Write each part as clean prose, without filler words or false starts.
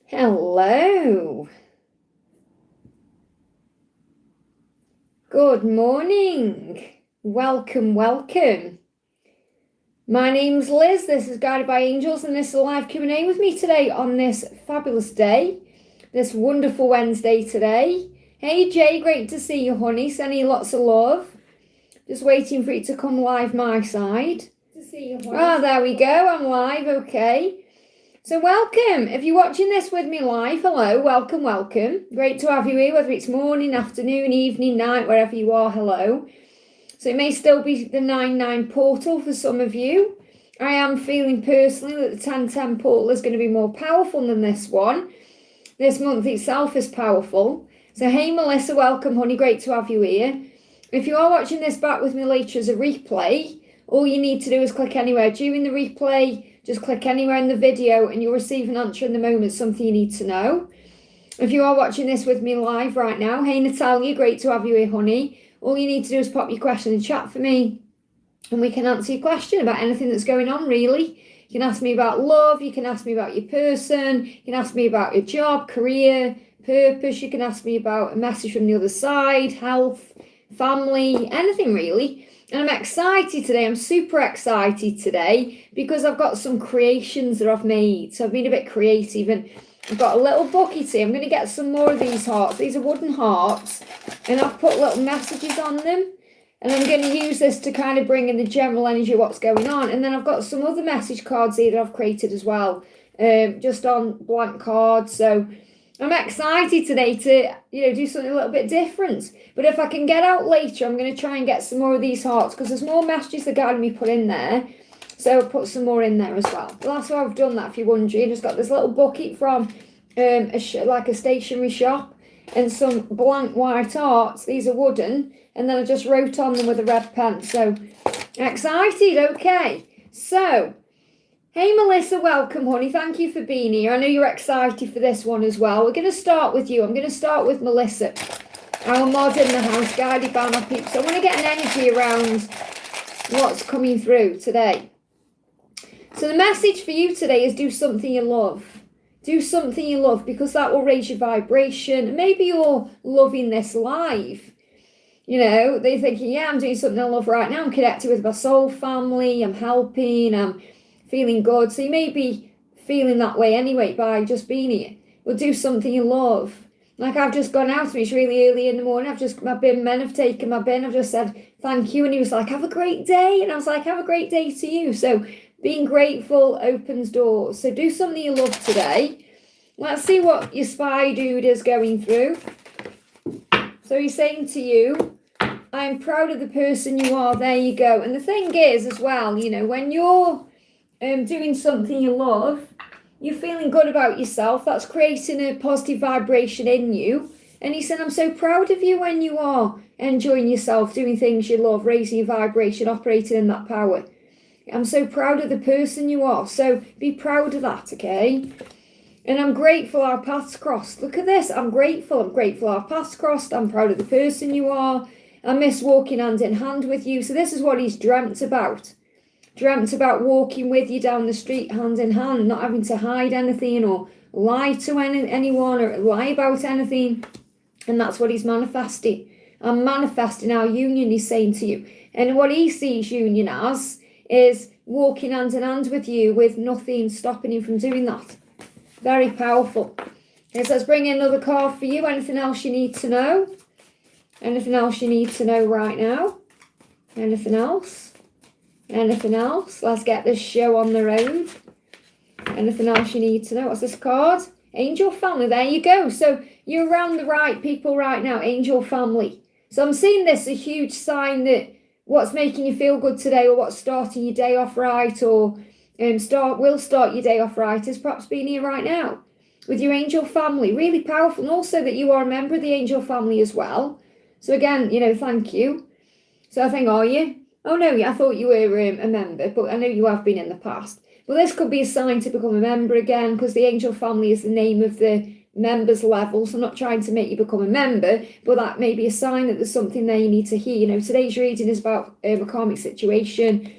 Hello. Good morning. Welcome. My name's Liz. This is Guided by Angels, and this is a live Q&A with me today on this fabulous day, this wonderful Wednesday today. Hey Jay, great to see you, honey. Sending you lots of love. Just waiting for it to come live my side. To see you, honey. Ah, there we go. I'm live. Okay. So welcome. If you're watching this with me live, hello, welcome. Great to have you here, whether it's morning, afternoon, evening, night, wherever you are, hello. So it may still be the 9-9 portal for some of you. I am feeling personally that the 10-10 portal is going to be more powerful than this one. This month itself is powerful. So hey Melissa, welcome honey, great to have you here. If you are watching this back with me later as a replay, all you need to do is click anywhere during the replay. Just click anywhere in the video and you'll receive an answer in the moment, something you need to know. If you are watching this with me live right now, hey Natalia, great to have you here, honey. All you need to do is pop your question in chat for me and we can answer your question about anything that's going on, really. You can ask me about love, you can ask me about your person, you can ask me about your job, career, purpose, you can ask me about a message from the other side, health, family, anything really. And I'm excited today, I'm super excited today because I've got some creations that I've made. So I've been a bit creative and I've got a little bucket here. I'm going to get some more of these hearts. These are wooden hearts and I've put little messages on them. And I'm going to use this to kind of bring in the general energy of what's going on. And then I've got some other message cards here that I've created as well, just on blank cards. So I'm excited today to, do something a little bit different. But if I can get out later, I'm going to try and get some more of these hearts because there's more messages that guided me put in there. So I'll put some more in there as well. But that's why I've done that, if you're wondering. I just got this little bucket from like a stationery shop and some blank white hearts. These are wooden. And then I just wrote on them with a red pen. So excited. Okay. So hey Melissa, welcome honey, thank you for being here. I know you're excited for this one as well. We're going to start with you. I'm going to start with Melissa, our mod in the house, guided by my peeps. So I want to get an energy around what's coming through today. So the message for you today is do something you love. Do something you love because that will raise your vibration. Maybe you're loving this live. They're thinking, yeah, I'm doing something I love right now. I'm connected with my soul family. I'm helping. I'm feeling good. So you may be feeling that way anyway by just being here. But do something you love. Like I've just gone out to me. It's really early in the morning. My bin men have taken my bin. I've just said thank you. And he was like, have a great day. And I was like, have a great day to you. So being grateful opens doors. So do something you love today. Let's see what your spy dude is going through. So he's saying to you, I'm proud of the person you are. There you go. And the thing is as well, when you're doing something you love, you're feeling good about yourself. That's creating a positive vibration in you. And he said, I'm so proud of you when you are enjoying yourself, doing things you love, raising your vibration, operating in that power. I'm so proud of the person you are. So be proud of that, okay? And I'm grateful our paths crossed. Look at this. I'm grateful our paths crossed. I'm proud of the person you are. I miss walking hand in hand with you. So this is what he's dreamt about. Dreamt about walking with you down the street hand in hand, not having to hide anything or lie to anyone or lie about anything. And that's what he's manifesting. I'm manifesting our union, he's saying to you. And what he sees union as is walking hand in hand with you with nothing stopping him from doing that. Very powerful. Okay, so let's bring in another card for you. Anything else you need to know? Anything else you need to know right now? Anything else? Anything else? Let's get this show on the road. Anything else you need to know? What's this card? Angel family. There you go. So you're around the right people right now. Angel family. So I'm seeing this a huge sign that what's making you feel good today or what's starting your day off right or will start your day off right is perhaps being here right now with your angel family. Really powerful. And also that you are a member of the angel family as well. So again, thank you. So I think, are you? Oh no, I thought you were a member, but I know you have been in the past. Well, this could be a sign to become a member again because the angel family is the name of the members level. So I'm not trying to make you become a member, but that may be a sign that there's something there you need to hear. Today's reading is about a karmic situation,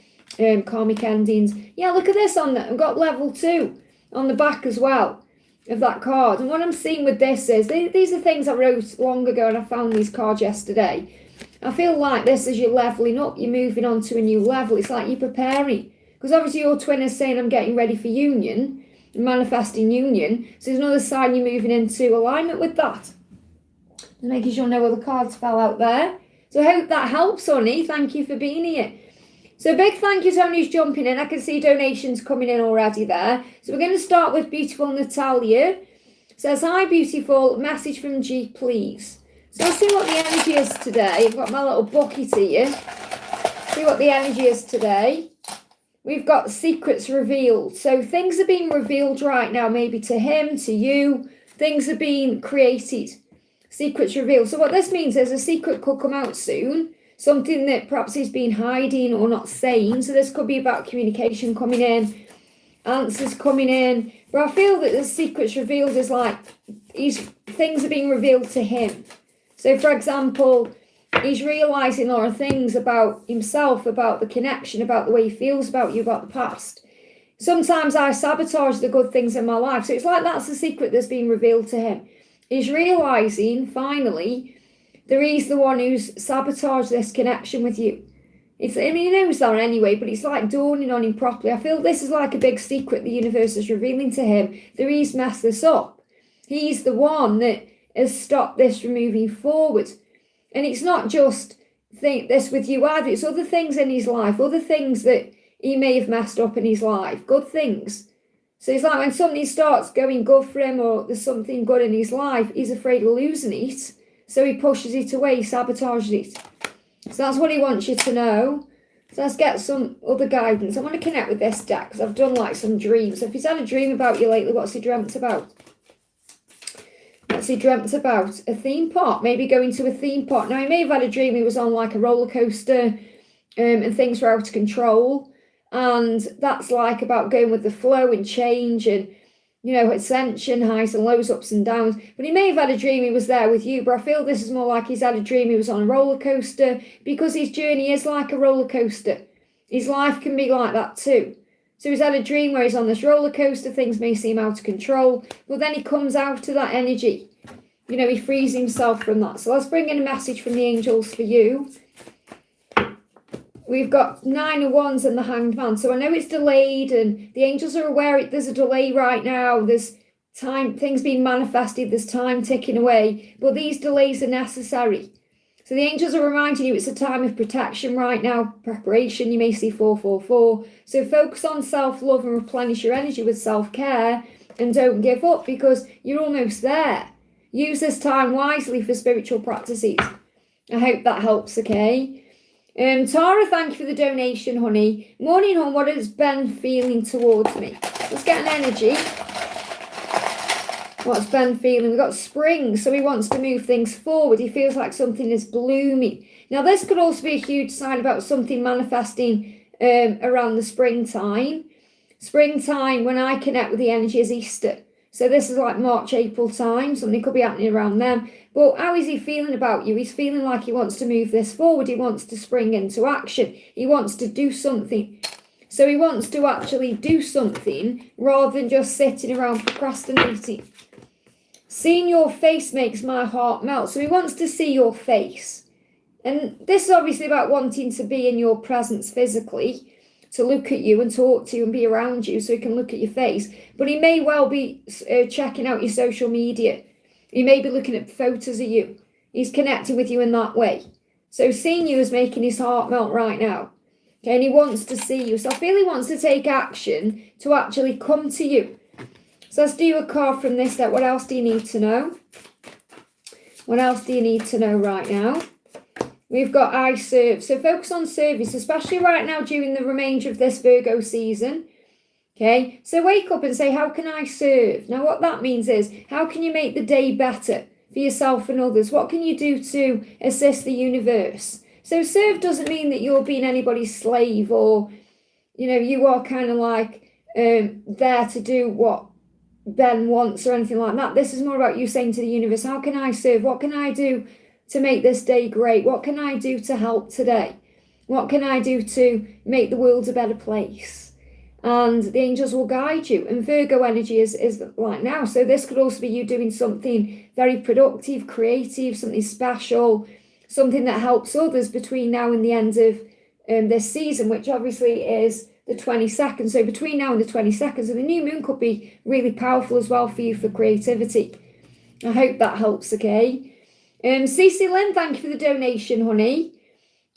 karmic endings. Yeah, look at this on that. I've got level 2 on the back as well. of that card. And what I'm seeing with this is, these are things I wrote long ago, and I found these cards yesterday. I feel like this is you're leveling up, you're moving on to a new level. It's like you're preparing. Because obviously your twin is saying, I'm getting ready for union, manifesting union. So there's another sign you're moving into alignment with that. Just making sure no other cards fell out there. So I hope that helps, honey. Thank you for being here. So big thank you to anyone who's jumping in. I can see donations coming in already there. So we're going to start with beautiful Natalia. Says, hi, beautiful. Message from G, please. So let's see what the energy is today. I've got my little bucket here. See what the energy is today. We've got secrets revealed. So things are being revealed right now, maybe to him, to you. Things are being created. Secrets revealed. So what this means is a secret could come out soon. Something that perhaps he's been hiding or not saying. So this could be about communication coming in, answers coming in. But I feel that the secrets revealed is like things are being revealed to him. So for example, he's realising a lot of things about himself, about the connection, about the way he feels about you, about the past. Sometimes I sabotage the good things in my life. So it's like that's the secret that's being revealed to him. He's realising, finally, that he's the one who's sabotaged this connection with you. He knows that anyway, but it's like dawning on him properly. I feel this is like a big secret the universe is revealing to him, that he's messed this up. He's the one that has stopped this from moving forward. And it's not just this with you either. It's other things in his life, other things that he may have messed up in his life, good things. So it's like when something starts going good for him or there's something good in his life, he's afraid of losing it. So he pushes it away, he sabotages it. So that's what he wants you to know. So let's get some other guidance. I want to connect with this deck because I've done like some dreams. So if he's had a dream about you lately, what's he dreamt about? What's he dreamt about? A theme park, maybe going to a theme park. Now, he may have had a dream he was on like a roller coaster and things were out of control. And that's like about going with the flow and change and, you know, ascension, highs and lows, ups and downs. But he may have had a dream he was there with you. But I feel this is more like he's had a dream he was on a roller coaster because his journey is like a roller coaster. His life can be like that too. So he's had a dream where he's on this roller coaster, things may seem out of control, but then he comes out of that energy. You know, he frees himself from that. So let's bring in a message from the angels for you. We've got 9 of Wands and the Hanged Man. So I know it's delayed and the angels are aware there's a delay right now. There's time, things being manifested, there's time ticking away, but these delays are necessary. So the angels are reminding you it's a time of protection right now, preparation. You may see 444. So focus on self-love and replenish your energy with self-care and don't give up because you're almost there. Use this time wisely for spiritual practices. I hope that helps, okay? Tara, thank you for the donation, honey. Morning, hon, what has Ben feeling towards me? Let's get an energy. What's Ben feeling? We've got spring, so he wants to move things forward. He feels like something is blooming. Now, this could also be a huge sign about something manifesting around the springtime. Springtime, when I connect with the energy, is Easter. So this is like March, April time. Something could be happening around then. But how is he feeling about you? He's feeling like he wants to move this forward. He wants to spring into action. He wants to do something. So he wants to actually do something rather than just sitting around procrastinating. Seeing your face makes my heart melt. So he wants to see your face. And this is obviously about wanting to be in your presence physically, to look at you and talk to you and be around you so he can look at your face. But he may well be checking out your social media. He may be looking at photos of you. He's connecting with you in that way. So seeing you is making his heart melt right now. Okay, and he wants to see you. So I feel he wants to take action to actually come to you. So let's do a card from this deck. What else do you need to know? What else do you need to know right now? We've got I serve. So focus on service, especially right now during the remainder of this Virgo season. Okay, so wake up and say, how can I serve? Now what that means is, how can you make the day better for yourself and others? What can you do to assist the universe? So serve doesn't mean that you're being anybody's slave or, you know, you are kind of like there to do what Ben wants or anything like that. This is more about you saying to the universe, how can I serve? What can I do to make this day great? What can I do to help today? What can I do to make the world a better place? and the angels will guide you. And Virgo energy is like now. So this could also be you doing something very productive, creative, something special, something that helps others between now and the end of this season, which obviously is the 22nd. So between now and the 22nd, so the new moon could be really powerful as well for you for creativity. I hope that helps, okay? Cece Lynn, thank you for the donation, honey.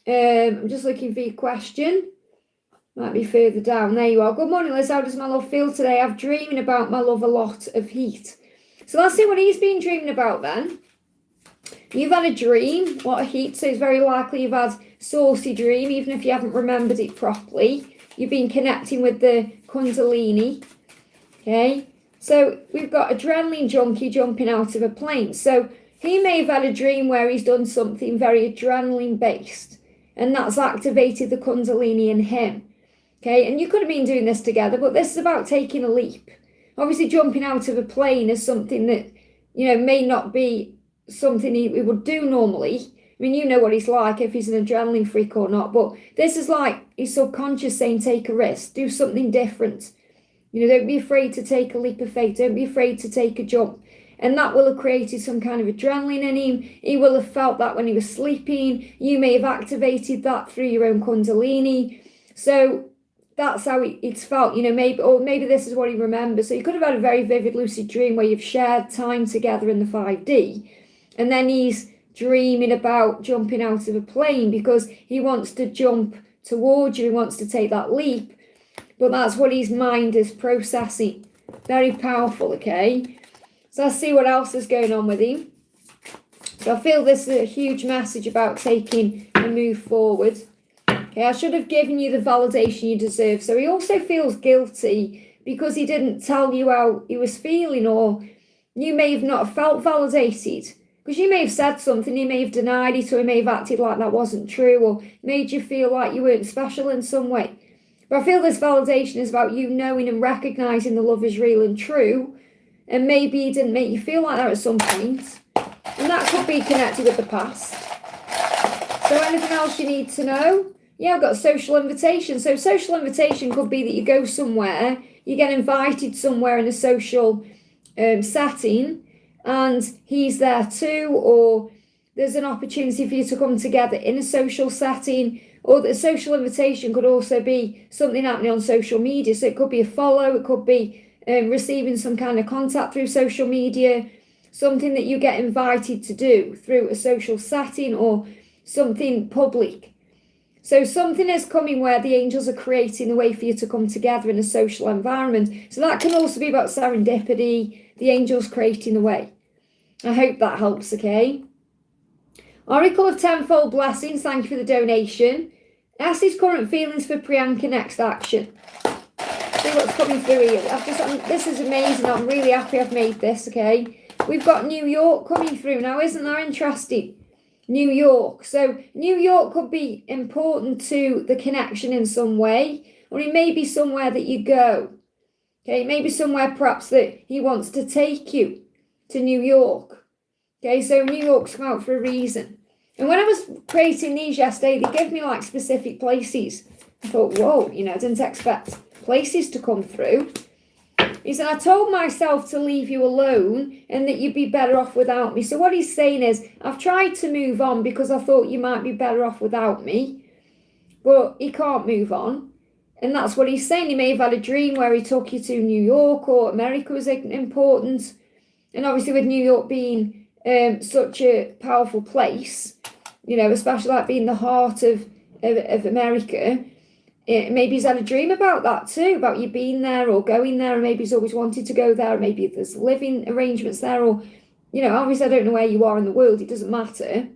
I'm just looking for your question. Might be further down. There you are. Good morning, Liz. How does my love feel today? I'm dreaming about my love a lot of heat. So let's see what he's been dreaming about then. You've had a dream, a lot of heat, so it's very likely you've had a saucy dream, even if you haven't remembered it properly. You've been connecting with the Kundalini. Okay, so we've got adrenaline junkie jumping out of a plane. So he may have had a dream where he's done something very adrenaline based, and that's activated the Kundalini in him. Okay, and you could have been doing this together, but this is about taking a leap. Obviously, jumping out of a plane is something that, may not be something he would do normally. I mean, you know what he's like, if he's an adrenaline freak or not, but this is like his subconscious saying, take a risk, do something different. Don't be afraid to take a leap of faith. Don't be afraid to take a jump. And that will have created some kind of adrenaline in him. He will have felt that when he was sleeping. You may have activated that through your own Kundalini. So that's how it's felt, maybe this is what he remembers. So you could have had a very vivid lucid dream where you've shared time together in the 5D. And then he's dreaming about jumping out of a plane because he wants to jump towards you. He wants to take that leap. But that's what his mind is processing. Very powerful, okay? So let's see what else is going on with him. So I feel this is a huge message about taking a move forward. Okay, I should have given you the validation you deserve. So he also feels guilty because he didn't tell you how he was feeling, or you may have not felt validated. Because you may have said something, he may have denied it, or he may have acted like that wasn't true, or made you feel like you weren't special in some way. But I feel this validation is about you knowing and recognising the love is real and true, and maybe he didn't make you feel like that at some point. And that could be connected with the past. So anything else you need to know? Yeah, I've got a social invitation. So social invitation could be that you go somewhere, you get invited somewhere in a social setting, and he's there too, or there's an opportunity for you to come together in a social setting, or the social invitation could also be something happening on social media. So it could be a follow, it could be receiving some kind of contact through social media, something that you get invited to do through a social setting or something public. So something is coming where the angels are creating a way for you to come together in a social environment. So that can also be about serendipity, the angels creating the way. I hope that helps, okay? Oracle of Tenfold Blessings, thank you for the donation. Ask his current feelings for Priyanka next action. See what's coming through here. This is amazing. I'm really happy I've made this, okay? We've got New York coming through now. Isn't that interesting? New York. So New York could be important to the connection in some way, or it may be somewhere that you go. Okay, maybe somewhere perhaps that he wants to take you to New York. Okay, so New York's come out for a reason. And when I was creating these yesterday, they gave me like specific places. I thought, whoa, I didn't expect places to come through. He said, I told myself to leave you alone and that you'd be better off without me. So what he's saying is, I've tried to move on because I thought you might be better off without me. But he can't move on. And that's what he's saying. He may have had a dream where he took you to New York, or America was important. And obviously with New York being such a powerful place, especially like being the heart of America, maybe he's had a dream about that too, about you being there or going there, and maybe he's always wanted to go there, or maybe there's living arrangements there, or, obviously I don't know where you are in the world, it doesn't matter.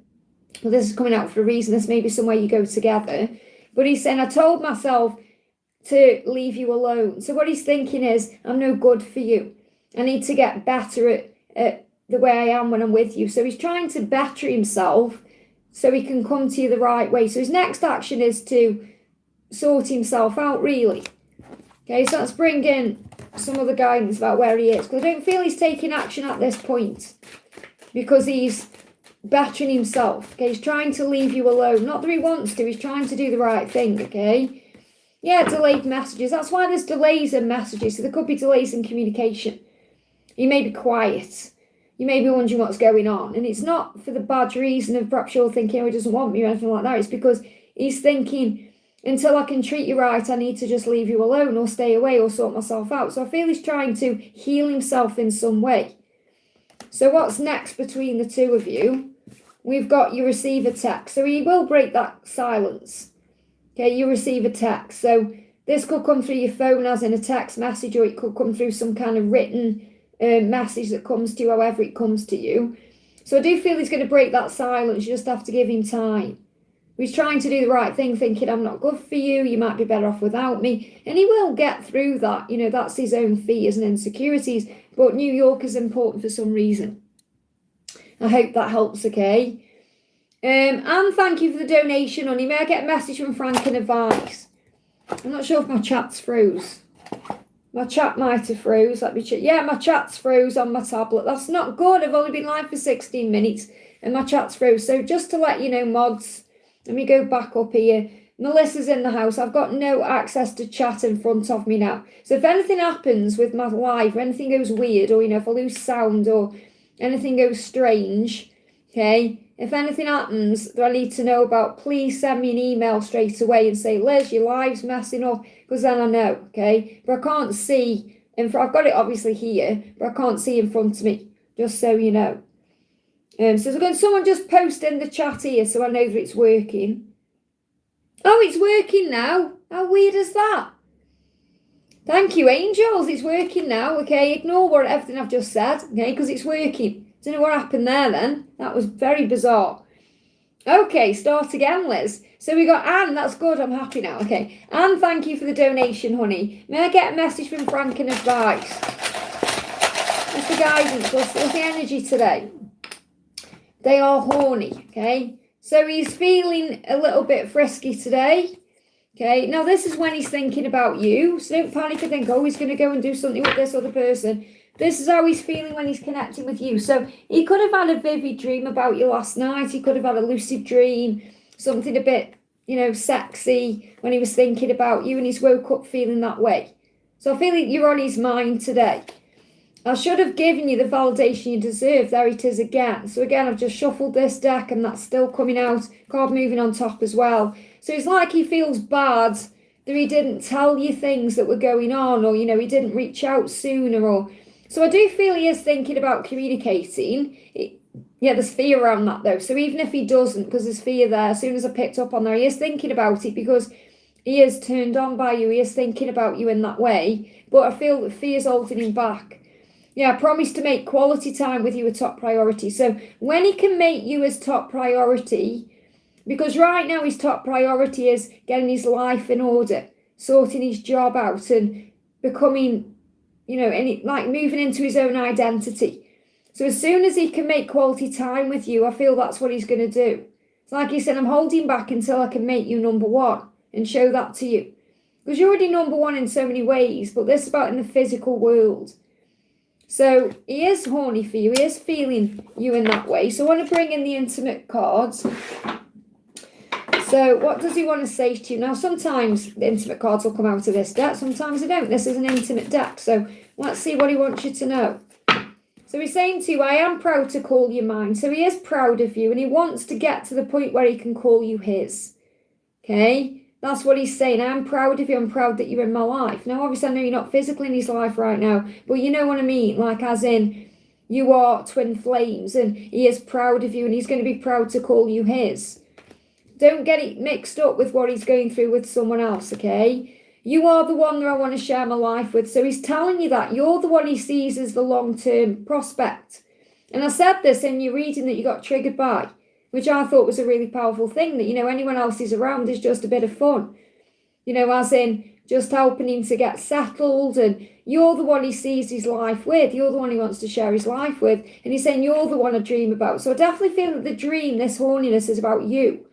But this is coming out for a reason. This may be somewhere you go together. But he's saying, I told myself to leave you alone. So what he's thinking is, I'm no good for you. I need to get better at the way I am when I'm with you. So he's trying to better himself so he can come to you the right way. So his next action is to sort himself out, really. Okay, so let's bring in some other guidance about where he is, because I don't feel he's taking action at this point because he's bettering himself. Okay, he's trying to leave you alone. Not that he wants to, he's trying to do the right thing, okay? Yeah, delayed messages. That's why there's delays in messages. So there could be delays in communication. You may be quiet. You may be wondering what's going on. And it's not for the bad reason of perhaps you're thinking, oh, he doesn't want me or anything like that. It's because he's thinking, until I can treat you right, I need to just leave you alone or stay away or sort myself out. So I feel he's trying to heal himself in some way. So what's next between the two of you? We've got you receive a text. So he will break that silence. Okay, you receive a text. So this could come through your phone as in a text message, or it could come through some kind of written message that comes to you, however it comes to you. So I do feel he's going to break that silence. You just have to give him time. He's trying to do the right thing, thinking, I'm not good for you, you might be better off without me. And he will get through that. You know, that's his own fears and insecurities. But New York is important for some reason. I hope that helps, okay? And thank you for the donation, honey. May I get a message from Franken advice? I'm not sure if my chat's froze. My chat might have froze. Let me check. Yeah, my chat's froze on my tablet. That's not good. I've only been live for 16 minutes and my chat's froze. So just to let you know, mods, let me go back up here. Melissa's in the house. I've got no access to chat in front of me now. So if anything happens with my live, or anything goes weird, or, you know, if I lose sound or anything goes strange, okay, if anything happens that I need to know about, please send me an email straight away and say, Liz, your live's messing up, because then I know, okay? But I can't see, I've got it obviously here, but I can't see in front of me, just so you know. So can someone just post in the chat here so I know that it's working? Oh, it's working now. How weird is that? Thank you, angels. It's working now, okay? Ignore everything I've just said, okay? Because it's working. Don't know what happened there then. That was very bizarre. Okay, start again, Liz. So we got Anne. That's good. I'm happy now. Okay. Anne, thank you for the donation, honey. May I get a message from Franken advice? What's the guidance? What's the energy today? They are horny, okay? So he's feeling a little bit frisky today. Okay, now this is when he's thinking about you. So don't panic and think, oh, he's going to go and do something with this other person. This is how he's feeling when he's connecting with you. So he could have had a vivid dream about you last night. He could have had a lucid dream, something a bit, you know, sexy when he was thinking about you, and he's woke up feeling that way. So I feel like you're on his mind today. I should have given you the validation you deserve. There it is again. So again, I've just shuffled this deck and that's still coming out. Card moving on top as well. So it's like he feels bad that he didn't tell you things that were going on, or, you know, he didn't reach out sooner, or... So I do feel he is thinking about communicating. Yeah, there's fear around that though. So even if he doesn't, because there's fear there, as soon as I picked up on there, he is thinking about it because he is turned on by you. He is thinking about you in that way. But I feel that fear's holding him back. Yeah, I promise to make quality time with you a top priority. So when he can make you his top priority, because right now his top priority is getting his life in order, sorting his job out and becoming, you know, like moving into his own identity. So as soon as he can make quality time with you, I feel that's what he's going to do. It's like he said, I'm holding back until I can make you number one and show that to you. Because you're already number one in so many ways, but this is about in the physical world. So he is horny for you. He is feeling you in that way. So I want to bring in the intimate cards. So what does he want to say to you? Now, sometimes the intimate cards will come out of this deck. Sometimes they don't. This is an intimate deck. So let's see what he wants you to know. So he's saying to you, I am proud to call you mine. So he is proud of you and he wants to get to the point where he can call you his. Okay? That's what he's saying. I'm proud of you. I'm proud that you're in my life. Now, obviously, I know you're not physically in his life right now, but you know what I mean? Like, as in, you are twin flames, and he is proud of you, and he's going to be proud to call you his. Don't get it mixed up with what he's going through with someone else, okay? You are the one that I want to share my life with. So he's telling you that. You're the one he sees as the long-term prospect. And I said this in your reading that you got triggered by, which I thought was a really powerful thing, that, you know, anyone else is around is just a bit of fun. You know, as in just helping him to get settled, and you're the one he sees his life with. You're the one he wants to share his life with. And he's saying you're the one I dream about. So I definitely feel that the dream, this horniness, is about you.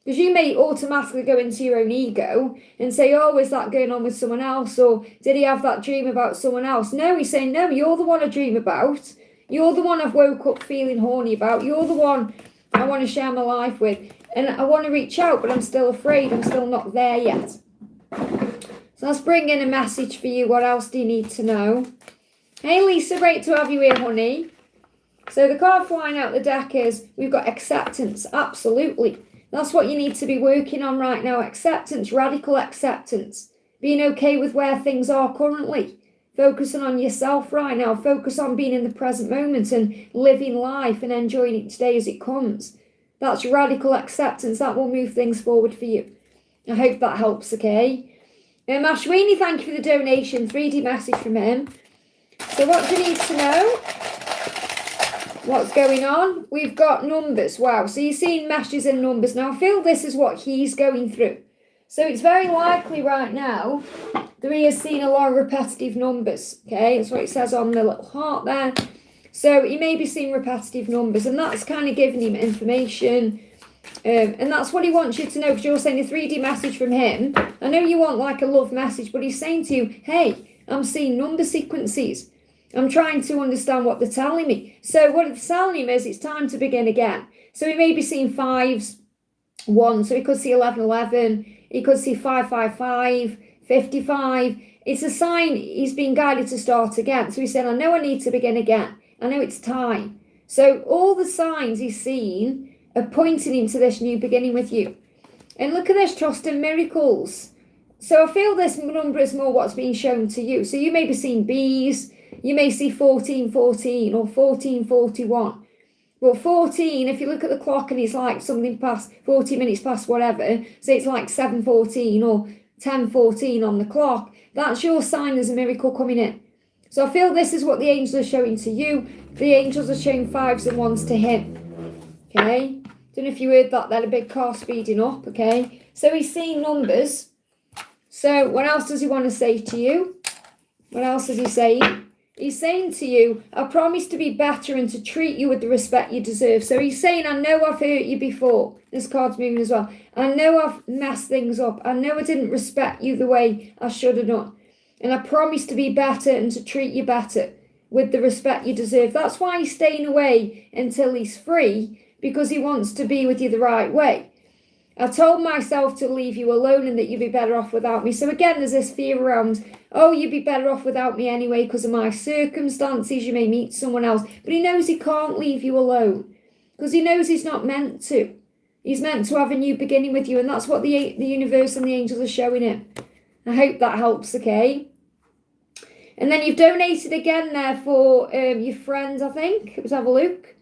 Because you may automatically go into your own ego and say, oh, is that going on with someone else? Or did he have that dream about someone else? No, he's saying, no, you're the one I dream about. You're the one I've woke up feeling horny about. You're the one I want to share my life with. And I want to reach out, but I'm still afraid. I'm still not there yet. So let's bring in a message for you. What else do you need to know? Hey Lisa, great to have you here, honey. So the card flying out the deck is, we've got acceptance. Absolutely. That's what you need to be working on right now. Acceptance, radical acceptance. Being okay with where things are currently. Focusing on yourself right now. Focus on being in the present moment and living life and enjoying each day as it comes. That's radical acceptance. That will move things forward for you. I hope that helps, okay? Mashweeni, thank you for the donation. 3D message from him. So what do you need to know? What's going on? We've got numbers. Wow. So you're seeing meshes and numbers. Now I feel this is what he's going through. So it's very likely right now that he has seen a lot of repetitive numbers. Okay. That's what it says on the little heart there. So he may be seeing repetitive numbers, and that's kind of giving him information. And that's what he wants you to know, because you're saying a 3D message from him. I know you want like a love message, but he's saying to you, hey, I'm seeing number sequences. I'm trying to understand what they're telling me. So what it's telling him is it's time to begin again. So he may be seeing 5s, 1. So he could see 11, 11. He could see 5, 5, 5, 55. It's a sign he's being guided to start again. So he's saying, I know I need to begin again. I know it's time. So all the signs he's seen are pointing him to this new beginning with you. And look at this, trust and miracles. So I feel this number is more what's being shown to you. So you may be seeing Bs. You may see 14, 14 or 14, 41. Well, 14, if you look at the clock and it's like something past 40 minutes past whatever, say it's like 7:14 or 10:14 on the clock, that's your sign there's a miracle coming in. So I feel this is what the angels are showing to you. The angels are showing 5s and 1s to him. Okay? Don't know if you heard that then, a big car speeding up. Okay? So he's seeing numbers. So what else does he want to say to you? What else is he saying? He's saying to you, I promise to be better and to treat you with the respect you deserve. So he's saying, I know I've hurt you before. This card's moving as well. I know I've messed things up. I know I didn't respect you the way I should have done. And I promise to be better and to treat you better with the respect you deserve. That's why he's staying away until he's free, because he wants to be with you the right way. I told myself to leave you alone and that you'd be better off without me. So again, there's this fear around, oh, you'd be better off without me anyway because of my circumstances. You may meet someone else. But he knows he can't leave you alone because he knows he's not meant to. He's meant to have a new beginning with you, and that's what the universe and the angels are showing him. I hope that helps, okay? And then you've donated again there for your friends, I think. Let's have a look.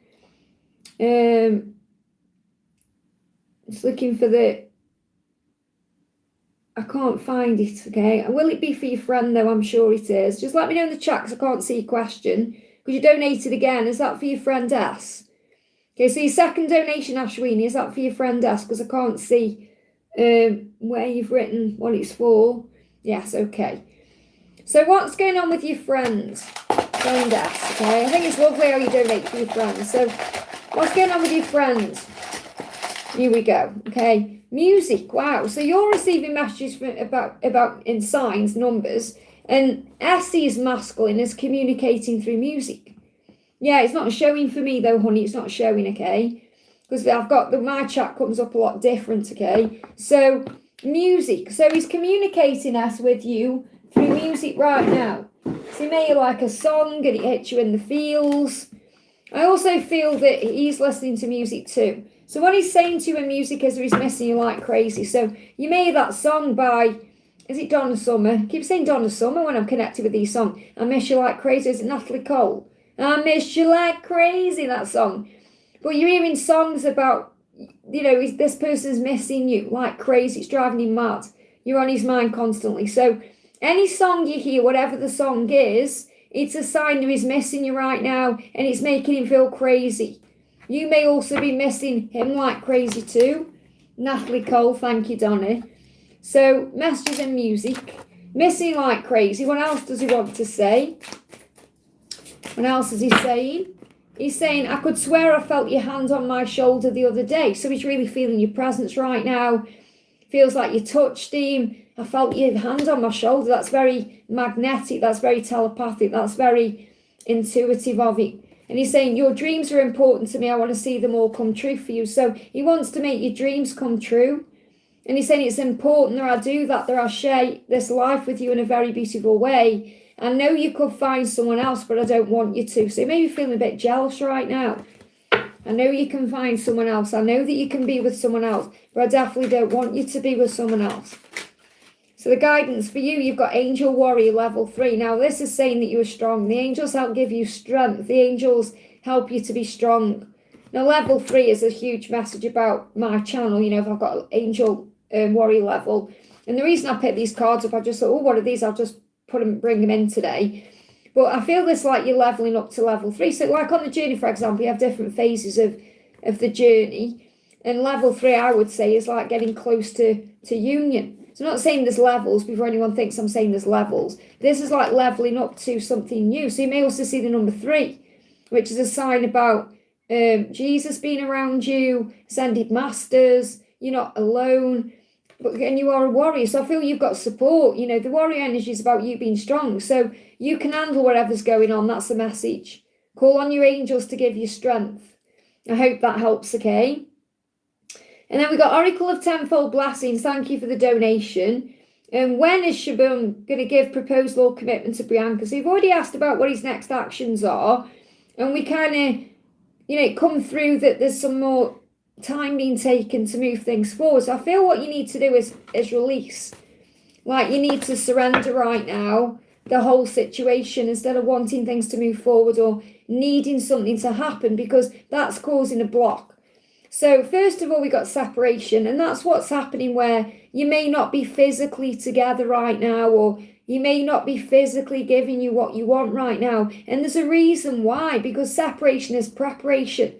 Just looking for the... I can't find it, okay? Will it be for your friend, though? I'm sure it is. Just let me know in the chat, because I can't see your question. Because you donated again. Is that for your friend S? Okay, so your second donation, Mashweeni, is that for your friend S? Because I can't see where you've written what it's for. Yes, okay. So what's going on with your friends? Friend S, okay? I think it's lovely how you donate for your friends. So what's going on with your friends? Here we go, okay? Music, wow. So you're receiving messages from, about in signs, numbers, and S is masculine, is communicating through music. Yeah, it's not showing for me though, honey. It's not showing, okay? Because I've got my chat comes up a lot different, okay? So music. So he's communicating S with you through music right now. So he may like a song and it hits you in the feels. I also feel that he's listening to music too. So what he's saying to you in music is he's missing you like crazy. So you may hear that song by, is it Donna Summer? I keep saying Donna Summer when I'm connected with these songs. I Miss You Like Crazy. Is it Natalie Cole? I Miss You Like Crazy, that song. But you're hearing songs about, you know, this person's missing you like crazy. It's driving him mad. You're on his mind constantly. So any song you hear, whatever the song is, it's a sign that he's missing you right now and it's making him feel crazy. You may also be missing him like crazy too. Natalie Cole, thank you, Donna. So, messages and music. Missing like crazy. What else does he want to say? What else is he saying? He's saying, I could swear I felt your hand on my shoulder the other day. So he's really feeling your presence right now. Feels like you touched him. I felt your hand on my shoulder. That's very magnetic. That's very telepathic. That's very intuitive of it. And he's saying, your dreams are important to me. I want to see them all come true for you. So he wants to make your dreams come true. And he's saying it's important that I do that I share this life with you in a very beautiful way. I know you could find someone else, but I don't want you to. So you may be feeling a bit jealous right now. I know you can find someone else. I know that you can be with someone else, but I definitely don't want you to be with someone else. So the guidance for you, you've got Angel Warrior level 3. Now this is saying that you are strong. The angels help give you strength. The angels help you to be strong. Now level 3 is a huge message about my channel. You know, if I've got Angel Warrior level. And the reason I picked these cards up, I just thought, oh, what are these? I'll just bring them in today. But I feel this like you're leveling up to level 3. So like on the journey, for example, you have different phases of the journey. And level 3, I would say, is like getting close to union. So I'm not saying there's levels before anyone thinks I'm saying there's levels. This is like leveling up to something new. So you may also see the number 3, which is a sign about Jesus being around you, ascended masters, you're not alone, and you are a warrior. So I feel you've got support. You know, the warrior energy is about you being strong. So you can handle whatever's going on. That's the message. Call on your angels to give you strength. I hope that helps, okay? And then we got Oracle of Tenfold Blessings. Thank you for the donation. And when is Shabum going to give proposal or commitment to Priyanka? So you've already asked about what his next actions are. And we kind of, you know, come through that there's some more time being taken to move things forward. So I feel what you need to do is release. Like you need to surrender right now the whole situation instead of wanting things to move forward or needing something to happen, because that's causing a block. So first of all, we got separation, and that's what's happening, where you may not be physically together right now, or you may not be physically giving you what you want right now. And there's a reason why, because separation is preparation.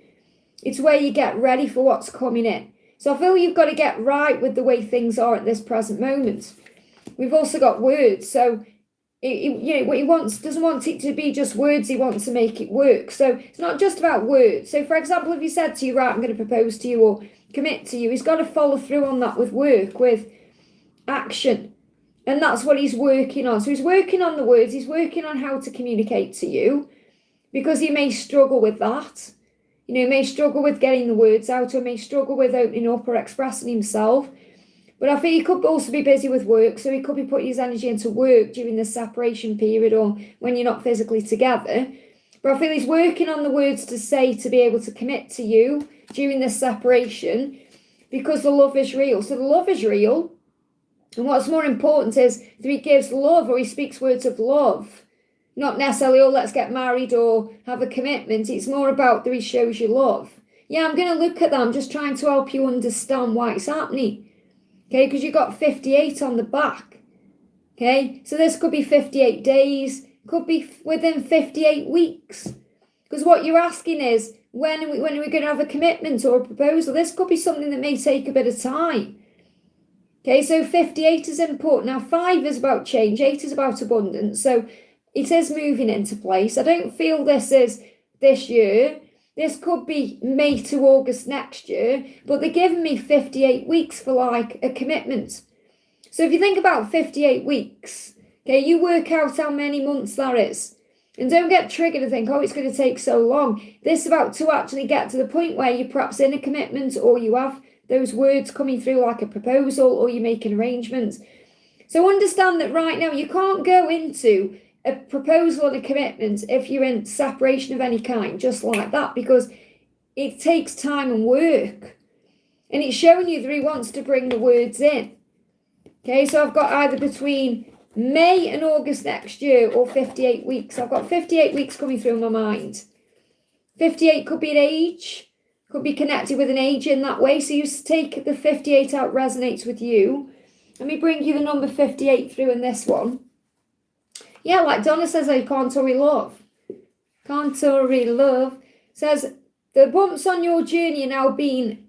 It's where you get ready for what's coming in. So I feel you've got to get right with the way things are at this present moment. We've also got words. So you know, what he doesn't want it to be just words, he wants to make it work. So it's not just about words. So for example, if he said to you, right, I'm going to propose to you or commit to you, he's got to follow through on that with work, with action. And that's what he's working on. So he's working on the words, he's working on how to communicate to you, because he may struggle with that. You know, he may struggle with getting the words out, or may struggle with opening up or expressing himself. But I think he could also be busy with work, so he could be putting his energy into work during the separation period or when you're not physically together. But I feel he's working on the words to say to be able to commit to you during this separation, because the love is real. So the love is real. And what's more important is that he gives love, or he speaks words of love. Not necessarily, oh, let's get married or have a commitment. It's more about that he shows you love. Yeah, I'm going to look at that. I'm just trying to help you understand why it's happening. Okay, because you've got 58 on the back. Okay, so this could be 58 days, could be within 58 weeks. Because what you're asking is, when are we going to have a commitment or a proposal? This could be something that may take a bit of time. Okay, so 58 is important. Now 5 is about change, 8 is about abundance. So it is moving into place. I don't feel this is this year. This could be May to August next year, but they're giving me 58 weeks for like a commitment. So if you think about 58 weeks, okay, you work out how many months that is. And don't get triggered and think, oh, it's going to take so long. This is about to actually get to the point where you're perhaps in a commitment, or you have those words coming through like a proposal, or you're making arrangements. So understand that right now you can't go into a proposal and a commitment if you're in separation of any kind, just like that, because it takes time and work. And it's showing you that he wants to bring the words in. Okay, so I've got either between May and August next year or 58 weeks. I've got 58 weeks coming through my mind. 58 could be an age, could be connected with an age in that way. So you take the 58 out, resonates with you. Let me bring you the number 58 through in this one. Yeah, like Donna says, I can't hurry love. Can't hurry love. Says, the bumps on your journey are now being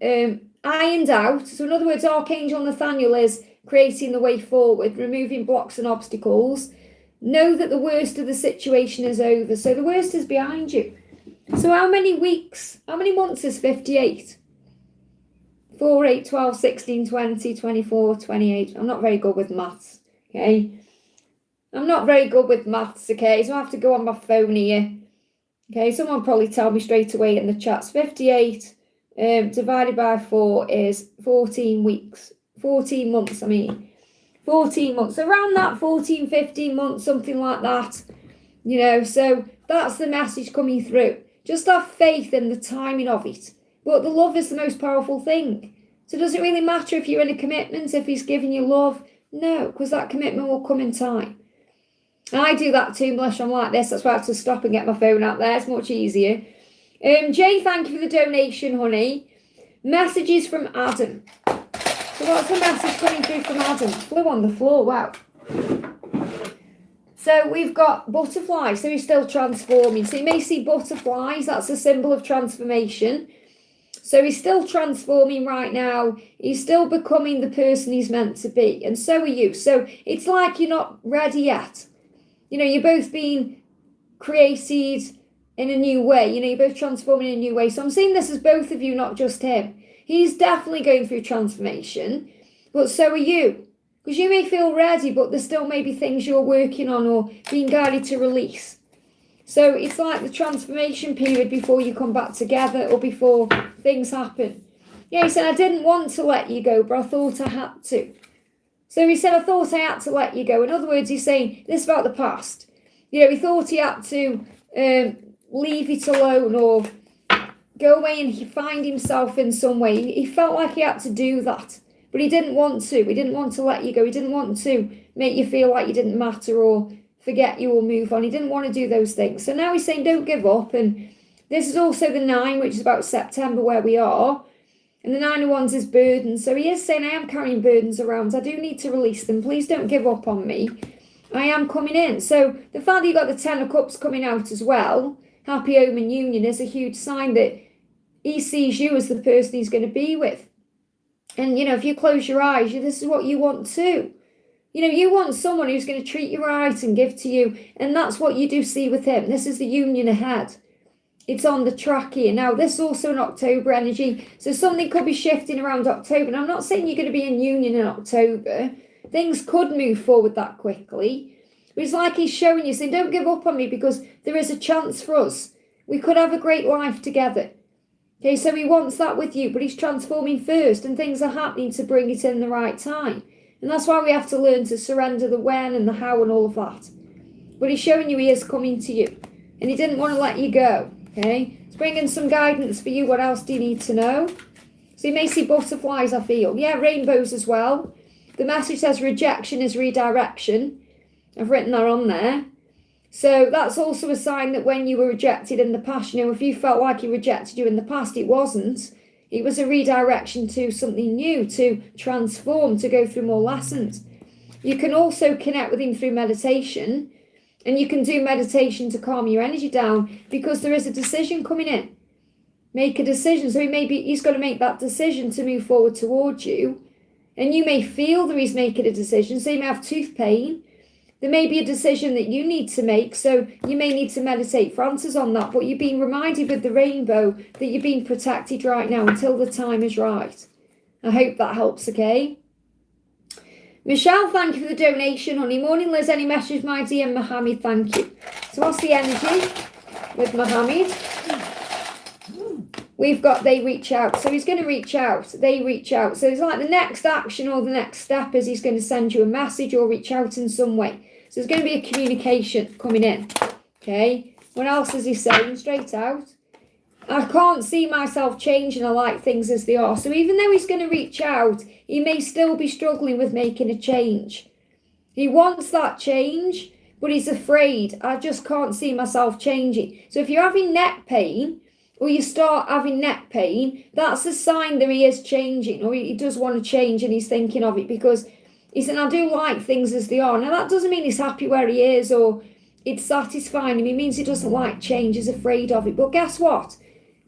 ironed out. So in other words, Archangel Nathaniel is creating the way forward, removing blocks and obstacles. Know that the worst of the situation is over. So the worst is behind you. So how many weeks, how many months is 58? 4, 8, 12, 16, 20, 24, 28. I'm not very good with maths, okay? I'm not very good with maths, okay? So I have to go on my phone here. Okay, someone probably tell me straight away in the chats. 58 divided by 4 is 14 weeks. 14 months, 14 months, around that 14, 15 months, something like that, so that's the message coming through. Just have faith in the timing of it. But the love is the most powerful thing. So does it really matter if you're in a commitment, if he's giving you love? No, because that commitment will come in time. I do that too, unless I'm like this. That's why I have to stop and get my phone out there. It's much easier. Jay, thank you for the donation, honey. Messages from Adam. So what's the message coming through from Adam? Flew on the floor, wow. So we've got butterflies, so he's still transforming. So you may see butterflies, that's a symbol of transformation. So he's still transforming right now. He's still becoming the person he's meant to be. And so are you. So it's like you're not ready yet. You're both being created in a new way. You're both transforming in a new way. So I'm seeing this as both of you, not just him. He's definitely going through transformation, but so are you. Because you may feel ready, but there still may be things you're working on or being guided to release. So it's like the transformation period before you come back together or before things happen. Yeah, he said, I didn't want to let you go, but I thought I had to. So he said, I thought I had to let you go. In other words, he's saying this about the past. He thought he had to leave it alone or go away and find himself in some way. He felt like he had to do that. But he didn't want to. He didn't want to let you go. He didn't want to make you feel like you didn't matter or forget you or move on. He didn't want to do those things. So now he's saying don't give up. And this is also the 9, which is about September where we are. And the 9 of Wands is burdens. So he is saying I am carrying burdens around. I do need to release them. Please don't give up on me. I am coming in. So the fact that you got the 10 of Cups coming out as well, happy home and union, is a huge sign that he sees you as the person he's going to be with. And, if you close your eyes, this is what you want too. You want someone who's going to treat you right and give to you. And that's what you do see with him. This is the union ahead. It's on the track here. Now, this is also an October energy. So something could be shifting around October. And I'm not saying you're going to be in union in October. Things could move forward that quickly. But it's like he's showing you, saying, don't give up on me because there is a chance for us. We could have a great life together. Okay, so he wants that with you, but he's transforming first and things are happening to bring it in the right time. And that's why we have to learn to surrender the when and the how and all of that. But he's showing you he is coming to you and he didn't want to let you go. Okay, it's bringing some guidance for you. What else do you need to know? So you may see butterflies, I feel. Yeah, rainbows as well. The message says rejection is redirection. I've written that on there. So that's also a sign that when you were rejected in the past, if you felt like he rejected you in the past, it wasn't. It was a redirection to something new, to transform, to go through more lessons. You can also connect with him through meditation, and you can do meditation to calm your energy down because there is a decision coming in. Make a decision. So he's got to make that decision to move forward towards you. And you may feel that he's making a decision. So you may have tooth pain. There may be a decision that you need to make, so you may need to meditate for answers on that, but you're being reminded with the rainbow that you're being protected right now until the time is right. I hope that helps, okay? Michelle, thank you for the donation, honey. Morning, Liz. Any message, my dear Mohammed? Thank you. So what's the energy with Mohammed? We've got they reach out. So he's going to reach out. They reach out. So it's like the next action or the next step is he's going to send you a message or reach out in some way. So there's going to be a communication coming in. Okay. What else is he saying? Straight out. I can't see myself changing. I like things as they are. So even though he's going to reach out, he may still be struggling with making a change. He wants that change, but he's afraid. I just can't see myself changing. So if you're having neck pain, or you start having neck pain, that's a sign that he is changing, or he does want to change and he's thinking of it because he said, I do like things as they are. Now, that doesn't mean he's happy where he is or it's satisfying him. It means he doesn't like change, he's afraid of it. But guess what?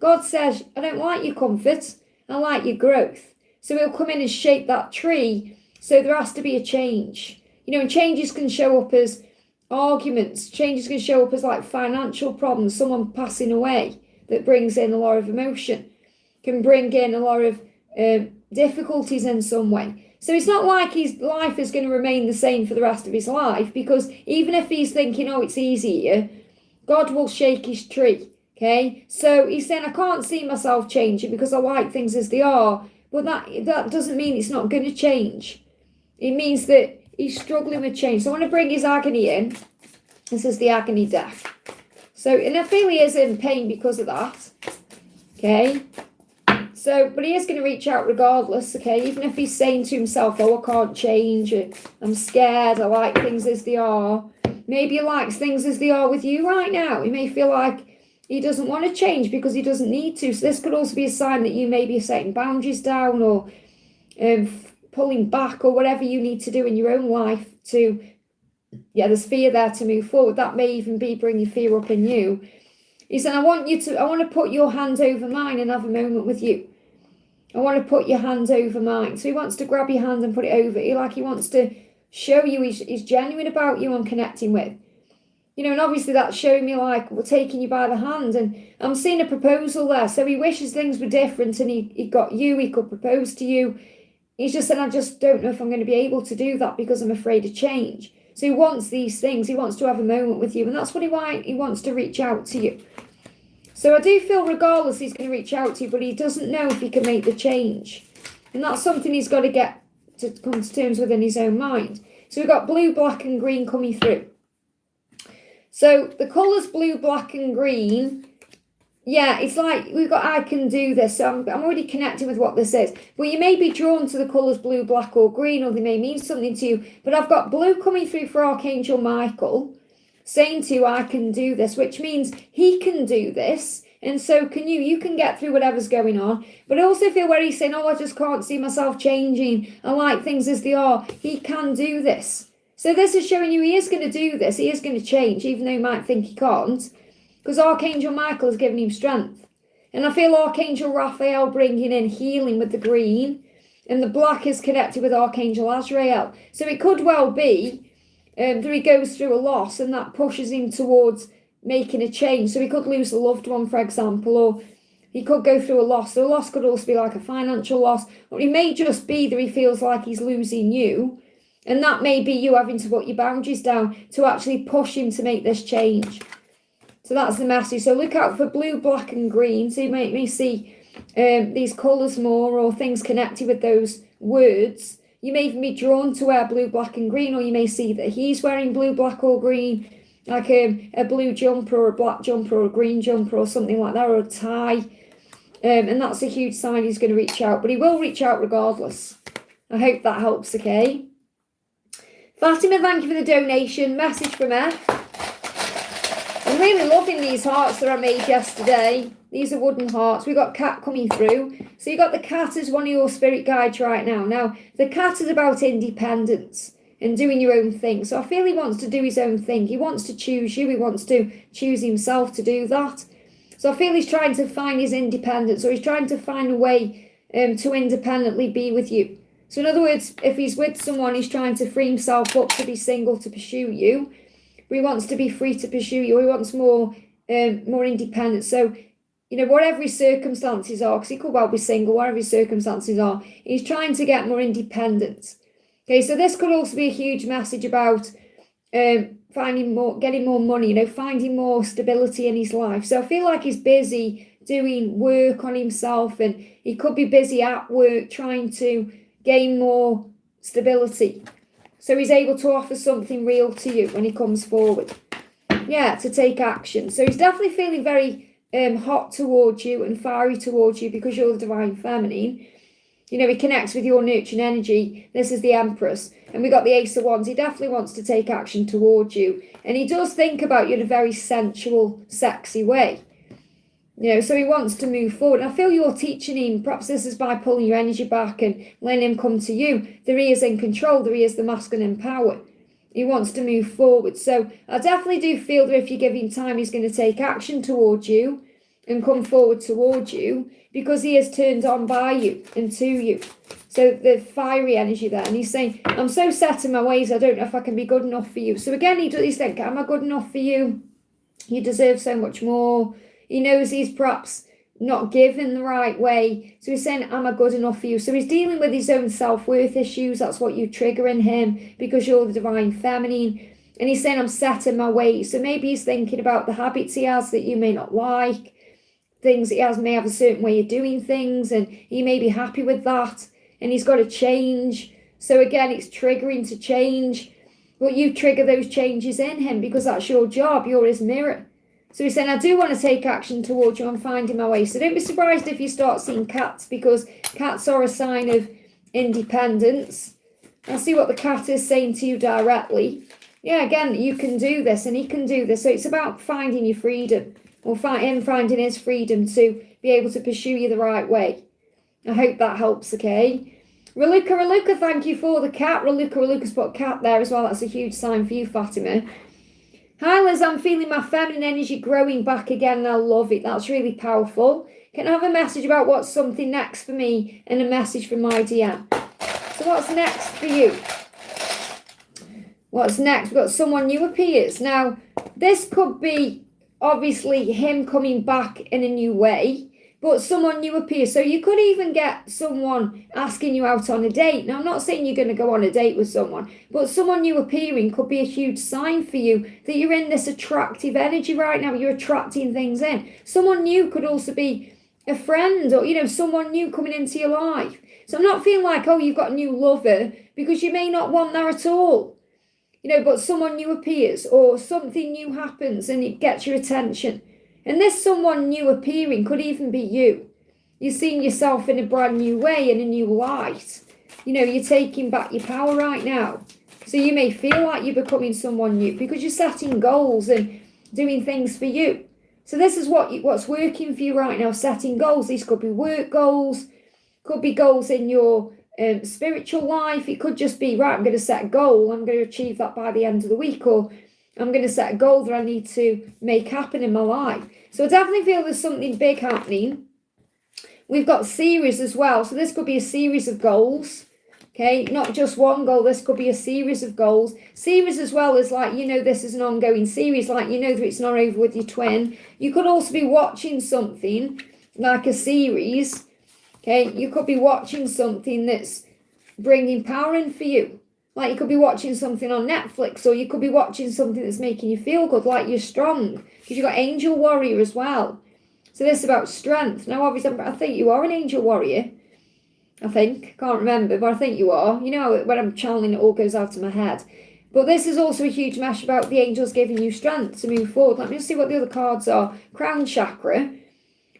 God says, I don't like your comfort, I like your growth. So he'll come in and shape that tree. So there has to be a change. And changes can show up as arguments. Changes can show up as like financial problems, someone passing away. That brings in a lot of emotion, can bring in a lot of difficulties in some way. So it's not like his life is going to remain the same for the rest of his life, because even if he's thinking, oh, it's easier, God will shake his tree, okay? So he's saying, I can't see myself changing because I like things as they are, But that doesn't mean it's not going to change. It means that he's struggling with change. So I want to bring his agony in. This is the agony deck. So, and I feel he is in pain because of that. Okay. So, but he is going to reach out regardless, okay? Even if he's saying to himself, oh, I can't change, I'm scared, I like things as they are. Maybe he likes things as they are with you right now. He may feel like he doesn't want to change because he doesn't need to. So this could also be a sign that you maybe are setting boundaries down or pulling back or whatever you need to do in your own life to, there's fear there to move forward. That may even be bringing fear up in you. He said, I want to put your hand over mine and have a moment with you. I want to put your hand over mine. So he wants to grab your hand and put it over you, like he wants to show you he's genuine about you and connecting with. You know, and obviously that's showing me like we're taking you by the hand, and I'm seeing a proposal there. So he wishes things were different and he got you, he could propose to you. He's just said, I just don't know if I'm going to be able to do that because I'm afraid of change. So he wants these things. He wants to have a moment with you, and that's what he wants to reach out to you. So I do feel regardless he's going to reach out to you, but he doesn't know if he can make the change. And that's something he's got to get to come to terms with in his own mind. So we've got blue, black and green coming through. So the colours blue, black and green, it's like we've got I can do this. So I'm already connecting with what this is. But you may be drawn to the colours blue, black or green, or they may mean something to you. But I've got blue coming through for Archangel Michael, saying to you, I can do this, which means he can do this, and so can you. You can get through whatever's going on. But I also feel where he's saying, I just can't see myself changing. I like things as they are. He can do this. So this is showing you he is going to do this. He is going to change, even though you might think he can't, because Archangel Michael has given him strength. And I feel Archangel Raphael bringing in healing with the green, and the black is connected with Archangel Azrael. So it could well be that he goes through a loss and that pushes him towards making a change. So he could lose a loved one, for example, or he could go through a loss. So a loss could also be like a financial loss, or it may just be that he feels like he's losing you, and that may be you having to put your boundaries down to actually push him to make this change. So that's the message. So look out for blue, black and green. So you may see these colours more, or things connected with those words. You may even be drawn to wear blue, black and green, or you may see that he's wearing blue, black or green, like a blue jumper or a black jumper or a green jumper or something like that, or a tie. And that's a huge sign he's going to reach out, but he will reach out regardless. I hope that helps, okay? Fatima, thank you for the donation. Message from F. I'm really loving these hearts that I made yesterday. These are wooden hearts. We've got cat coming through. So you got the cat as one of your spirit guides right now. Now, the cat is about independence and doing your own thing. So I feel he wants to do his own thing. He wants to choose you. He wants to choose himself to do that. So I feel he's trying to find his independence, or he's trying to find a way to independently be with you. So in other words, if he's with someone, he's trying to free himself up to be single to pursue you. But he wants to be free to pursue you. He wants more independence. So, you know, whatever his circumstances are, because he could well be single, whatever his circumstances are, he's trying to get more independent. Okay, so this could also be a huge message about getting more money, you know, finding more stability in his life. So I feel like he's busy doing work on himself, and he could be busy at work trying to gain more stability. So he's able to offer something real to you when he comes forward. Yeah, to take action. So he's definitely feeling very hot towards you and fiery towards you because you're the divine feminine. You know, he connects with your nurturing energy. This is the Empress. And we got the Ace of Wands. He definitely wants to take action towards you. And he does think about you in a very sensual, sexy way. You know, so he wants to move forward. And I feel you're teaching him, perhaps this is by pulling your energy back and letting him come to you, that he is in control, that he is the masculine power. He wants to move forward. So I definitely do feel that if you give him time, he's going to take action towards you and come forward towards you, because he is turned on by you and to you. So the fiery energy there. And he's saying, I'm so set in my ways, I don't know if I can be good enough for you. So again, he's thinking, am I good enough for you? You deserve so much more. He knows he's perhaps not given the right way. So he's saying, am I good enough for you? So he's dealing with his own self-worth issues. That's what you trigger in him, because you're the divine feminine. And he's saying, I'm set in my ways. So maybe he's thinking about the habits he has that you may not like, things that he has may have a certain way of doing things, and he may be happy with that, and he's got to change. So again, it's triggering to change, but you trigger those changes in him because that's your job. You're his mirror. So he's saying, I do want to take action towards you. I'm finding my way. So don't be surprised if you start seeing cats, because cats are a sign of independence. I'll see what the cat is saying to you directly. Yeah, again, you can do this and he can do this. So it's about finding your freedom, or him finding his freedom to be able to pursue you the right way. I hope that helps, okay? Reluca, thank you for the cat. Reluca's put cat there as well. That's a huge sign for you, Fatima. Hi, Liz, I'm feeling my feminine energy growing back again and I love it. That's really powerful. Can I have a message about what's something next for me and a message from my DM? So what's next for you? What's next? We've got someone new appears. Now, this could be obviously him coming back in a new way, but someone new appears. So you could even get someone asking you out on a date. Now, I'm not saying you're going to go on a date with someone, but someone new appearing could be a huge sign for you that you're in this attractive energy right now. You're attracting things in. Someone new could also be a friend, or, you know, someone new coming into your life. So I'm not feeling like, oh, you've got a new lover, because you may not want that at all. You know, but someone new appears or something new happens and it gets your attention. And this someone new appearing could even be you. You're seeing yourself in a brand new way, in a new light. You know, you're taking back your power right now. So you may feel like you're becoming someone new because you're setting goals and doing things for you. So this is what's working for you right now, setting goals. These could be work goals, could be goals in your spiritual life. It could just be, right, I'm going to set a goal. I'm going to achieve that by the end of the week, or I'm going to set a goal that I need to make happen in my life. So I definitely feel there's something big happening. We've got series as well. So this could be a series of goals. Okay, not just one goal. This could be a series of goals. Series as well as, like, you know, this is an ongoing series. Like, you know that it's not over with your twin. You could also be watching something like a series. Okay, you could be watching something that's bringing power in for you. Like, you could be watching something on Netflix, or you could be watching something that's making you feel good, like you're strong. Because you've got Angel Warrior as well. So this is about strength. Now, obviously, I think you are an Angel Warrior. I think. Can't remember, but I think you are. You know, when I'm channeling, it all goes out of my head. But this is also a huge message about the angels giving you strength to move forward. Let me just see what the other cards are. Crown chakra.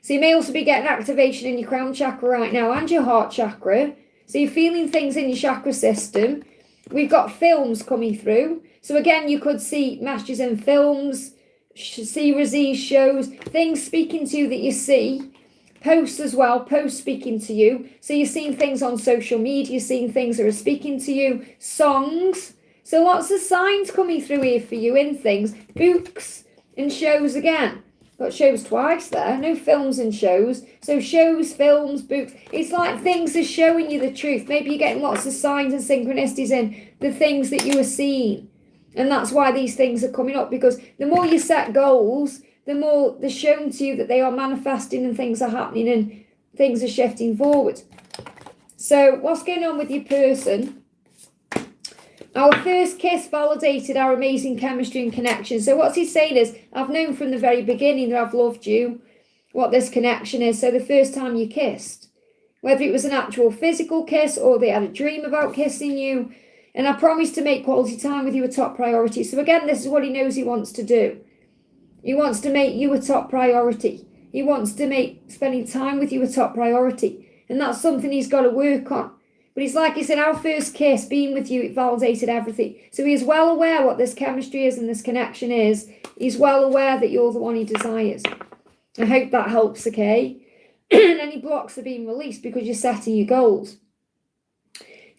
So you may also be getting activation in your crown chakra right now and your heart chakra. So you're feeling things in your chakra system. We've got films coming through. So again, you could see messages in films, series, shows, things speaking to you that you see. Posts as well, posts speaking to you. So you're seeing things on social media, you're seeing things that are speaking to you. Songs. So lots of signs coming through here for you in things. Books and shows again. Got shows twice there. No films and shows. So shows, films, books. It's like things are showing you the truth. Maybe you're getting lots of signs and synchronicities in the things that you are seeing. And that's why these things are coming up. Because the more you set goals, the more they're shown to you that they are manifesting and things are happening and things are shifting forward. So what's going on with your person? Our first kiss validated our amazing chemistry and connection. So what's he saying is, I've known from the very beginning that I've loved you, what this connection is. So the first time you kissed, whether it was an actual physical kiss or they had a dream about kissing you, and I promised to make quality time with you a top priority. So again, this is what he knows he wants to do. He wants to make you a top priority. He wants to make spending time with you a top priority. And that's something he's got to work on. But it's like he said, our first kiss, being with you, it validated everything. So he is well aware what this chemistry is and this connection is. He's well aware that you're the one he desires. I hope that helps, okay? And any blocks are being released because you're setting your goals.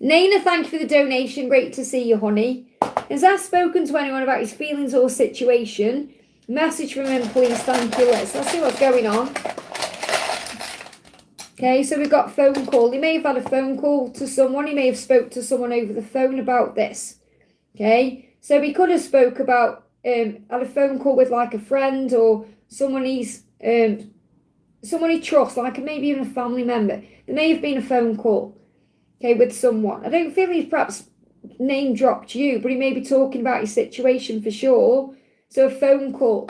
Naina, thank you for the donation. Great to see you, honey. Has that spoken to anyone about his feelings or situation? Message from him, please. Thank you, Liz. Let's see what's going on. Okay, so we've got phone call. He may have had a phone call to someone. He may have spoke to someone over the phone about this. Okay, so he could have spoke about, had a phone call with like a friend or someone he's, someone he trusts, like maybe even a family member. There may have been a phone call, okay, with someone. I don't feel he's perhaps name dropped you, but he may be talking about your situation for sure. So a phone call.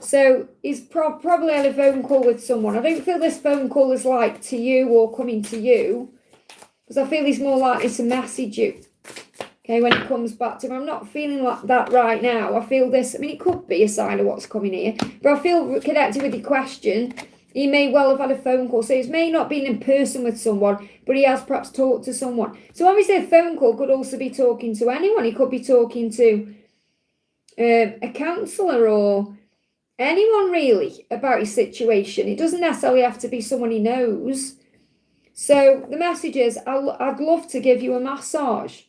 So he's probably had a phone call with someone. I don't feel this phone call is like to you or coming to you, because I feel he's more likely to message you. Okay, when it comes back to him. I'm not feeling like that right now. I feel this, I mean, it could be a sign of what's coming here, but I feel connected with your question. He may well have had a phone call. So he may not be in person with someone, but he has perhaps talked to someone. So obviously a phone call could also be talking to anyone. He could be talking to a counsellor or anyone really about his situation. It doesn't necessarily have to be someone he knows. So the message is, I'd love to give you a massage.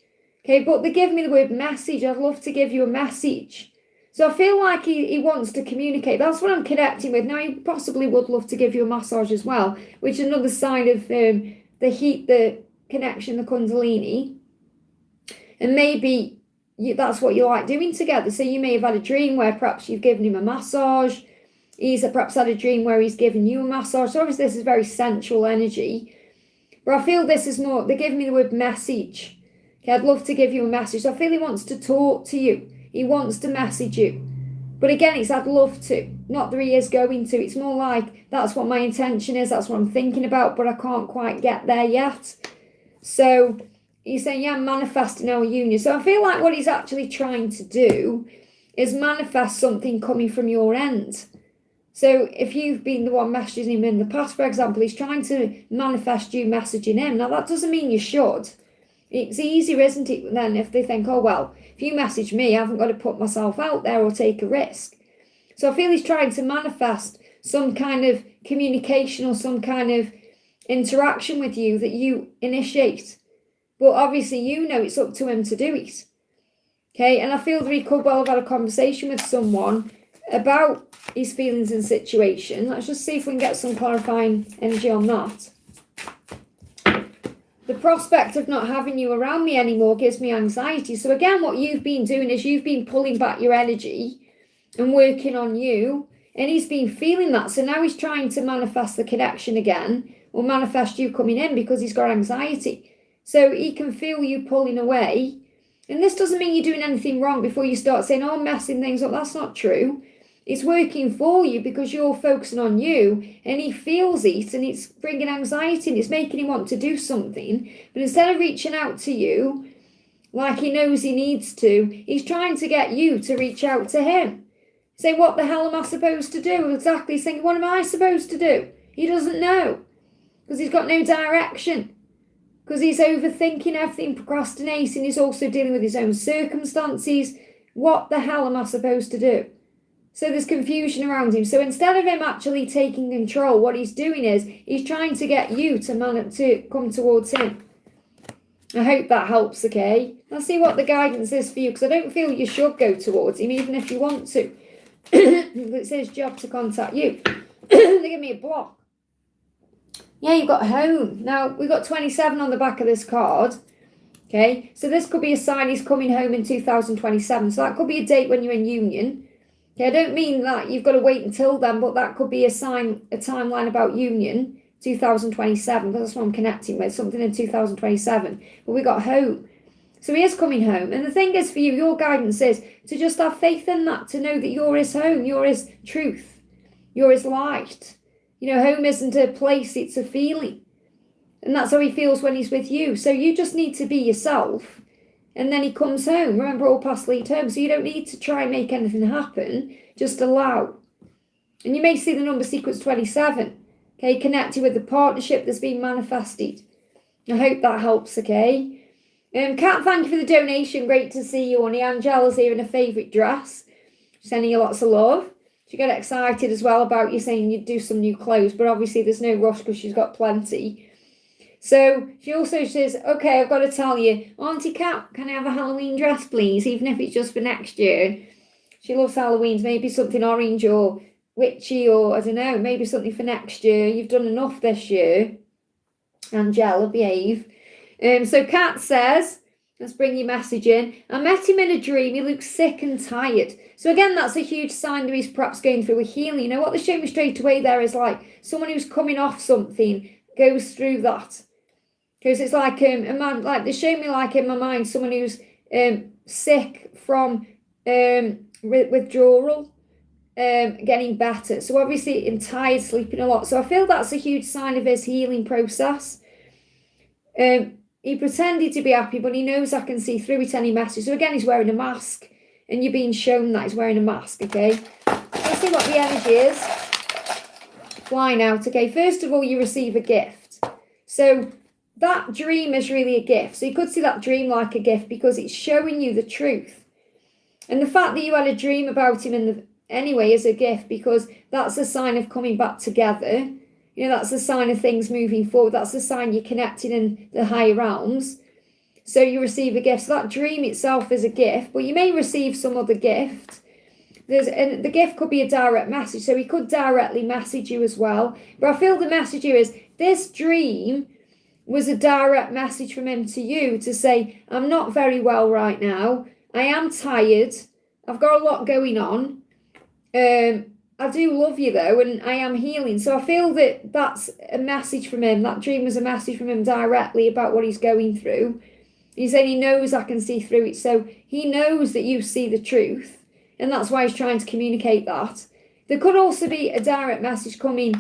Okay, but they give me the word message. I'd love to give you a message. So I feel like he wants to communicate. That's what I'm connecting with. Now, he possibly would love to give you a massage as well, which is another sign of the heat, the connection, the kundalini. And maybe that's what you like doing together. So you may have had a dream where perhaps you've given him a massage. He's perhaps had a dream where he's given you a massage. So obviously this is very sensual energy. But I feel this is more, they're giving me the word message. Okay, I'd love to give you a message. So I feel he wants to talk to you. He wants to message you. But again, it's I'd love to. Not that he is going to. It's more like that's what my intention is. That's what I'm thinking about. But I can't quite get there yet. So he's saying, yeah, I'm manifesting our union. So I feel like what he's actually trying to do is manifest something coming from your end. So if you've been the one messaging him in the past, for example, he's trying to manifest you messaging him. Now, that doesn't mean you should. It's easier, isn't it, then, if they think, oh, well, if you message me, I haven't got to put myself out there or take a risk. So I feel he's trying to manifest some kind of communication or some kind of interaction with you that you initiate. But obviously, you know it's up to him to do it. Okay, and I feel that he could well have had a conversation with someone about his feelings and situation. Let's just see if we can get some clarifying energy on that. The prospect of not having you around me anymore gives me anxiety. So again, what you've been doing is you've been pulling back your energy and working on you, and he's been feeling that. So now he's trying to manifest the connection again, or manifest you coming in, because he's got anxiety. So he can feel you pulling away. And this doesn't mean you're doing anything wrong before you start saying, oh, I'm messing things up. That's not true. It's working for you because you're focusing on you, and he feels it, and it's bringing anxiety, and it's making him want to do something. But instead of reaching out to you like he knows he needs to, he's trying to get you to reach out to him. Say, what the hell am I supposed to do? Exactly. He's thinking, what am I supposed to do? He doesn't know, because he's got no direction, because he's overthinking everything, procrastinating. He's also dealing with his own circumstances. What the hell am I supposed to do? So there's confusion around him. So instead of him actually taking control, what he's doing is he's trying to get you to come towards him. I hope that helps, okay? Let's see what the guidance is for you, because I don't feel you should go towards him, even if you want to. It's his job to contact you. They give me a block. Yeah, you've got home. Now, we've got 27 on the back of this card. Okay, so this could be a sign he's coming home in 2027. So that could be a date when you're in union. Okay, I don't mean that you've got to wait until then, but that could be a sign, a timeline about union, 2027, because that's what I'm connecting with, something in 2027. But we got home. So he is coming home. And the thing is for you, your guidance is to just have faith in that, to know that you're his home, you're his truth, you're his light. You know, home isn't a place, it's a feeling. And that's how he feels when he's with you. So you just need to be yourself. And then he comes home. Remember, all paths lead home. So you don't need to try and make anything happen. Just allow. And you may see the number sequence 27. Okay, connected with the partnership that's been manifested. I hope that helps, okay? Kat, thank you for the donation. Great to see you, honey. Angela's here in a favourite dress. Sending you lots of love. She got excited as well about you saying you'd do some new clothes. But obviously there's no rush because she's got plenty. So she also says, okay, I've got to tell you, Auntie Kat, can I have a Halloween dress, please? Even if it's just for next year. She loves Halloweens, maybe something orange or witchy, or I don't know, maybe something for next year. You've done enough this year. Angela, behave. So Kat says, let's bring your message in. I met him in a dream. He looks sick and tired. So again, that's a huge sign that he's perhaps going through a healing. You know what they show me straight away there is like someone who's coming off something goes through that. Because it's like a man, like they show me like in my mind someone who's sick from withdrawal, getting better. So obviously I'm tired, sleeping a lot. So I feel that's a huge sign of his healing process. He pretended to be happy, but he knows I can see through it any message. So again, he's wearing a mask, and you're being shown that he's wearing a mask, okay? Let's see what the energy is. Flying out, okay? First of all, you receive a gift. So that dream is really a gift. So you could see that dream like a gift because it's showing you the truth. And the fact that you had a dream about him anyway is a gift because that's a sign of coming back together. You know, that's a sign of things moving forward. That's a sign you're connected in the higher realms. So you receive a gift. So that dream itself is a gift, but you may receive some other gift. And the gift could be a direct message. So he could directly message you as well. But I feel the message here is this dream was a direct message from him to you to say, I'm not very well right now. I am tired. I've got a lot going on. I do love you though, and I am healing. So I feel that that's a message from him. That dream was a message from him directly about what he's going through. He's saying he knows I can see through it. So he knows that you see the truth. And that's why he's trying to communicate that. There could also be a direct message coming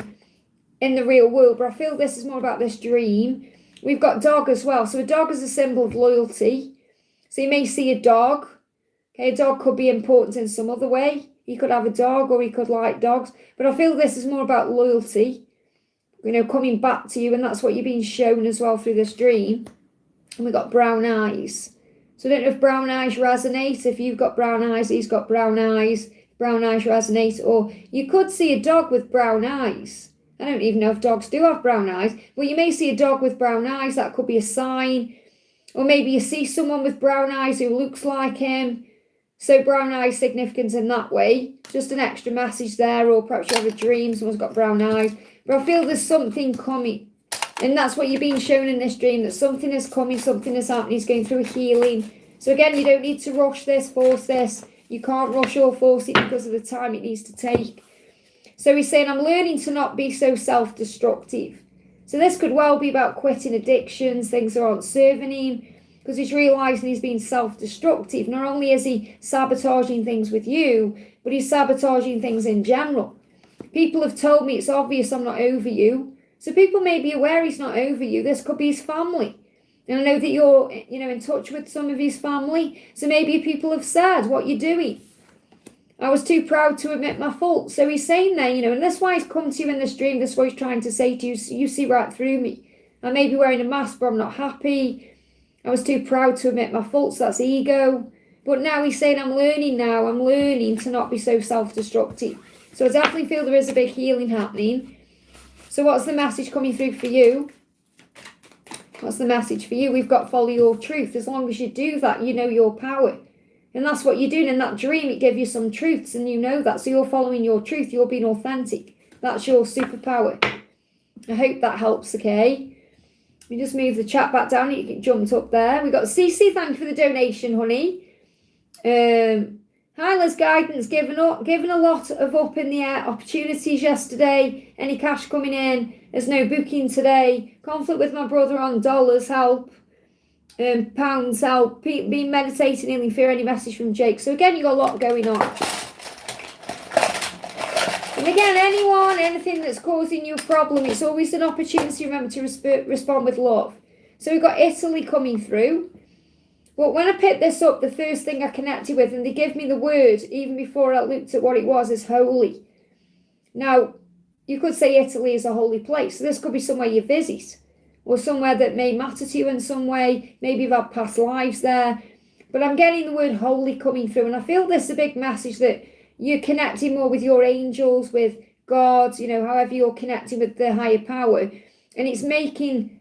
in the real world, but I feel this is more about this dream. We've got dog as well. So a dog is a symbol of loyalty. So you may see a dog. Okay, a dog could be important in some other way. He could have a dog or he could like dogs. But I feel this is more about loyalty, you know, coming back to you. And that's what you're being shown as well through this dream. And we've got brown eyes. So I don't know if brown eyes resonate. If you've got brown eyes, he's got brown eyes resonate. Or you could see a dog with brown eyes. I don't even know if dogs do have brown eyes. But you may see a dog with brown eyes. That could be a sign. Or maybe you see someone with brown eyes who looks like him. So brown eyes significant in that way. Just an extra message there. Or perhaps you have a dream, someone's got brown eyes. But I feel there's something coming. And that's what you're being shown in this dream. That something is coming, something is happening. He's going through a healing. So again, you don't need to rush this, force this. You can't rush or force it because of the time it needs to take. So he's saying, I'm learning to not be so self-destructive. So this could well be about quitting addictions, things that aren't serving him. Because he's realising he's being self-destructive. Not only is he sabotaging things with you, but he's sabotaging things in general. People have told me it's obvious I'm not over you. So people may be aware he's not over you. This could be his family. And I know that you're, you know, in touch with some of his family. So maybe people have said, what you're doing. I was too proud to admit my fault. So he's saying there, you know, and that's why he's come to you in this dream. That's what he's trying to say to you. You see right through me. I may be wearing a mask, but I'm not happy. I was too proud to admit my faults. That's ego. But now he's saying, I'm learning now. I'm learning to not be so self-destructive. So I definitely feel there is a big healing happening. So what's the message coming through for you? What's the message for you? We've got follow your truth. As long as you do that, you know your power. And that's what you're doing in that dream. It gave you some truths and you know that. So you're following your truth. You're being authentic. That's your superpower. I hope that helps, okay? We just move the chat back down. You get jumped up there. We got Cece. Thank you for the donation, honey. Hi, Liz. Guidance. Given a lot of up in the air opportunities yesterday. Any cash coming in? There's no booking today. Conflict with my brother on dollars help. Pounds help. Been meditating, healing fear. Any message from Jake? So again, you got a lot going on. And again, anything that's causing you a problem, it's always an opportunity, remember, to respond with love. So we've got Italy coming through. But when I picked this up, the first thing I connected with, and they give me the word, even before I looked at what it was, is holy. Now, you could say Italy is a holy place. So this could be somewhere you visit, or somewhere that may matter to you in some way. Maybe you've had past lives there. But I'm getting the word holy coming through, and I feel this is a big message that you're connecting more with your angels, with God, you know, however you're connecting with the higher power. And it's making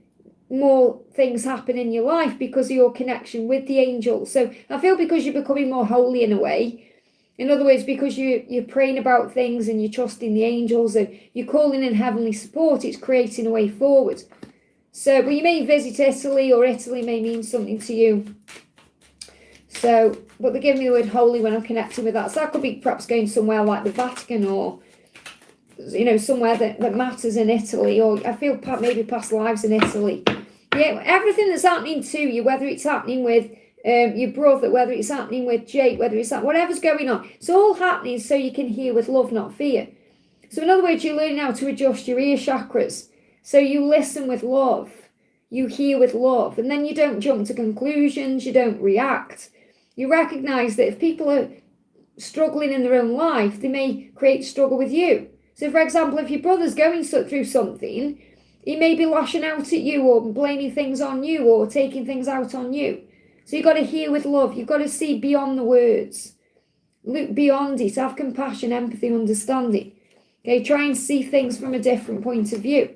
more things happen in your life because of your connection with the angels. So I feel because you're becoming more holy in a way. In other words, because you're praying about things and you're trusting the angels and you're calling in heavenly support, it's creating a way forward. So, but you may visit Italy, or Italy may mean something to you. So, but they give me the word holy when I'm connecting with that. So that could be perhaps going somewhere like the Vatican, or, you know, somewhere that matters in Italy, or I feel maybe past lives in Italy. Yeah, everything that's happening to you, whether it's happening with your brother, whether it's happening with Jake, whether it's whatever's going on. It's all happening so you can hear with love, not fear. So in other words, you're learning how to adjust your ear chakras. So you listen with love, you hear with love, and then you don't jump to conclusions, you don't react. You recognize that if people are struggling in their own life, they may create struggle with you. So for example, if your brother's going through something, he may be lashing out at you or blaming things on you or taking things out on you. So you've got to hear with love. You've got to see beyond the words. Look beyond it. Have compassion, empathy, understanding. Okay, try and see things from a different point of view.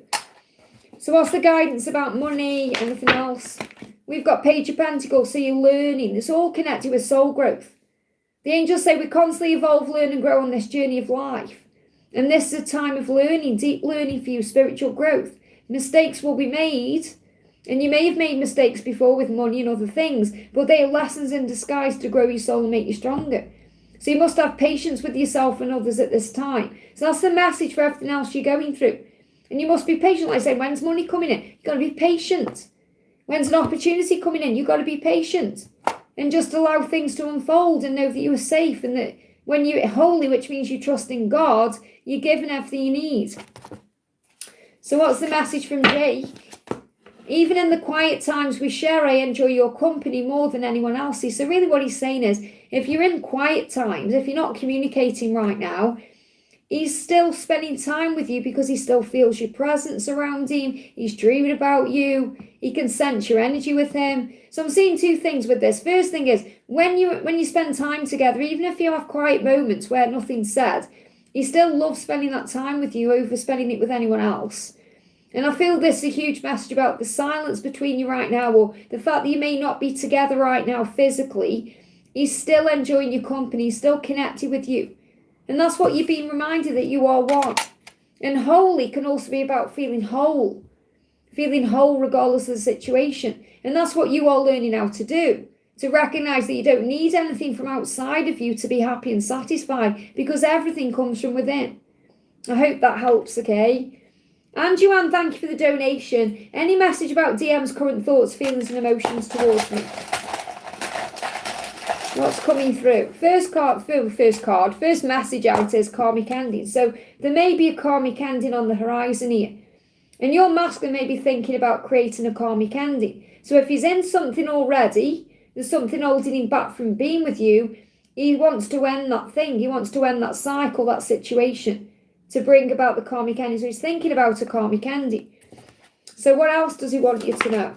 So what's the guidance about money, anything else? We've got Page of Pentacles, so you're learning. It's all connected with soul growth. The angels say we constantly evolve, learn and grow on this journey of life. And this is a time of learning, deep learning for you, spiritual growth. Mistakes will be made, and you may have made mistakes before with money and other things, but they are lessons in disguise to grow your soul and make you stronger. So you must have patience with yourself and others at this time. So that's the message for everything else you're going through. And you must be patient. Like I say, when's money coming in? You've got to be patient. When's an opportunity coming in? You've got to be patient. And just allow things to unfold and know that you are safe, and that when you're holy, which means you trust in God, you're given everything you need. So what's the message from Jake? Even in the quiet times we share, I enjoy your company more than anyone else's. So really what he's saying is, if you're in quiet times, if you're not communicating right now, he's still spending time with you because he still feels your presence around him. He's dreaming about you. He can sense your energy with him. So I'm seeing two things with this. First thing is, when you spend time together, even if you have quiet moments where nothing's said, he still loves spending that time with you over spending it with anyone else. And I feel this is a huge message about the silence between you right now, or the fact that you may not be together right now physically. He's still enjoying your company, he's still connected with you. And that's what you're being reminded, that you are one. And holy can also be about feeling whole regardless of the situation. And that's what you are learning how to do. To recognise that you don't need anything from outside of you to be happy and satisfied, because everything comes from within. I hope that helps, okay? And Joanne, thank you for the donation. Any message about DM's current thoughts, feelings and emotions towards me? What's coming through? First message out is karmic ending. So there may be a karmic ending on the horizon here. And your masculine may be thinking about creating a karmic ending. So if he's in something already, there's something holding him back from being with you, he wants to end that thing. He wants to end that cycle, that situation, to bring about the karmic ending. So he's thinking about a karmic ending. So what else does he want you to know?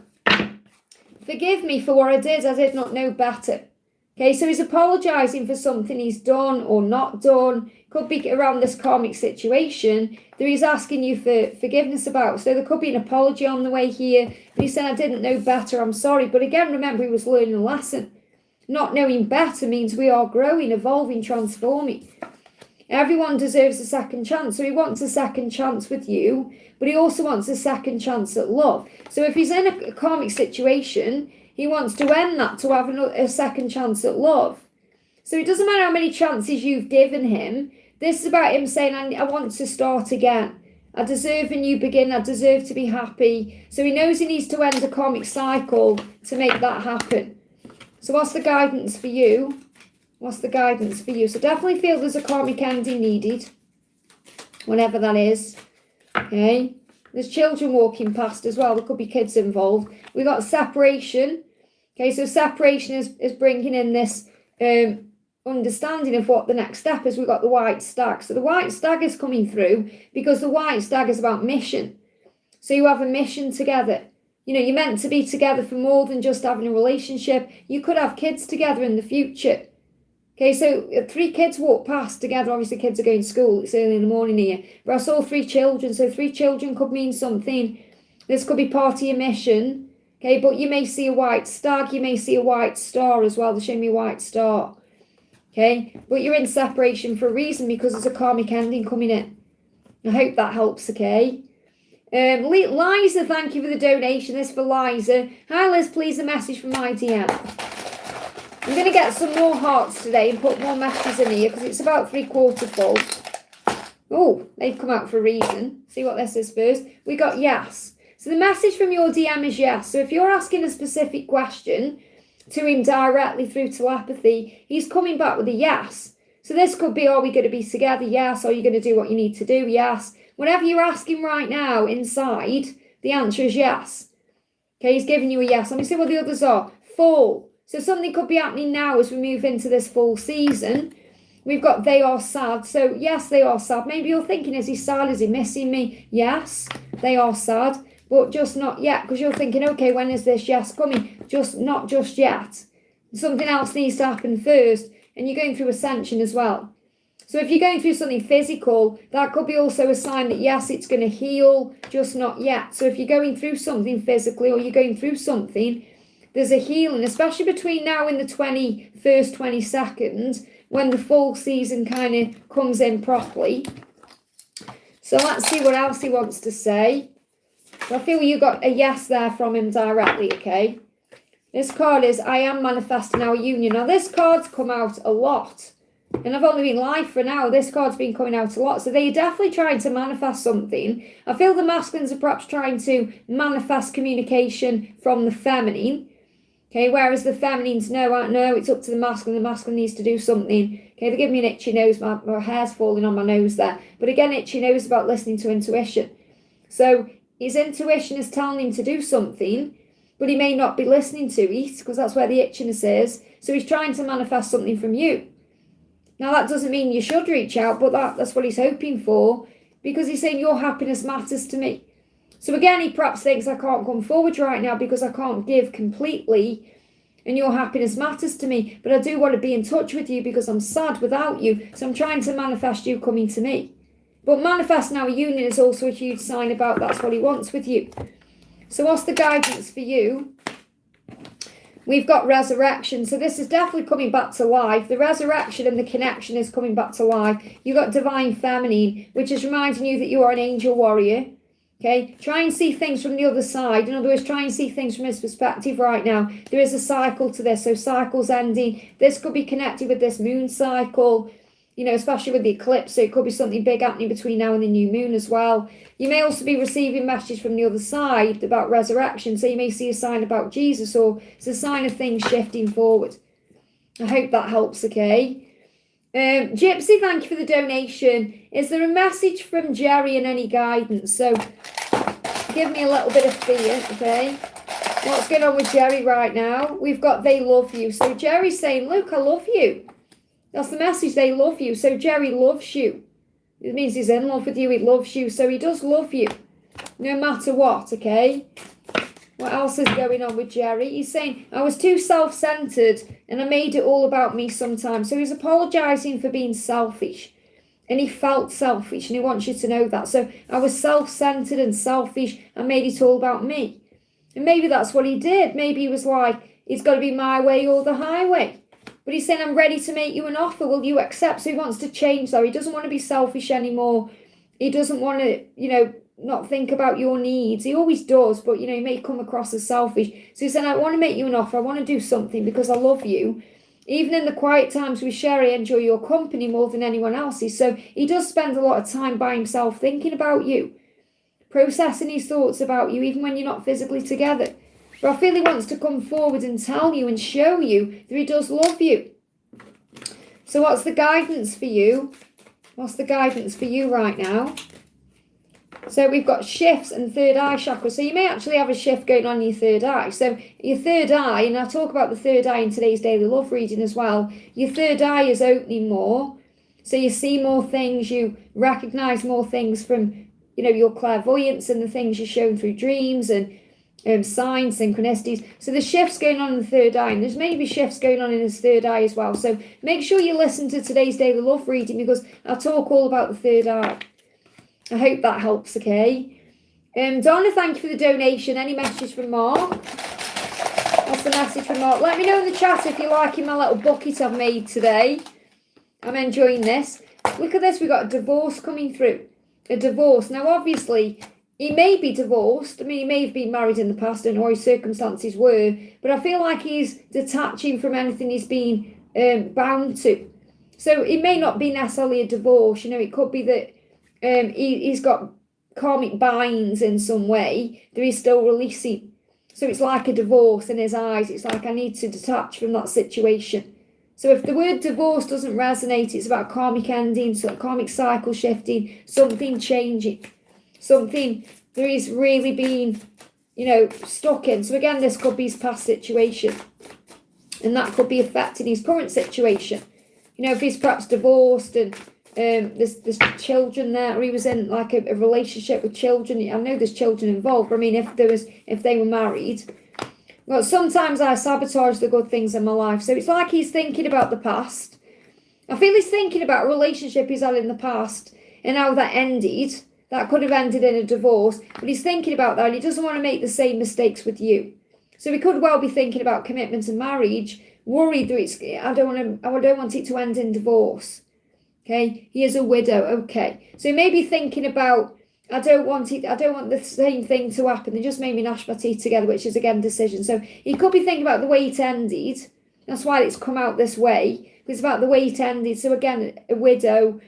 Forgive me for what I did not know better. Okay, so he's apologising for something he's done or not done. Could be around this karmic situation that he's asking you for forgiveness about. So there could be an apology on the way here. But he's saying, I didn't know better, I'm sorry. But again, remember, he was learning a lesson. Not knowing better means we are growing, evolving, transforming. Everyone deserves a second chance. So he wants a second chance with you, but he also wants a second chance at love. So if he's in a karmic situation, he wants to end that to have a second chance at love. So it doesn't matter how many chances you've given him. This is about him saying, I want to start again. I deserve a new beginning. I deserve to be happy. So he knows he needs to end a karmic cycle to make that happen. So what's the guidance for you? What's the guidance for you? So definitely feel there's a karmic ending needed, whenever that is. Okay. There's children walking past as well. There could be kids involved. We've got separation. Okay, so separation is bringing in this understanding of what the next step is. We've got the white stag. So the white stag is coming through because the white stag is about mission. So you have a mission together. You know, you're meant to be together for more than just having a relationship. You could have kids together in the future. Okay, so 3 kids walk past together. Obviously, kids are going to school. It's early in the morning here. But I saw 3 children. So 3 children could mean something. This could be part of your mission. Okay, but you may see a white stag. You may see a white star as well. They're showing me a white star. Okay, but you're in separation for a reason, because there's a karmic ending coming in. I hope that helps, okay? Liza, thank you for the donation. This is for Liza. Hi, Liz, please a message from my DM. I'm going to get some more hearts today and put more messages in here because it's about 3/4 full. Oh, they've come out for a reason. See what this is first. We got yes. So the message from your DM is yes. So if you're asking a specific question, to him directly through telepathy, he's coming back with a yes. So this could be, are we going to be together? Yes. Are you going to do what you need to do? Yes. Whatever you're asking right now inside, the answer is yes. Okay, he's giving you a yes. Let me see what the others are. Fall. So something could be happening now as we move into this fall season. We've got they are sad. So yes, they are sad. Maybe you're thinking, is he sad? Is he missing me? Yes, they are sad, but just not yet, because you're thinking, okay, when is this yes coming? Not just yet. Something else needs to happen first, and you're going through ascension as well. So if you're going through something physical, that could be also a sign that yes, it's going to heal, just not yet. So if you're going through something physically, or you're going through something, there's a healing, especially between now and the 21st, 22nd, when the fall season kind of comes in properly. So let's see what else he wants to say. So I feel you got a yes there from him directly, okay? This card is, I am manifesting our union. Now, this card's come out a lot. And I've only been live for an hour. This card's been coming out a lot. So they're definitely trying to manifest something. I feel the masculines are perhaps trying to manifest communication from the feminine. Okay, whereas the feminines know, it's up to the masculine. The masculine needs to do something. Okay, they give me an itchy nose. My hair's falling on my nose there. But again, itchy nose about listening to intuition. So his intuition is telling him to do something, but he may not be listening to it, because that's where the itchiness is. So he's trying to manifest something from you. Now, that doesn't mean you should reach out, but that's what he's hoping for, because he's saying your happiness matters to me. So again, he perhaps thinks I can't come forward right now because I can't give completely, and your happiness matters to me, but I do want to be in touch with you because I'm sad without you, so I'm trying to manifest you coming to me. But manifesting our union is also a huge sign about that's what he wants with you. So what's the guidance for you? We've got resurrection. So this is definitely coming back to life. The resurrection and the connection is coming back to life. You've got divine feminine, which is reminding you that you are an angel warrior. Okay, try and see things from the other side. In other words, try and see things from his perspective right now. There is a cycle to this. So cycles ending. This could be connected with this moon cycle, you know, especially with the eclipse. So it could be something big happening between now and the new moon as well. You may also be receiving messages from the other side about resurrection. So you may see a sign about Jesus, or it's a sign of things shifting forward. I hope that helps, okay? Gypsy, thank you for the donation. Is there a message from Jerry and any guidance? So give me a little bit of fear, okay? What's going on with Jerry right now? We've got they love you. So Jerry's saying, look, I love you. That's the message, they love you. So Jerry loves you. It means he's in love with you, he loves you. So he does love you, no matter what, okay? What else is going on with Jerry? He's saying, I was too self-centered and I made it all about me sometimes. So he's apologising for being selfish. And he felt selfish, and he wants you to know that. So I was self-centered and selfish and made it all about me. And maybe that's what he did. Maybe he was like, it's got to be my way or the highway. But he's saying, I'm ready to make you an offer. Will you accept? So he wants to change, though. He doesn't want to be selfish anymore. He doesn't want to, not think about your needs. He always does, but, he may come across as selfish. So he's saying, I want to make you an offer. I want to do something because I love you. Even in the quiet times we share, I enjoy your company more than anyone else's. So he does spend a lot of time by himself thinking about you, processing his thoughts about you, even when you're not physically together. But I feel he wants to come forward and tell you and show you that he does love you. So what's the guidance for you? What's the guidance for you right now? So we've got shifts and third eye chakra. So you may actually have a shift going on in your third eye. So your third eye, and I'll talk about the third eye in today's daily love reading as well. Your third eye is opening more. So you see more things, you recognise more things from, your clairvoyance and the things you're shown through dreams and signs, synchronicities. So the shifts going on in the third eye, and there's maybe shifts going on in his third eye as well. So make sure you listen to today's daily love reading, because I'll talk all about the third eye. I hope that helps, okay? Donna, thank you for the donation. Any message from Mark? What's the message from Mark? Let me know in the chat if you're liking my little bucket I've made today. I'm enjoying this. Look at this, we've got a divorce coming through. A divorce. Now, obviously, he may be divorced. I mean, he may have been married in the past, and or his circumstances were, but I feel like he's detaching from anything he's been bound to. So it may not be necessarily a divorce. It could be that he's got karmic binds in some way that he's still releasing. So it's like a divorce in his eyes. It's like, I need to detach from that situation. So if the word divorce doesn't resonate, it's about karmic ending, so karmic cycle shifting, something changing, something there is really being, stuck in. So again, this could be his past situation, and that could be affecting his current situation. If he's perhaps divorced and there's children there, or he was in like a relationship with children. I know there's children involved, but I mean, if they were married. Well, sometimes I sabotage the good things in my life. So it's like he's thinking about the past. I feel he's thinking about a relationship he's had in the past and how that ended. That could have ended in a divorce. But he's thinking about that and he doesn't want to make the same mistakes with you. So he could well be thinking about commitment and marriage, worried that I don't want it to end in divorce. Okay, he is a widow. Okay, so he may be thinking about, I don't want the same thing to happen. They just made me gnash my teeth together, which is again decision. So he could be thinking about the way it ended. That's why it's come out this way. It's about the way it ended. So again, a widow,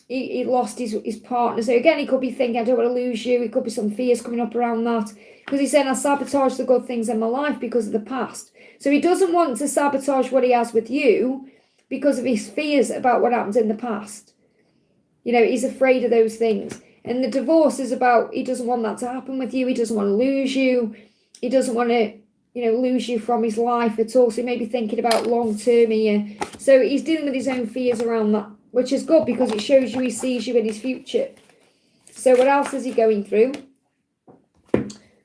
he lost his partner. So again, he could be thinking, I don't want to lose you. It could be some fears coming up around that. Because he's saying, I sabotage the good things in my life because of the past. So he doesn't want to sabotage what he has with you because of his fears about what happened in the past. He's afraid of those things. And the divorce is about, he doesn't want that to happen with you. He doesn't want to lose you. He doesn't want to, lose you from his life at all. So he may be thinking about long-term here. So he's dealing with his own fears around that, which is good because it shows you he sees you in his future. So what else is he going through?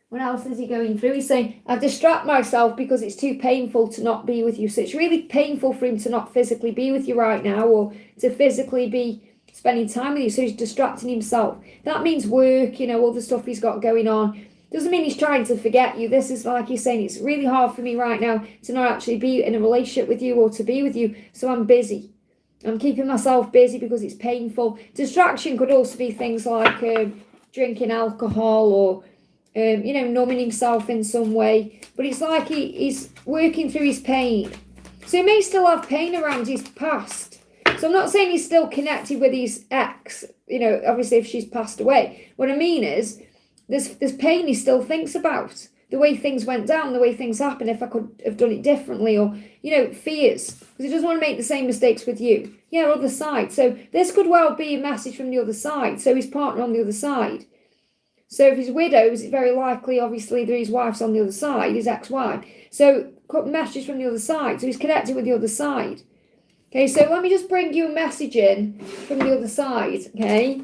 What else is he going through? He's saying, I distract myself because it's too painful to not be with you. So it's really painful for him to not physically be with you right now, or to physically be spending time with you. So he's distracting himself. That means work, all the stuff he's got going on. Doesn't mean he's trying to forget you. This is like he's saying, it's really hard for me right now to not actually be in a relationship with you or to be with you. So I'm busy. I'm keeping myself busy because it's painful. Distraction could also be things like drinking alcohol or numbing himself in some way. But it's like he's working through his pain. So he may still have pain around his past. So I'm not saying he's still connected with his ex, obviously if she's passed away. What I mean is, there's pain he still thinks about. The way things went down, the way things happened, if I could have done it differently, or, fears. Because he doesn't want to make the same mistakes with you. Yeah, other side. So this could well be a message from the other side. So his partner on the other side. So if he's widows, it's very likely, obviously, that his wife's on the other side, his ex-wife. So got messages from the other side. So he's connected with the other side. Okay, so let me just bring you a message in from the other side, okay?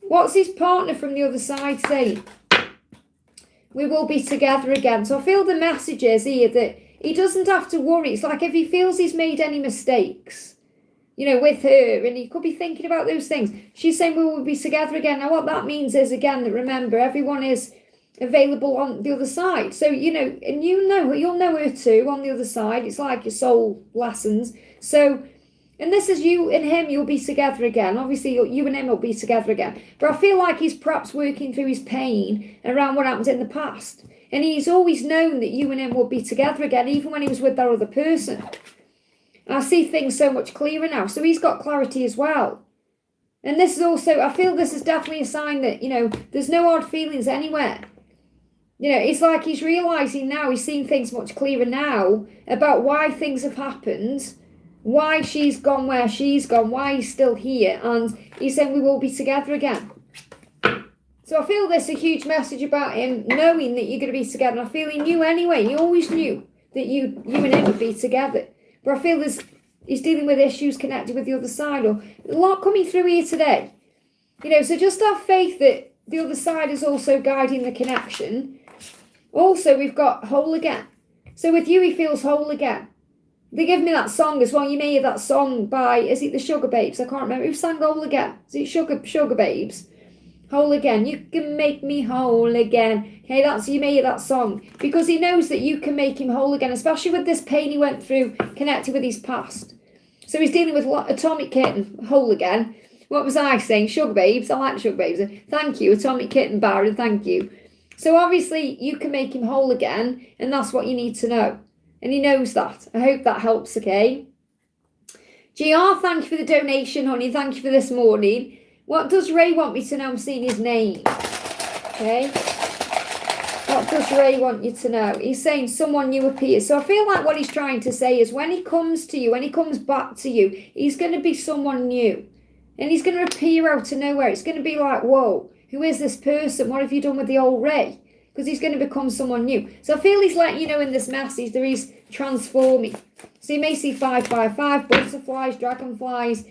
What's his partner from the other side saying? We will be together again. So I feel the message is here that he doesn't have to worry. It's like if he feels he's made any mistakes, with her, and he could be thinking about those things. She's saying we will be together again. Now what that means is, again, that remember, everyone is available on the other side. So, and you'll know her too on the other side. It's like your soul lessons. So, and this is you and him, you'll be together again. Obviously, you and him will be together again. But I feel like he's perhaps working through his pain around what happened in the past. And he's always known that you and him will be together again, even when he was with that other person. I see things so much clearer now. So he's got clarity as well. And this is also, I feel this is definitely a sign that, there's no hard feelings anywhere. It's like he's realising now, he's seeing things much clearer now about why things have happened, why she's gone where she's gone, why he's still here, and he's saying we will be together again. So I feel there's a huge message about him knowing that you're going to be together. And I feel he knew anyway, he always knew that you and him would be together. But I feel he's dealing with issues connected with the other side, or a lot coming through here today. So just have faith that the other side is also guiding the connection. Also, we've got whole again. So with you, he feels whole again. They give me that song as well. You may hear that song by, is it the Sugar Babes? I can't remember. Who sang Whole Again? Is it Sugar Babes? Whole again. You can make me whole again. Okay, you may hear that song. Because he knows that you can make him whole again, especially with this pain he went through connected with his past. So he's dealing with Atomic Kitten, whole again. What was I saying? Sugar Babes. I like Sugar Babes. Thank you, Atomic Kitten, Baron. Thank you. So obviously you can make him whole again, and that's what you need to know. And he knows that. I hope that helps, okay? GR, thank you for the donation, honey. Thank you for this morning. What does Ray want me to know? I'm seeing his name. Okay. What does Ray want you to know? He's saying someone new appears. So I feel like what he's trying to say is when he comes to you, when he comes back to you, he's going to be someone new. And he's going to appear out of nowhere. It's going to be like, whoa, who is this person? What have you done with the old Ray? Because he's going to become someone new. So I feel he's letting you know in this message there is transforming. So you may see 555, butterflies, dragonflies.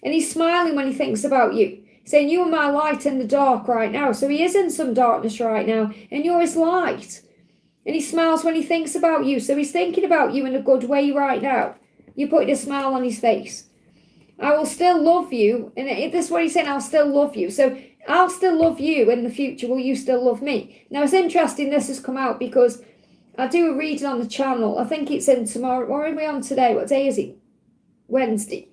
And he's smiling when he thinks about you. Saying, you are my light in the dark right now. So he is in some darkness right now. And you're his light. And he smiles when he thinks about you. So he's thinking about you in a good way right now. You're putting a smile on his face. I will still love you. And this is what he's saying, I'll still love you. So I'll still love you in the future. Will you still love me? Now, it's interesting this has come out because I do a reading on the channel. I think it's in tomorrow. What are we on today? What day is it? Wednesday.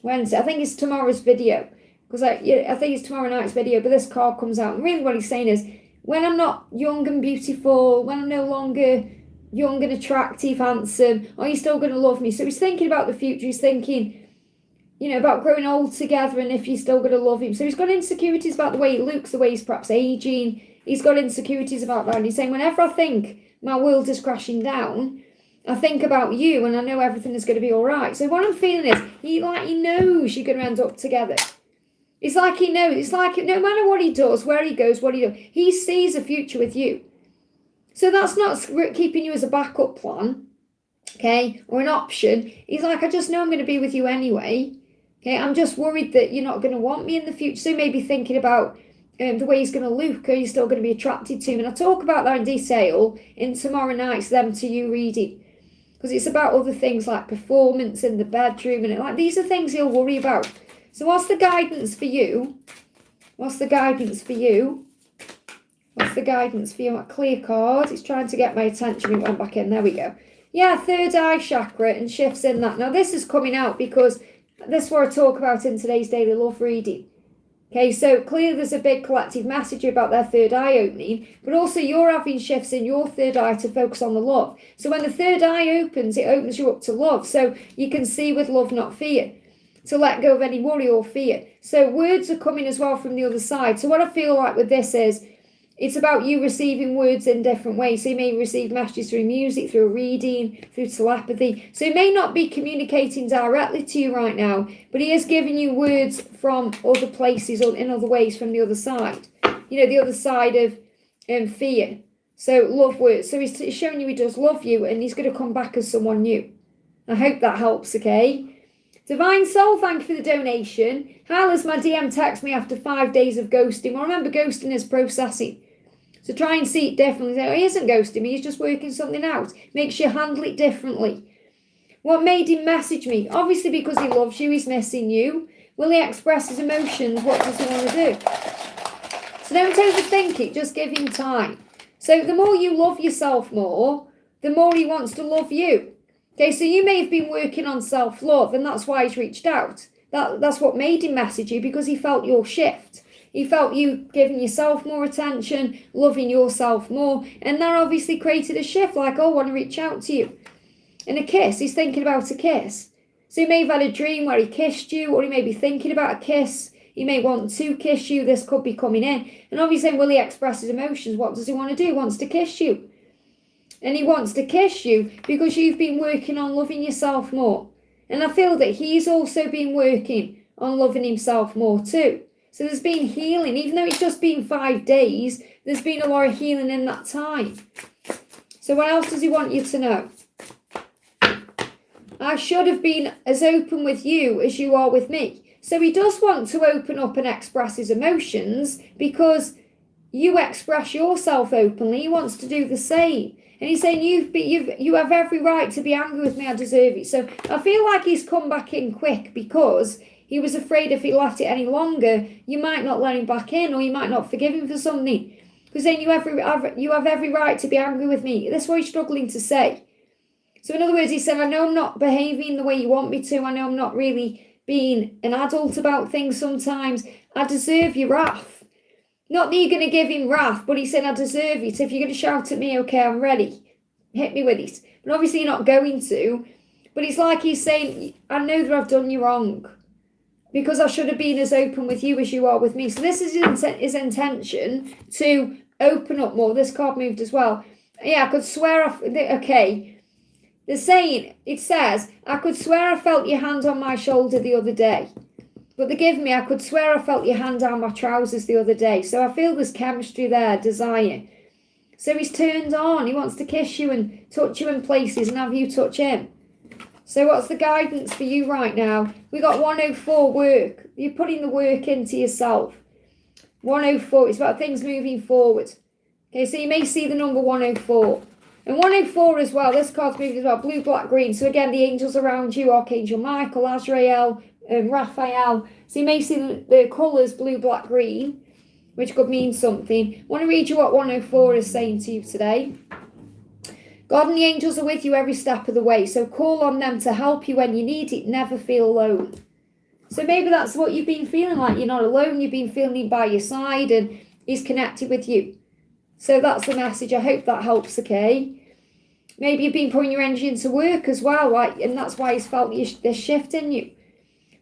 I think it's tomorrow's video. Because I think it's tomorrow night's video, but this card comes out. And really what he's saying is, when I'm not young and beautiful, when I'm no longer young and attractive, handsome, are you still going to love me? So he's thinking about the future. He's thinking, you know, about growing old together and if you're still going to love him. So he's got insecurities about the way he looks, the way he's perhaps aging. He's got insecurities about that. And he's saying, whenever I think my world is crashing down, I think about you and I know everything is going to be all right. So what I'm feeling is, he knows you're going to end up together. It's like he knows. It's like no matter what he does, where he goes, what he does, he sees a future with you. So that's not keeping you as a backup plan, okay, or an option. He's like, I just know I'm going to be with you anyway. Okay, I'm just worried that you're not going to want me in the future. So maybe thinking about the way he's going to look. Are you still going to be attracted to him? And I'll talk about that in detail in tomorrow night's Them to You reading. Because it's about other things like performance in the bedroom. And these are things he'll worry about. So what's the guidance for you? What's the guidance for you? What's the guidance for you? A clear card. It's trying to get my attention. It went back in. There we go. Yeah, third eye chakra and shifts in that. Now this is coming out because this is what I talk about in today's daily love reading. Okay, so clearly there's a big collective message about their third eye opening, but also you're having shifts in your third eye to focus on the love. So when the third eye opens, it opens you up to love. So you can see with love, not fear. To let go of any worry or fear. So words are coming as well from the other side. So what I feel like with this is, it's about you receiving words in different ways. So you may receive messages through music, through a reading, through telepathy. So he may not be communicating directly to you right now, but he is giving you words from other places or in other ways from the other side. You know, the other side of fear. So love words. So he's showing you he does love you and he's going to come back as someone new. I hope that helps, okay? Divine Soul, thank you for the donation. Hyla's my DM text me after 5 days of ghosting. Well, remember, ghosting is processing. So try and see it differently. Say, oh, he isn't ghosting me, he's just working something out. Make sure you handle it differently. What made him message me? Obviously because he loves you, he's missing you. Will he express his emotions? What does he want to do? So don't overthink it, just give him time. So the more you love yourself more, the more he wants to love you. Okay, so you may have been working on self-love and that's why he's reached out. That's what made him message you, because he felt your shift. He felt you giving yourself more attention, loving yourself more, and that obviously created a shift, like, oh, I want to reach out to you. And a kiss, he's thinking about a kiss. So he may have had a dream where he kissed you, or he may be thinking about a kiss. He may want to kiss you, this could be coming in. And obviously, will he express his emotions? What does he want to do? He wants to kiss you. And he wants to kiss you because you've been working on loving yourself more. And I feel that he's also been working on loving himself more too. So there's been healing. Even though it's just been 5 days, there's been a lot of healing in that time. So what else does he want you to know? I should have been as open with you as you are with me. So he does want to open up and express his emotions because you express yourself openly. He wants to do the same. And he's saying, you have every right to be angry with me, I deserve it. So I feel like he's come back in quick because he was afraid if he left it any longer, you might not let him back in or you might not forgive him for something. Because then you have every right to be angry with me. That's what he's struggling to say. So in other words, he said, I know I'm not behaving the way you want me to. I know I'm not really being an adult about things sometimes. I deserve your wrath. Not that you're going to give him wrath, but he said, I deserve it. If you're going to shout at me, okay, I'm ready. Hit me with it. But obviously you're not going to. But it's like he's saying, I know that I've done you wrong. because I should have been as open with you as you are with me. So this is his intention to open up more. This card moved as well. Yeah, I could swear okay. The saying, it says, I could swear I felt your hand on my shoulder the other day. But forgive me, I could swear I felt your hand down my trousers the other day. So I feel there's chemistry there, desire. So he's turned on. He wants to kiss you and touch you in places and have you touch him. So what's the guidance for you right now? We got 104, work. You're putting the work into yourself. 104, it's about things moving forward. Okay, so you may see the number 104. And 104 as well, this card's moving as well, blue, black, green. So again, the angels around you, Archangel Michael, Azrael, Raphael. So you may see the colours blue, black, green, which could mean something. I want to read you what 104 is saying to you today. God and the angels are with you every step of the way, so call on them to help you when you need it. Never feel alone. So maybe that's what you've been feeling like. You're not alone. You've been feeling him by your side and he's connected with you. So that's the message. I hope that helps, okay? Maybe you've been putting your energy into work as well, right? And that's why he's felt this shift in you.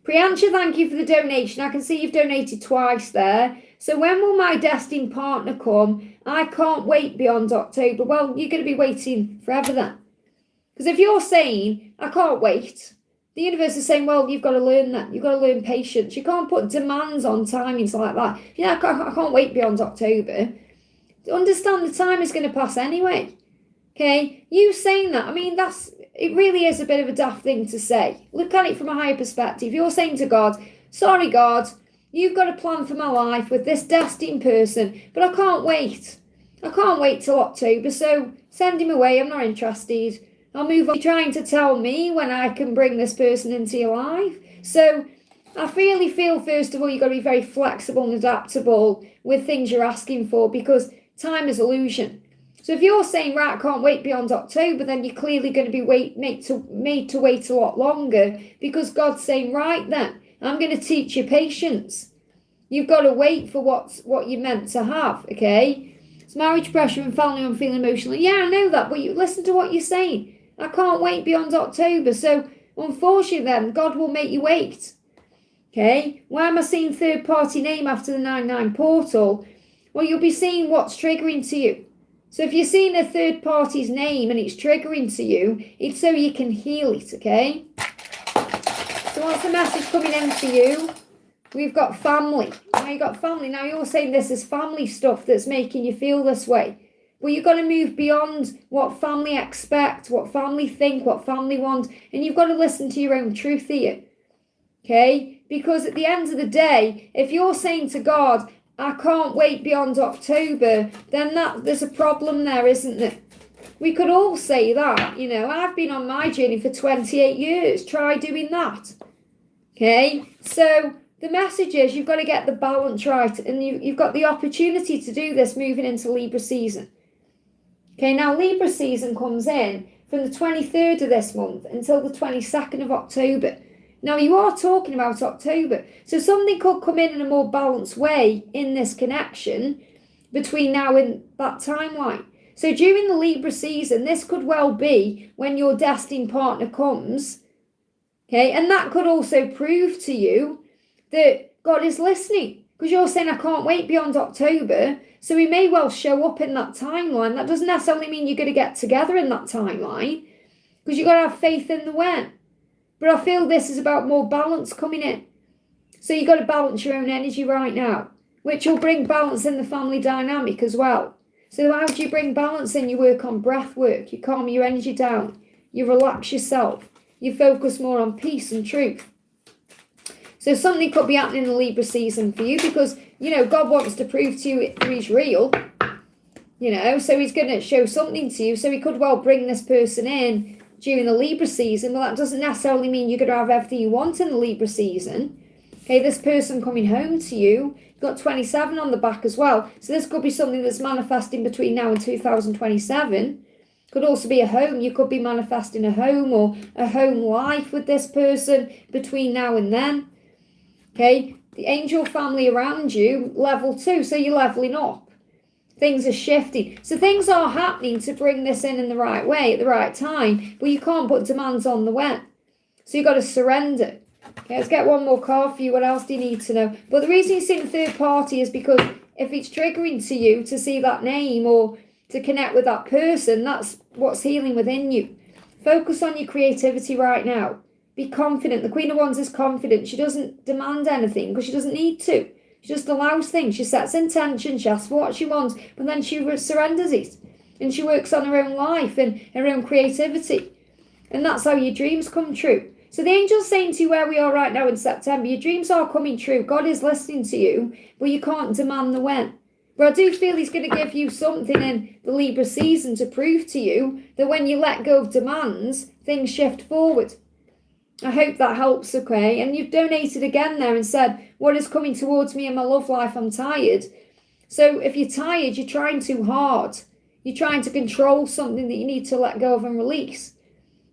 Priyanka, thank you for the donation. I can see you've donated twice there. So when will my destined partner come? I can't wait beyond October. Well, you're going to be waiting forever then. Because if you're saying, I can't wait, the universe is saying, well, you've got to learn that. You've got to learn patience. You can't put demands on timings like that. Yeah, I can't wait beyond October. Understand the time is going to pass anyway. Okay? You saying that, I mean, it really is a bit of a daft thing to say. Look at it from a higher perspective. You're saying to God, sorry, God, you've got a plan for my life with this destined person, but I can't wait. I can't wait till October, so send him away. I'm not interested. I'll move on. You're trying to tell me when I can bring this person into your life. So I really feel, first of all, you've got to be very flexible and adaptable with things you're asking for, because time is illusion. So if you're saying, right, I can't wait beyond October, then you're clearly going to be made to wait a lot longer, because God's saying, right then, I'm going to teach you patience. You've got to wait for what you're meant to have, okay? It's marriage pressure and family, I'm feeling emotional. Yeah, I know that, but you listen to what you're saying. I can't wait beyond October. So unfortunately then, God will make you wait. Okay? Why am I seeing third party name after the 99 portal? Well, you'll be seeing what's triggering to you. So if you're seeing a third party's name and it's triggering to you, it's so you can heal it, okay? So what's the message coming in for you? We've got family. Now you've got family. Now you're saying this is family stuff that's making you feel this way. But you've got to move beyond what family expect, what family think, what family want. And you've got to listen to your own truth here. Okay? Because at the end of the day, if you're saying to God, I can't wait beyond October, then there's a problem there, isn't there? We could all say that. You know, I've been on my journey for 28 years. Try doing that. Okay? So the message is you've got to get the balance right. And you've got the opportunity to do this moving into Libra season. Okay, now Libra season comes in from the 23rd of this month until the 22nd of October. Now, you are talking about October. So something could come in a more balanced way in this connection between now and that timeline. So during the Libra season, this could well be when your destined partner comes. Okay, and that could also prove to you that God is listening. Because you're saying, I can't wait beyond October. So he may well show up in that timeline. That doesn't necessarily mean you're going to get together in that timeline, because you've got to have faith in the when. But I feel this is about more balance coming in. So you've got to balance your own energy right now, which will bring balance in the family dynamic as well. So how do you bring balance in? You work on breath work. You calm your energy down. You relax yourself. You focus more on peace and truth. So something could be happening in the Libra season for you, because, you know, God wants to prove to you he's real, you know, so he's going to show something to you. So he could well bring this person in during the Libra season. Well, that doesn't necessarily mean you're going to have everything you want in the Libra season. Okay, this person coming home to you, you've got 27 on the back as well. So this could be something that's manifesting between now and 2027. Could also be a home. You could be manifesting a home or a home life with this person between now and then. Okay, the angel family around you, level 2, so you're leveling up. Things are shifting. So things are happening to bring this in the right way at the right time, but you can't put demands on the when. So you've got to surrender. Okay, let's get one more card for you. What else do you need to know? But the reason you're seeing third party is because if it's triggering to you to see that name or to connect with that person, that's what's healing within you. Focus on your creativity right now. Be confident. The Queen of Wands is confident. She doesn't demand anything because she doesn't need to. She just allows things. She sets intention. She asks for what she wants, but then she surrenders it. And she works on her own life and her own creativity. And that's how your dreams come true. So the angel's saying to you where we are right now in September, your dreams are coming true. God is listening to you, but you can't demand the when. But I do feel he's going to give you something in the Libra season to prove to you that when you let go of demands, things shift forward. I hope that helps, okay? And you've donated again there and said, what is coming towards me in my love life? I'm tired. So if you're tired, you're trying too hard. You're trying to control something that you need to let go of and release.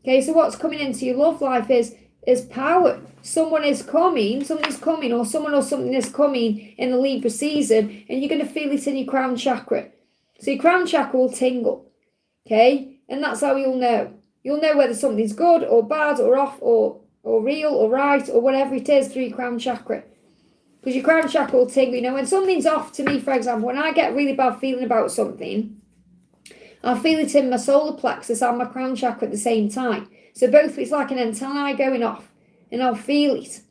Okay, so what's coming into your love life is power. Something is coming, or someone or something is coming in the Libra season, and you're going to feel it in your crown chakra. So your crown chakra will tingle, okay? And that's how you'll know. You'll know whether something's good or bad or off or real or right or whatever it is through your crown chakra. Because your crown chakra will tingle. You know, when something's off to me, for example, when I get really bad feeling about something, I'll feel it in my solar plexus and my crown chakra at the same time. So both, it's like an antennae going off, and I'll feel it,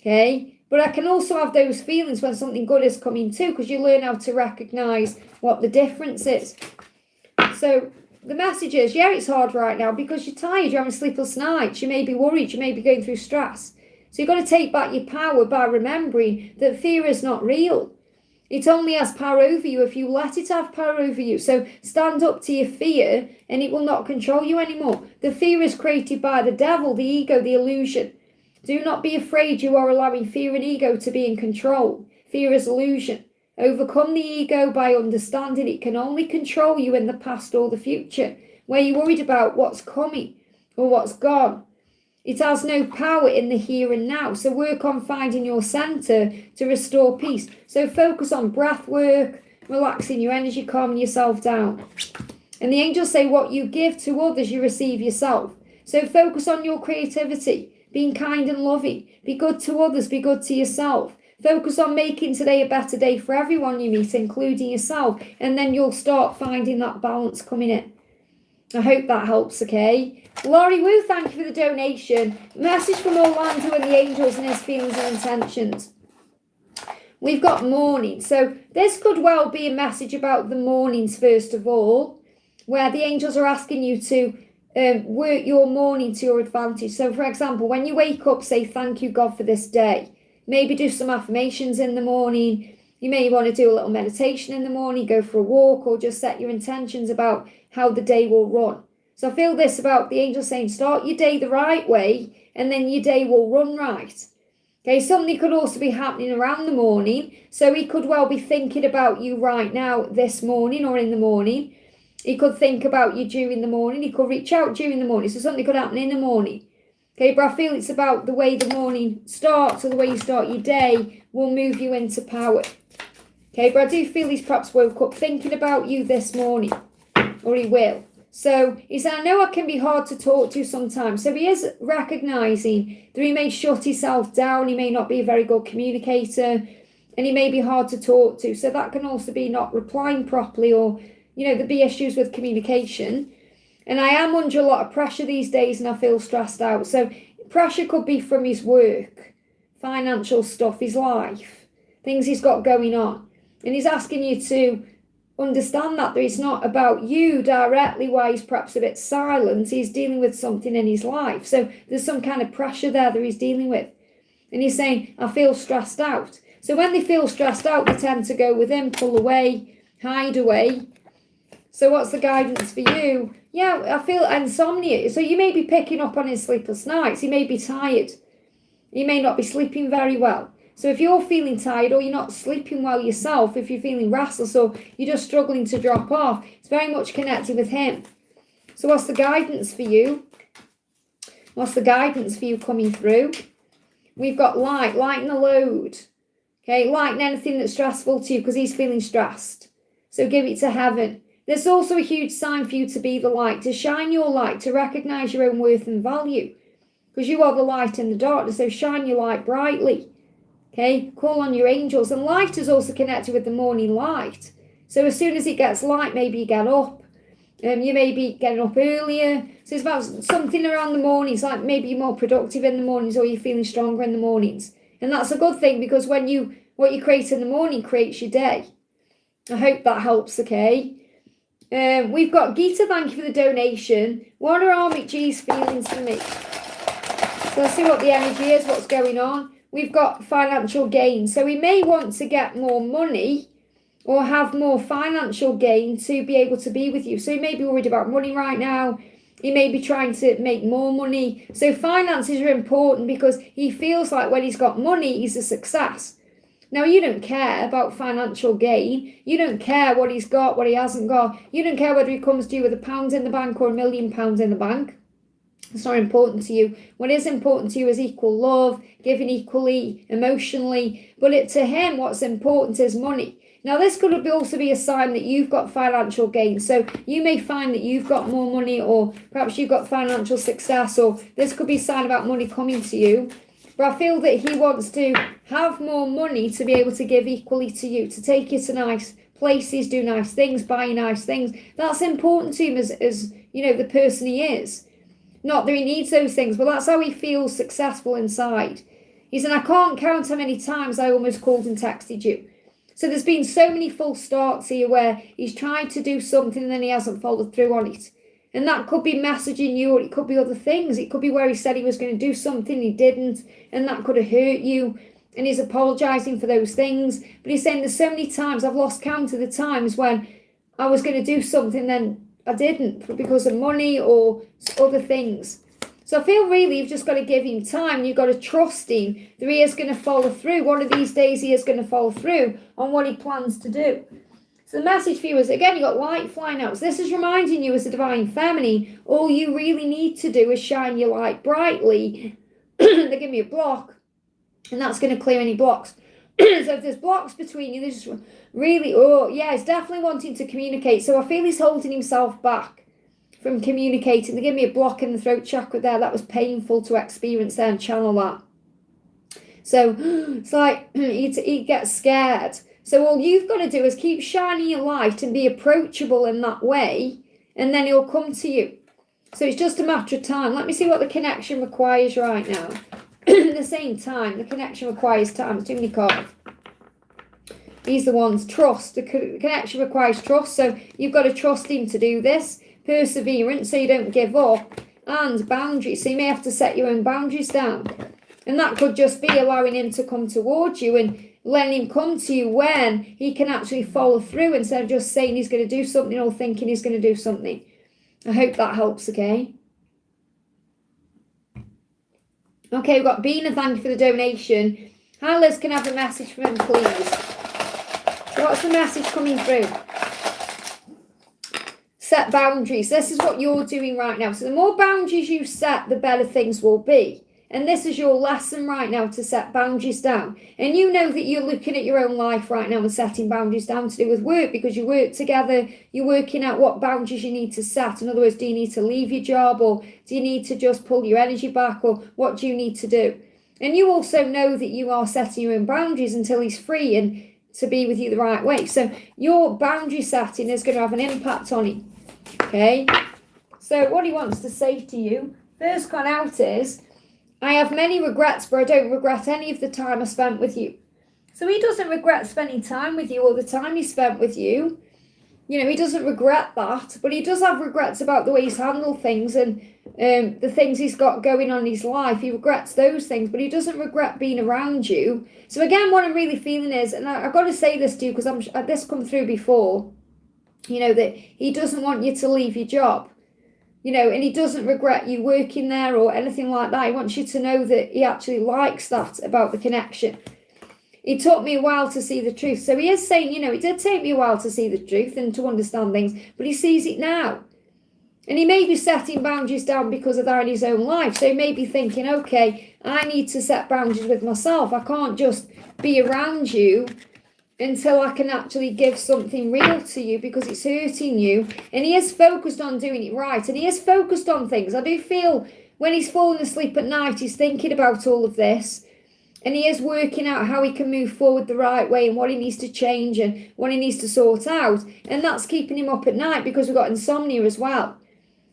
okay? But I can also have those feelings when something good is coming too, because you learn how to recognise what the difference is. So the message is, yeah, it's hard right now because you're tired, you're having sleepless nights, you may be worried, you may be going through stress. So you've got to take back your power by remembering that fear is not real. It only has power over you if you let it have power over you. So stand up to your fear and it will not control you anymore. The fear is created by the devil, the ego, the illusion. Do not be afraid. You are allowing fear and ego to be in control. Fear is illusion. Overcome the ego by understanding it can only control you in the past or the future, where you're worried about what's coming or what's gone. It has no power in the here and now. So work on finding your center to restore peace. So focus on breath work, relaxing your energy, calming yourself down. And the angels say what you give to others, you receive yourself. So focus on your creativity, being kind and loving. Be good to others, be good to yourself. Focus on making today a better day for everyone you meet, including yourself. And then you'll start finding that balance coming in. I hope that helps, okay? Laurie Wu, thank you for the donation. Message from Orlando and the angels and his feelings and intentions. We've got morning. So this could well be a message about the mornings, first of all, where the angels are asking you to work your morning to your advantage. So, for example, when you wake up, say, thank you, God, for this day. Maybe do some affirmations in the morning. You may want to do a little meditation in the morning, go for a walk, or just set your intentions about how the day will run. So I feel this about the angel saying, start your day the right way, and then your day will run right. Okay, something could also be happening around the morning. So he could well be thinking about you right now, this morning or in the morning. He could think about you during the morning. He could reach out during the morning. So something could happen in the morning. Okay, but I feel it's about the way the morning starts or the way you start your day will move you into power. Okay, but I do feel he's perhaps woke up thinking about you this morning, or he will. So he said, I know I can be hard to talk to sometimes. So he is recognising that he may shut himself down. He may not be a very good communicator, and he may be hard to talk to. So that can also be not replying properly, or, you know, there'd be issues with communication. And I am under a lot of pressure these days and I feel stressed out. So pressure could be from his work, financial stuff, his life, things he's got going on. And he's asking you to understand that it's not about you directly why he's perhaps a bit silent. He's dealing with something in his life. So there's some kind of pressure there that he's dealing with. And he's saying, I feel stressed out. So when they feel stressed out, they tend to go within, pull away, hide away. So what's the guidance for you? Yeah, I feel insomnia. So you may be picking up on his sleepless nights. He may be tired. He may not be sleeping very well. So if you're feeling tired or you're not sleeping well yourself, if you're feeling restless or you're just struggling to drop off, it's very much connected with him. So what's the guidance for you? What's the guidance for you coming through? We've got lighten the load. Okay, lighten anything that's stressful to you because he's feeling stressed. So give it to heaven. There's also a huge sign for you to be the light, to shine your light, to recognise your own worth and value. because you are the light in the darkness. So shine your light brightly. Okay, call on your angels. And light is also connected with the morning light. So as soon as it gets light, maybe you get up. You may be getting up earlier. So it's about something around the mornings, like maybe you're more productive in the mornings or you're feeling stronger in the mornings. And that's a good thing, because what you create in the morning creates your day. I hope that helps, okay? We've got Geeta, thank you for the donation. What are Armit G's feelings for me? So let's see what the energy is, what's going on. We've got financial gain. So we may want to get more money or have more financial gain to be able to be with you. So you may be worried about money right now. He may be trying to make more money. So finances are important because he feels like when he's got money, he's a success. Now, you don't care about financial gain. You don't care what he's got, what he hasn't got. You don't care whether he comes to you with £1 in the bank or £1 million in the bank. It's not important to you. What is important to you is equal love, giving equally, emotionally. But to him, what's important is money. Now, this could also be a sign that you've got financial gain. So you may find that you've got more money, or perhaps you've got financial success, or this could be a sign about money coming to you. But I feel that he wants to have more money to be able to give equally to you, to take you to nice places, do nice things, buy nice things. That's important to him as you know, the person he is. Not that he needs those things, but that's how he feels successful inside. He said, I can't count how many times I almost called and texted you. So there's been so many false starts here where he's tried to do something and then he hasn't followed through on it. And that could be messaging you, or it could be other things. It could be where he said he was going to do something, he didn't, and that could have hurt you. And he's apologising for those things. But he's saying there's so many times, I've lost count of the times when I was going to do something, then I didn't because of money or other things. So I feel really you've just got to give him time. You've got to trust him that he is going to follow through. One of these days he is going to follow through on what he plans to do. So the message for you is, again, you've got light flying out. So this is reminding you as a divine feminine, all you really need to do is shine your light brightly. They give me a block, and that's going to clear any blocks. So if there's blocks between you, there's really, it's definitely wanting to communicate. So I feel he's holding himself back from communicating. They give me a block in the throat chakra there. That was painful to experience there and channel that. So it's like he gets scared. So all you've got to do is keep shining your light and be approachable in that way, and then he'll come to you. So it's just a matter of time. Let me see what the connection requires right now. At the same time, the connection requires time. It's too many cards. These are the ones. Trust. The connection requires trust. So you've got to trust him to do this. Perseverance, so you don't give up. And boundaries. So you may have to set your own boundaries down. And that could just be allowing him to come towards you and letting him come to you when he can actually follow through instead of just saying he's going to do something or thinking he's going to do something. I hope that helps, okay? Okay, we've got Beina, thank you for the donation. Hi Liz, can I have a message from him, please? So what's the message coming through? Set boundaries. This is what you're doing right now. So the more boundaries you set, the better things will be. And this is your lesson right now, to set boundaries down. And you know that you're looking at your own life right now and setting boundaries down to do with work, because you work together. You're working out what boundaries you need to set. In other words, do you need to leave your job, or do you need to just pull your energy back, or what do you need to do? And you also know that you are setting your own boundaries until he's free and to be with you the right way. So your boundary setting is going to have an impact on him. Okay? So what he wants to say to you, first card out is, I have many regrets, but I don't regret any of the time I spent with you. So he doesn't regret spending time with you or the time he spent with you. You know, he doesn't regret that, but he does have regrets about the way he's handled things and the things he's got going on in his life. He regrets those things, but he doesn't regret being around you. So again, what I'm really feeling is, and I've got to say this to you because this come through before, you know, that he doesn't want you to leave your job. You know, and he doesn't regret you working there or anything like that. He wants you to know that he actually likes that about the connection. It took me a while to see the truth. So he is saying, you know, it did take me a while to see the truth and to understand things, but he sees it now. And he may be setting boundaries down because of that in his own life. So he may be thinking, okay, I need to set boundaries with myself. I can't just be around you until I can actually give something real to you because it's hurting you. And he is focused on doing it right. And he is focused on things. I do feel when he's falling asleep at night, he's thinking about all of this. And he is working out how he can move forward the right way and what he needs to change and what he needs to sort out. And that's keeping him up at night because we've got insomnia as well.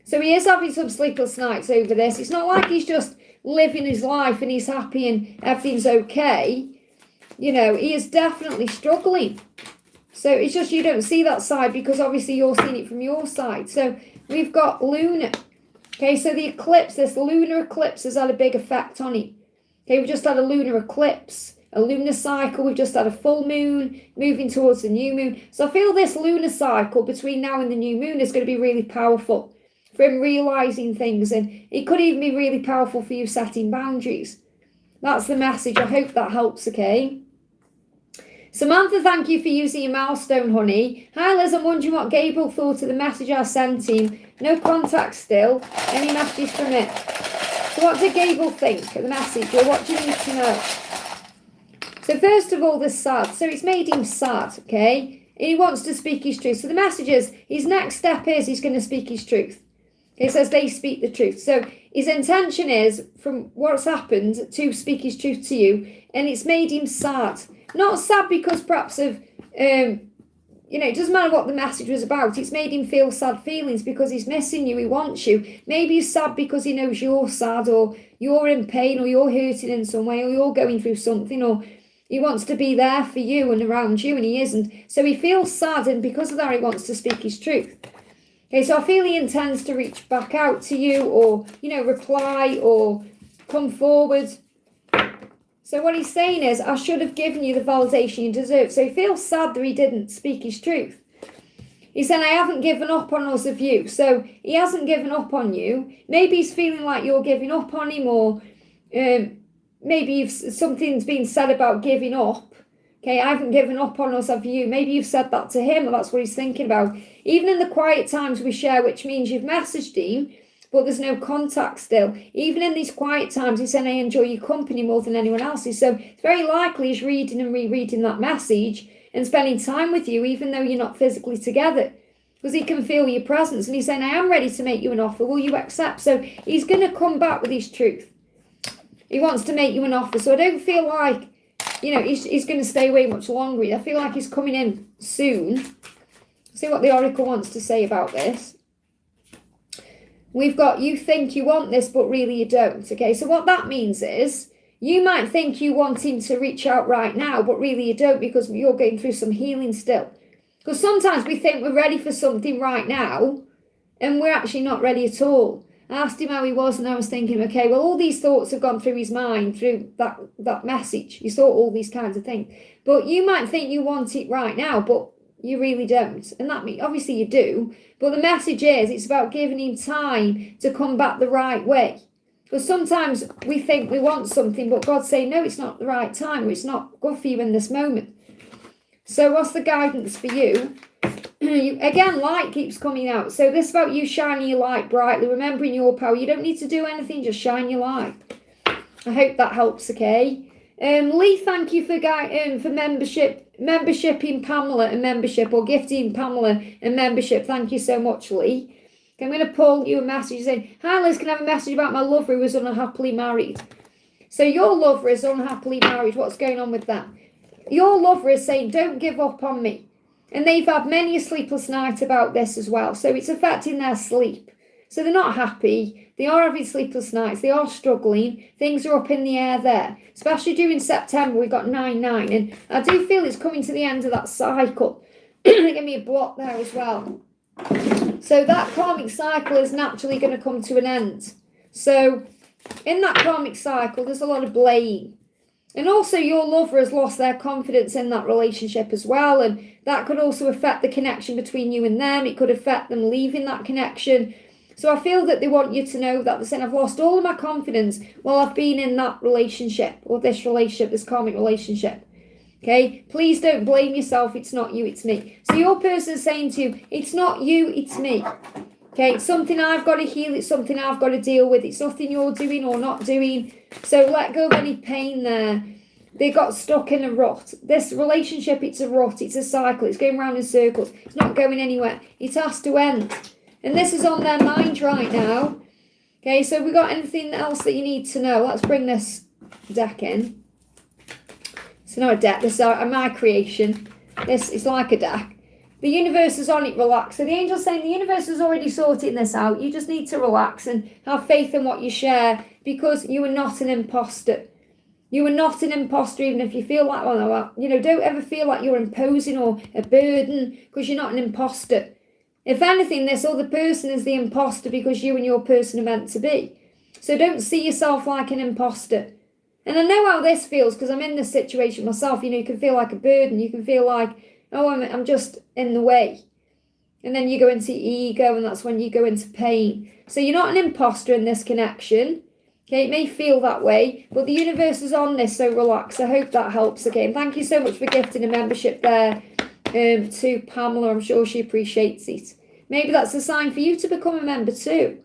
So he is having some sleepless nights over this. It's not like he's just living his life and he's happy and everything's okay. You know, he is definitely struggling. So it's just you don't see that side because obviously you're seeing it from your side. So we've got lunar. Okay, so the eclipse, this lunar eclipse has had a big effect on him. Okay, we've just had a lunar eclipse, a lunar cycle. We've just had a full moon moving towards the new moon. So I feel this lunar cycle between now and the new moon is going to be really powerful for him realising things. And it could even be really powerful for you setting boundaries. That's the message. I hope that helps, okay? Samantha, thank you for using your milestone, honey. Hi, Liz. I'm wondering what Gabriel thought of the message I sent him. No contact still. Any messages from it? So what did Gabriel think of the message? Or what do you need to know? So first of all, the sad. So it's made him sad, okay? And he wants to speak his truth. So the message is, his next step is he's going to speak his truth. It says they speak the truth. So his intention is, from what's happened, to speak his truth to you. And it's made him sad. Not sad because perhaps of, it doesn't matter what the message was about. It's made him feel sad feelings because he's missing you. He wants you. Maybe he's sad because he knows you're sad or you're in pain or you're hurting in some way or you're going through something or he wants to be there for you and around you and he isn't. So he feels sad and because of that he wants to speak his truth. Okay, so I feel he intends to reach back out to you or, reply or come forward. So what he's saying is, I should have given you the validation you deserve. So he feels sad that he didn't speak his truth. He said, I haven't given up on us of you. So he hasn't given up on you. Maybe he's feeling like you're giving up on him or maybe something's been said about giving up. Okay, I haven't given up on us of you. Maybe you've said that to him or that's what he's thinking about. Even in the quiet times we share, which means you've messaged him, but there's no contact still. Even in these quiet times, he's saying, I enjoy your company more than anyone else's. So it's very likely he's reading and rereading that message and spending time with you, even though you're not physically together. Because he can feel your presence. And he's saying, I am ready to make you an offer. Will you accept? So he's going to come back with his truth. He wants to make you an offer. So I don't feel like, he's going to stay away much longer. I feel like he's coming in soon. See what the Oracle wants to say about this. We've got, you think you want this, but really you don't. Okay, so what that means is, you might think you want him to reach out right now, but really you don't because you're going through some healing still. Because sometimes we think we're ready for something right now, and we're actually not ready at all. I asked him how he was, and I was thinking, okay, well, all these thoughts have gone through his mind, through that message. He saw all these kinds of things. But you might think you want it right now, but you really don't. And that means, obviously you do. But the message is, it's about giving him time to come back the right way. Because sometimes we think we want something, but God's saying, no, it's not the right time, or it's not good for you in this moment. So what's the guidance for you? Again, light keeps coming out. So this is about you shining your light brightly, remembering your power. You don't need to do anything, just shine your light. I hope that helps, okay? Lee, thank you for membership in Pamela and membership, or gifting Pamela and membership. Thank you so much, Lee. Okay, I'm going to pull you a message saying, hi Liz, can I have a message about my lover who was unhappily married? So your lover is unhappily married. What's going on with that? Your lover is saying, don't give up on me. And they've had many a sleepless night about this as well. So it's affecting their sleep. So they're not happy. They are having sleepless nights. They are struggling. Things are up in the air there. Especially during September, we've got 9-9. And I do feel it's coming to the end of that cycle. Give me a block there as well. So that karmic cycle is naturally going to come to an end. So in that karmic cycle, there's a lot of blame. And also your lover has lost their confidence in that relationship as well. And that could also affect the connection between you and them. It could affect them leaving that connection. So I feel that they want you to know that they're saying, I've lost all of my confidence while I've been in that relationship, or this relationship, this karmic relationship. Okay, please don't blame yourself. It's not you, it's me. So your person is saying to you, it's not you, it's me. Okay, it's something I've got to heal. It's something I've got to deal with. It's nothing you're doing or not doing. So let go of any pain there. They got stuck in a rut. This relationship, it's a rut. It's a cycle. It's going round in circles. It's not going anywhere. It has to end. And this is on their mind right now. Okay, so have we got anything else that you need to know? Let's bring this deck in. It's not a deck, this is my creation. This is like a deck. The universe is on it, relax. So the angel's saying the universe is already sorting this out. You just need to relax and have faith in what you share, because you are not an imposter. You are not an imposter, even if you feel like, well, you know, don't ever feel like you're imposing or a burden, because you're not an imposter. If anything, this other person is the imposter, because you and your person are meant to be. So don't see yourself like an imposter. And I know how this feels, because I'm in this situation myself. You know, you can feel like a burden. You can feel like, oh, I'm just in the way. And then you go into ego, and that's when you go into pain. So you're not an imposter in this connection. Okay, it may feel that way, but the universe is on this, so relax. I hope that helps. Okay, and thank you so much for gifting a membership there to Pamela. I'm sure she appreciates it. Maybe that's a sign for you to become a member too.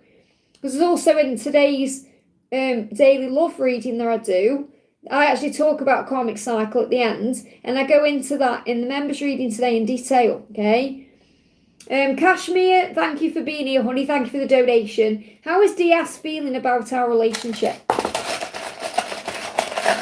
Because there's also in today's daily love reading that I do, I actually talk about karmic cycle at the end, and I go into that in the members reading today in detail, okay? Cashmir, thank you for being here, honey. Thank you for the donation. How is DS feeling about our relationship?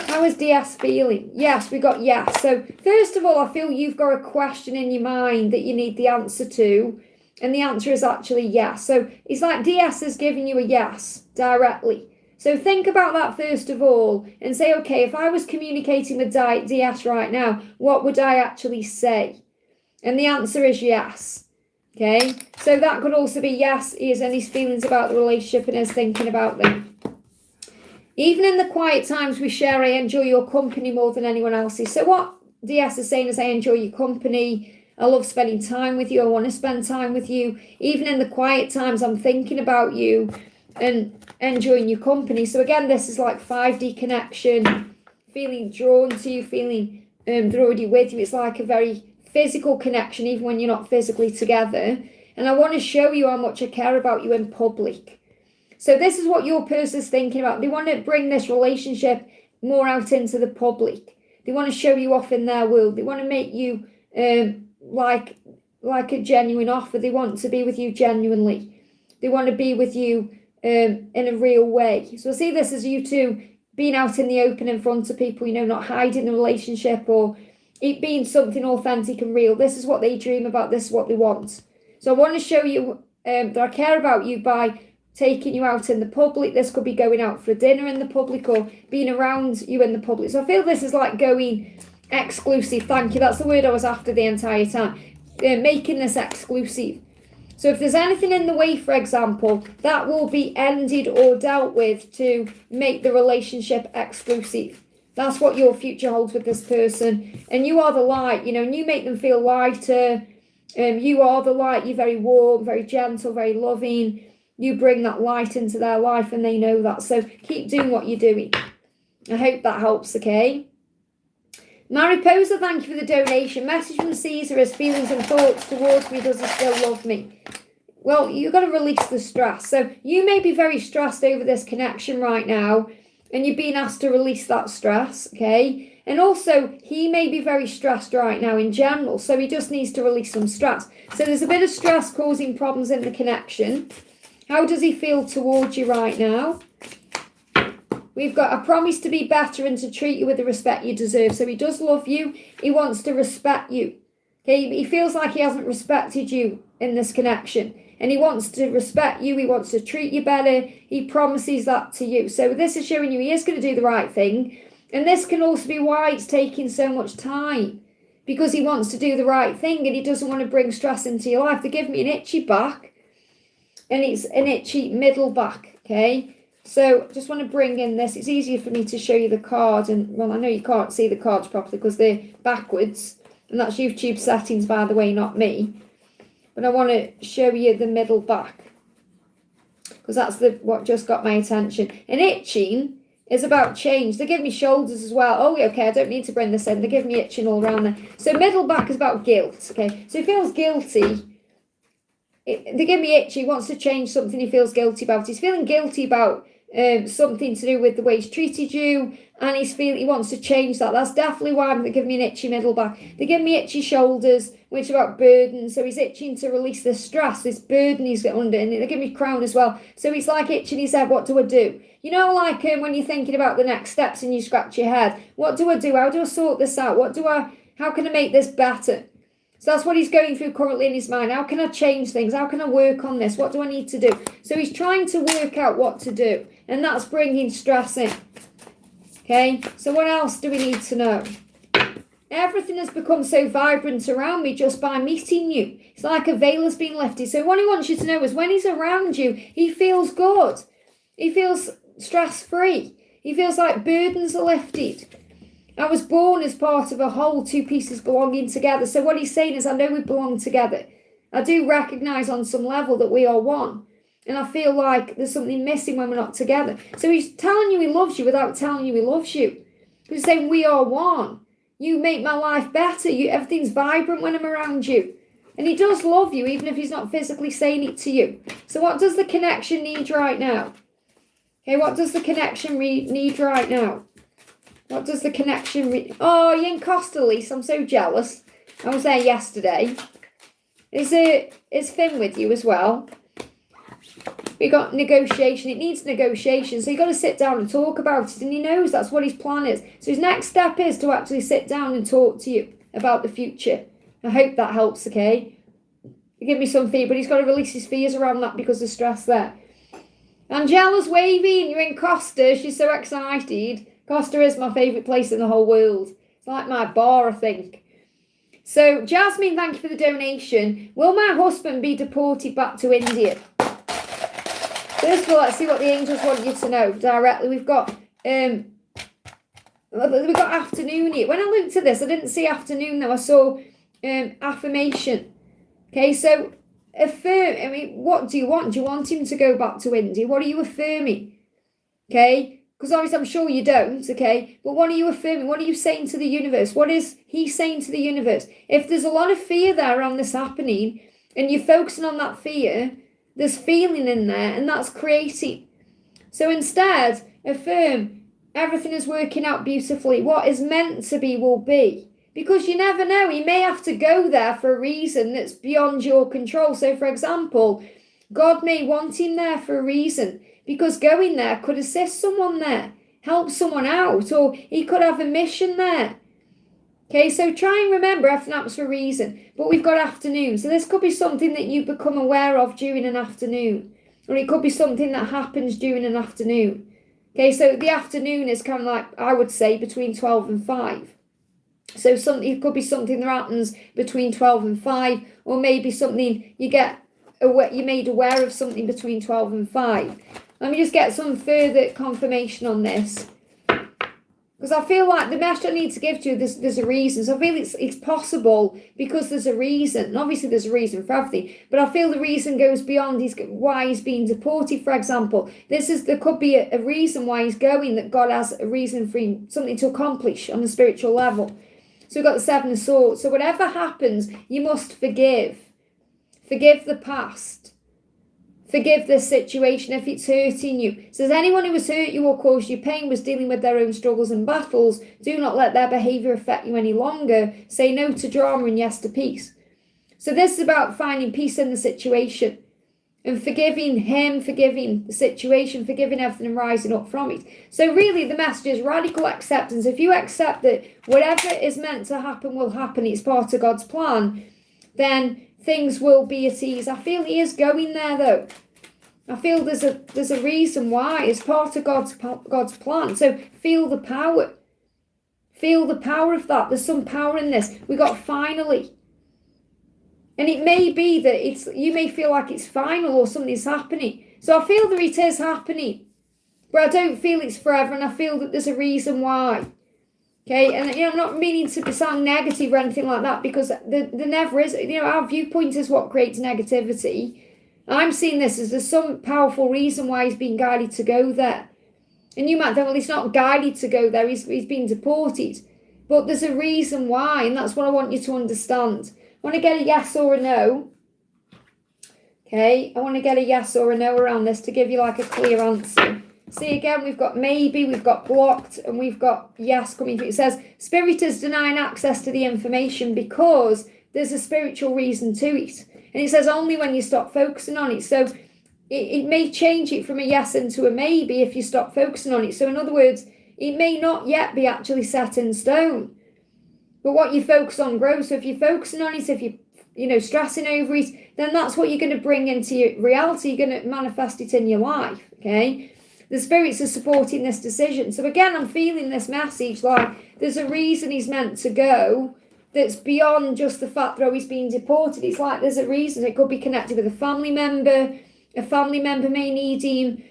How is DS feeling? Yes, we got yes. So first of all, I feel you've got a question in your mind that you need the answer to, and the answer is actually yes. So it's like DS is giving you a yes directly. So think about that first of all and say, okay, if I was communicating with DS right now, what would I actually say? And the answer is yes. Okay, so that could also be yes, he has any feelings about the relationship and is thinking about them. Even in the quiet times we share, I enjoy your company more than anyone else's. So what DS is saying is, I enjoy your company. I love spending time with you. I want to spend time with you. Even in the quiet times, I'm thinking about you and enjoying your company. So again, this is like 5D connection, feeling drawn to you, feeling they're already with you. It's like a very physical connection, even when you're not physically together. And I want to show you how much I care about you in public. So this is what your person's thinking about. They want to bring this relationship more out into the public. They want to show you off in their world. They want to make you like a genuine offer. They want to be with you genuinely. They want to be with you in a real way. So I see this as you two being out in the open in front of people, you know, not hiding the relationship or it being something authentic and real. This is what they dream about. This is what they want. So I want to show you that I care about you by taking you out in the public. This could be going out for dinner in the public or being around you in the public. So I feel this is like going exclusive. Thank you. That's the word I was after the entire time. Making this exclusive. So if there's anything in the way, for example, that will be ended or dealt with to make the relationship exclusive. That's what your future holds with this person. And you are the light, you know, and you make them feel lighter. You are the light. You're very warm, very gentle, very loving. You bring that light into their life and they know that. So keep doing what you're doing. I hope that helps, okay? Mariposa, thank you for the donation. Message from Caesar is feelings and thoughts towards me. Does he still love me? Well, you've got to release the stress. So you may be very stressed over this connection right now. And you're being asked to release that stress, okay? And also, he may be very stressed right now in general, so he just needs to release some stress. So there's a bit of stress causing problems in the connection. How does he feel towards you right now? We've got a promise to be better and to treat you with the respect you deserve. So he does love you. He wants to respect you. Okay, he feels like he hasn't respected you in this connection. And he wants to respect you. He wants to treat you better. He promises that to you. So this is showing you he is going to do the right thing. And this can also be why it's taking so much time. Because he wants to do the right thing and he doesn't want to bring stress into your life. They give me an itchy back. And it's an itchy middle back. Okay. So just want to bring in this. It's easier for me to show you the card. And well, I know you can't see the cards properly because they're backwards. And that's YouTube settings, by the way, not me. But I want to show you the middle back. Because that's what just got my attention. And itching is about change. They give me shoulders as well. Oh, okay, I don't need to bring this in. They give me itching all around there. So middle back is about guilt. Okay, so he feels guilty. They give me itchy. He wants to change something he feels guilty about. He's feeling guilty about something to do with the way he's treated you, and he wants to change that. That's definitely why they give me an itchy middle back. They give me itchy shoulders, which are about burden. So he's itching to release this stress, this burden he's got under, and they give me crown as well. So he's like itching his head. What do I do? You know, like when you're thinking about the next steps and you scratch your head. What do I do? How do I sort this out? How can I make this better? So that's what he's going through currently in his mind. How can I change things? How can I work on this? What do I need to do? So he's trying to work out what to do. And that's bringing stress in. Okay, so what else do we need to know? Everything has become so vibrant around me just by meeting you. It's like a veil has been lifted. So what he wants you to know is when he's around you, he feels good. He feels stress-free. He feels like burdens are lifted. I was born as part of a whole, two pieces belonging together. So what he's saying is, I know we belong together. I do recognise on some level that we are one. And I feel like there's something missing when we're not together. So he's telling you he loves you without telling you he loves you. He's saying we are one. You make my life better. Everything's vibrant when I'm around you. And he does love you, even if he's not physically saying it to you. So what does the connection need right now? Okay, what does the connection need right now? What does the connection Oh, you're in Costa, Lisa. I'm so jealous. I was there yesterday. Is Finn with you as well? We got negotiation. It needs negotiation. So you've got to sit down and talk about it. And he knows that's what his plan is. So his next step is to actually sit down and talk to you about the future. I hope that helps, okay? You give me some fear, but he's got to release his fears around that because of stress there. Angela's waving. You're in Costa. She's so excited. Costa is my favourite place in the whole world. It's like my bar, I think. So, Jasmine, thank you for the donation. Will my husband be deported back to India? First of all, let's see what the angels want you to know directly. We've got afternoon here. When I looked at this, I didn't see afternoon though. I saw affirmation. Okay, so affirm. I mean, what do you want? Do you want him to go back to India? What are you affirming? Okay. Because obviously I'm sure you don't, okay? But what are you affirming? What are you saying to the universe? What is he saying to the universe? If there's a lot of fear there around this happening and you're focusing on that fear, there's feeling in there and that's creating. So instead, affirm everything is working out beautifully. What is meant to be will be. Because you never know. He may have to go there for a reason that's beyond your control. So for example, God may want him there for a reason. Because going there could assist someone there, help someone out, or he could have a mission there. Okay, so try and remember everything happens for a reason. But we've got afternoon. So this could be something that you become aware of during an afternoon. Or it could be something that happens during an afternoon. Okay, so the afternoon is kind of like, I would say, between 12 and 5. So it could be something that happens between 12 and 5. Or maybe something you're made aware of something between 12 and 5. Let me just get some further confirmation on this. Because I feel like the message I need to give to you, there's a reason. So I feel it's possible because there's a reason. And obviously there's a reason for everything. But I feel the reason goes beyond why he's being deported, for example. There could be a reason why he's going, that God has a reason for him, something to accomplish on a spiritual level. So we've got the 7 of Swords. So whatever happens, you must forgive. Forgive the past. Forgive this situation if it's hurting you. It says anyone who has hurt you or caused you pain was dealing with their own struggles and battles. Do not let their behaviour affect you any longer. Say no to drama and yes to peace. So this is about finding peace in the situation and forgiving him, forgiving the situation, forgiving everything and rising up from it. So really the message is radical acceptance. If you accept that whatever is meant to happen will happen, it's part of God's plan, then things will be at ease. I feel he is going there though. I feel there's a reason why. It's part of God's plan. So feel the power. Feel the power of that. There's some power in this. We got finally. And it may be that you may feel like it's final or something's happening. So I feel that it is happening. But I don't feel it's forever, and I feel that there's a reason why. Okay, and I'm not meaning to sound negative or anything like that, because there never is. Our viewpoint is what creates negativity. I'm seeing this as there's some powerful reason why he's being guided to go there. And you might think, well, he's not guided to go there, he's been deported. But there's a reason why, and that's what I want you to understand. I want to get a yes or a no. Okay, I want to get a yes or a no around this to give you like a clear answer. See, again, we've got maybe, we've got blocked, and we've got yes coming through. It says, Spirit is denying access to the information because there's a spiritual reason to it. And it says only when you stop focusing on it. So it may change it from a yes into a maybe if you stop focusing on it. So in other words, it may not yet be actually set in stone. But what you focus on grows. So if you're focusing on it, if you're stressing over it, then that's what you're going to bring into your reality. You're going to manifest it in your life, okay? The spirits are supporting this decision. So again, I'm feeling this message like there's a reason he's meant to go that's beyond just the fact that he's being deported. It's like there's a reason. It could be connected with a family member. A family member may need him,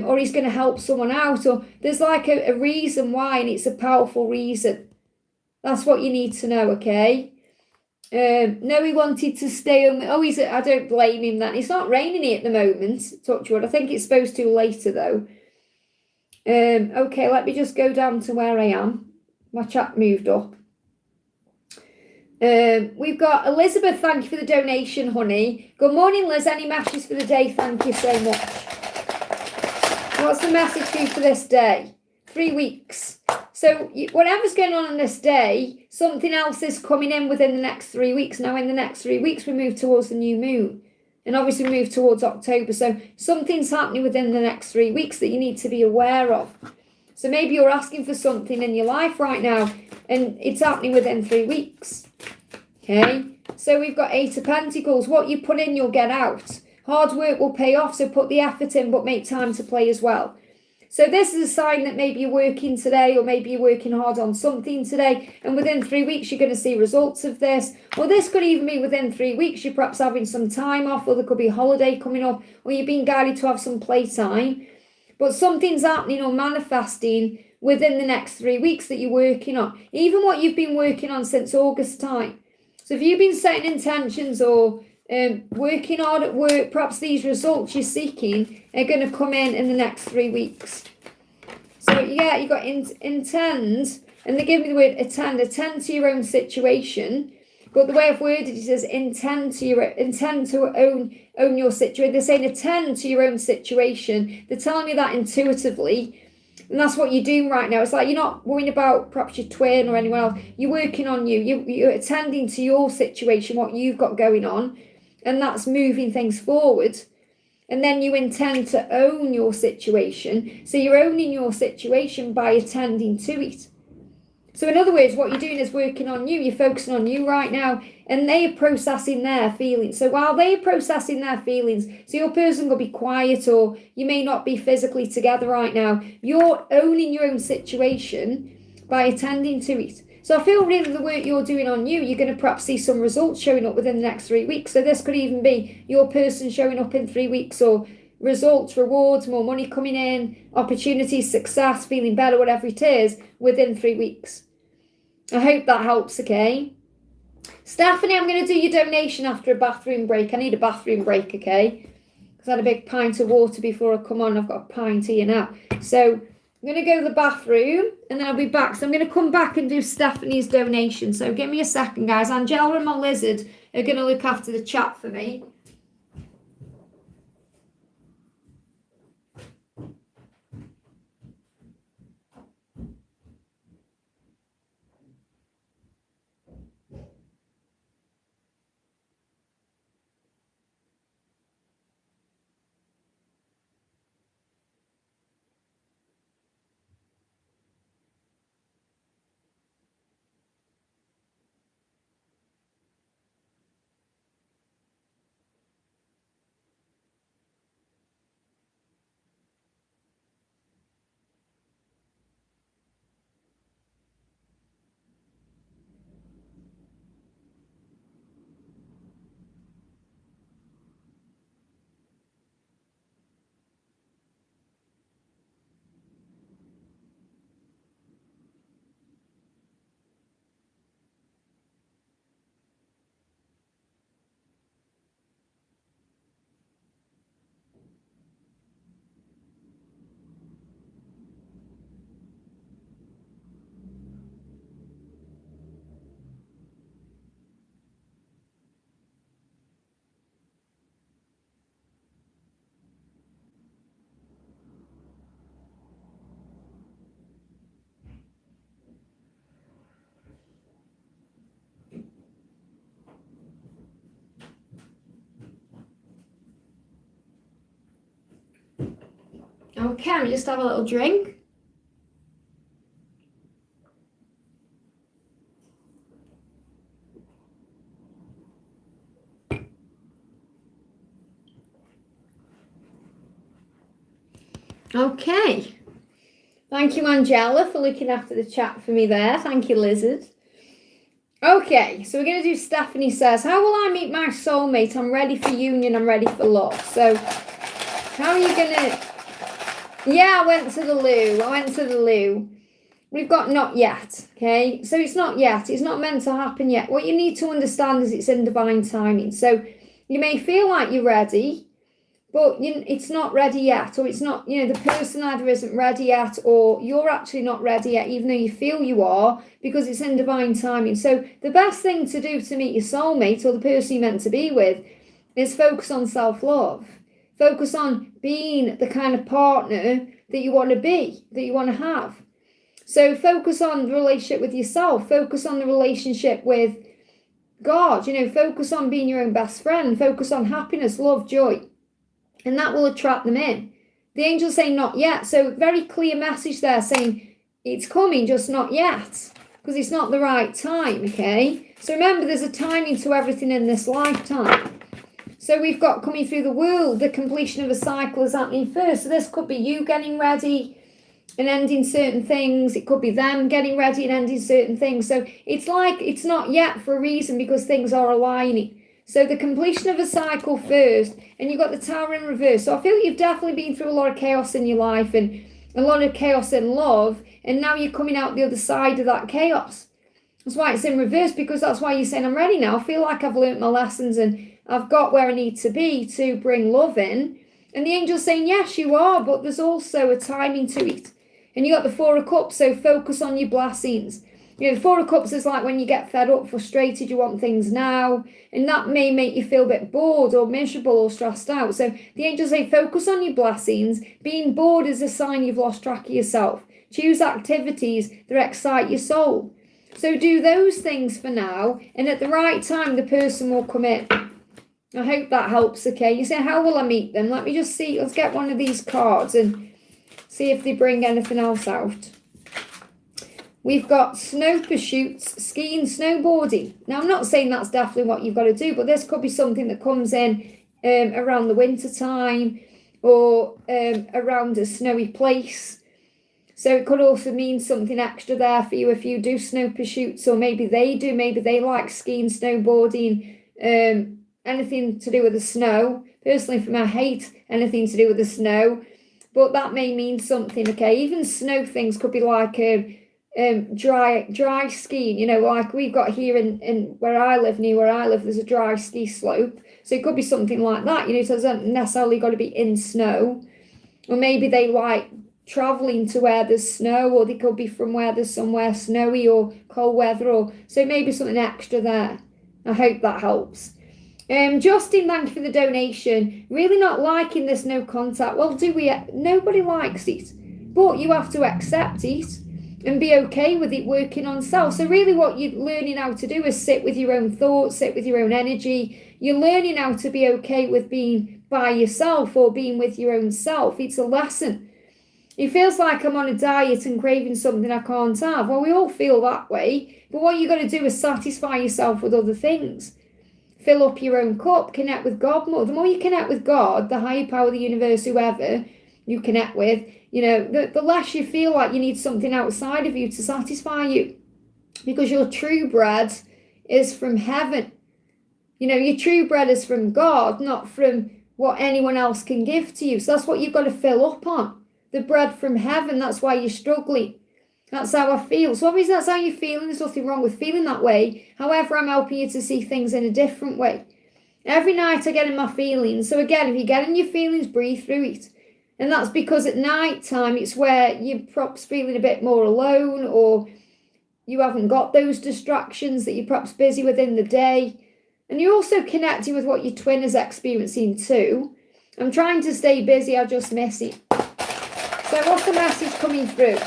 or he's going to help someone out. Or there's like a reason why, and it's a powerful reason. That's what you need to know, okay? No, he wanted to stay on. Oh, I don't blame him then. It's not raining here at the moment, touch wood. I think it's supposed to later though. Okay, let me just go down to where I am. My chat moved up. We've got Elizabeth, thank you for the donation, honey. Good morning, Liz. Any messages for the day? Thank you so much. What's the message for you for this day? 3 weeks. So whatever's going on this day, something else is coming in within the next 3 weeks. Now, in the next 3 weeks, we move towards the new moon. And obviously we move towards October. So something's happening within the next 3 weeks that you need to be aware of. So maybe you're asking for something in your life right now, and it's happening within 3 weeks. Okay? So we've got 8 of Pentacles. What you put in, you'll get out. Hard work will pay off, so put the effort in, but make time to play as well. So this is a sign that maybe you're working today, or maybe you're working hard on something today, and within 3 weeks you're going to see results of this. Or this could even be within 3 weeks you're perhaps having some time off, or there could be a holiday coming up, or you're being guided to have some playtime. But something's happening or manifesting within the next 3 weeks that you're working on. Even what you've been working on since August time. So if you've been setting intentions or working hard at work, perhaps these results you're seeking are going to come in the next 3 weeks. So yeah, you've got intend, and they give me the word attend to your own situation. But the way I've worded it is intend to own your situation. They're saying attend to your own situation. They're telling me that intuitively. And that's what you're doing right now. It's like you're not worrying about perhaps your twin or anyone else. You're working on you. You're attending to your situation, what you've got going on. And that's moving things forward. And then you intend to own your situation. So you're owning your situation by attending to it. So in other words, what you're doing is working on you. You're focusing on you right now. And they are processing their feelings. So while they are processing their feelings, so your person will be quiet, or you may not be physically together right now. You're owning your own situation by attending to it. So I feel really the work you're doing on you, you're going to perhaps see some results showing up within the next 3 weeks. So this could even be your person showing up in 3 weeks, or results, rewards, more money coming in, opportunities, success, feeling better, whatever it is, within 3 weeks. I hope that helps, okay? Stephanie, I'm going to do your donation after a bathroom break. I need a bathroom break, okay? Because I had a big pint of water before I come on. I've got a pint here now. So I'm going to go to the bathroom, and then I'll be back. So I'm going to come back and do Stephanie's donation. So give me a second, guys. Angela and my lizard are going to look after the chat for me. Okay, let me just have a little drink. Okay. Thank you, Angela, for looking after the chat for me there. Thank you, Lizard. Okay, so we're going to do Stephanie says, how will I meet my soulmate? I'm ready for union. I'm ready for love. So how are you going to... Yeah, I went to the loo. We've got not yet, okay? So it's not yet. It's not meant to happen yet. What you need to understand is it's in divine timing. So you may feel like you're ready, but it's not ready yet, or it's not, the person either isn't ready yet, or you're actually not ready yet, even though you feel you are, because it's in divine timing. So the best thing to do to meet your soulmate, or the person you're meant to be with, is focus on self-love. Focus on being the kind of partner that you want to be, that you want to have. So focus on the relationship with yourself. Focus on the relationship with God. Focus on being your own best friend. Focus on happiness, love, joy. And that will attract them in. The angels say not yet. So very clear message there saying it's coming, just not yet. Because it's not the right time, okay? So remember, there's a timing to everything in this lifetime. So we've got coming through the world, the completion of a cycle is happening first. So this could be you getting ready and ending certain things. It could be them getting ready and ending certain things. So it's like it's not yet for a reason, because things are aligning. So the completion of a cycle first, and you've got the Tower in reverse. So I feel you've definitely been through a lot of chaos in your life and a lot of chaos in love, and now you're coming out the other side of that chaos. That's why it's in reverse, because that's why you're saying, I'm ready now. I feel like I've learnt my lessons and I've got where I need to be to bring love in. And the angel's saying, yes, you are, but there's also a timing to it. And you got the Four of Cups, so focus on your blessings. The Four of Cups is like when you get fed up, frustrated, you want things now, and that may make you feel a bit bored or miserable or stressed out. So the angels say, focus on your blessings. Being bored is a sign you've lost track of yourself. Choose activities that excite your soul. So do those things for now, and at the right time, the person will come in. I hope that helps, okay? You say, how will I meet them? Let me just see. Let's get one of these cards and see if they bring anything else out. We've got snow pursuits, skiing, snowboarding. Now, I'm not saying that's definitely what you've got to do, but this could be something that comes in around the winter time, or around a snowy place. So it could also mean something extra there for you if you do snow pursuits, or maybe they do. Maybe they like skiing, snowboarding, anything to do with the snow. Personally, for me, I hate anything to do with the snow, but that may mean something, okay? Even snow things could be like dry skiing, like we've got here in where I live, there's a dry ski slope. So it could be something like that, so it doesn't necessarily got to be in snow. Or maybe they like traveling to where there's snow, or they could be from where there's somewhere snowy or cold weather, or so maybe something extra there. I hope that helps. Justin, thank you for the donation. Really not liking this no contact. Well, do we? Nobody likes it, but you have to accept it and be okay with it, working on self. So really what you're learning how to do is sit with your own thoughts, sit with your own energy. You're learning how to be okay with being by yourself, or being with your own self. It's a lesson. It feels like I'm on a diet and craving something I can't have. Well, we all feel that way. But what you got to do is satisfy yourself with other things. Fill up your own cup, connect with God more. The more you connect with God, the higher power, the universe, whoever you connect with, the less you feel like you need something outside of you to satisfy you. Because your true bread is from heaven. Your true bread is from God, not from what anyone else can give to you. So that's what you've got to fill up on. The bread from heaven, that's why you're struggling. That's how I feel. So obviously that's how you're feeling. There's nothing wrong with feeling that way. However, I'm helping you to see things in a different way. Every night I get in my feelings. So again, if you get in your feelings, breathe through it. And that's because at night time, it's where you're perhaps feeling a bit more alone, or you haven't got those distractions that you're perhaps busy with in the day. And you're also connecting with what your twin is experiencing too. I'm trying to stay busy, I just miss it. So what's the message coming through?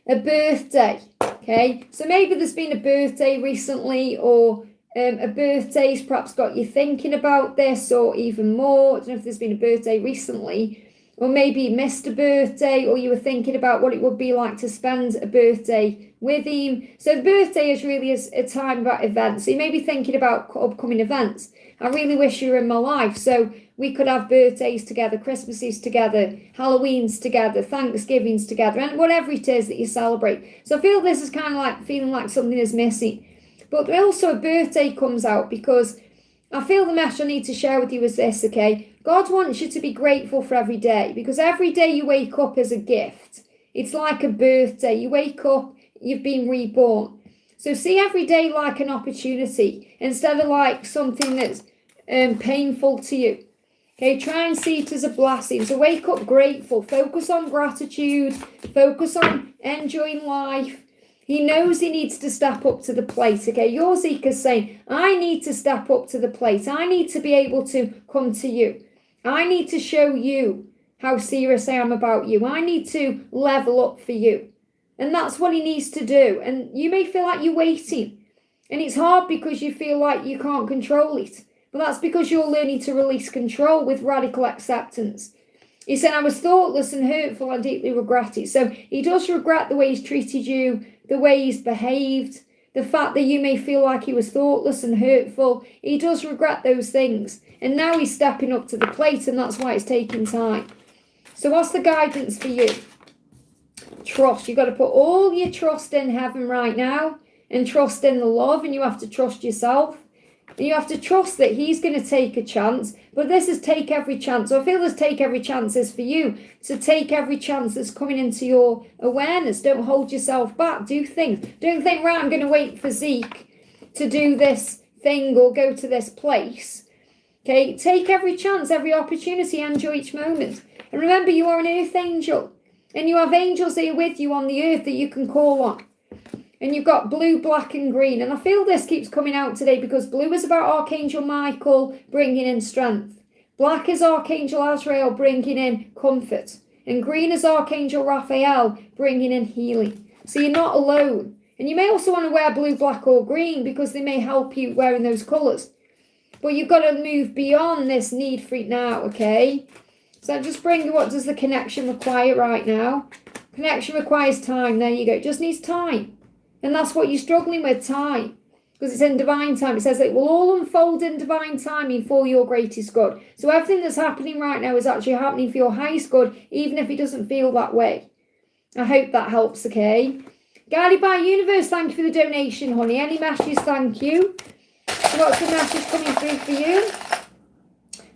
A birthday, okay? So maybe there's been a birthday recently, or a birthday's perhaps got you thinking about this, or even more. I don't know if there's been a birthday recently, or maybe you missed a birthday, or you were thinking about what it would be like to spend a birthday with him. So the birthday is really a time about events. So you may be thinking about upcoming events. I really wish you were in my life, so we could have birthdays together, Christmases together, Halloweens together, Thanksgivings together, and whatever it is that you celebrate. So I feel this is kind of like feeling like something is missing. But also a birthday comes out because I feel the message I need to share with you is this, okay? God wants you to be grateful for every day, because every day you wake up is a gift. It's like a birthday. You wake up, you've been reborn. So see every day like an opportunity instead of like something that's painful to you. Okay, try and see it as a blessing. So wake up grateful. Focus on gratitude. Focus on enjoying life. He knows he needs to step up to the plate. Okay, your Zika's saying, I need to step up to the plate. I need to be able to come to you. I need to show you how serious I am about you. I need to level up for you. And that's what he needs to do. And you may feel like you're waiting. And it's hard because you feel like you can't control it. But that's because you're learning to release control with radical acceptance. He said, I was thoughtless and hurtful and deeply regret it. So he does regret the way he's treated you, the way he's behaved, the fact that you may feel like he was thoughtless and hurtful. He does regret those things. And now he's stepping up to the plate, and that's why it's taking time. So what's the guidance for you? Trust. You've got to put all your trust in heaven right now and trust in the love, and you have to trust yourself. And you have to trust that he's going to take a chance. But this is take every chance. So I feel this take every chance is for you. So take every chance that's coming into your awareness. Don't hold yourself back. Do things. Don't think, right, I'm going to wait for Zeke to do this thing or go to this place. Okay, take every chance, every opportunity, enjoy each moment. And remember, you are an earth angel. And you have angels here with you on the earth that you can call on. And you've got blue, black and green. And I feel this keeps coming out today because blue is about Archangel Michael bringing in strength. Black is Archangel Azrael bringing in comfort. And green is Archangel Raphael bringing in healing. So you're not alone. And you may also want to wear blue, black or green because they may help you wearing those colours. But you've got to move beyond this need for it now, okay? So I'm just bringing, what does the connection require right now? Connection requires time. There you go. It just needs time. And that's what you're struggling with, time. Because it's in divine time. It says it will all unfold in divine timing for your greatest good. So everything that's happening right now is actually happening for your highest good, even if it doesn't feel that way. I hope that helps, okay? Guided by Universe, thank you for the donation, honey. Any messages, thank you. So what's the message coming through for you?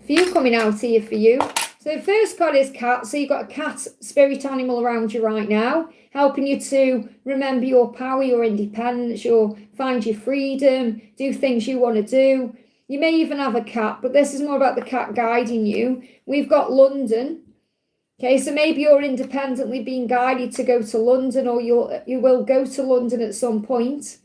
For you, coming out here for you. So the first card is cat. So you've got a cat spirit animal around you right now, helping you to remember your power, your independence, find your freedom, do things you want to do. You may even have a cat, but this is more about the cat guiding you. We've got London. Okay, so maybe you're independently being guided to go to London, or you will go to London at some point.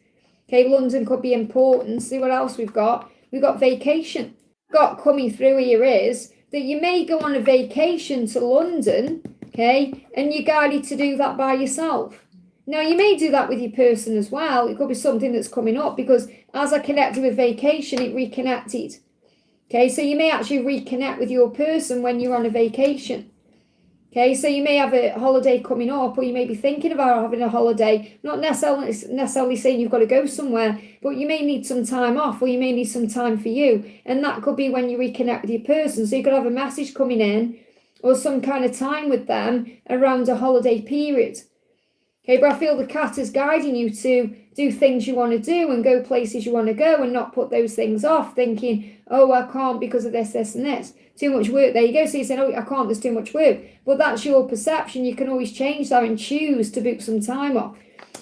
Okay, London could be important. See what else we've got. We've got vacation. Got coming through here is that you may go on a vacation to London, okay, and you're guided to do that by yourself. Now, you may do that with your person as well. It could be something that's coming up because as I connected with vacation, it reconnected. Okay, so you may actually reconnect with your person when you're on a vacation. Okay, so you may have a holiday coming up, or you may be thinking about having a holiday, not necessarily saying you've got to go somewhere, but you may need some time off, or you may need some time for you. And that could be when you reconnect with your person. So you could have a message coming in or some kind of time with them around a holiday period. Okay, but I feel the cat is guiding you to do things you want to do and go places you want to go and not put those things off thinking, oh, I can't because of this, this and this. Too much work. There you go. So you're saying, oh, I can't, there's too much work. But that's your perception. You can always change that and choose to book some time off.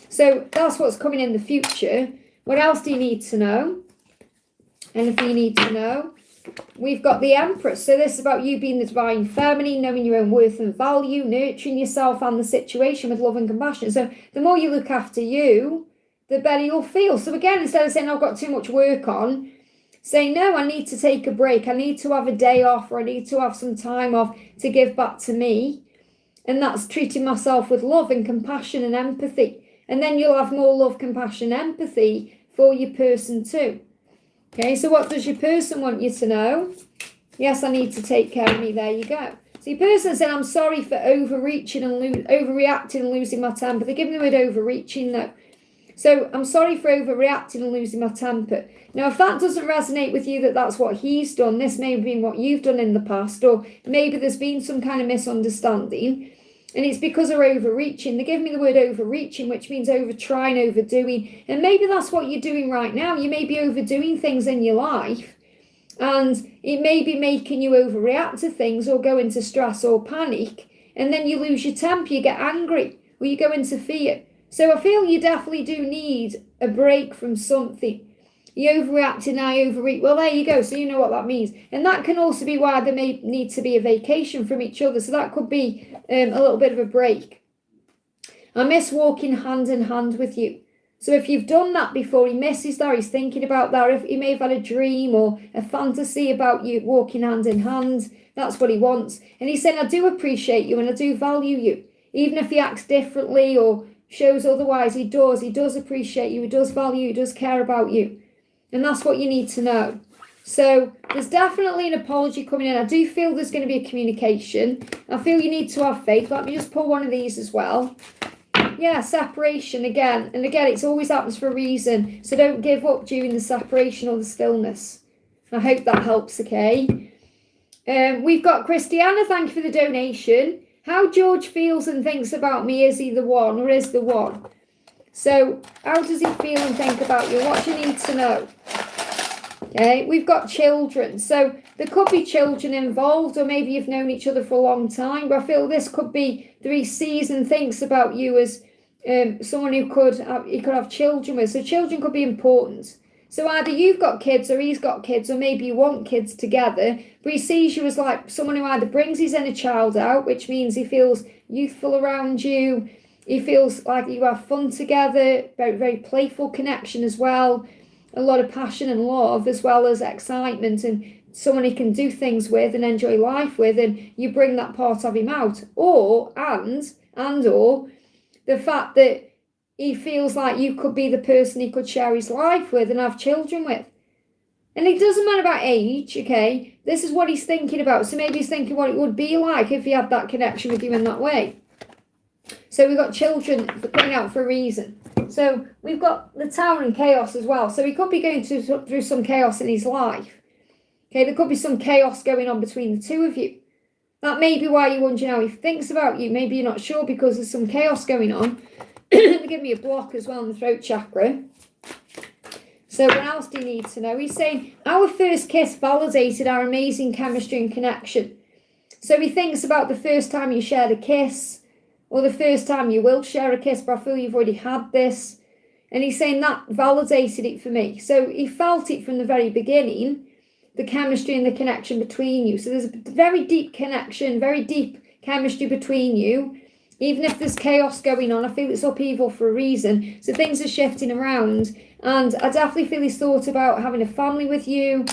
So that's what's coming in the future. What else do you need to know? Anything you need to know? We've got the Empress. So this is about you being the divine feminine, knowing your own worth and value, nurturing yourself and the situation with love and compassion. So the more you look after you, the better you'll feel. So again, instead of saying, I've got too much work on, say, no, I need to take a break. I need to have a day off, or I need to have some time off to give back to me. And that's treating myself with love and compassion and empathy. And then you'll have more love, compassion, empathy for your person too. Okay, so what does your person want you to know? Yes, I need to take care of me. There you go. So See, person said, I'm sorry for overreaching and overreacting and losing my temper. They're giving the word overreaching though. So I'm sorry for overreacting and losing my temper. Now, if that doesn't resonate with you, that's what he's done, this may have been what you've done in the past, or maybe there's been some kind of misunderstanding, and it's because of overreaching. They give me the word overreaching, which means over trying, overdoing, and maybe that's what you're doing right now. You may be overdoing things in your life, and it may be making you overreact to things or go into stress or panic, and then you lose your temper, you get angry, or you go into fear. So I feel you definitely do need a break from something. You overreact and I overreact. Well, there you go. So you know what that means. And that can also be why there may need to be a vacation from each other. So that could be a little bit of a break. I miss walking hand in hand with you. So if you've done that before, he misses that, he's thinking about that. If he may have had a dream or a fantasy about you walking hand in hand, that's what he wants. And he's saying, I do appreciate you and I do value you. Even if he acts differently or shows otherwise, he does appreciate you, he does value you, he does care about you, and that's what you need to know. So there's definitely an apology coming in. I do feel there's going to be a communication. I feel you need to have faith. Let me just pull one of these as well. Yeah, separation again, and again, it's always happens for a reason, so don't give up during the separation or the stillness. I hope that helps. Okay, we've got Christiana, thank you for the donation. How George feels and thinks about me, is he the one or is the one? So how does he feel and think about you? What do you need to know? Okay, we've got children. So there could be children involved, or maybe you've known each other for a long time. But I feel this could be that he sees and thinks about you as someone who he could have children with. So children could be important. So either you've got kids or he's got kids, or maybe you want kids together, but he sees you as like someone who either brings his inner child out, which means he feels youthful around you, he feels like you have fun together, very, very playful connection as well, a lot of passion and love, as well as excitement, and someone he can do things with and enjoy life with, and you bring that part of him out. Or the fact that he feels like you could be the person he could share his life with and have children with. And it doesn't matter about age, okay? This is what he's thinking about. So maybe he's thinking what it would be like if he had that connection with you in that way. So we've got children coming out for a reason. So we've got the Tower and chaos as well. So he could be going through some chaos in his life. Okay, there could be some chaos going on between the two of you. That may be why you're wondering how he thinks about you. Maybe you're not sure because there's some chaos going on. They give me a block as well in the throat chakra. So what else do you need to know? He's saying, our first kiss validated our amazing chemistry and connection. So he thinks about the first time you shared a kiss, or the first time you will share a kiss, but I feel you've already had this. And he's saying that validated it for me. So he felt it from the very beginning, the chemistry and the connection between you. So there's a very deep connection, very deep chemistry between you. Even if there's chaos going on, I feel it's upheaval for a reason. So things are shifting around. And I definitely feel he's thought about having a family with you,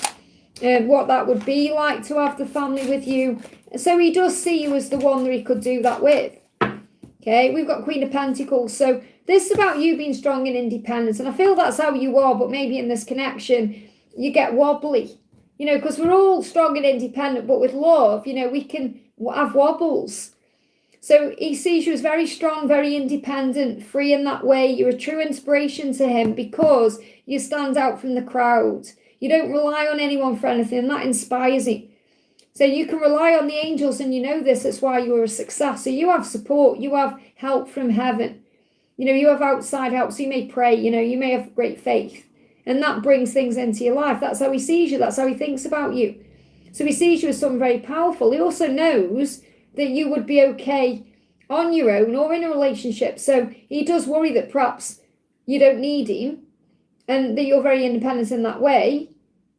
what that would be like to have the family with you. So he does see you as the one that he could do that with. Okay, we've got Queen of Pentacles. So this is about you being strong and independent. And I feel that's how you are, but maybe in this connection, you get wobbly. You know, because we're all strong and independent, but with love, you know, we can have wobbles. So he sees you as very strong, very independent, free in that way. You're a true inspiration to him because you stand out from the crowd. You don't rely on anyone for anything, and that inspires him. So you can rely on the angels, and you know this, that's why you're a success. So you have support, you have help from heaven. You know, you have outside help, so you may pray, you know, you may have great faith. And that brings things into your life. That's how he sees you, that's how he thinks about you. So he sees you as someone very powerful. He also knows that you would be okay on your own or in a relationship. So he does worry that perhaps you don't need him and that you're very independent in that way.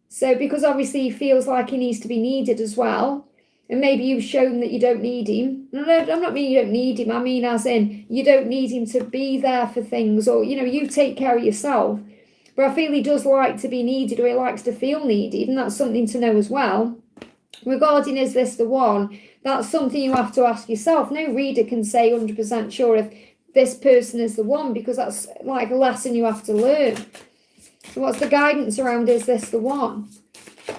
So because obviously he feels like he needs to be needed as well. And maybe you've shown that you don't need him. No, I'm not meaning you don't need him. I mean as in you don't need him to be there for things, or, you know, you take care of yourself. But I feel he does like to be needed, or he likes to feel needed. And that's something to know as well. Regarding is this the one, that's something you have to ask yourself. No reader can say 100% sure if this person is the one, because that's like a lesson you have to learn. So what's the guidance around is this the one?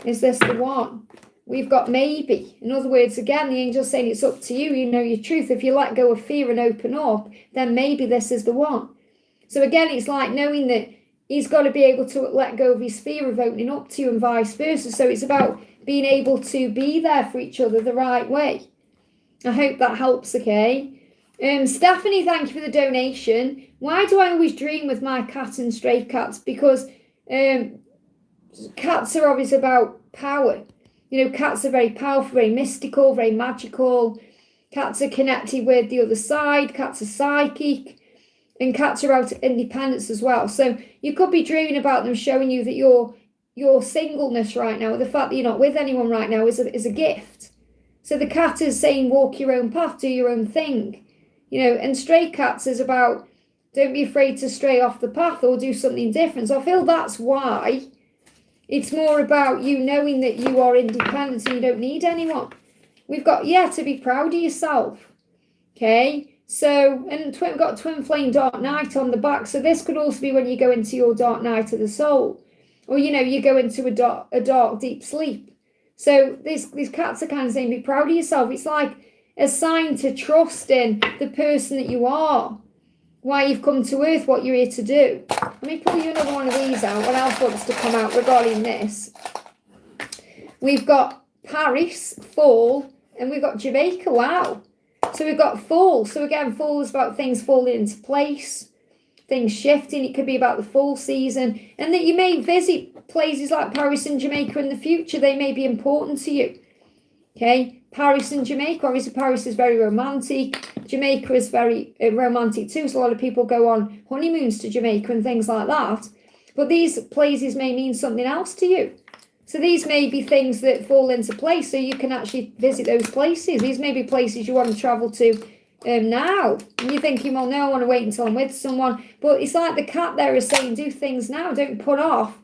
Is this the one? we've got maybe. In other words, again, the angel's saying it's up to you. You know your truth. If you let go of fear and open up, then maybe this is the one. So again, it's like knowing that he's got to be able to let go of his fear of opening up to you and vice versa. So it's about being able to be there for each other the right way. I hope that helps, okay? Stephanie, thank you for the donation. Why do I always dream with my cat and stray cats? Because cats are always about power. You know, cats are very powerful, very mystical, very magical. Cats are connected with the other side. Cats are psychic. And cats are out independence as well. So you could be dreaming about them showing you that your singleness right now, the fact that you're not with anyone right now is a gift. So the cat is saying walk your own path, do your own thing. You know, and stray cats is about don't be afraid to stray off the path or do something different. So I feel that's why it's more about you knowing that you are independent and you don't need anyone. We've got, to be proud of yourself. Okay. So, and we've got twin flame dark night on the back. So this could also be when you go into your dark night of the soul. Or, you know, you go into a dark, deep sleep. So these cats are kind of saying, be proud of yourself. It's like a sign to trust in the person that you are. Why you've come to earth, what you're here to do. Let me pull you another one of these out. What else wants to come out regarding this? We've got Paris, fall, and we've got Jamaica. Wow. So we've got fall. So again, fall is about things falling into place, things shifting. It could be about the fall season. And that you may visit places like Paris and Jamaica in the future. They may be important to you. Okay. Paris and Jamaica. Obviously, Paris is very romantic. Jamaica is very romantic too. So a lot of people go on honeymoons to Jamaica and things like that. But these places may mean something else to you. So these may be things that fall into place so you can actually visit those places. These may be places you want to travel to now. And you're thinking, well, no, I want to wait until I'm with someone. But it's like the cat there is saying, do things now. Don't put off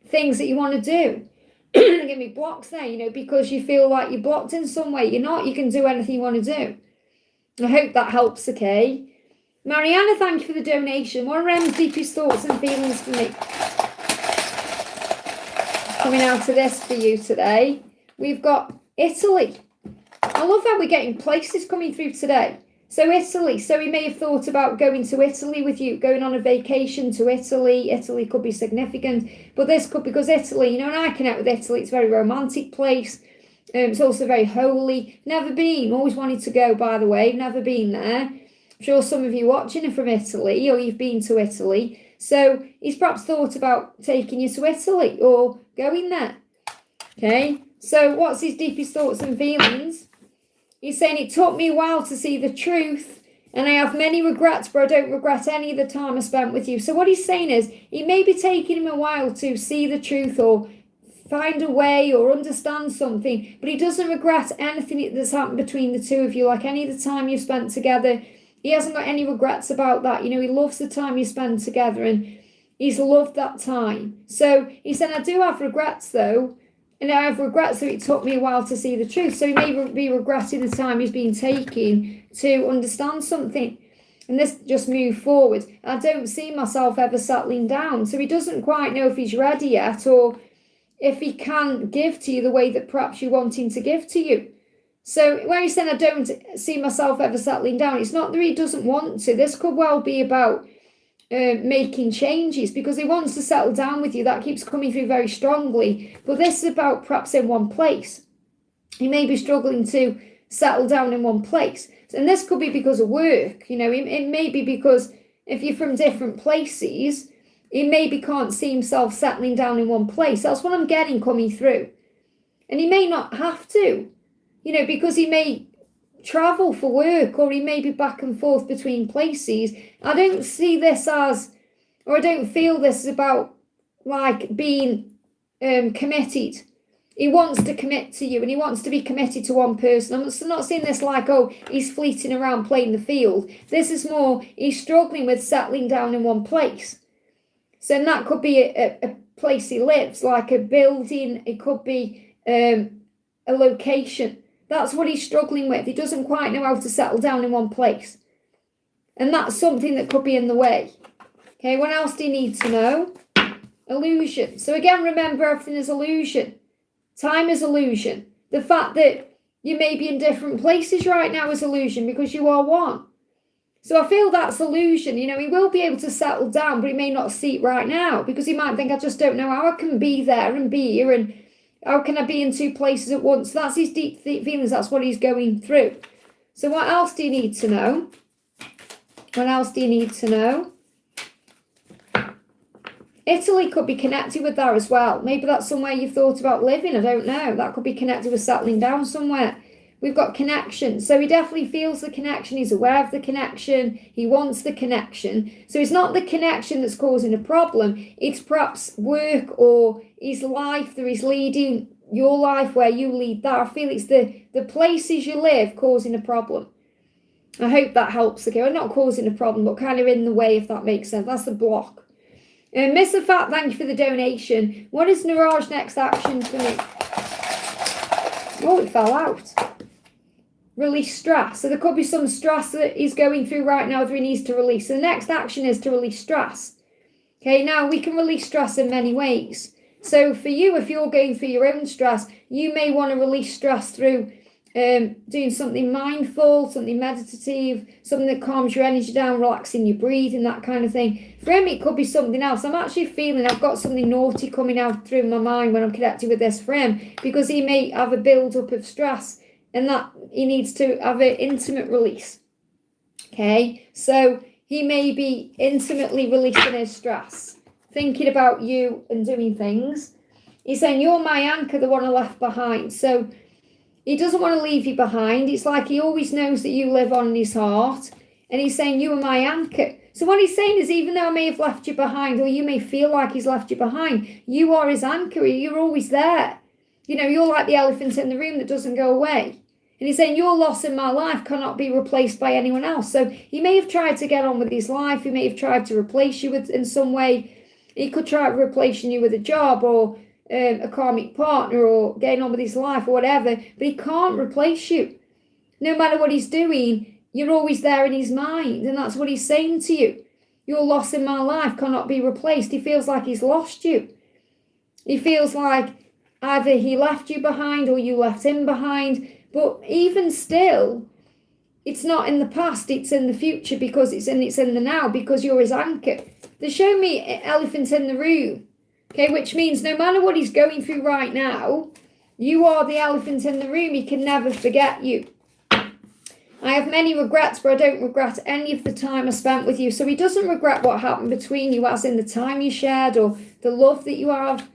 things that you want to do. Give me blocks there, you know, because you feel like you're blocked in some way. You're not. You can do anything you want to do. I hope that helps, okay? Mariana, thank you for the donation. What are Rem's deepest thoughts and feelings for me? Coming out of this for you today. We've got Italy. I love how we're getting places coming through today. So Italy. So we may have thought about going to Italy with you, going on a vacation to Italy. Italy could be significant. But this could, because Italy, you know, and I connect with Italy. It's a very romantic place. It's also very holy. Never been. Always wanted to go, by the way. Never been there. I'm sure some of you watching are from Italy or you've been to Italy. So he's perhaps thought about taking you to Italy or going there. Okay. So what's his deepest thoughts and feelings? He's saying it took me a while to see the truth and I have many regrets, but I don't regret any of the time I spent with you. So what he's saying is it may be taking him a while to see the truth or find a way or understand something, but he doesn't regret anything that's happened between the two of you, like any of the time you spent together. He hasn't got any regrets about that. You know, he loves the time you spend together and he's loved that time. So he said, I do have regrets though, and I have regrets that it took me a while to see the truth. So he may be regretting the time he's been taking to understand something. And this just moved forward. I don't see myself ever settling down. So he doesn't quite know if he's ready yet or if he can give to you the way that perhaps you're wanting to give to you. So when he's saying I don't see myself ever settling down, it's not that he doesn't want to. This could well be about making changes because he wants to settle down with you. That keeps coming through very strongly. But this is about perhaps in one place. He may be struggling to settle down in one place. And this could be because of work. You know, it may be because if you're from different places, he maybe can't see himself settling down in one place. That's what I'm getting coming through. And he may not have to, you know, because he may travel for work or he may be back and forth between places. I don't see this as, or I don't feel this is about like being committed. He wants to commit to you and he wants to be committed to one person. I'm not seeing this like, oh, he's fleeting around playing the field. This is more, he's struggling with settling down in one place. So that could be a place he lives, like a building. It could be a location. That's what he's struggling with. He doesn't quite know how to settle down in one place. And that's something that could be in the way. Okay, what else do you need to know? Illusion. So again, remember everything is illusion. Time is illusion. The fact that you may be in different places right now is illusion because you are one. So I feel that's illusion. You know, he will be able to settle down, but he may not see it right now because he might think, I just don't know how I can be there and be here, and how can I be in two places at once? So that's his deep feelings. That's what he's going through. So what else do you need to know? What else do you need to know? Italy could be connected with that as well. Maybe that's somewhere you've thought about living. I don't know. That could be connected with settling down somewhere. We've got connection. So he definitely feels the connection. He's aware of the connection. He wants the connection. So it's not the connection that's causing a problem. It's perhaps work or his life that he's leading, your life where you lead that. I feel it's the places you live causing a problem. I hope that helps. Okay, well, not causing a problem, but kind of in the way, if that makes sense. That's the block. Mr. Fat, thank you for the donation. What is Niraj's next action for me? Oh, it fell out. Release stress. So there could be some stress that he's going through right now that he needs to release. So the next action is to release stress. Okay, now we can release stress in many ways. So for you, if you're going through your own stress, you may want to release stress through doing something mindful, something meditative, something that calms your energy down, relaxing your breathing, that kind of thing. For him, it could be something else. I'm actually feeling I've got something naughty coming out through my mind when I'm connected with this for him, because he may have a build-up of stress and that he needs to have an intimate release. Okay, so he may be intimately releasing his stress, thinking about you and doing things. He's saying, you're my anchor, the one I left behind. So he doesn't want to leave you behind. It's like he always knows that you live on in his heart. And he's saying, you are my anchor. So what he's saying is, even though I may have left you behind, or you may feel like he's left you behind, you are his anchor. You're always there. You know, you're like the elephant in the room that doesn't go away. And he's saying, your loss in my life cannot be replaced by anyone else. So he may have tried to get on with his life. He may have tried to replace you in some way. He could try replacing you with a job or a karmic partner or getting on with his life or whatever, but he can't replace you. No matter what he's doing, you're always there in his mind, and that's what he's saying to you. Your loss in my life cannot be replaced. He feels like he's lost you. He feels like either he left you behind or you left him behind, but even still, it's not in the past, it's in the future, because it's in the now, because you're his anchor. They show me elephant in the room. Okay, which means no matter what he's going through right now, you are the elephant in the room. He can never forget you. I have many regrets, but I don't regret any of the time I spent with you. So he doesn't regret what happened between you, as in the time you shared or the love that you have.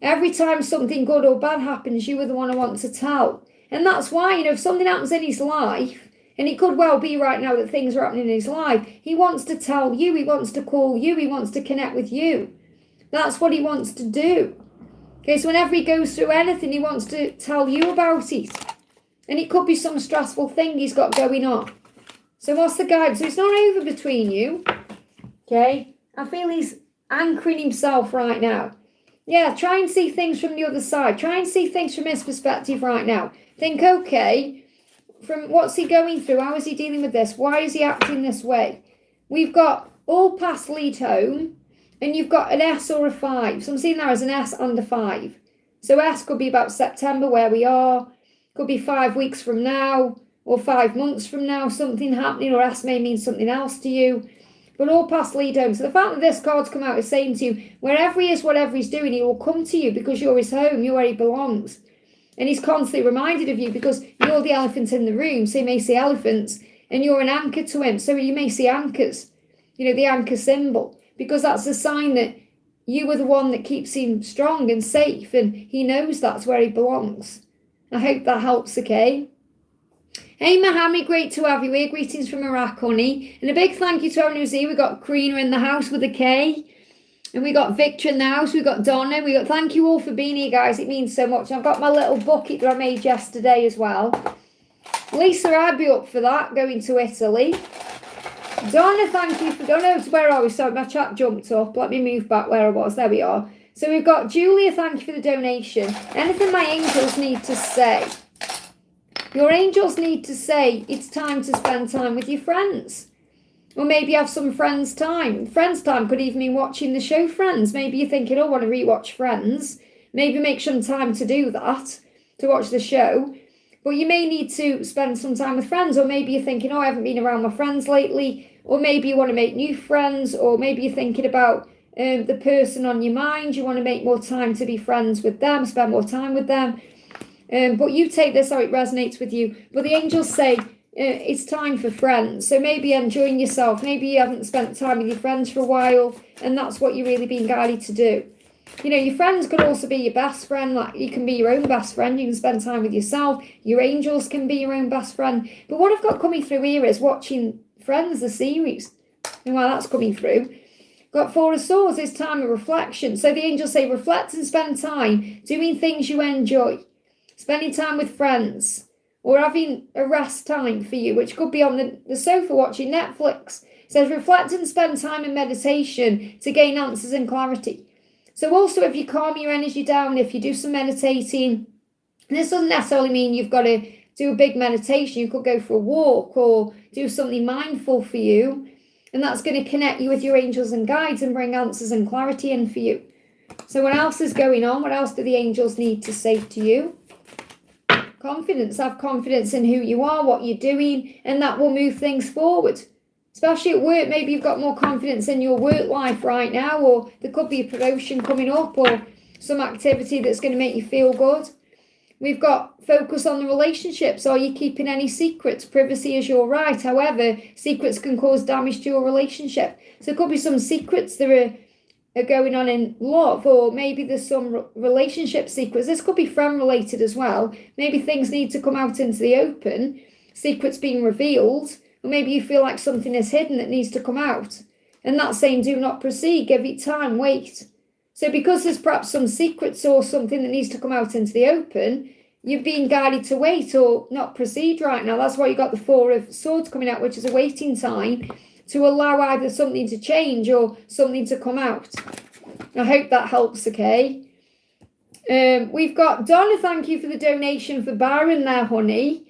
Every time something good or bad happens, you are the one I want to tell. And that's why, you know, if something happens in his life, and it could well be right now that things are happening in his life, he wants to tell you, he wants to call you, he wants to connect with you. That's what he wants to do. Okay, so whenever he goes through anything, he wants to tell you about it. And it could be some stressful thing he's got going on. So what's the guide? So it's not over between you. Okay, I feel he's anchoring himself right now. Yeah, try and see things from the other side. Try and see things from his perspective right now. Think, okay, from what's he going through? How is he dealing with this? Why is he acting this way? We've got all paths lead home. And you've got an S or a 5. So I'm seeing there as an S and a 5. So S could be about September, where we are. Could be 5 weeks from now or 5 months from now, something happening, or S may mean something else to you. But all paths lead home. So the fact that this card's come out is saying to you, wherever he is, whatever he's doing, he will come to you because you're his home, you're where he belongs. And he's constantly reminded of you because you're the elephant in the room. So he may see elephants and you're an anchor to him. So you may see anchors, you know, the anchor symbol. Because that's a sign that you are the one that keeps him strong and safe, and he knows that's where he belongs. I hope that helps, okay? Hey, Mohammed, great to have you here. Greetings from Iraq, honey. And a big thank you to everyone who's here. We got Karina in the house with a K. And we got Victor in the house. We got Donna. Thank you all for being here, guys. It means so much. I've got my little bucket that I made yesterday as well. Lisa, I'd be up for that, going to Italy. Donna, thank you for... Oh no, where are we? Sorry, my chat jumped up. Let me move back where I was. There we are. So we've got Julia, thank you for the donation. Anything my angels need to say? Your angels need to say it's time to spend time with your friends. Or maybe have some friends time. Friends time could even mean watching the show Friends. Maybe you're thinking, oh, I want to rewatch Friends. Maybe make some time to do that. to watch the show. But you may need to spend some time with friends, or maybe you're thinking, oh, I haven't been around my friends lately, or maybe you want to make new friends, or maybe you're thinking about the person on your mind. You want to make more time to be friends with them, spend more time with them. But you take this how it resonates with you. But the angels say it's time for friends. So maybe enjoying yourself. Maybe you haven't spent time with your friends for a while, and that's what you're really being guided to do. You know, your friends could also be your best friend. Like, you can be your own best friend. You can spend time with yourself. Your angels can be your own best friend. But what I've got coming through here is watching Friends, the series. And while that's coming through, got Four of Swords, it's time of reflection. So the angels say reflect and spend time doing things you enjoy. Spending time with friends, or having a rest time for you, which could be on the sofa watching Netflix. It says reflect and spend time in meditation to gain answers and clarity. So also, if you calm your energy down, if you do some meditating, and this doesn't necessarily mean you've got to do a big meditation. You could go for a walk or do something mindful for you, and that's going to connect you with your angels and guides and bring answers and clarity in for you. So what else is going on? What else do the angels need to say to you? Confidence. Have confidence in who you are, what you're doing, and that will move things forward. Especially at work, maybe you've got more confidence in your work life right now, or there could be a promotion coming up, or some activity that's going to make you feel good. We've got focus on the relationships. Are you keeping any secrets? Privacy is your right. However, secrets can cause damage to your relationship. So there could be some secrets that are going on in love, or maybe there's some relationship secrets. This could be friend related as well. Maybe things need to come out into the open, secrets being revealed. Or maybe you feel like something is hidden that needs to come out. And that's saying do not proceed, give it time, wait. So because there's perhaps some secrets or something that needs to come out into the open, you're being guided to wait or not proceed right now. That's why you got the Four of Swords coming out, which is a waiting time to allow either something to change or something to come out. I hope that helps, okay? We've got Donna, thank you for the donation for Byron there, honey.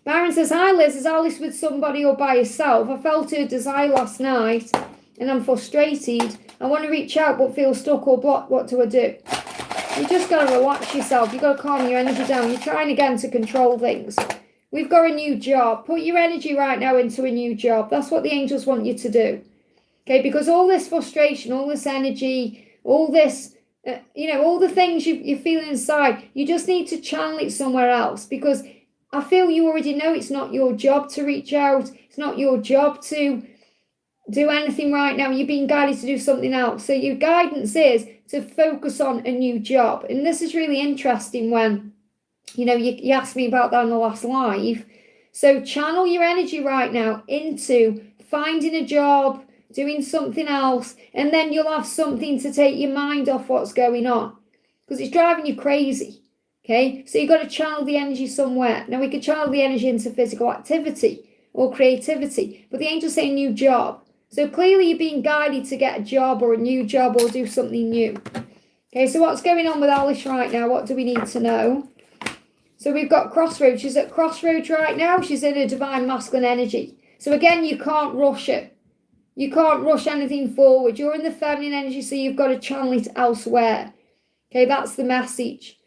Byron says, hi Liz, is Alice with somebody or by herself? I felt her desire last night and I'm frustrated. I want to reach out but feel stuck or blocked. What do I do? You just got to relax yourself. You've got to calm your energy down. You're trying again to control things. We've got a new job. Put your energy right now into a new job. That's what the angels want you to do. Okay, because all this frustration, all this energy, all this, all the things you're feeling inside, you just need to channel it somewhere else, because I feel you already know it's not your job to reach out. It's not your job to do anything right now. You're being guided to do something else. So your guidance is to focus on a new job. And this is really interesting when, you asked me about that in the last live. So channel your energy right now into finding a job, doing something else, and then you'll have something to take your mind off what's going on, because it's driving you crazy. Okay, so you've got to channel the energy somewhere. Now, we could channel the energy into physical activity or creativity, but the angels say a new job. So clearly you're being guided to get a job or a new job or do something new. Okay, so what's going on with Alice right now? What do we need to know? So we've got crossroads. She's at crossroads right now. She's in a divine masculine energy. So again, you can't rush it. You can't rush anything forward. You're in the feminine energy, so you've got to channel it elsewhere. Okay, that's the message.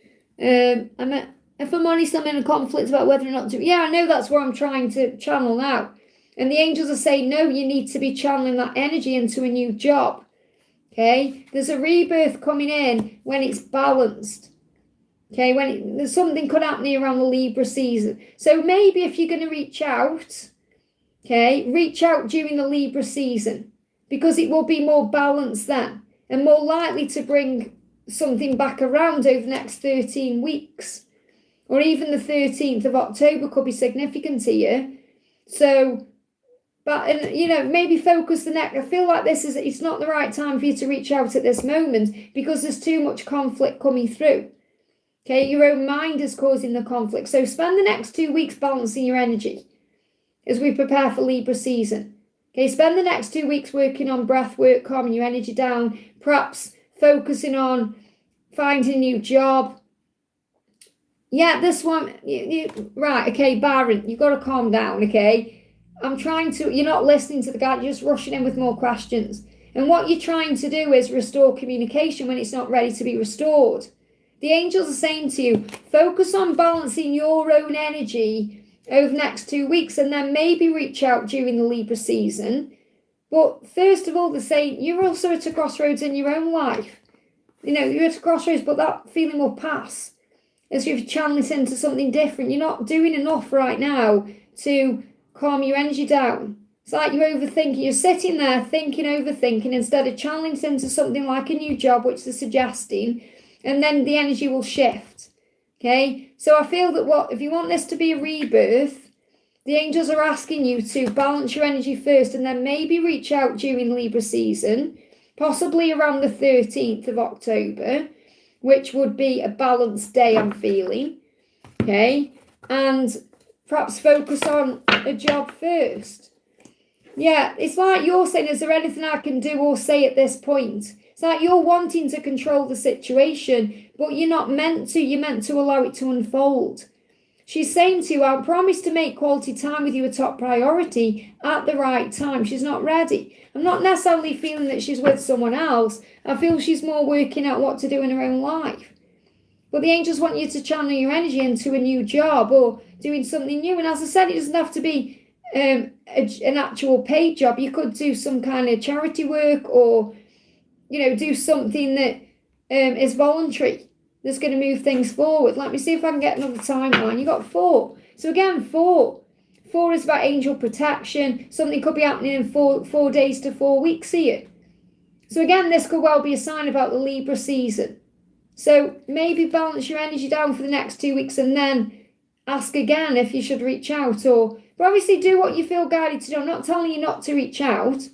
If I'm honest, I'm in a conflict about whether or not to. Yeah, I know that's where I'm trying to channel now. And the angels are saying, no, you need to be channeling that energy into a new job. Okay, there's a rebirth coming in when it's balanced. Okay, there's something could happen around the Libra season. So maybe if you're going to reach out, okay, reach out during the Libra season, because it will be more balanced then and more likely to bring something back around over the next 13 weeks, or even the 13th of October could be significant here. So, but maybe focus the next. I feel like it's not the right time for you to reach out at this moment, because there's too much conflict coming through. Okay, your own mind is causing the conflict. So spend the next 2 weeks balancing your energy as we prepare for Libra season. Okay, spend the next 2 weeks working on breath work, calming your energy down, perhaps focusing on finding a new job. Yeah, this one, right, okay, Byron, you've got to calm down, okay? You're not listening to the guy, you're just rushing in with more questions. And what you're trying to do is restore communication when it's not ready to be restored. the angels are saying to you, focus on balancing your own energy over the next 2 weeks, and then maybe reach out during the Libra season. But first of all, they're saying you're also at a crossroads in your own life. You're at a crossroads, but that feeling will pass as you've channeled it into something different. You're not doing enough right now to calm your energy down. It's like you're overthinking. You're sitting there thinking, overthinking, instead of channeling it into something like a new job, which they're suggesting, and then the energy will shift. Okay? So I feel that if you want this to be a rebirth, the angels are asking you to balance your energy first and then maybe reach out during Libra season, possibly around the 13th of October, which would be a balanced day, I'm feeling. Okay? And perhaps focus on a job first. Yeah, it's like you're saying, is there anything I can do or say at this point? It's like you're wanting to control the situation, but you're not meant to. You're meant to allow it to unfold. She's saying to you, I promise to make quality time with you a top priority at the right time. She's not ready. I'm not necessarily feeling that she's with someone else. I feel she's more working out what to do in her own life. But the angels want you to channel your energy into a new job or doing something new. And as I said, it doesn't have to be an actual paid job. You could do some kind of charity work or, do something that is voluntary. That's going to move things forward. Let me see if I can get another timeline. You got 4. So again, 4. 4 is about angel protection. Something could be happening in 4 days to 4 weeks here. So again, this could well be a sign about the Libra season. So maybe balance your energy down for the next 2 weeks and then ask again if you should reach out. But obviously do what you feel guided to do. I'm not telling you not to reach out.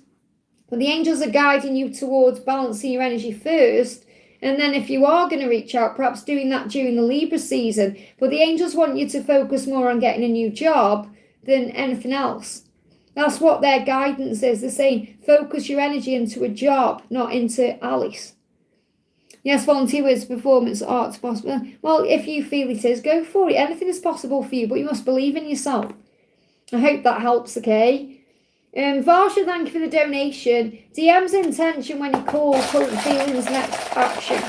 But the angels are guiding you towards balancing your energy first. And then if you are going to reach out, perhaps doing that during the Libra season. But the angels want you to focus more on getting a new job than anything else. That's what their guidance is. They're saying focus your energy into a job, not into Alice. Yes, volunteer with performance arts possible. Well, if you feel it is, go for it. Anything is possible for you, but you must believe in yourself. I hope that helps, okay? Varsha, thank you for the donation. DM's intention when you call current feelings, next action.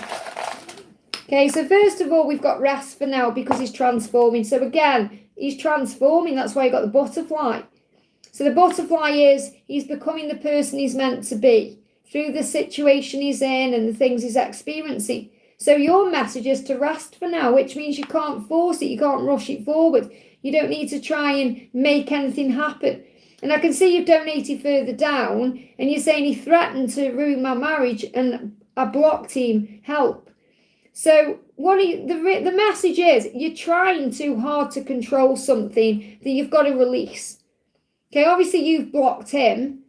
Okay, so first of all, we've got rest for now because he's transforming. So again, he's transforming. That's why you got the butterfly. So the butterfly is he's becoming the person he's meant to be through the situation he's in and the things he's experiencing. So your message is to rest for now, which means you can't force it. You can't rush it forward. You don't need to try and make anything happen. And I can see you've donated further down and you're saying he threatened to ruin my marriage and I blocked him. Help. So the message is you're trying too hard to control something that you've got to release. Okay, obviously you've blocked him.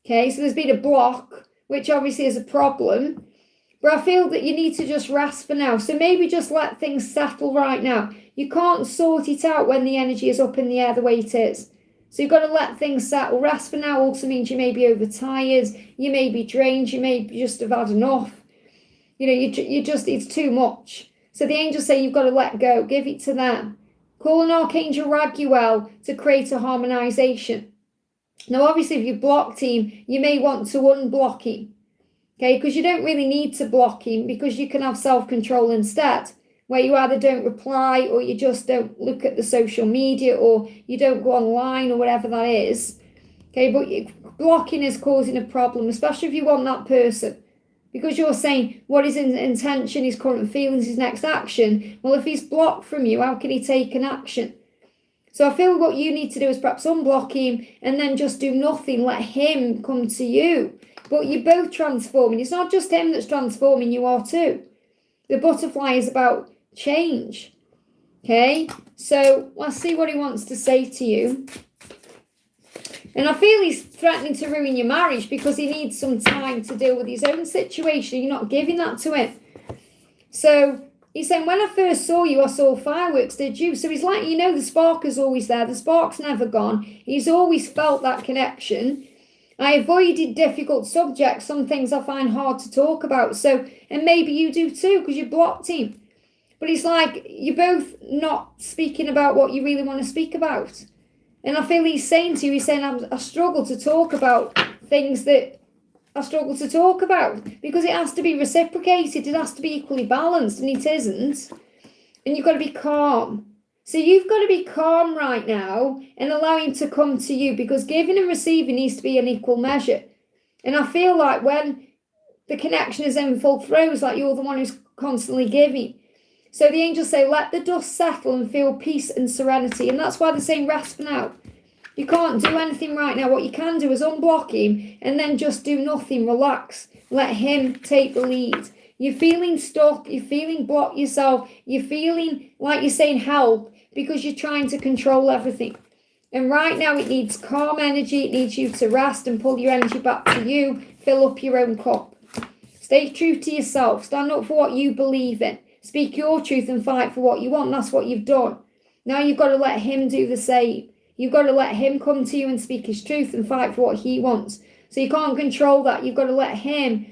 Okay, so there's been a block, which obviously is a problem. But I feel that you need to just rest for now. So maybe just let things settle right now. You can't sort it out when the energy is up in the air the way it is. So you've got to let things settle. Rest for now also means you may be overtired, you may be drained, you may just have had enough. It's too much. So the angels say you've got to let go, give it to them. Call an Archangel Raguel to create a harmonization. Now, obviously, if you blocked him, you may want to unblock him. Okay, because you don't really need to block him because you can have self-control instead, where you either don't reply or you just don't look at the social media or you don't go online or whatever that is. Okay, but blocking is causing a problem, especially if you want that person. Because you're saying what his intention, his current feelings, his next action. Well, if he's blocked from you, how can he take an action? So I feel what you need to do is perhaps unblock him and then just do nothing. Let him come to you. But you're both transforming. It's not just him that's transforming, you are too. The butterfly is about change. Okay, so let's see what he wants to say to you. And I feel he's threatening to ruin your marriage because he needs some time to deal with his own situation. You're not giving that to him. So he's saying, when I first saw you, I saw fireworks, did you? So he's like, the spark is always there. The spark's never gone. He's always felt that connection. I avoided difficult subjects. Some things I find hard to talk about. So, and maybe you do too because you blocked him. But it's like you're both not speaking about what you really want to speak about. And I feel he's saying to you, I struggle to talk about things that I struggle to talk about, because it has to be reciprocated. It has to be equally balanced, and it isn't. And you've got to be calm. So you've got to be calm right now and allow him to come to you, because giving and receiving needs to be an equal measure. And I feel like when the connection is in full throes, like you're the one who's constantly giving. So the angels say, let the dust settle and feel peace and serenity. And that's why they're saying rest for now. You can't do anything right now. What you can do is unblock him and then just do nothing. Relax. Let him take the lead. You're feeling stuck. You're feeling blocked yourself. You're feeling like you're saying help because you're trying to control everything. And right now it needs calm energy. It needs you to rest and pull your energy back to you. Fill up your own cup. Stay true to yourself. Stand up for what you believe in. Speak your truth and fight for what you want. That's what you've done. Now you've got to let him do the same. You've got to let him come to you and speak his truth and fight for what he wants. So you can't control that. You've got to let him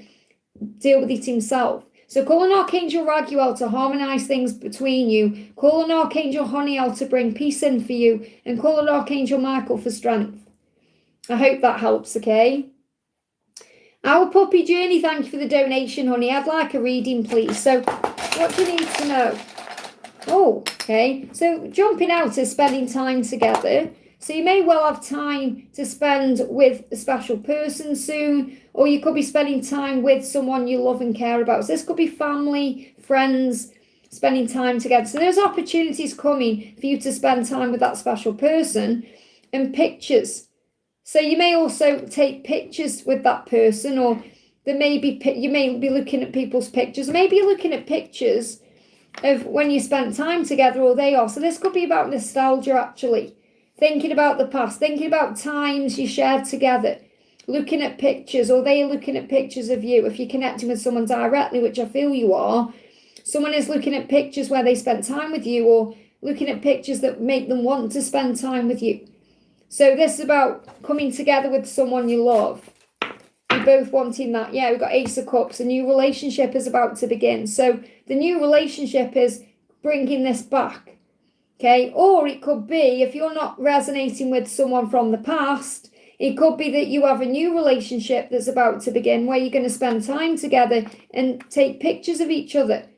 deal with it himself. So call an Archangel Raguel to harmonise things between you. Call an Archangel Honiel to bring peace in for you. And call an Archangel Michael for strength. I hope that helps, okay? Our puppy Journey, thank you for the donation, honey. I'd like a reading, please. So what do you need to know? Oh, okay. So jumping out is spending time together. So you may well have time to spend with a special person soon, or you could be spending time with someone you love and care about. So this could be family, friends, spending time together. So there's opportunities coming for you to spend time with that special person, and pictures. So you may also take pictures with that person, or there may be, you may be looking at people's pictures. Maybe you're looking at pictures of when you spent time together, or they are. So this could be about nostalgia, actually. Thinking about the past, thinking about times you shared together, looking at pictures, or they are looking at pictures of you. If you're connecting with someone directly, which I feel you are, someone is looking at pictures where they spent time with you, or looking at pictures that make them want to spend time with you. So this is about coming together with someone you love. You're both wanting that. Yeah, we've got Ace of Cups. A new relationship is about to begin. So the new relationship is bringing this back. Okay, or it could be, if you're not resonating with someone from the past, it could be that you have a new relationship that's about to begin, where you're going to spend time together and take pictures of each other,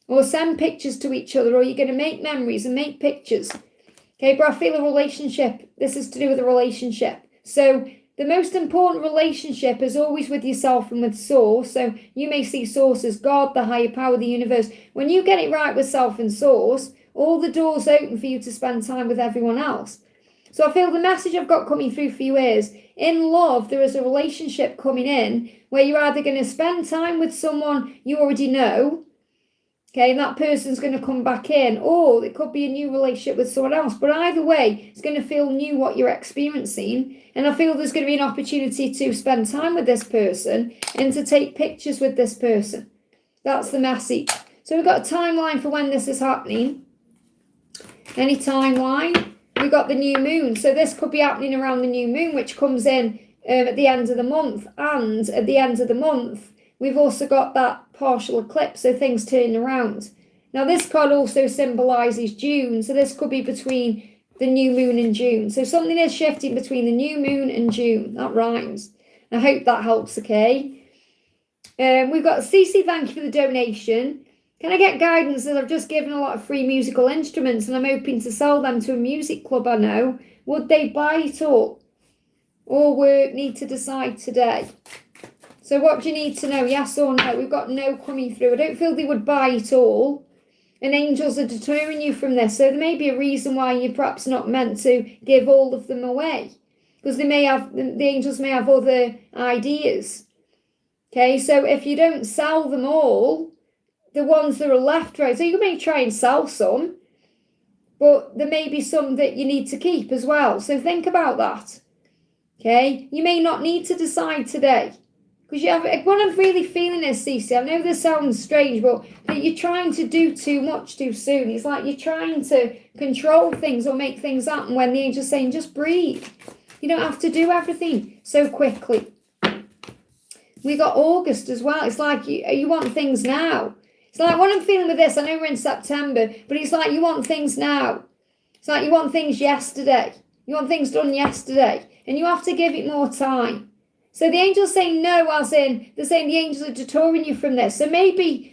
or send pictures to each other, or you're going to make memories and make pictures. Okay, but I feel a relationship, this is to do with a relationship. So the most important relationship is always with yourself and with Source. So you may see Source as God, the higher power, the universe. When you get it right with self and Source, all the doors open for you to spend time with everyone else. So I feel the message I've got coming through for you is, in love, there is a relationship coming in where you're either going to spend time with someone you already know, okay, and that person's going to come back in, or it could be a new relationship with someone else. But either way, it's going to feel new what you're experiencing. And I feel there's going to be an opportunity to spend time with this person and to take pictures with this person. That's the message. So we've got a timeline for when this is happening. Any timeline? We've got the new moon. So this could be happening around the new moon, which comes in at the end of the month. And at the end of the month, we've also got that partial eclipse, so things turn around. Now this card also symbolises June. So this could be between the new moon and June. So something is shifting between the new moon and June. That rhymes. I hope that helps, okay? We've got Cece, thank you for the donation. Can I get guidance, as I've just given a lot of free musical instruments and I'm hoping to sell them to a music club I know. Would they buy it all? Or we need to decide today? So what do you need to know? Yes or no? We've got no coming through. I don't feel they would buy it all. And angels are deterring you from this. So there may be a reason why you're perhaps not meant to give all of them away. Because they may have, the angels may have other ideas. Okay, so if you don't sell them all, the ones that are left, right, so you may try and sell some, but there may be some that you need to keep as well. So think about that. Okay, you may not need to decide today. Because you have, what I'm really feeling is, Cece, I know this sounds strange, but that you're trying to do too much too soon. It's like you're trying to control things or make things happen when the angel's saying, just breathe. You don't have to do everything so quickly. We got August as well. It's like you want things now. It's like what I'm feeling with this, I know we're in September, but it's like you want things now. It's like you want things yesterday. You want things done yesterday. And you have to give it more time. So the angels saying no, as in, they're saying the angels are deterring you from this. So maybe,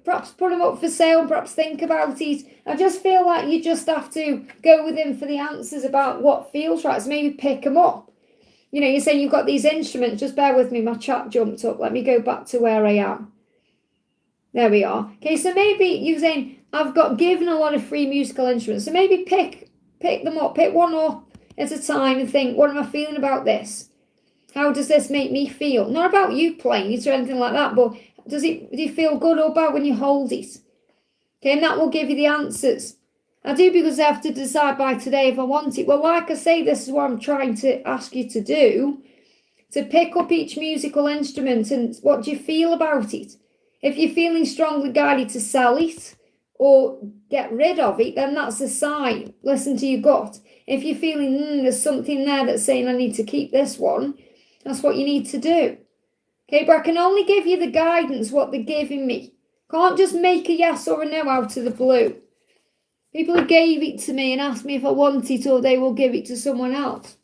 perhaps put them up for sale, perhaps think about it. I just feel like you just have to go with him for the answers about what feels right. So maybe pick them up. You're saying you've got these instruments. Just bear with me. My chat jumped up. Let me go back to where I am. There we are. Okay, so maybe you're saying, I've got given a lot of free musical instruments. So maybe pick them up. Pick one up at a time and think, what am I feeling about this? How does this make me feel? Not about you playing it or anything like that, but do you feel good or bad when you hold it? Okay, and that will give you the answers. I do, because I have to decide by today if I want it. Well, like I say, this is what I'm trying to ask you to do, to pick up each musical instrument and what do you feel about it? If you're feeling strongly guided to sell it or get rid of it, then that's a sign. Listen to your gut. If you're feeling, there's something there that's saying I need to keep this one, that's what you need to do. Okay, but I can only give you the guidance, what they're giving me. Can't just make a yes or a no out of the blue. People who gave it to me and asked me if I want it, or they will give it to someone else.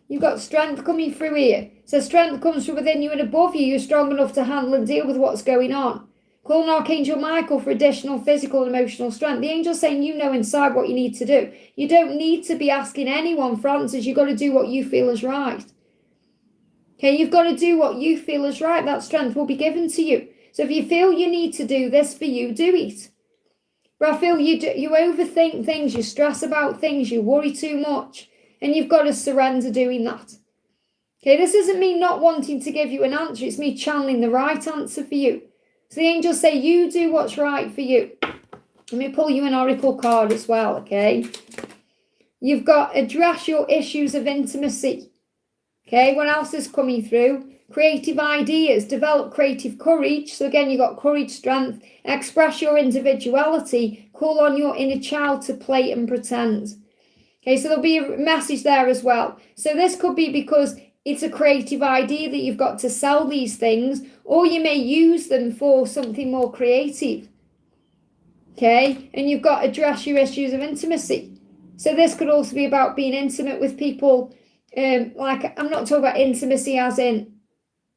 You've got strength coming through here. So strength comes from within you and above you. You're strong enough to handle and deal with what's going on. Call on Archangel Michael for additional physical and emotional strength. The angel's saying you know inside what you need to do. You don't need to be asking anyone for answers. You've got to do what you feel is right. Okay, you've got to do what you feel is right. That strength will be given to you. So if you feel you need to do this for you, do it. But I feel you overthink things, you stress about things, you worry too much, and you've got to surrender doing that. Okay, this isn't me not wanting to give you an answer, it's me channeling the right answer for you. So the angels say, you do what's right for you. Let me pull you an oracle card as well, okay? You've got address your issues of intimacy. Okay, what else is coming through? Creative ideas, develop creative courage. So again, you've got courage, strength, express your individuality, call on your inner child to play and pretend. Okay, so there'll be a message there as well. So this could be because it's a creative idea that you've got to sell these things, or you may use them for something more creative. Okay, and you've got to address your issues of intimacy. So this could also be about being intimate with people. Like, I'm not talking about intimacy as in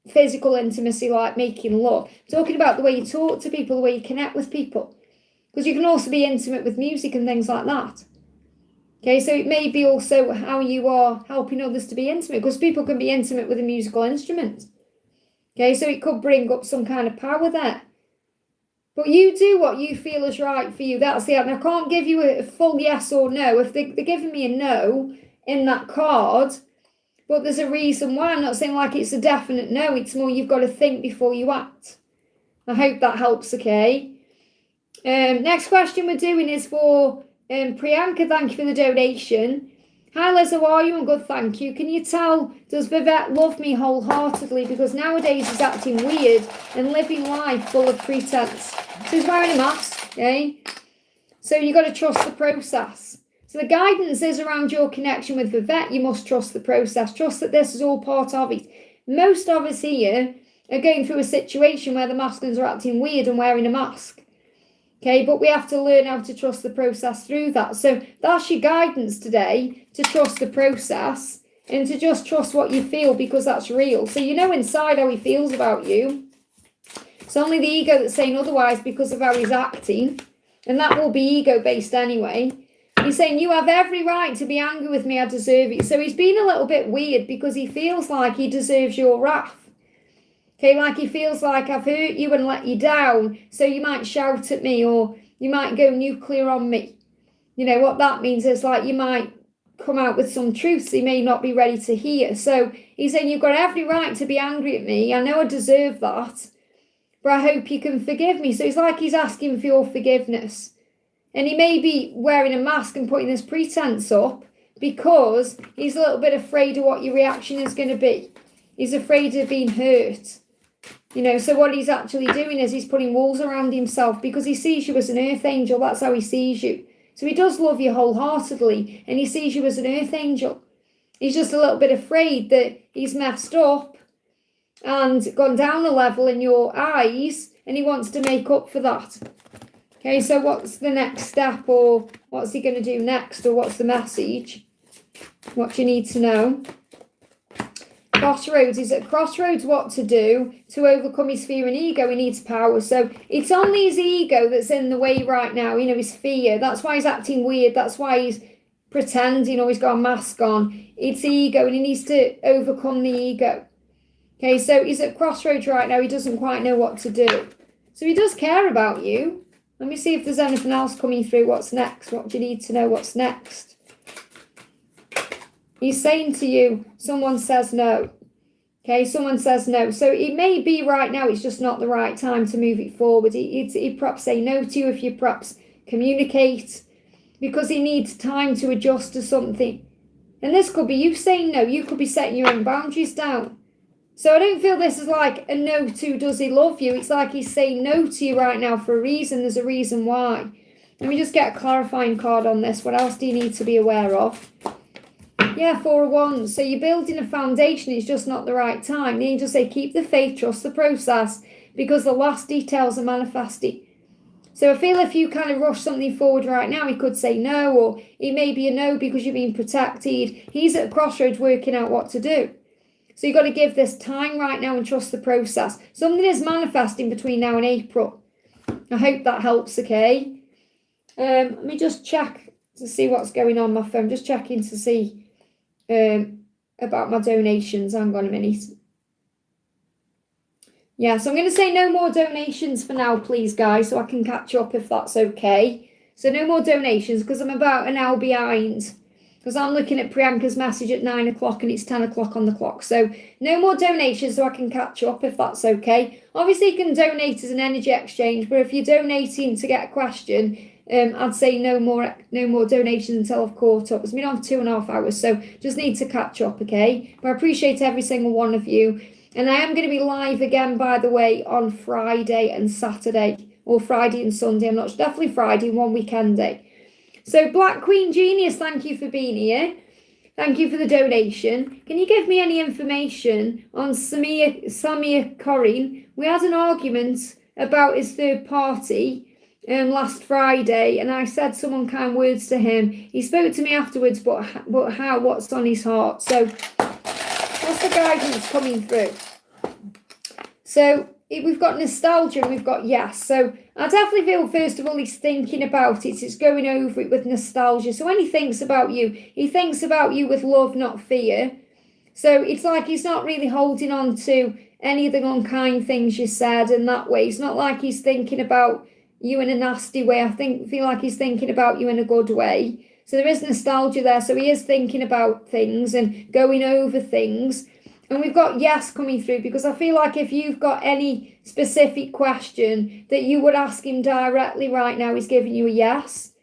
physical intimacy, like making love. I'm talking about the way you talk to people, the way you connect with people. Because you can also be intimate with music and things like that. Okay, so it may be also how you are helping others to be intimate, because people can be intimate with a musical instrument. Okay, so it could bring up some kind of power there. But you do what you feel is right for you. That's the answer. I can't give you a full yes or no. If they're giving me a no in that card, but there's a reason why. I'm not saying like it's a definite no. It's more you've got to think before you act. I hope that helps, okay? Next question we're doing is for Priyanka. Thank you for the donation. Hi Liz, how are you? I'm good, thank you. Can you tell, does Vivette love me wholeheartedly? Because nowadays he's acting weird and living life full of pretense. So he's wearing a mask, okay? So you've got to trust the process. So the guidance is around your connection with Vivette. You must trust the process. Trust that this is all part of it. Most of us here are going through a situation where the masculines are acting weird and wearing a mask. Okay, but we have to learn how to trust the process through that. So that's your guidance today, to trust the process and to just trust what you feel, because that's real. So you know inside how he feels about you. It's only the ego that's saying otherwise because of how he's acting. And that will be ego-based anyway. He's saying, you have every right to be angry with me, I deserve it. So he's been a little bit weird because he feels like he deserves your wrath. Okay, like he feels like I've hurt you and let you down, so you might shout at me or you might go nuclear on me. You know, what that means is like you might come out with some truths he may not be ready to hear. So he's saying, you've got every right to be angry at me. I know I deserve that, but I hope you can forgive me. So it's like he's asking for your forgiveness. And he may be wearing a mask and putting this pretense up because he's a little bit afraid of what your reaction is going to be. He's afraid of being hurt. You know, so what he's actually doing is he's putting walls around himself because he sees you as an earth angel. That's how he sees you. So he does love you wholeheartedly and he sees you as an earth angel. He's just a little bit afraid that he's messed up and gone down a level in your eyes, and he wants to make up for that. Okay, so what's the next step, or what's he going to do next, or what's the message? What do you need to know? crossroads. He's at crossroads what to do to overcome his fear and ego. He needs power. So it's only his ego that's in the way right now, his fear. That's why he's acting weird. That's why he's pretending, he's got a mask on. It's ego, and he needs to overcome the ego. Okay, so he's at crossroads right now. He doesn't quite know what to do. So he does care about you. Let me see if there's anything else coming through. What's next? What do you need to know? What's next? He's saying to you, someone says no. Okay, someone says no. So it may be right now, it's just not the right time to move it forward. He'd perhaps say no to you if you perhaps communicate, because he needs time to adjust to something. And this could be you saying no. You could be setting your own boundaries down. So I don't feel this is like a no to does he love you. It's like he's saying no to you right now for a reason. There's a reason why. Let me just get a clarifying card on this. What else do you need to be aware of? Yeah, 4 of Wands. So you're building a foundation. It's just not the right time. You need to say keep the faith, trust the process, because the last details are manifesting. So I feel if you kind of rush something forward right now, he could say no, or it may be a no because you're being protected. He's at a crossroads working out what to do. So you've got to give this time right now and trust the process. Something is manifesting between now and April. I hope that helps, okay? Let me just check to see what's going on my phone. Just checking to see about my donations. Hang on a minute. Yeah, so I'm going to say no more donations for now, please, guys, so I can catch up if that's okay. So no more donations because I'm about an hour behind. Because I'm looking at Priyanka's message at 9 o'clock and it's 10 o'clock on the clock. So no more donations so I can catch up if that's okay. Obviously, you can donate as an energy exchange, but if you're donating to get a question, I'd say no more donations until I've caught up. It's been on 2.5 hours, so just need to catch up, okay? But I appreciate every single one of you. And I am going to be live again, by the way, on Friday and Saturday, or Friday and Sunday. I'm not sure, definitely Friday, one weekend day. So Black Queen Genius, thank you for being here. Thank you for the donation. Can you give me any information on Samir Karine? We had an argument about his third party last Friday, and I said some unkind words to him. He spoke to me afterwards, but how? What's on his heart? So what's the guidance coming through? So we've got nostalgia and we've got yes. So I definitely feel, first of all, he's thinking about it. It's going over it with nostalgia. So when he thinks about you, he thinks about you with love, not fear. So it's like he's not really holding on to any of the unkind things you said in that way. It's not like he's thinking about you in a nasty way. I feel like he's thinking about you in a good way. So there is nostalgia there. So he is thinking about things and going over things. And we've got yes coming through, because I feel like if you've got any specific question that you would ask him directly right now, he's giving you a yes.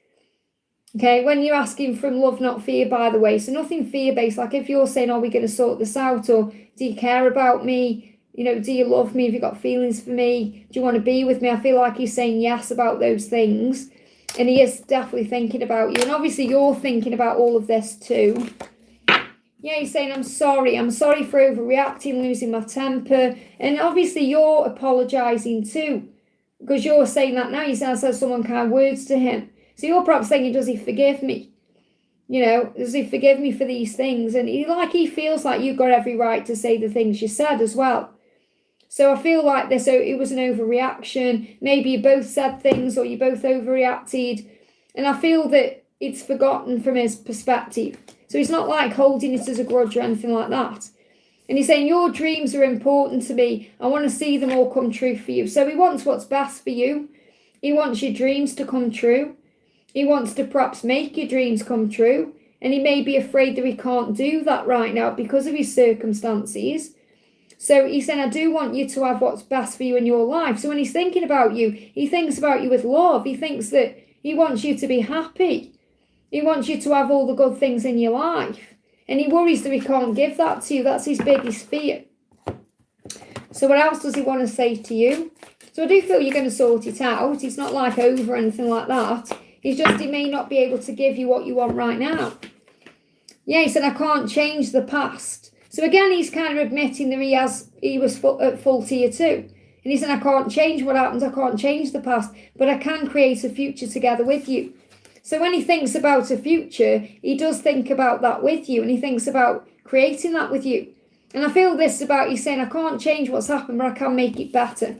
Okay, when you're asking from love, not fear, by the way. So nothing fear-based. Like if you're saying, are we going to sort this out? Or do you care about me? Do you love me? Have you got feelings for me? Do you want to be with me? I feel like he's saying yes about those things. And he is definitely thinking about you. And obviously you're thinking about all of this too. Yeah, he's saying, I'm sorry for overreacting, losing my temper. And obviously you're apologising too, because you're saying that now. You said I said some unkind words to him. So you're perhaps thinking, does he forgive me? Does he forgive me for these things? And he feels like you've got every right to say the things you said as well. So I feel like it was an overreaction. Maybe you both said things or you both overreacted. And I feel that it's forgotten from his perspective. So he's not like holding it as a grudge or anything like that. And he's saying, your dreams are important to me. I want to see them all come true for you. So he wants what's best for you. He wants your dreams to come true. He wants to perhaps make your dreams come true. And he may be afraid that he can't do that right now because of his circumstances. So he's saying, I do want you to have what's best for you in your life. So when he's thinking about you, he thinks about you with love. He thinks that he wants you to be happy. He wants you to have all the good things in your life. And he worries that he can't give that to you. That's his biggest fear. So what else does he want to say to you? So I do feel you're going to sort it out. It's not like over or anything like that. It's just he may not be able to give you what you want right now. Yeah, he said, I can't change the past. So again, he's kind of admitting that he was at fault here too. And he said, I can't change what happened. I can't change the past. But I can create a future together with you. So when he thinks about a future, he does think about that with you, and he thinks about creating that with you. And I feel this about you saying, I can't change what's happened, but I can make it better.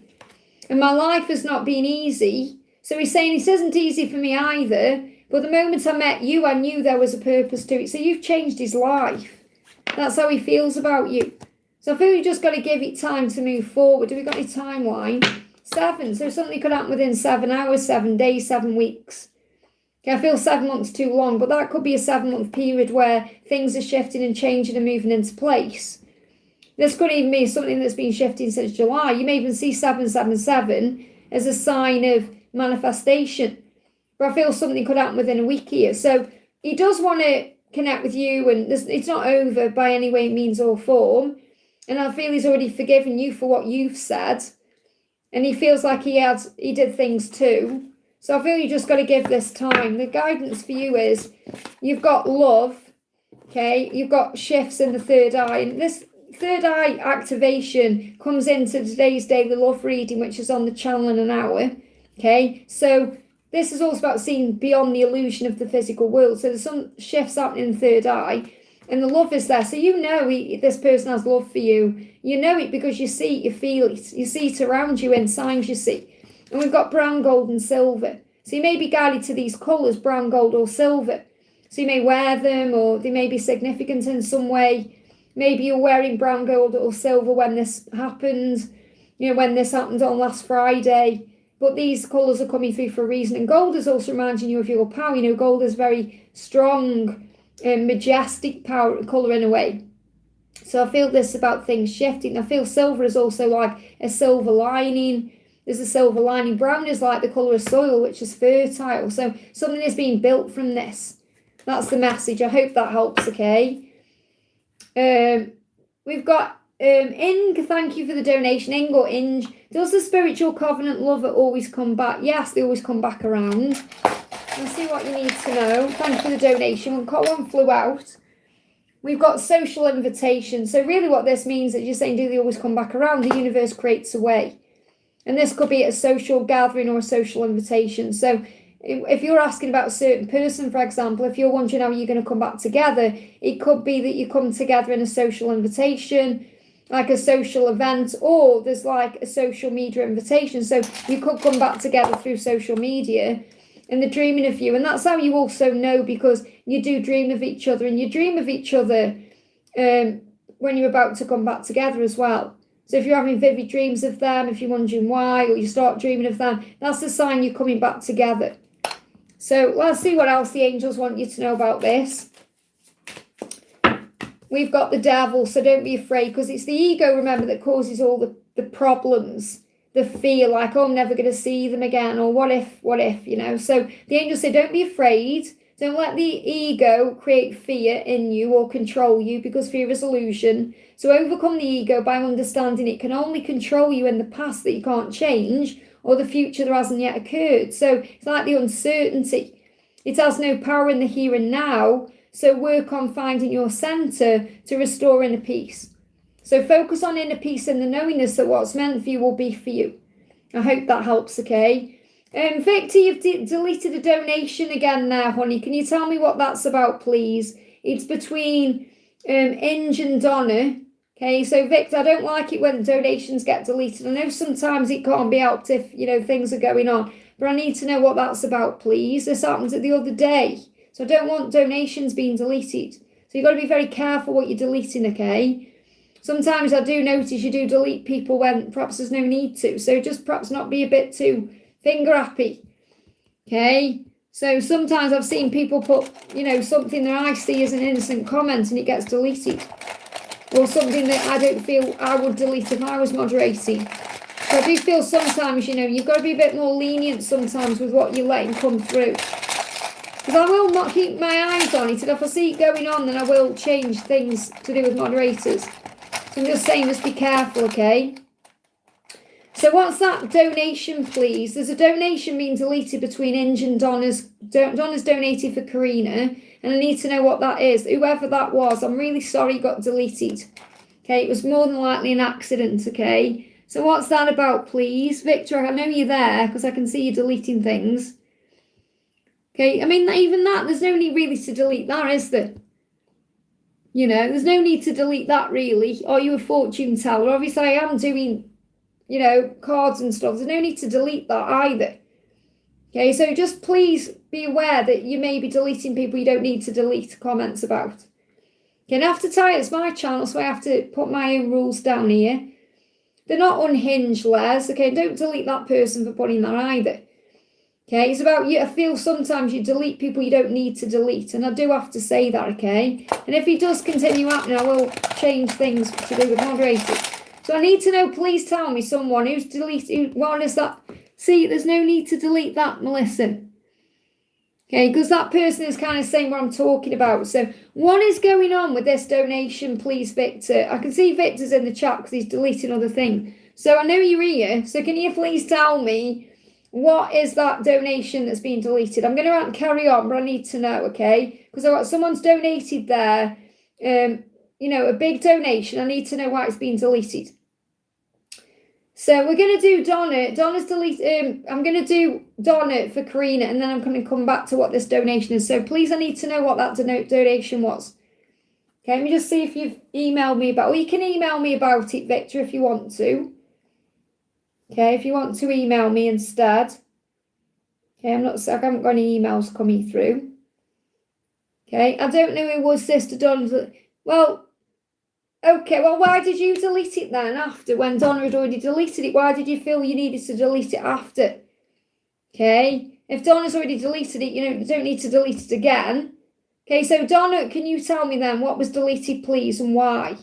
And my life has not been easy. So he's saying it isn't easy for me either. But the moment I met you, I knew there was a purpose to it. So you've changed his life. That's how he feels about you. So I feel you just got to give it time to move forward. Have we got any timeline? 7. So something could happen within 7 hours, 7 days, 7 weeks. Okay, I feel 7 months too long, but that could be a 7-month period where things are shifting and changing and moving into place. This could even be something that's been shifting since July. You may even see 777 as a sign of manifestation. But I feel something could happen within a week here. So he does want to connect with you, and it's not over by any way, means or form. And I feel he's already forgiven you for what you've said. And he feels like he did things too. So I feel you just got to give this time. The guidance for you is you've got love, okay? You've got shifts in the third eye. And this third eye activation comes into today's daily love reading, which is on the channel in an hour, okay? So this is also about seeing beyond the illusion of the physical world. So there's some shifts happening in the third eye. And the love is there. So you know this person has love for you. You know it because you see it, you feel it. You see it around you in signs you see. And we've got brown, gold and silver. So you may be guided to these colours, brown, gold or silver. So you may wear them, or they may be significant in some way. Maybe you're wearing brown, gold or silver when this happens. You know, when this happened on last Friday. But these colours are coming through for a reason. And gold is also reminding you of your power. You know, gold is very strong, majestic power colour in a way. So I feel this about things shifting. I feel silver is also like a silver lining. There's a silver lining. Brown is like the colour of soil, which is fertile. So something is being built from this. That's the message. I hope that helps, okay? We've got Ing, thank you for the donation. Ing or Inge. Does the spiritual covenant lover always come back? Yes, they always come back around. Let's see what you need to know. Thank you for the donation. One flew out. We've got social invitation. So really what this means is you're saying, do they always come back around? The universe creates a way. And this could be a social gathering or a social invitation. So if you're asking about a certain person, for example, if you're wondering how you're going to come back together, it could be that you come together in a social invitation, like a social event, or there's like a social media invitation. So you could come back together through social media and they're dreaming of you. And that's how you also know, because you do dream of each other, and you dream of each other when you're about to come back together as well. So if you're having vivid dreams of them, if you're wondering why, or you start dreaming of them, that's a sign you're coming back together. So let's see what else the angels want you to know about this. We've got the devil, so don't be afraid, because it's the ego, remember, that causes all the problems, the fear, like, oh, I'm never going to see them again, or what if, you know. So the angels say, don't be afraid. Don't let the ego create fear in you or control you, because fear is illusion. So overcome the ego by understanding it can only control you in the past that you can't change, or the future that hasn't yet occurred. So it's like the uncertainty. It has no power in the here and now. So work on finding your centre to restore inner peace. So focus on inner peace and the knowingness that what's meant for you will be for you. I hope that helps, okay? Victor, you've deleted a donation again there, honey. Can you tell me what that's about, please? It's between Inge and Donna. Okay, so Victor, I don't like it when donations get deleted. I know sometimes it can't be helped if, you know, things are going on. But I need to know what that's about, please. This happened the other day. So I don't want donations being deleted. So you've got to be very careful what you're deleting, okay? Sometimes I do notice you do delete people when perhaps there's no need to. So just perhaps not be a bit too finger happy, okay? So sometimes I've seen people put, you know, something that I see as an innocent comment and it gets deleted, or something that I don't feel I would delete if I was moderating. So I do feel sometimes, you know, you've got to be a bit more lenient sometimes with what you're letting come through, because I will not keep my eyes on it, and if I see it going on, then I will change things to do with moderators. So I'm just saying, just be careful, okay? So what's that donation, please? There's a donation being deleted between Inge and Donna's. Donna's donated for Karina, and I need to know what that is. Whoever that was, I'm really sorry it got deleted. Okay, it was more than likely an accident, okay? So what's that about, please? Victor, I know you're there, because I can see you deleting things. Okay, I mean, even that, there's no need really to delete that, is there? You know, there's no need to delete that really. Are you a fortune teller? Obviously, I am doing, you know, cards and stuff. There's no need to delete that either. Okay, so just please be aware that you may be deleting people you don't need to delete comments about. Okay, and after time, it's my channel, so I have to put my own rules down here. They're not unhinged, Les. Okay, don't delete that person for putting that either. Okay, it's about you. I feel sometimes you delete people you don't need to delete, and I do have to say that, okay? And if it does continue happening, I will change things to do with moderators. So I need to know, please tell me someone who's deleted, what is that? See, there's no need to delete that, Melissa. Okay, because that person is kind of saying what I'm talking about. So what is going on with this donation, please, Victor? I can see Victor's in the chat because he's deleting other things. So I know you're here. So can you please tell me what is that donation that's been deleted? I'm going to carry on, but I need to know, okay? Because someone's donated there, you know, a big donation. I need to know why it's been deleted. So we're going to do Donna. Donna's deleted. I'm going to do Donna for Karina, and then I'm going to come back to what this donation is. So please, I need to know what that donation was. Okay, let me just see if you've emailed me about, or you can email me about it, Victor, if you want to. Okay, if you want to email me instead. Okay, I haven't got any emails coming through. Okay, I don't know who was Sister Donna. Well, okay, well, why did you delete it then after when Donna had already deleted it? Why did you feel you needed to delete it after? Okay, if Donna's already deleted it, you don't need to delete it again. Okay, so Donna, can you tell me then what was deleted, please, and why?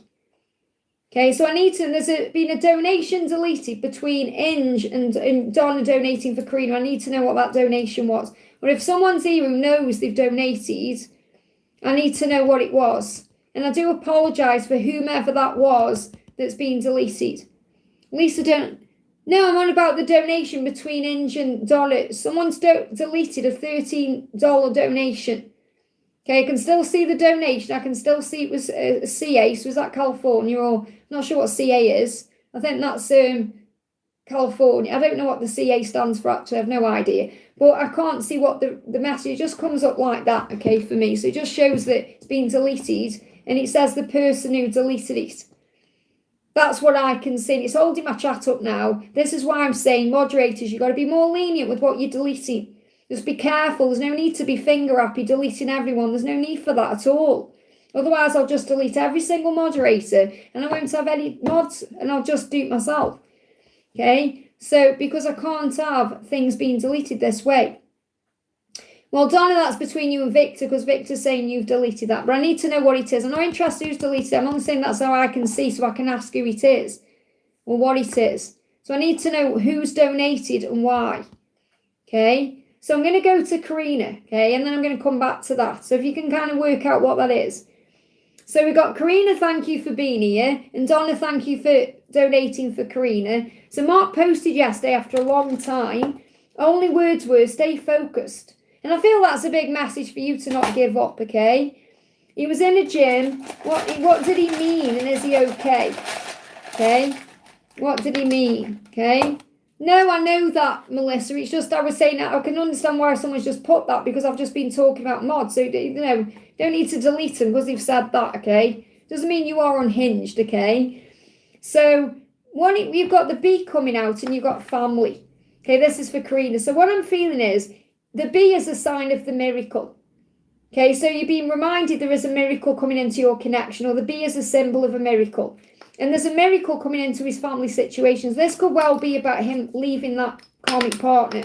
Okay, so I need to, been a donation deleted between Inge and Donna donating for Karina. I need to know what that donation was. Or if someone's here who knows they've donated, I need to know what it was. And I do apologise for whomever that was that's been deleted. Lisa, no, I'm on about the donation between Inge and Donna. Someone's deleted a $13 donation. Okay, I can still see the donation. I can still see it was CA. So was that California, or not sure what CA is. I think that's California. I don't know what the CA stands for, actually. I have no idea. But I can't see what the message just comes up like that, okay, for me. So it just shows that it's been deleted, and it says the person who deleted it. That's what I can see. It's holding my chat up now. This is why I'm saying, moderators, you've got to be more lenient with what you're deleting. Just be careful. There's no need to be finger happy deleting everyone. There's no need for that at all. Otherwise, I'll just delete every single moderator and I won't have any mods and I'll just do it myself. Okay? So, because I can't have things being deleted this way. Well, Donna, that's between you and Victor because Victor's saying you've deleted that. But I need to know what it is. I'm not interested who's deleted it. I'm only saying that's how I can see so I can ask who it is or what it is. So I need to know who's donated and why. Okay? So I'm going to go to Karina, okay, and then I'm going to come back to that. So if you can kind of work out what that is. So we've got Karina, thank you for being here, and Donna, thank you for donating for Karina. So Mark posted yesterday after a long time, only words were stay focused. And I feel that's a big message for you to not give up, okay? He was in a gym. What did he mean, and is he okay? Okay? What did he mean, okay? No, I know that, Melissa. It's just I was saying that I can understand why someone's just put that because I've just been talking about mods. So, don't need to delete them because they've said that, okay? Doesn't mean you are unhinged, okay? So, you've got the bee coming out and you've got family. Okay, this is for Karina. So, what I'm feeling is the bee is a sign of the miracle. Okay, so you're being reminded there is a miracle coming into your connection, or the bee is a symbol of a miracle. And there's a miracle coming into his family situations. This could well be about him leaving that karmic partner.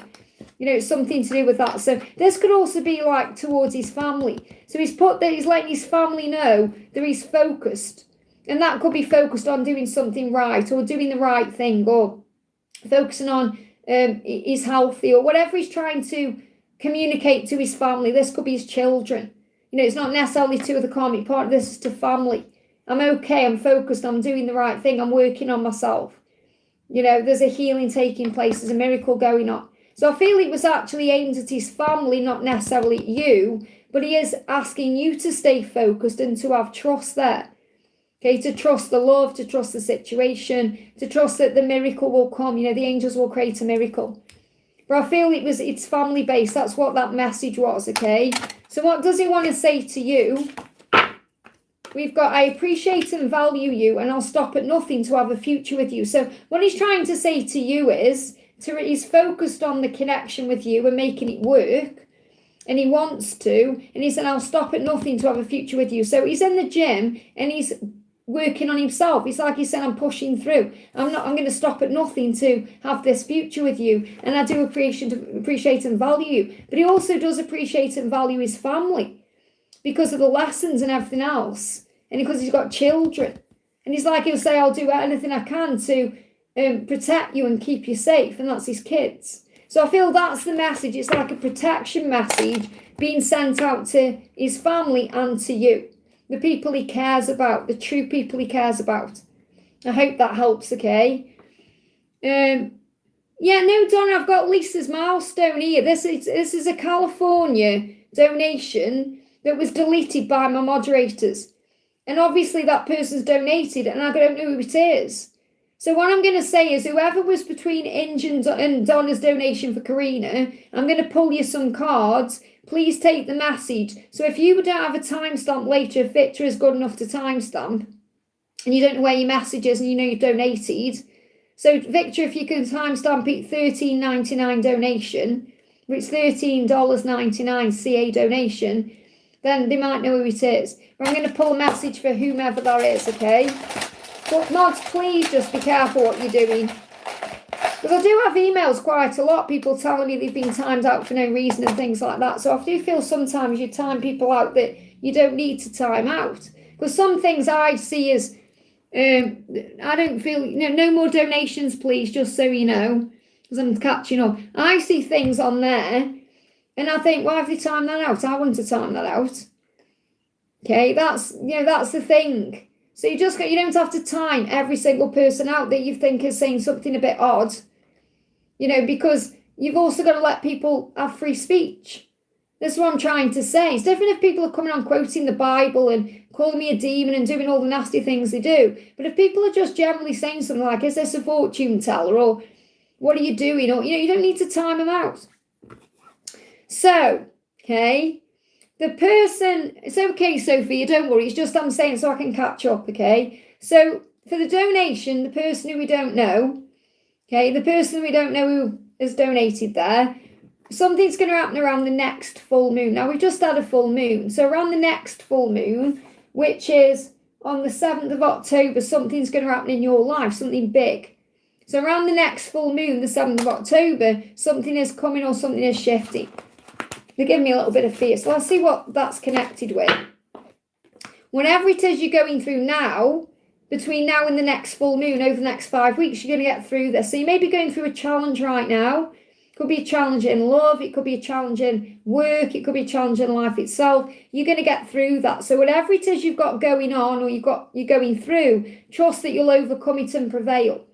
It's something to do with that. So this could also be like towards his family. So he's letting his family know that he's focused. And that could be focused on doing something right or doing the right thing or focusing on his healthy or whatever he's trying to communicate to his family. This could be his children. It's not necessarily to the karmic partner. This is to family. I'm okay, I'm focused, I'm doing the right thing, I'm working on myself. There's a healing taking place, there's a miracle going on. So I feel it was actually aimed at his family, not necessarily you, but he is asking you to stay focused and to have trust there. Okay, to trust the love, to trust the situation, to trust that the miracle will come, the angels will create a miracle. But I feel it's family based, that's what that message was, okay? So what does he want to say to you? we've got, I appreciate and value you, and I'll stop at nothing to have a future with you. So what he's trying to say to you is, he's focused on the connection with you and making it work, and he wants to, and he said, I'll stop at nothing to have a future with you. So he's in the gym and he's working on himself. It's like he said, I'm pushing through. I'm going to stop at nothing to have this future with you. And I do appreciate and value you. But he also does appreciate and value his family because of the lessons and everything else. And because he's got children. And he's like, he'll say, I'll do anything I can to protect you and keep you safe. And that's his kids. So I feel that's the message. It's like a protection message being sent out to his family and to you. The people he cares about, the true people he cares about. I hope that helps, okay? Yeah, no, Donna, I've got Lisa's milestone here. This is a California donation that was deleted by my moderators. And obviously that person's donated and I don't know who it is. So what I'm going to say is whoever was between Inge and Donna's donation for Karina, I'm going to pull you some cards. Please take the message. So if you don't have a timestamp later, if Victor is good enough to timestamp, and you don't know where your message is and you know you've donated. So Victor, if you can timestamp it, $13.99 donation, or it's $13.99 CA donation, then they might know who it is. But I'm going to pull a message for whomever that is, okay? But mods, please just be careful what you're doing. Because I do have emails quite a lot, people telling me they've been timed out for no reason and things like that. So I do feel sometimes you time people out that you don't need to time out. Because some things I see as, I don't feel, no more donations, please, just so you know. Because I'm catching up. I see things on there and I think, why have they timed that out? I want to time that out. Okay, that's the thing. So you don't have to time every single person out that you think is saying something a bit odd, because you've also got to let people have free speech. That's what I'm trying to say. It's different if people are coming on quoting the Bible and calling me a demon and doing all the nasty things they do. But if people are just generally saying something like, is this a fortune teller? Or what are you doing? Or, you don't need to time them out. So, okay. The person, it's okay, Sophia, don't worry. It's just I'm saying so I can catch up, okay? So for the donation, the person who we don't know, okay, the person we don't know who has donated there, something's going to happen around the next full moon. Now, we've just had a full moon. So around the next full moon, which is on the 7th of October, something's going to happen in your life, something big. So around the next full moon, the 7th of October, something is coming or something is shifting. They're giving me a little bit of fear. So let's see what that's connected with. Whatever it is you're going through now, between now and the next full moon, over the next 5 weeks, you're going to get through this. So you may be going through a challenge right now. It could be a challenge in love. It could be a challenge in work. It could be a challenge in life itself. You're going to get through that. So whatever it is you've got going on or you're going through, trust that you'll overcome it and prevail.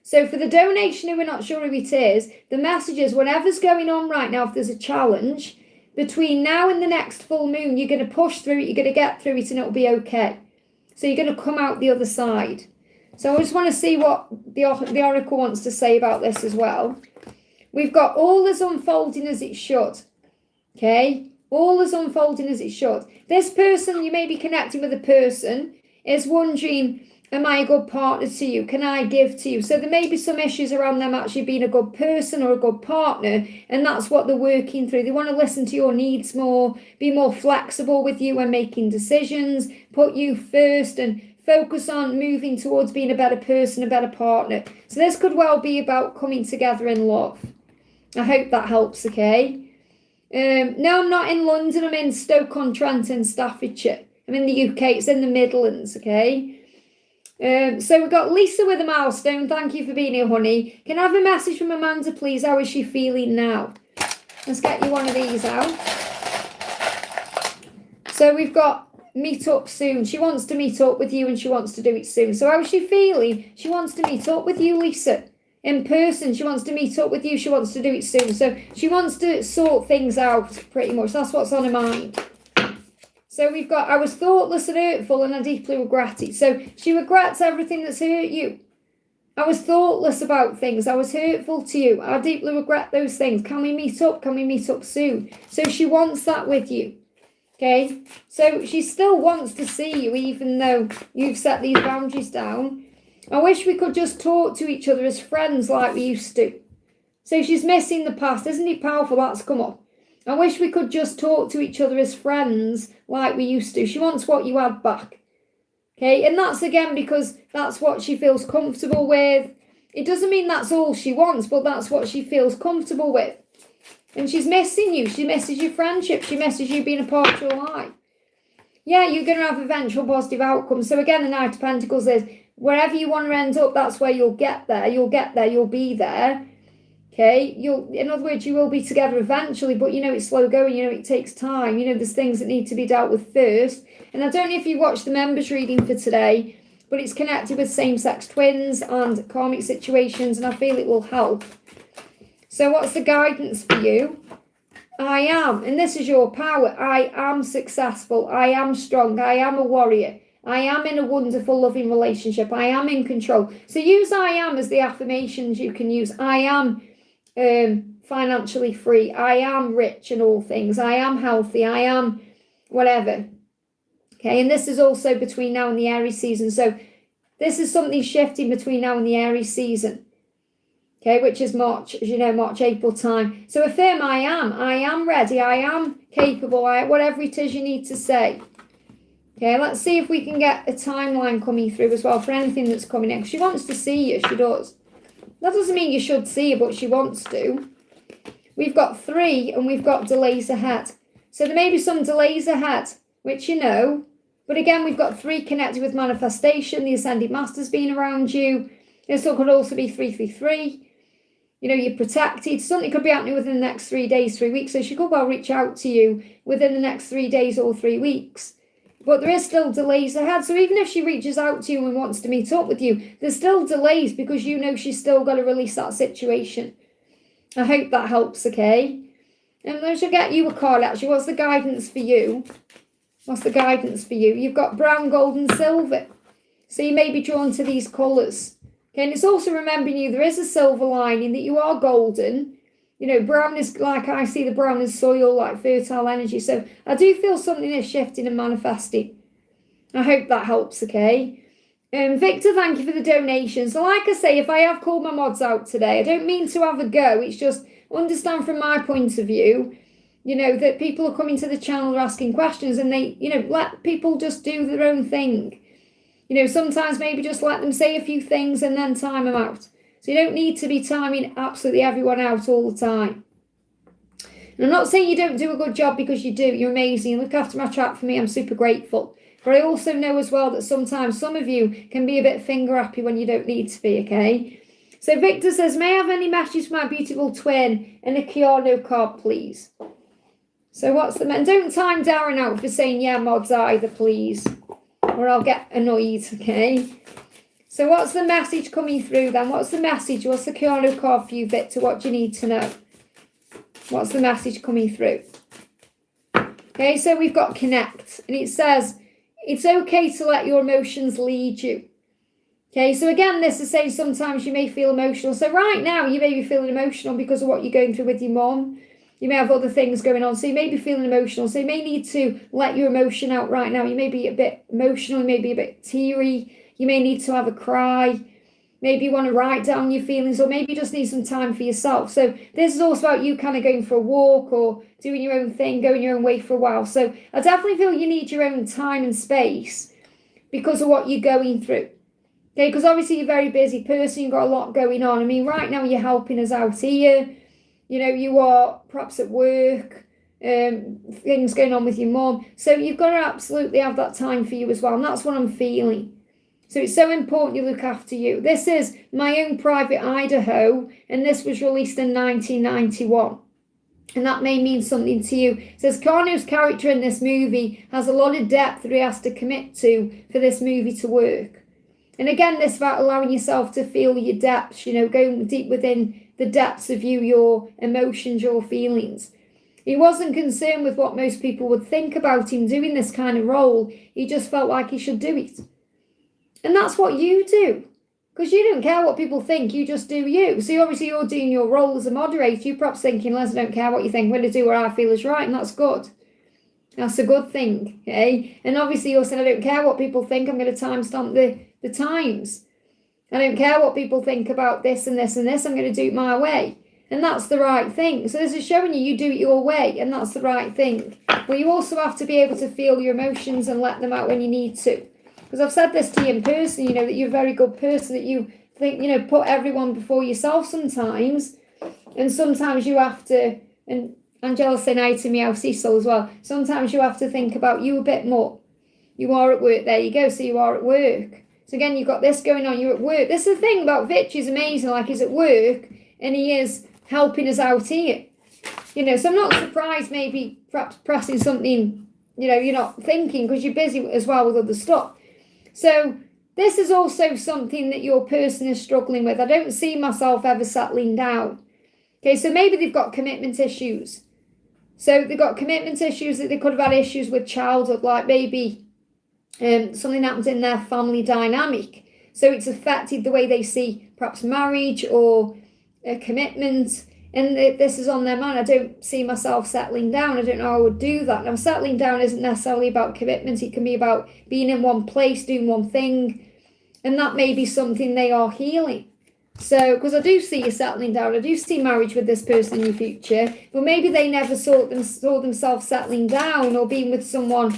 So for the donation who we're not sure who it is, the message is whatever's going on right now, if there's a challenge, between now and the next full moon, you're going to push through it, you're going to get through it, and it'll be okay. So you're going to come out the other side. So I just want to see what the Oracle wants to say about this as well. We've got all is unfolding as it should. Okay? All is unfolding as it should. This person, you may be connecting with a person, is wondering, am I a good partner to you? Can I give to you? So there may be some issues around them actually being a good person or a good partner, and that's what they're working through. They want to listen to your needs more, be more flexible with you when making decisions, put you first, and focus on moving towards being a better person, a better partner. So this could well be about coming together in love. I hope that helps, okay? No, I'm not in London. I'm in Stoke-on-Trent in Staffordshire. I'm in the UK. It's in the Midlands, okay? So we've got Lisa with a milestone. Thank you for being here, honey. Can I have a message from Amanda, please? How is she feeling now? Let's get you one of these out. So we've got meet up soon. She wants to meet up with you and she wants to do it soon. So how is she feeling? She wants to meet up with you, Lisa, in person. She wants to meet up with you. She wants to do it soon. So she wants to sort things out pretty much. That's what's on her mind. So we've got, I was thoughtless and hurtful and I deeply regret it. So she regrets everything that's hurt you. I was thoughtless about things. I was hurtful to you. I deeply regret those things. Can we meet up? Can we meet up soon? So she wants that with you. Okay, so she still wants to see you even though you've set these boundaries down. I wish we could just talk to each other as friends like we used to. So she's missing the past. Isn't it powerful that's come up? I wish we could just talk to each other as friends like we used to. She wants what you had back. Okay, and that's again because that's what she feels comfortable with. It doesn't mean that's all she wants, but that's what she feels comfortable with. And she's missing you. She misses your friendship. She misses you being a part of your life. Yeah, you're going to have eventual positive outcomes. So again, the Knight of Pentacles is wherever you want to end up, that's where you'll get there. You'll get there. You'll be there. Okay? In other words, you will be together eventually, but you know it's slow going. You know it takes time. You know there's things that need to be dealt with first. And I don't know if you watched the members reading for today, but it's connected with same-sex twins and karmic situations, and I feel it will help. So what's the guidance for you? I am, and this is your power. I am successful. I am strong. I am a warrior. I am in a wonderful, loving relationship. I am in control. So use I am as the affirmations you can use. I am financially free. I am rich in all things. I am healthy. I am whatever. Okay, and this is also between now and the Aries season. So this is something shifting between now and the Aries season. Okay, which is March, as you know, March, April time. So affirm I am ready, I am capable, whatever it is you need to say. Okay, let's see if we can get a timeline coming through as well for anything that's coming in. She wants to see you, she does. That doesn't mean you should see her, but she wants to. We've got 3 and we've got delays ahead. So there may be some delays ahead, which you know. But again, we've got 3 connected with manifestation, the Ascended Masters being around you. This could also be 333. You know, you're protected. Something could be happening within the next 3 days, 3 weeks. So she could well reach out to you within the next 3 days or 3 weeks. But there is still delays ahead. So even if she reaches out to you and wants to meet up with you, there's still delays because you know she's still got to release that situation. I hope that helps, okay? And I shall get you a card, actually. What's the guidance for you? What's the guidance for you? You've got brown, gold and silver. So you may be drawn to these colours. Okay, and it's also remembering you, there is a silver lining, that you are golden. You know, brown is like, I see the brown as soil, like fertile energy. So I do feel something is shifting and manifesting. I hope that helps, okay? Victor, thank you for the donation. So like I say, if I have called my mods out today, I don't mean to have a go. It's just understand from my point of view, you know, that people are coming to the channel, they're asking questions, and they, you know, let people just do their own thing. You know, sometimes maybe just let them say a few things and then time them out. So you don't need to be timing absolutely everyone out all the time. And I'm not saying you don't do a good job, because you do. You're amazing. You look after my chat for me. I'm super grateful. But I also know as well that sometimes some of you can be a bit finger happy when you don't need to be, okay? So Victor says, may I have any message for my beautiful twin and a Keanu card, please? So what's the... And don't time Darren out for saying, yeah, mods either, please. Or I'll get annoyed, okay? So what's the message coming through then? What's the message? What's the Keanu card for you, Victor? What do you need to know? What's the message coming through? Okay, so we've got connect. And it says, it's okay to let your emotions lead you. Okay, so again, this is saying sometimes you may feel emotional. So right now, you may be feeling emotional because of what you're going through with your mom. You may have other things going on, so you may be feeling emotional. So you may need to let your emotion out right now. You may be a bit emotional, you may be a bit teary. You may need to have a cry. Maybe you want to write down your feelings, or maybe you just need some time for yourself. So this is also about you kind of going for a walk or doing your own thing, going your own way for a while. So I definitely feel you need your own time and space because of what you're going through. Okay, because obviously you're a very busy person, you've got a lot going on. I mean, right now you're helping us out here. You know, you are perhaps at work, things going on with your mum. So you've got to absolutely have that time for you as well. And that's what I'm feeling. So it's so important you look after you. This is My Own Private Idaho, and this was released in 1991. And that may mean something to you. It says, Keanu's character in this movie has a lot of depth that he has to commit to for this movie to work. And again, this is about allowing yourself to feel your depths, you know, going deep within the depths of you, your emotions, your feelings. He wasn't concerned with what most people would think about him doing this kind of role. He just felt like he should do it. And that's what you do. Because you don't care what people think, you just do you. So obviously you're doing your role as a moderator. You're perhaps thinking, Les, I don't care what you think, I'm going to do what I feel is right, and that's good. That's a good thing, okay? And obviously you're saying, I don't care what people think, I'm going to timestamp the times. I don't care what people think about this and this and this, I'm going to do it my way. And that's the right thing. So this is showing you do it your way, and that's the right thing. But you also have to be able to feel your emotions and let them out when you need to. Because I've said this to you in person, that you're a very good person, that you think, put everyone before yourself sometimes. And sometimes you have to, and Angela's saying hi to me, Cecil as well. Sometimes you have to think about you a bit more. You are at work, there you go, so you are at work. So again, you've got this going on, you're at work. This is the thing about Vitch, is amazing, like he's at work and he is helping us out here. So I'm not surprised maybe perhaps pressing something, you're not thinking because you're busy as well with other stuff. So this is also something that your person is struggling with. I don't see myself ever settling down. Okay, so maybe they've got commitment issues. So they've got commitment issues that they could have had issues with childhood, like maybe something happened in their family dynamic. So it's affected the way they see perhaps marriage or a commitment. And this is on their mind. I don't see myself settling down. I don't know how I would do that. Now, settling down isn't necessarily about commitment. It can be about being in one place, doing one thing. And that may be something they are healing. So, because I do see you settling down. I do see marriage with this person in your future. But maybe they never saw themselves settling down or being with someone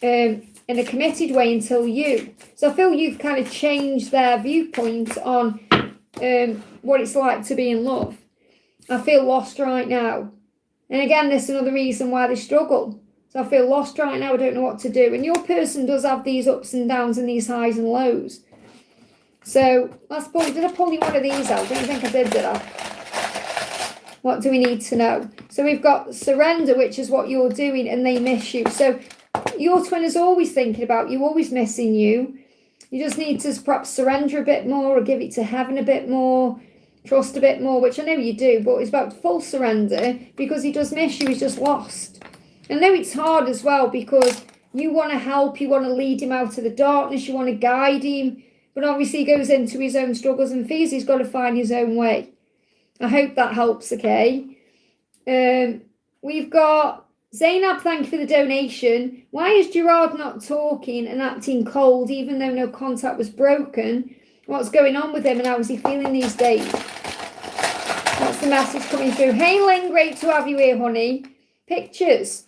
in a committed way until you. So I feel you've kind of changed their viewpoint on what it's like to be in love. I feel lost right now. And again, this is another reason why they struggle. So I feel lost right now. I don't know what to do. And your person does have these ups and downs and these highs and lows. So let's pull. Did I pull you one of these out? I don't think I did I? What do we need to know? So we've got surrender, which is what you're doing, and they miss you. So your twin is always thinking about you, always missing you. You just need to perhaps surrender a bit more or give it to heaven a bit more. Trust a bit more, which I know you do, but it's about full surrender because he does miss you. He's just lost. I know it's hard as well because you want to help, you want to lead him out of the darkness, you want to guide him, but obviously he goes into his own struggles and fears. He's got to find his own way. I hope that helps, okay? We've got Zainab, thank you for the donation. Why is Gerard not talking and acting cold even though no contact was broken? What's going on with him and how is he feeling these days? That's the message coming through. Hey Lynn, great to have you here, honey. Pictures.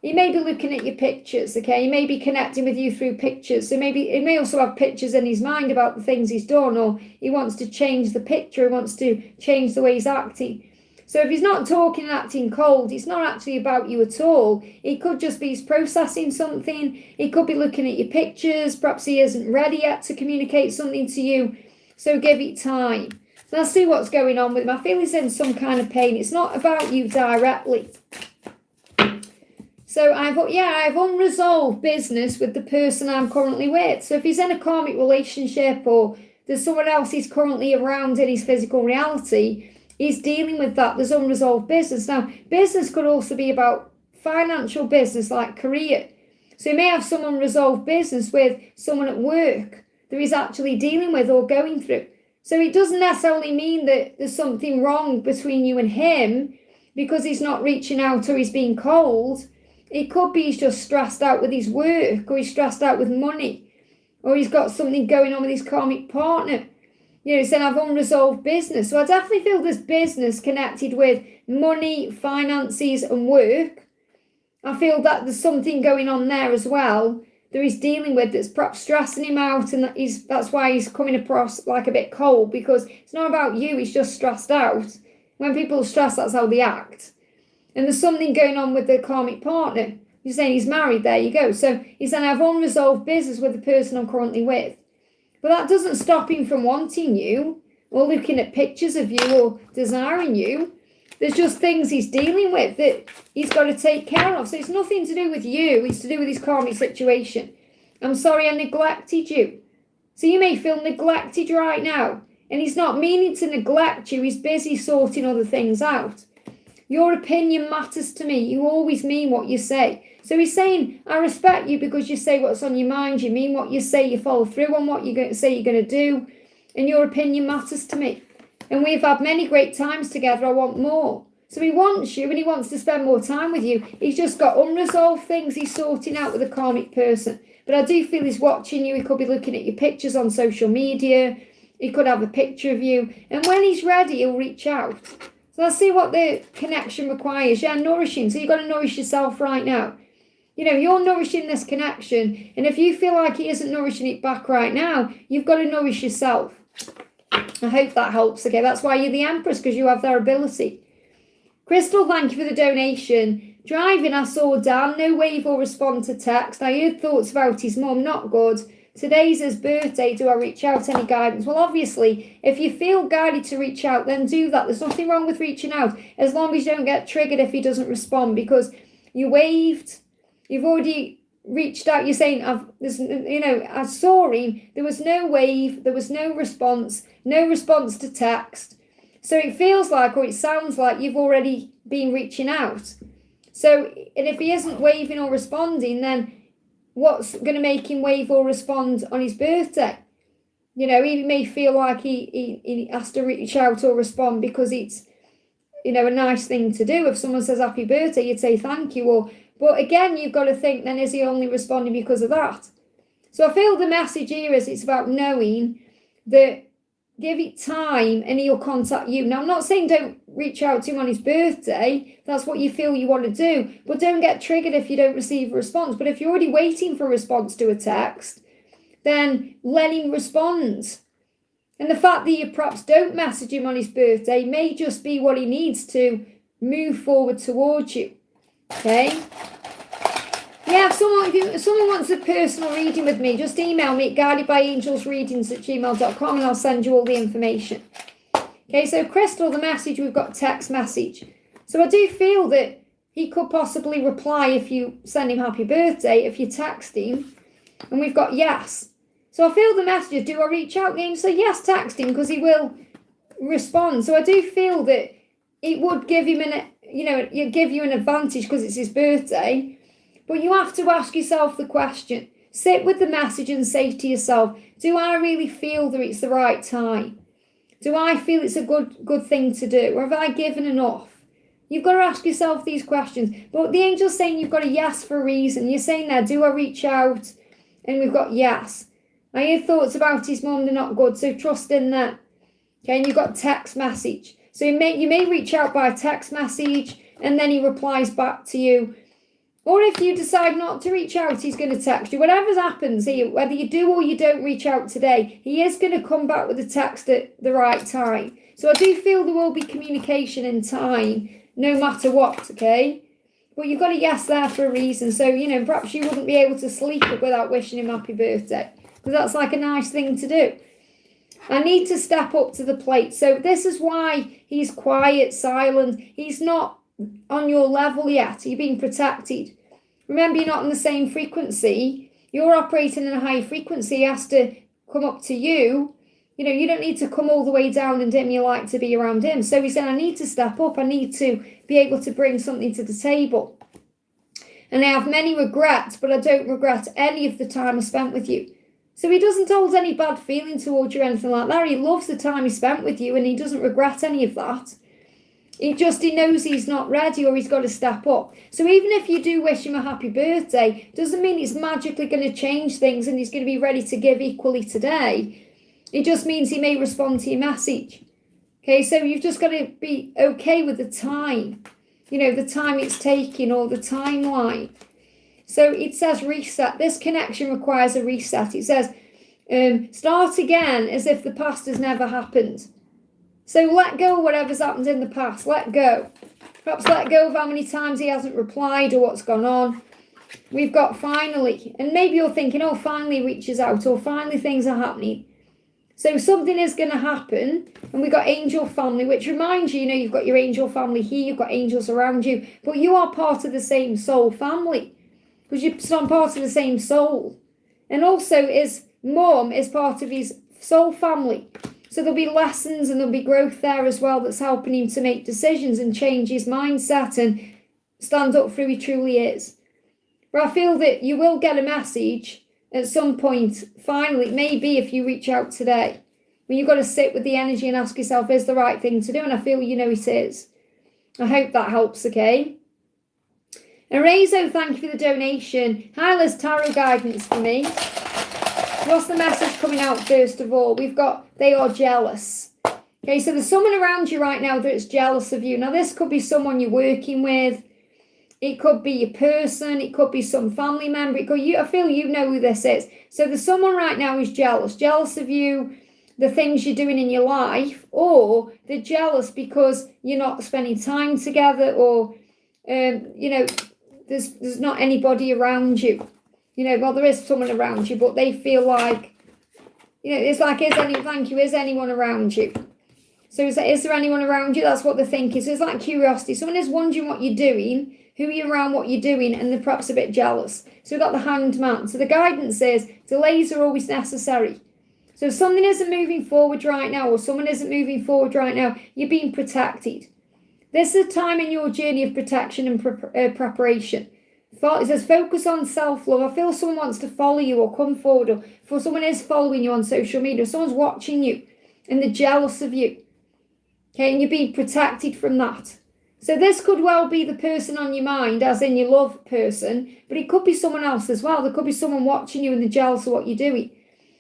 He may be looking at your pictures, okay? He may be connecting with you through pictures. So maybe he may also have pictures in his mind about the things he's done, or he wants to change the picture, he wants to change the way he's acting. So if he's not talking and acting cold, it's not actually about you at all. It could just be he's processing something. He could be looking at your pictures. Perhaps he isn't ready yet to communicate something to you. So give it time. So let's see what's going on with him. I feel he's in some kind of pain. It's not about you directly. So I've unresolved business with the person I'm currently with. So if he's in a karmic relationship or there's someone else he's currently around in his physical reality, he's dealing with that. There's unresolved business. Now, business could also be about financial business, like career. So he may have some unresolved business with someone at work that he's actually dealing with or going through. So it doesn't necessarily mean that there's something wrong between you and him because he's not reaching out or he's being cold. It could be he's just stressed out with his work, or he's stressed out with money, or he's got something going on with his karmic partner. He's saying I've unresolved business. So I definitely feel there's business connected with money, finances, and work. I feel that there's something going on there as well that he's dealing with that's perhaps stressing him out, and that's why he's coming across like a bit cold, because it's not about you, he's just stressed out. When people are stressed, that's how they act. And there's something going on with the karmic partner. You're saying he's married, there you go. So he's saying I've unresolved business with the person I'm currently with. But that doesn't stop him from wanting you or looking at pictures of you or desiring you. There's just things he's dealing with that he's got to take care of. So it's nothing to do with you. It's to do with his karmic situation. I'm sorry I neglected you. So you may feel neglected right now. And he's not meaning to neglect you. He's busy sorting other things out. Your opinion matters to me. You always mean what you say. So he's saying, I respect you because you say what's on your mind. You mean what you say. You follow through on what you say you're going to do. And your opinion matters to me. And we've had many great times together. I want more. So he wants you and he wants to spend more time with you. He's just got unresolved things he's sorting out with a karmic person. But I do feel he's watching you. He could be looking at your pictures on social media. He could have a picture of you. And when he's ready, he'll reach out. So let's see what the connection requires. Yeah, nourishing. So you've got to nourish yourself right now. You know, you're nourishing this connection. And if you feel like he isn't nourishing it back right now, you've got to nourish yourself. I hope that helps. Okay, that's why you're the Empress, because you have that ability. Crystal, thank you for the donation. Driving, I saw Dan, no wave or respond to text. I heard thoughts about his mum, not good. Today's his birthday, do I reach out? Any guidance? Well, obviously, if you feel guided to reach out, then do that. There's nothing wrong with reaching out, as long as you don't get triggered if he doesn't respond, because you waved, you've already reached out, you're saying, I saw him, there was no wave, there was no response to text. So it feels like, or it sounds like, you've already been reaching out. So, and if he isn't waving or responding, then what's going to make him wave or respond on his birthday? You know, he may feel like he has to reach out or respond because it's, you know, a nice thing to do. If someone says happy birthday, you'd say thank you. But again, you've got to think, then is he only responding because of that? So I feel the message here is it's about knowing that give it time and he'll contact you. Now, I'm not saying don't reach out to him on his birthday. That's what you feel you want to do. But don't get triggered if you don't receive a response. But if you're already waiting for a response to a text, then let him respond. And the fact that you perhaps don't message him on his birthday may just be what he needs to move forward towards you. Okay? Yeah, if someone wants a personal reading with me, just email me at guidedbyangelsreadings@gmail.com and I'll send you all the information. Okay, so Crystal, the message, we've got text message. So I do feel that he could possibly reply if you send him happy birthday, if you text him. And we've got yes. So I feel the messages, do I reach out to him? So yes, text him because he will respond. So I do feel that it would give him give you an advantage because it's his birthday. But you have to ask yourself the question. Sit with the message and say to yourself, do I really feel that it's the right time? Do I feel it's a good thing to do? Or have I given enough? You've got to ask yourself these questions. But the angel's saying you've got a yes for a reason. You're saying there, do I reach out? And we've got yes. I hear thoughts about his mum, they're not good, so trust in that. Okay, and you've got text message. So you may reach out by text message and then he replies back to you. Or if you decide not to reach out, he's going to text you. Whatever happens here, whether you do or you don't reach out today, he is going to come back with a text at the right time. So I do feel there will be communication in time, no matter what, okay? But you've got a yes there for a reason. So, perhaps you wouldn't be able to sleep without wishing him happy birthday. Because that's like a nice thing to do. I need to step up to the plate. So this is why he's quiet, silent. He's not on your level yet. You're being protected. Remember, you're not on the same frequency. You're operating in a high frequency. He has to come up to you. You don't need to come all the way down and dim. You like to be around him. So he said, I need to step up. I need to be able to bring something to the table. And I have many regrets, but I don't regret any of the time I spent with you. So he doesn't hold any bad feeling towards you or anything like that. He loves the time he spent with you and he doesn't regret any of that. He knows he's not ready or he's got to step up. So even if you do wish him a happy birthday, doesn't mean it's magically going to change things and he's going to be ready to give equally today. It just means he may respond to your message. Okay, so you've just got to be okay with the time. The time it's taking or the timeline. So it says reset. This connection requires a reset. It says start again as if the past has never happened. So let go of whatever's happened in the past. Let go. Perhaps let go of how many times he hasn't replied or what's gone on. We've got finally. And maybe you're thinking, oh, finally reaches out or finally things are happening. So something is going to happen. And we've got angel family, which reminds you, you've got your angel family here. You've got angels around you. But you are part of the same soul family. Because you're part of the same soul. And also his mum is part of his soul family. So there'll be lessons and there'll be growth there as well that's helping him to make decisions and change his mindset and stand up for who he truly is. But I feel that you will get a message at some point, finally, maybe if you reach out today. But you've got to sit with the energy and ask yourself, is the right thing to do? And I feel it is. I hope that helps, okay? Arzo, thank you for the donation. Hi, Liz, tarot guidance for me. What's the message coming out first of all? We've got, they are jealous. Okay, so there's someone around you right now that's jealous of you. Now, this could be someone you're working with. It could be a person. It could be some family member. It could, I feel you know who this is. So there's someone right now who's jealous of you, the things you're doing in your life, or they're jealous because you're not spending time together, or, you know, there's not anybody around you. You know, well, there is someone around you, but they feel like, you know, it's like, is anyone around you? So is there anyone around you? That's what they're thinking. So it's like curiosity. Someone is wondering what you're doing, who you're around, what you're doing, and they're perhaps a bit jealous. So we've got the Hanged Man. So the guidance is delays are always necessary. So if something isn't moving forward right now, or someone isn't moving forward right now, you're being protected. This is a time in your journey of protection and preparation. It says focus on self-love. I feel someone wants to follow you or come forward, or for someone is following you on social media, someone's watching you and they're jealous of you. Okay, and you're being protected from that. So this could well be the person on your mind, as in your love person, but it could be someone else as well. There could be someone watching you and they're jealous of what you're doing.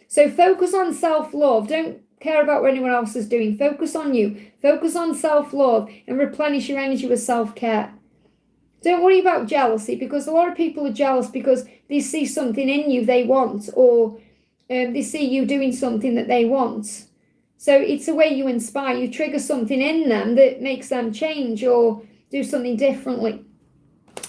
So focus on self-love. Don't care about what anyone else is doing. Focus on you. Focus on self-love and replenish your energy with self-care. Don't worry about jealousy, because a lot of people are jealous because they see something in you they want, or they see you doing something that they want. So it's the way you inspire. You trigger something in them that makes them change or do something differently.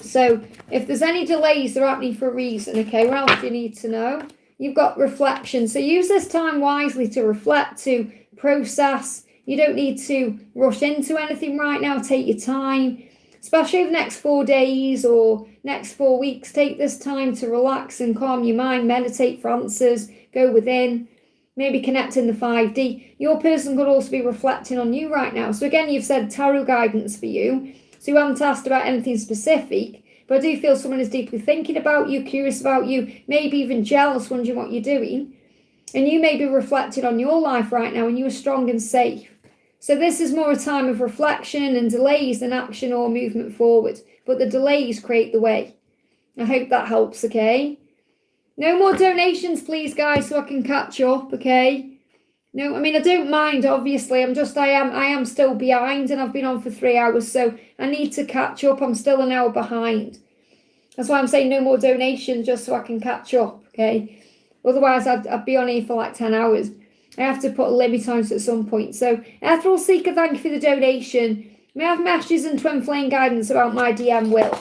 So if there's any delays, they're happening for a reason. Okay, what else do you need to know? You've got reflection. So use this time wisely to reflect, to process. You don't need to rush into anything right now. Take your time. Especially the next 4 days or next 4 weeks, take this time to relax and calm your mind, meditate for answers, go within, maybe connect in the 5D. Your person could also be reflecting on you right now. So again, you've said tarot guidance for you. So you haven't asked about anything specific, but I do feel someone is deeply thinking about you, curious about you, maybe even jealous, wondering what you're doing. And you may be reflecting on your life right now and you are strong and safe. So this is more a time of reflection and delays than action or movement forward. But the delays create the way. I hope that helps, okay? No more donations, please, guys, so I can catch up, okay? No, I mean, I don't mind, obviously. I am still behind, and I've been on for 3 hours, so I need to catch up. I'm still an hour behind. That's why I'm saying no more donations, just so I can catch up, okay? Otherwise, I'd be on here for like 10 hours. I have to put a limit on it at some point. So, Ethereal Seeker, thank you for the donation. May I have messages and twin flame guidance about my DM will?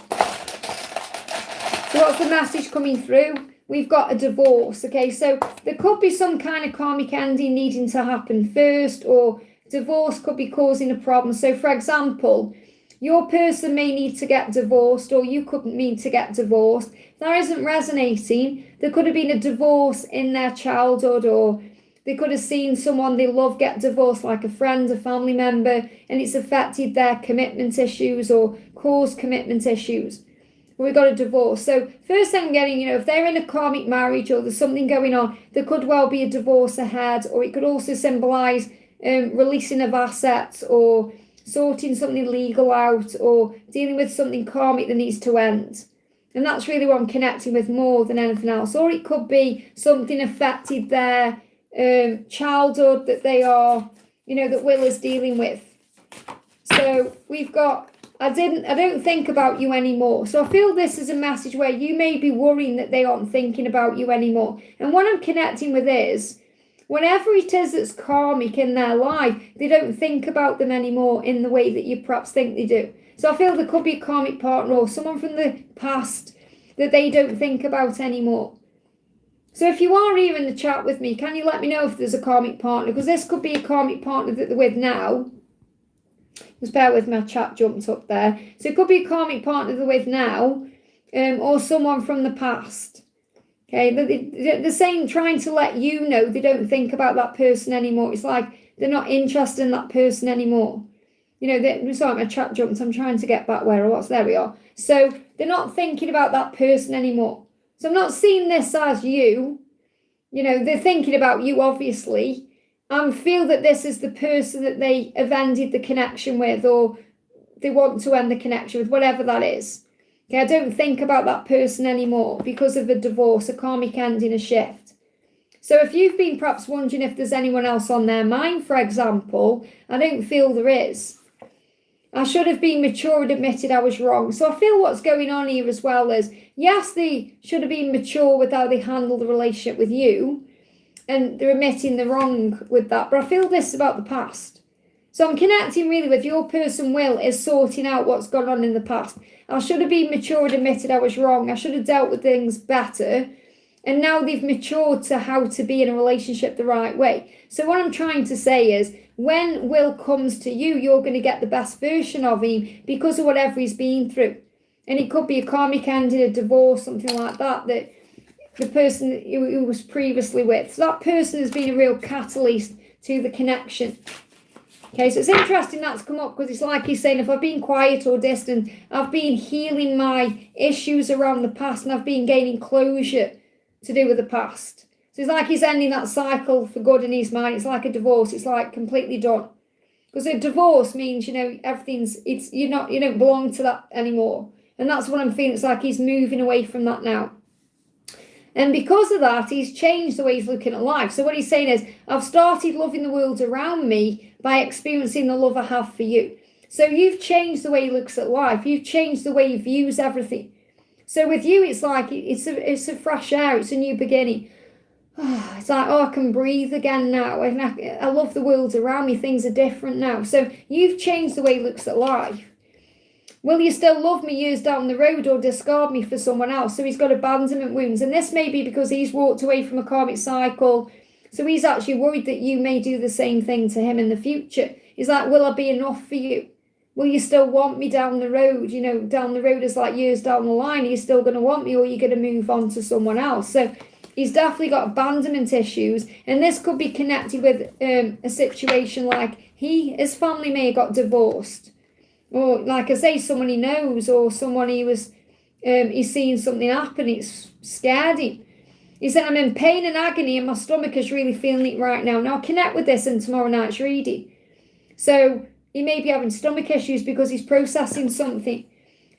So what's the message coming through? We've got a divorce, okay? So there could be some kind of karmic ending needing to happen first, or divorce could be causing a problem. So, for example, your person may need to get divorced, or you could need to get divorced. If that isn't resonating, there could have been a divorce in their childhood, or they could have seen someone they love get divorced, like a friend, a family member, and it's affected their commitment issues or caused commitment issues. We got a divorce. So first thing I'm getting, if they're in a karmic marriage or there's something going on, there could well be a divorce ahead, or it could also symbolise releasing of assets, or sorting something legal out, or dealing with something karmic that needs to end. And that's really what I'm connecting with more than anything else. Or it could be something affected their childhood that they are, that Will is dealing with. So we've got, I don't think about you anymore. So I feel this is a message where you may be worrying that they aren't thinking about you anymore. And what I'm connecting with is, whenever it is that's karmic in their life, they don't think about them anymore in the way that you perhaps think they do. So I feel there could be a karmic partner or someone from the past that they don't think about anymore. So if you are here in the chat with me, can you let me know if there's a karmic partner? Because this could be a karmic partner that they're with now. Just bear with me, my chat jumped up there. So it could be a karmic partner they're with now, or someone from the past. Okay, they're saying, trying to let you know they don't think about that person anymore. It's like they're not interested in that person anymore. Sorry, my chat jumped. I'm trying to get back where I was. There we are. So they're not thinking about that person anymore. So I'm not seeing this as you. They're thinking about you, obviously. I feel that this is the person that they have ended the connection with, or they want to end the connection with, whatever that is. Okay, I don't think about that person anymore because of a divorce, a karmic ending, a shift. So if you've been perhaps wondering if there's anyone else on their mind, for example, I don't feel there is. I should have been mature and admitted I was wrong. So I feel what's going on here as well is, yes, they should have been mature with how they handled the relationship with you, and they're admitting the wrong with that. But I feel this about the past. So I'm connecting really with your person Will is sorting out what's gone on in the past. I should have been mature and admitted I was wrong. I should have dealt with things better. And now they've matured to how to be in a relationship the right way. So what I'm trying to say is, when Will comes to you, you're going to get the best version of him because of whatever he's been through. And it could be a karmic ending, a divorce, something like that the person that he was previously with. So that person has been a real catalyst to the connection. Okay, so it's interesting that's come up because it's like he's saying, if I've been quiet or distant, I've been healing my issues around the past and I've been gaining closure to do with the past. So it's like he's ending that cycle for good in his mind. It's like a divorce. It's like completely done. Because a divorce means, everything's, you don't belong to that anymore. And that's what I'm feeling. It's like he's moving away from that now. And because of that, he's changed the way he's looking at life. So what he's saying is, I've started loving the world around me by experiencing the love I have for you. So you've changed the way he looks at life. You've changed the way he views everything. So with you, it's like, it's a fresh air. It's a new beginning. It's like, I can breathe again now. And I love the world around me. Things are different now. So you've changed the way he looks at life. Will you still love me years down the road or discard me for someone else? So he's got abandonment wounds. And this may be because he's walked away from a karmic cycle. So he's actually worried that you may do the same thing to him in the future. He's like, will I be enough for you? Will you still want me down the road? Down the road is like years down the line. Are you still going to want me, or are you going to move on to someone else? So he's definitely got abandonment issues. And this could be connected with a situation like his family may have got divorced. Or like I say, someone he knows, or someone he's seen something happen, it's scared him. He said, I'm in pain and agony and my stomach is really feeling it right now. Now I'll connect with this in tomorrow night's reading. So he may be having stomach issues because he's processing something.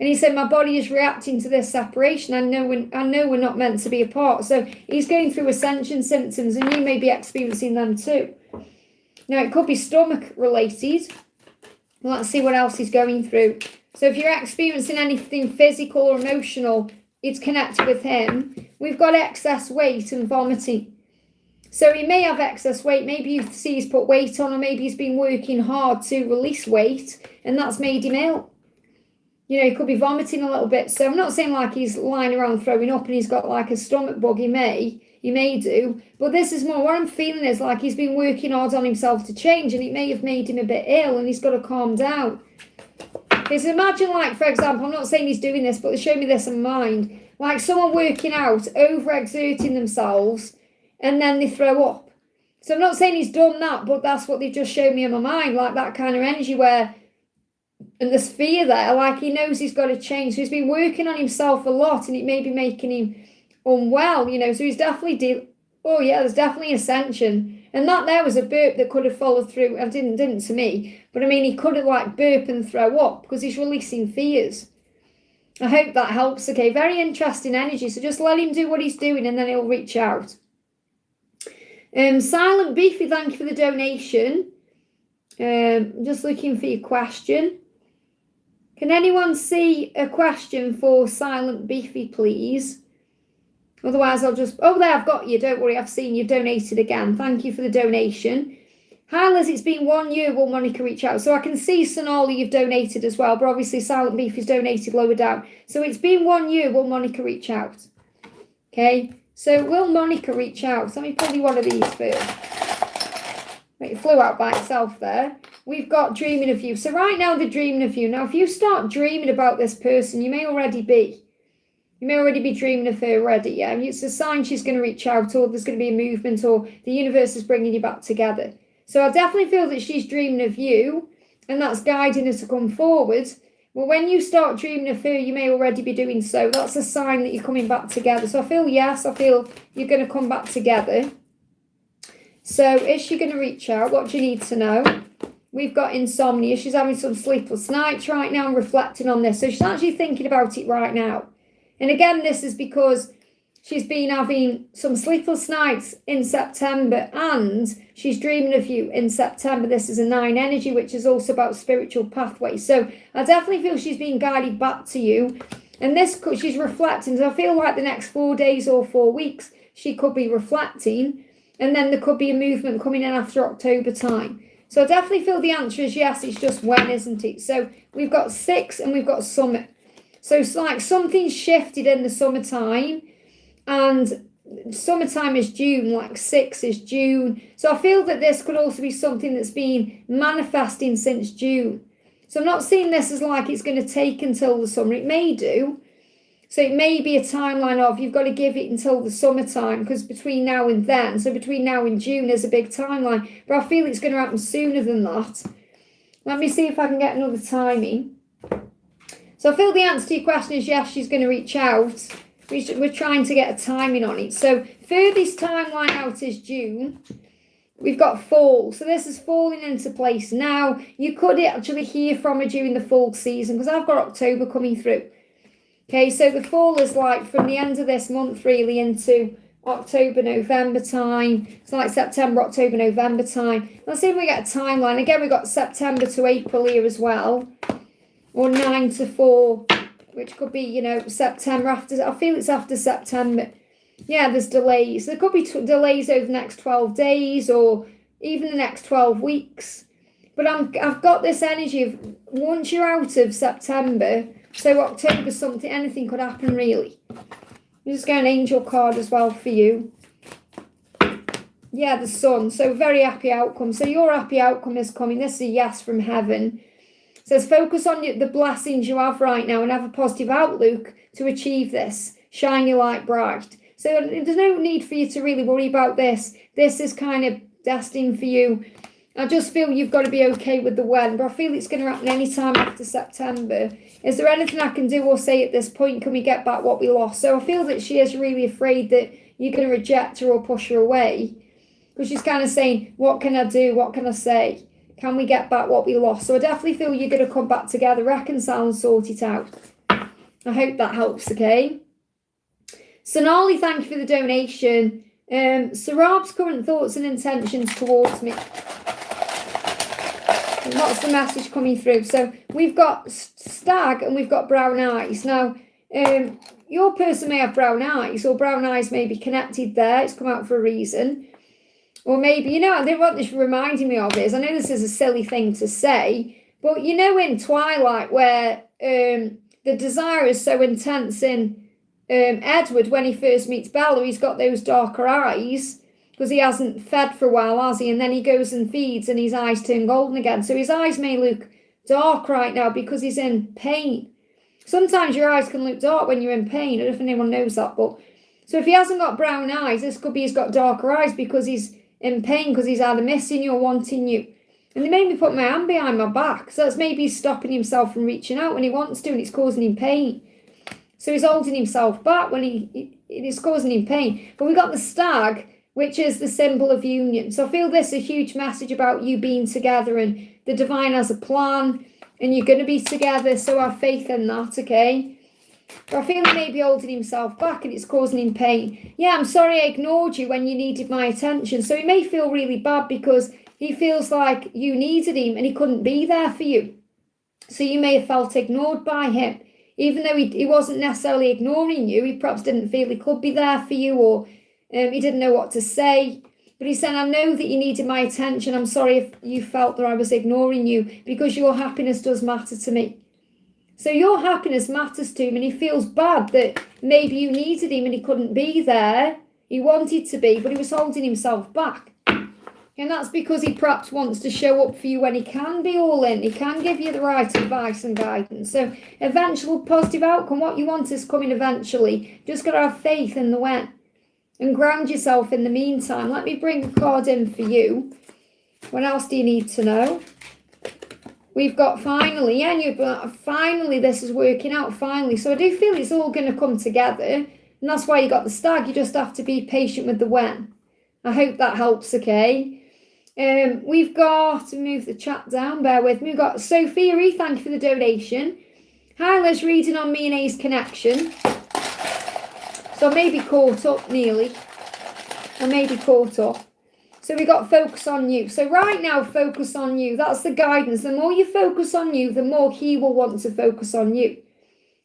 And he said, my body is reacting to this separation. I know we're not meant to be apart. So he's going through ascension symptoms and you may be experiencing them too. Now it could be stomach related. Let's see what else he's going through. So if you're experiencing anything physical or emotional, it's connected with him. We've got excess weight and vomiting. So he may have excess weight. Maybe you see he's put weight on, or maybe he's been working hard to release weight and that's made him ill. He could be vomiting a little bit. So I'm not saying like he's lying around throwing up and he's got like a stomach bug. He may do. But this is more, what I'm feeling is like he's been working hard on himself to change and it may have made him a bit ill and he's got to calm down. Because imagine like, for example, I'm not saying he's doing this, but they show me this in mind. Like someone working out, overexerting themselves, and then they throw up. So I'm not saying he's done that, but that's what they've just shown me in my mind. Like that kind of energy where, and there's fear there, like he knows he's got to change. So he's been working on himself a lot and it may be making him unwell, so he's definitely there's definitely ascension. And that there was a burp that could have followed through, and didn't to me, but I mean he could have like burp and throw up because he's releasing fears. I hope that helps. Okay, very interesting energy, so just let him do what he's doing and then he'll reach out. Silent Beefy, thank you for the donation. Just looking for your question. Can anyone see a question for Silent Beefy, please? Otherwise, I'll just... Oh, there, I've got you. Don't worry, I've seen you donated again. Thank you for the donation. Hi, Liz, it's been 1 year. Will Monica reach out? So I can see Sonali, you've donated as well, but obviously Silent Beef is donated lower down. So it's been 1 year. Will Monica reach out? Okay, so will Monica reach out? So let me pull you one of these first. Wait, it flew out by itself there. We've got dreaming of you. So right now they're dreaming of you. Now, if you start dreaming about this person, you may already be dreaming of her already, yeah? It's a sign she's going to reach out, or there's going to be a movement, or the universe is bringing you back together. So I definitely feel that she's dreaming of you, and that's guiding her to come forward. Well, when you start dreaming of her, you may already be doing so. That's a sign that you're coming back together. So I feel you're going to come back together. So is she going to reach out? What do you need to know? we've got insomnia. She's having some sleepless nights right now and reflecting on this. So she's actually thinking about it right now. And again, this is because she's been having some sleepless nights in September and she's dreaming of you in September. This is a 9 energy, which is also about spiritual pathways. So I definitely feel she's being guided back to you. And this, she's reflecting. So I feel like the next 4 days or 4 weeks, she could be reflecting. And then there could be a movement coming in after October time. So I definitely feel the answer is yes, it's just when, isn't it? So we've got 6 and we've got summer. So it's like something shifted in the summertime. And summertime is June, like 6 is June. So I feel that this could also be something that's been manifesting since June. So I'm not seeing this as like it's going to take until the summer. It may do. So it may be a timeline of you've got to give it until the summertime, because between now and then, so between now and June is a big timeline. But I feel it's going to happen sooner than that. Let me see if I can get another timing. So I feel the answer to your question is yes, she's going to reach out. We're trying to get a timing on it. So furthest timeline out is June. We've got fall. So this is falling into place now. You could actually hear from her during the fall season, because I've got October coming through. Okay, so the fall is like from the end of this month really into October, November time. It's like September, October, November time. Let's see if we get a timeline. Again, we've got September to April here as well. Or 9 to 4, which could be, you know, September after. I feel it's after September. Yeah, there's delays. There could be delays over the next 12 days or even the next 12 weeks. But I've got this energy of once you're out of September, so October something, anything could happen really. I'm just getting an angel card as well for you. Yeah, the sun. So very happy outcome. So your happy outcome is coming. This is a yes from heaven. It says focus on the blessings you have right now and have a positive outlook to achieve this. Shine your light bright. So there's no need for you to really worry about this. This is kind of destined for you. I just feel you've got to be okay with the when, but I feel it's going to happen any time after September. Is there anything I can do or say at this point? Can we get back what we lost? So I feel that she is really afraid that you're going to reject her or push her away. Because she's kind of saying, what can I do? What can I say? Can we get back what we lost? So I definitely feel you're going to come back together, reconcile and sort it out. I hope that helps, okay? Sonali, thank you for the donation. Sarab's current thoughts and intentions towards me. And what's the message coming through? So we've got stag and we've got brown eyes. Now, your person may have brown eyes, or brown eyes may be connected there. It's come out for a reason. Or maybe, you know, I think what this reminding me of is, I know this is a silly thing to say, but you know in Twilight where the desire is so intense in Edward when he first meets Bella, he's got those darker eyes because he hasn't fed for a while, has he? And then he goes and feeds and his eyes turn golden again. So his eyes may look dark right now because he's in pain. Sometimes your eyes can look dark when you're in pain. I don't know if anyone knows that, but so if he hasn't got brown eyes, this could be he's got darker eyes because he's in pain, because he's either missing you or wanting you. And they made me put my hand behind my back. So that's maybe he's stopping himself from reaching out when he wants to and it's causing him pain. So he's holding himself back when it is causing him pain. But we've got the stag, which is the symbol of union. So I feel this is a huge message about you being together and the divine has a plan and you're going to be together. So have faith in that, okay? But I feel he may be holding himself back and it's causing him pain. Yeah, I'm sorry I ignored you when you needed my attention. So he may feel really bad because he feels like you needed him and he couldn't be there for you. So you may have felt ignored by him. Even though he wasn't necessarily ignoring you, he perhaps didn't feel he could be there for you, or he didn't know what to say. But he said, I know that you needed my attention. I'm sorry if you felt that I was ignoring you because your happiness does matter to me. So your happiness matters to him and he feels bad that maybe you needed him and he couldn't be there. He wanted to be, but he was holding himself back. And that's because he perhaps wants to show up for you when he can be all in. He can give you the right advice and guidance. So eventual positive outcome, what you want is coming eventually. Just got to have faith in the when. And ground yourself in the meantime. Let me bring a card in for you. What else do you need to know? We've got finally, yeah, finally this is working out, finally. So I do feel it's all going to come together. And that's why you got the stag. You just have to be patient with the when. I hope that helps, okay? We've got, move the chat down, bear with me. We've got Sophia, thank you for the donation. Hi, Liz, reading on me and A's connection. So I may be caught up nearly. I may be caught up. So we got focus on you. So right now, focus on you. That's the guidance. The more you focus on you, the more he will want to focus on you.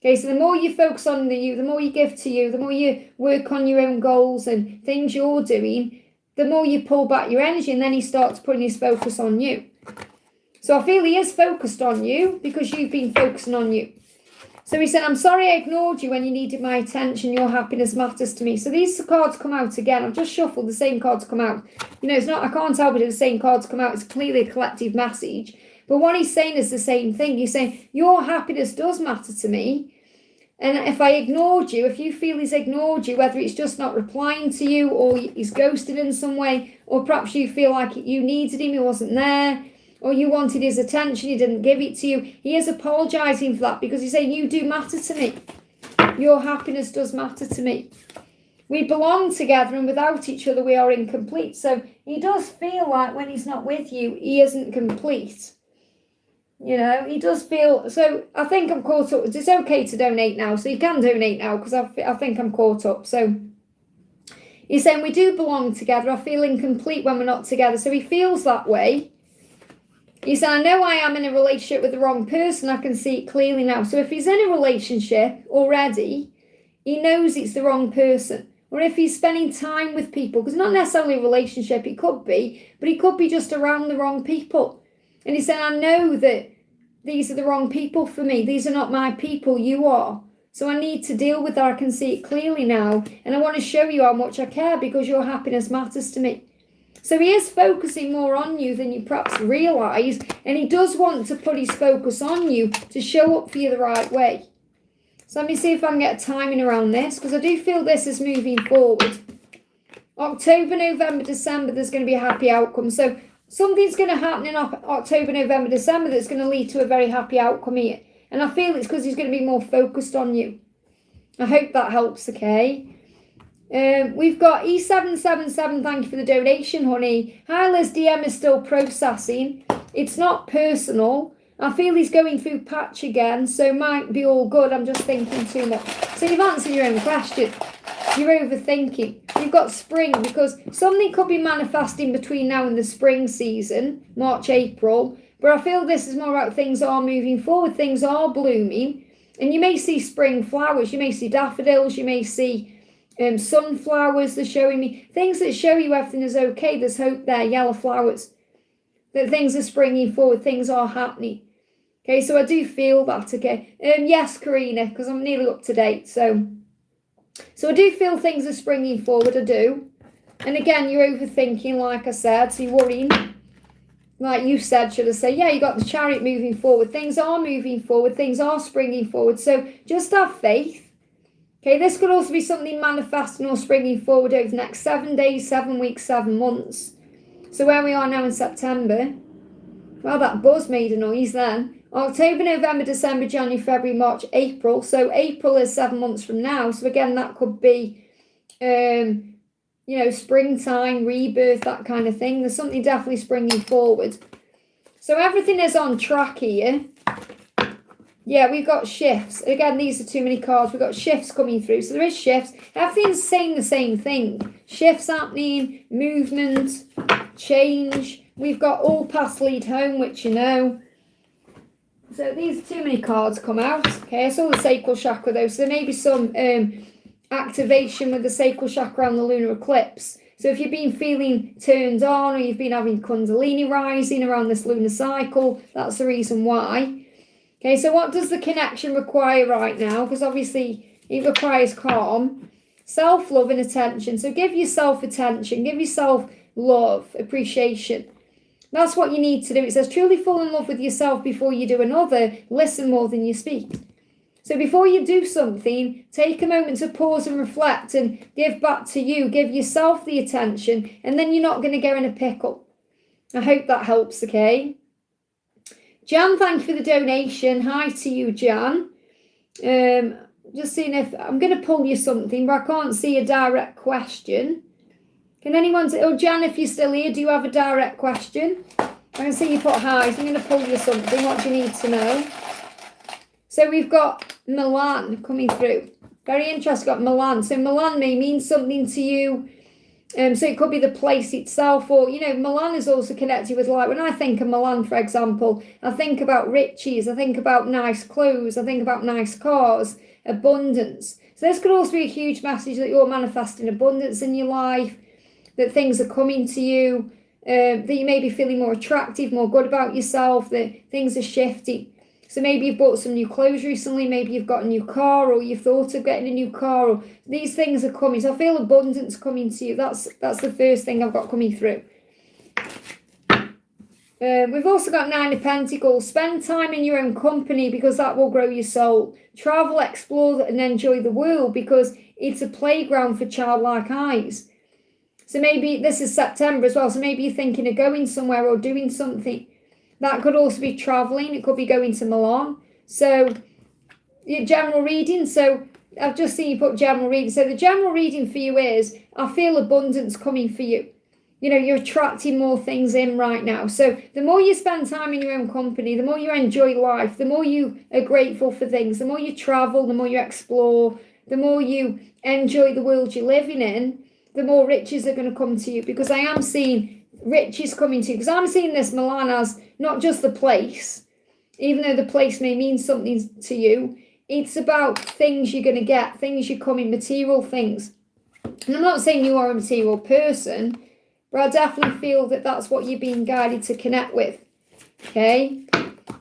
Okay, so the more you focus on you, the more you give to you, the more you work on your own goals and things you're doing, the more you pull back your energy, and then he starts putting his focus on you. So I feel he is focused on you because you've been focusing on you. So he said, I'm sorry I ignored you when you needed my attention. Your happiness matters to me. So these cards come out again. I've just shuffled the same cards come out. You know, it's not, I can't tell, but the same cards come out. It's clearly a collective message. But what he's saying is the same thing. He's saying, your happiness does matter to me. And if I ignored you, if you feel he's ignored you, whether it's just not replying to you or he's ghosted in some way, or perhaps you feel like you needed him, he wasn't there, or you wanted his attention, he didn't give it to you, he is apologising for that because he's saying, you do matter to me. Your happiness does matter to me. We belong together, and without each other we are incomplete. So he does feel like when he's not with you, he isn't complete. You know, he does feel, so I think I'm caught up. It's okay to donate now, so you can donate now because I think I'm caught up. So he's saying we do belong together. I feel incomplete when we're not together. So he feels that way. He said, I know I am in a relationship with the wrong person. I can see it clearly now. So if he's in a relationship already, he knows it's the wrong person. Or if he's spending time with people, because not necessarily a relationship, it could be, but he could be just around the wrong people. And he said, I know that these are the wrong people for me. These are not my people. You are. So I need to deal with that. I can see it clearly now. And I want to show you how much I care because your happiness matters to me. So he is focusing more on you than you perhaps realise. And he does want to put his focus on you to show up for you the right way. So let me see if I can get a timing around this, because I do feel this is moving forward. October, November, December, there's going to be a happy outcome. So something's going to happen in October, November, December that's going to lead to a very happy outcome here. And I feel it's because he's going to be more focused on you. I hope that helps, okay? We've got E777, thank you for the donation, honey. Hi, Liz, DM is still processing. It's not personal. I feel he's going through patch again, so might be all good. I'm just thinking too much. So you've answered your own question. You're overthinking. You've got spring because something could be manifesting between now and the spring season, March, April. But I feel this is more about things are moving forward. Things are blooming. And you may see spring flowers. You may see daffodils. You may see sunflowers. They're showing me things that show you everything is okay. There's hope there. Yellow flowers. That things are springing forward. Things are happening. Okay, so I do feel that, okay. Yes, Karina, because I'm nearly up to date. So I do feel things are springing forward, I do. And again, you're overthinking, like I said, so you're worrying. Like you said, should I say, yeah, you got the chariot moving forward. Things are moving forward. Things are springing forward. So just have faith. Okay, this could also be something manifesting or springing forward over the next 7 days, 7 weeks, 7 months. So where we are now in September, well, that buzz made a noise then. October, November, December, January, February, March, April. So April is 7 months from now. So again, that could be, springtime, rebirth, that kind of thing. There's something definitely springing forward. So everything is on track here. Yeah, we've got shifts. Again, these are too many cards. We've got shifts coming through. So there is shifts. Everything's saying the same thing. Shifts happening, movement, change. We've got all paths lead home, which you know. So these are too many cards come out. Okay, I saw the sacral chakra though. So there may be some activation with the sacral chakra around the lunar eclipse. So if you've been feeling turned on or you've been having Kundalini rising around this lunar cycle, that's the reason why. Okay, so what does the connection require right now? Because obviously it requires calm, self-love and attention. So give yourself attention, give yourself love, appreciation. That's what you need to do. It says, truly fall in love with yourself before you do another. Listen more than you speak. So before you do something, take a moment to pause and reflect and give back to you. Give yourself the attention, and then you're not going to get in a pickle. I hope that helps, okay? Jan, thank you for the donation. Hi to you, Jan. Just seeing if I'm going to pull you something, but I can't see a direct question. Can anyone say, oh, Jan, if you're still here, do you have a direct question? I can see you put hi, so I'm going to pull you something. What do you need to know? So we've got Milan coming through. Very interesting, got Milan. So Milan may mean something to you. So it could be the place itself, or, you know, Milan is also connected with, like, when I think of Milan, for example, I think about riches, I think about nice clothes, I think about nice cars, abundance. So this could also be a huge message that you're manifesting abundance in your life, that things are coming to you, that you may be feeling more attractive, more good about yourself, that things are shifting. So maybe you've bought some new clothes recently, maybe you've got a new car, or you've thought of getting a new car, or these things are coming. So I feel abundance coming to you. That's the first thing I've got coming through. We've also got 9 of Pentacles. Spend time in your own company because that will grow your soul. Travel, explore, and enjoy the world because it's a playground for childlike eyes. So maybe this is September as well. So maybe you're thinking of going somewhere or doing something. That could also be travelling. It could be going to Milan. So your general reading. So I've just seen you put general reading. So the general reading for you is, I feel abundance coming for you. You know, you're attracting more things in right now. So the more you spend time in your own company, the more you enjoy life, the more you are grateful for things, the more you travel, the more you explore, the more you enjoy the world you're living in, the more riches are going to come to you. Because I am seeing riches coming to you. Because I'm seeing this Milan as not just the place, even though the place may mean something to you. It's about things you're going to get, things you're coming, material things. And I'm not saying you are a material person, but I definitely feel that that's what you're being guided to connect with. Okay?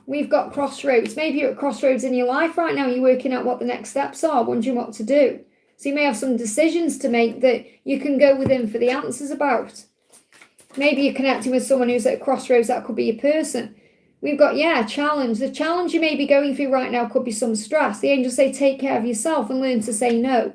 We've got crossroads. Maybe you're at crossroads in your life right now. You're working out what the next steps are, wondering what to do. So you may have some decisions to make that you can go within for the answers about. Maybe you're connecting with someone who's at a crossroads. That could be a person. We've got, challenge. The challenge you may be going through right now could be some stress. The angels say take care of yourself and learn to say no.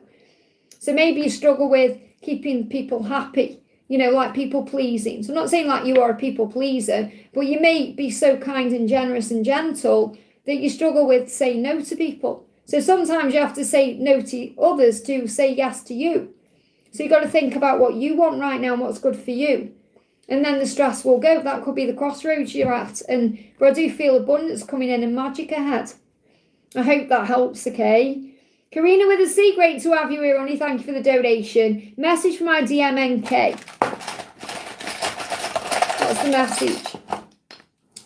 So maybe you struggle with keeping people happy, you know, like people pleasing. So I'm not saying like you are a people pleaser, but you may be so kind and generous and gentle that you struggle with saying no to people. So sometimes you have to say no to others to say yes to you. So you've got to think about what you want right now and what's good for you. And then the stress will go. That could be the crossroads you're at. But I do feel abundance coming in and magic ahead. I hope that helps, okay? Karina with a C, great to have you here, Ronnie. Thank you for the donation. Message from my DMNK. What's the message?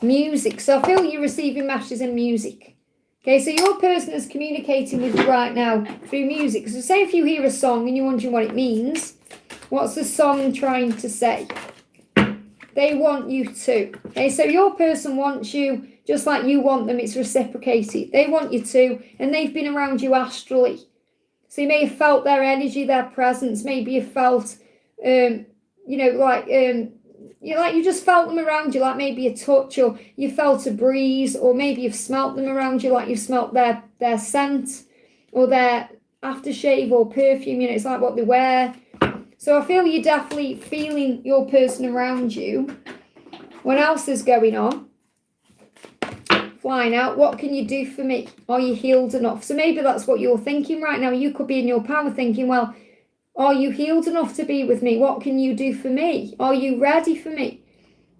Music. So I feel you're receiving messages in music. Okay, so your person is communicating with you right now through music. So say if you hear a song and you're wondering what it means, what's the song trying to say? They want you to. Okay, so your person wants you just like you want them. It's reciprocated. They want you to, and they've been around you astrally. So you may have felt their energy, their presence. Maybe you felt, you just felt them around you, like maybe a touch, or you felt a breeze, or maybe you've smelt them around you, like you've smelt their scent, or their aftershave or perfume. You know, it's like what they wear. So I feel you're definitely feeling your person around you. What else is going on? Flying out. What can you do for me? Are you healed enough? So maybe that's what you're thinking right now. You could be in your power thinking, well, are you healed enough to be with me? What can you do for me? Are you ready for me?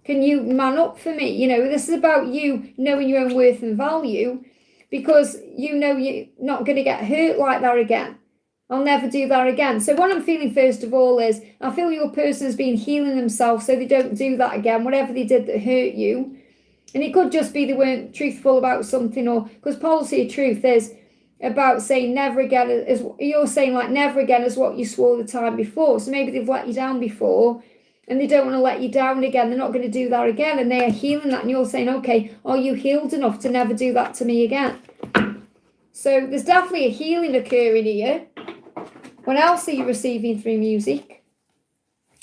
Can you man up for me? You know, this is about you knowing your own worth and value, because you know you're not going to get hurt like that again. I'll never do that again. So what I'm feeling first of all is, I feel your person has been healing themselves so they don't do that again, whatever they did that hurt you. And it could just be they weren't truthful about something, or because policy of truth is about saying never again, as you're saying, like never again is what you swore the time before. So maybe they've let you down before and they don't want to let you down again. They're not going to do that again, and they are healing that, and you're saying, okay, are you healed enough to never do that to me again? So there's definitely a healing occurring here. What else are you receiving through music?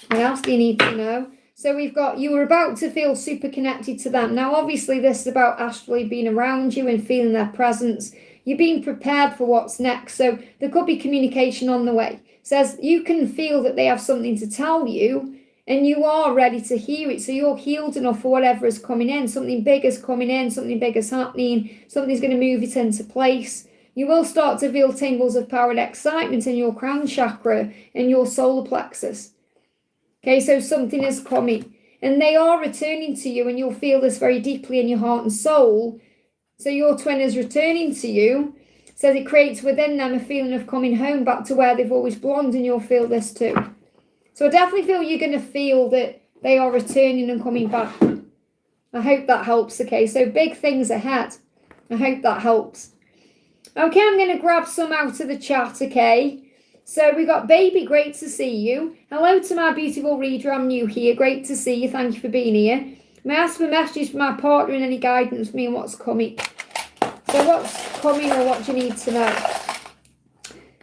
What else do you need to know? So we've got, you were about to feel super connected to them. Now, obviously, this is about astrally being around you and feeling their presence. You're being prepared for what's next. So there could be communication on the way. It says you can feel that they have something to tell you and you are ready to hear it. So you're healed enough for whatever is coming in. Something big is coming in. Something big is happening. Something's going to move it into place. You will start to feel tingles of power and excitement in your crown chakra and your solar plexus. Okay, so something is coming. And they are returning to you, and you'll feel this very deeply in your heart and soul. So your twin is returning to you. So it creates within them a feeling of coming home back to where they've always belonged, and you'll feel this too. So I definitely feel you're going to feel that they are returning and coming back. I hope that helps, okay? So big things ahead. I hope that helps. Okay, I'm going to grab some out of the chat, okay? So we got Baby, great to see you. Hello to my beautiful reader, I'm new here. Great to see you, thank you for being here. May I ask for messages for my partner and any guidance for me and what's coming? So what's coming or what do you need to know?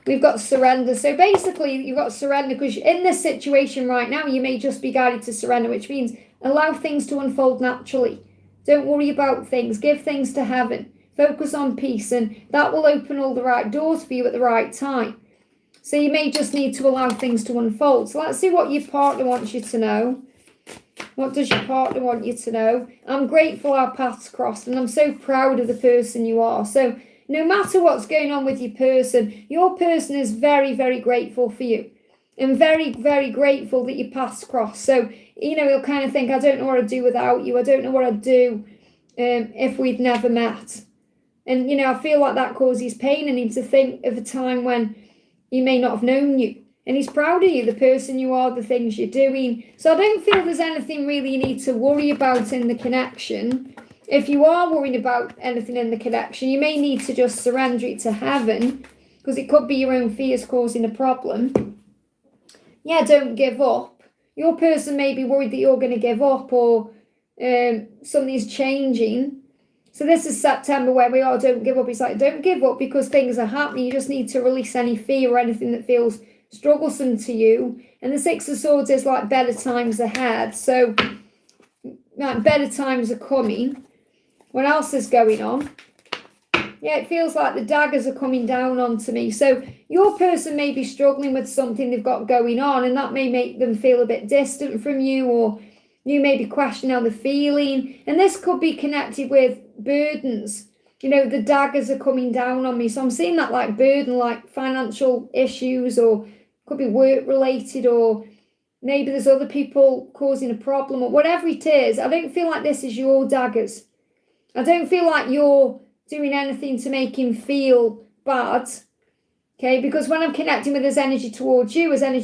We've got surrender. So basically you've got surrender because in this situation right now, you may just be guided to surrender, which means allow things to unfold naturally. Don't worry about things. Give things to heaven. Focus on peace, and that will open all the right doors for you at the right time. So you may just need to allow things to unfold. So let's see what your partner wants you to know. What does your partner want you to know? I'm grateful our paths crossed, and I'm so proud of the person you are. So no matter what's going on with your person is very, very grateful for you. And very, very grateful that your paths crossed. So, he'll kind of think, I don't know what I'd do without you. I don't know what I'd do if we'd never met. And, I feel like that causes pain in him to think of a time when he may not have known you. And he's proud of you, the person you are, the things you're doing. So I don't feel there's anything really you need to worry about in the connection. If you are worrying about anything in the connection, you may need to just surrender it to heaven, because it could be your own fears causing a problem. Yeah, don't give up. Your person may be worried that you're going to give up or something's changing. So this is September where we are, don't give up. It's like, don't give up because things are happening. You just need to release any fear or anything that feels strugglesome to you. And the Six of Swords is like better times ahead. So like better times are coming. What else is going on? Yeah, it feels like the daggers are coming down onto me. So your person may be struggling with something they've got going on, and that may make them feel a bit distant from you, or you may be questioning how they're feeling. And this could be connected with burdens. The daggers are coming down on me. So I'm seeing that like burden, like financial issues, or could be work related, or maybe there's other people causing a problem, or whatever it is. I don't feel like this is your daggers. I don't feel like you're doing anything to make him feel bad. Okay, because when I'm connecting with his energy towards you, is I'm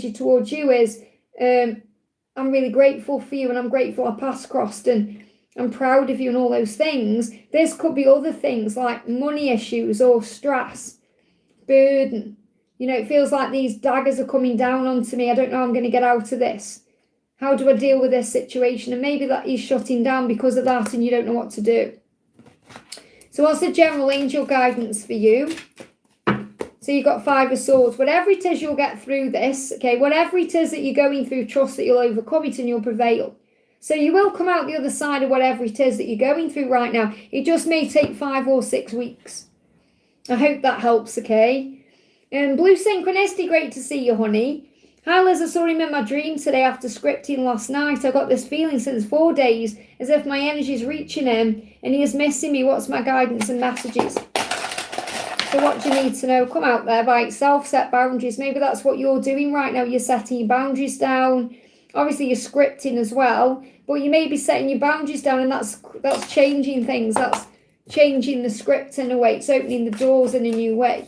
really grateful for you, and I'm grateful our paths crossed, and I'm proud of you and all those things. This could be other things like money issues or stress, burden. It feels like these daggers are coming down onto me. I don't know how I'm going to get out of this. How do I deal with this situation? And maybe that he's shutting down because of that, and you don't know what to do. So what's the general angel guidance for you? So you've got Five of Swords. Whatever it is, you'll get through this. Okay, whatever it is that you're going through, trust that you'll overcome it and you'll prevail. So you will come out the other side of whatever it is that you're going through right now. It just may take 5 or 6 weeks. I hope that helps, okay? Blue Synchronicity, great to see you, honey. Hi, Liz, I saw him in my dream today after scripting last night. I got this feeling since 4 days as if my energy is reaching him and he is missing me. What's my guidance and messages? So what do you need to know? Come out there by itself, set boundaries. Maybe that's what you're doing right now. You're setting your boundaries down. Obviously, you're scripting as well, but you may be setting your boundaries down, and that's changing things. That's changing the script in a way. It's opening the doors in a new way.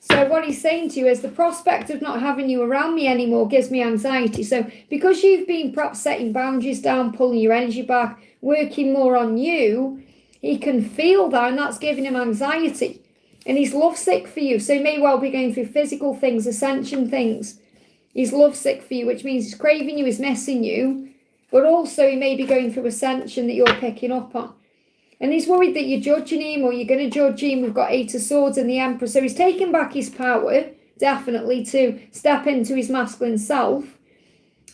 So what he's saying to you is the prospect of not having you around me anymore gives me anxiety. So because you've been perhaps setting boundaries down, pulling your energy back, working more on you, he can feel that, and that's giving him anxiety. And he's lovesick for you. So he may well be going through physical things, ascension things. He's lovesick for you, which means he's craving you, he's missing you. But also he may be going through ascension that you're picking up on. And he's worried that you're judging him, or you're going to judge him. We've got 8 of Swords and the Emperor. So he's taking back his power, definitely, to step into his masculine self.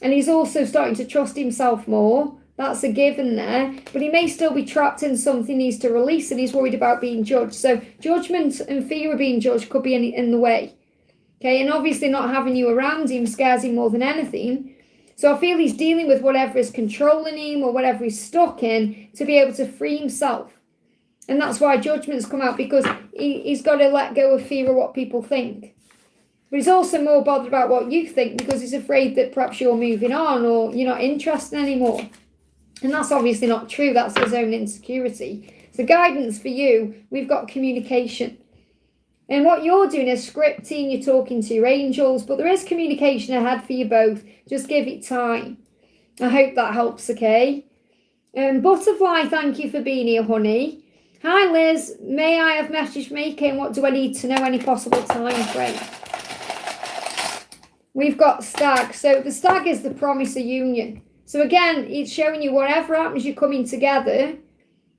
And he's also starting to trust himself more. That's a given there. But he may still be trapped in something he needs to release, and he's worried about being judged. So judgment and fear of being judged could be in the way. Okay, and obviously not having you around him scares him more than anything. So I feel he's dealing with whatever is controlling him or whatever he's stuck in to be able to free himself. And that's why judgments come out, because he's got to let go of fear of what people think. But he's also more bothered about what you think because he's afraid that perhaps you're moving on or you're not interested anymore. And that's obviously not true. That's his own insecurity. So guidance for you, we've got communication. And what you're doing is scripting, you're talking to your angels, but there is communication ahead for you both. Just give it time. I hope that helps, okay? Butterfly, thank you for being here, honey. Hi, Liz. May I have message making? What do I need to know? Any possible time frame? We've got stag. So the stag is the promise of union. So again, it's showing you whatever happens, you're coming together.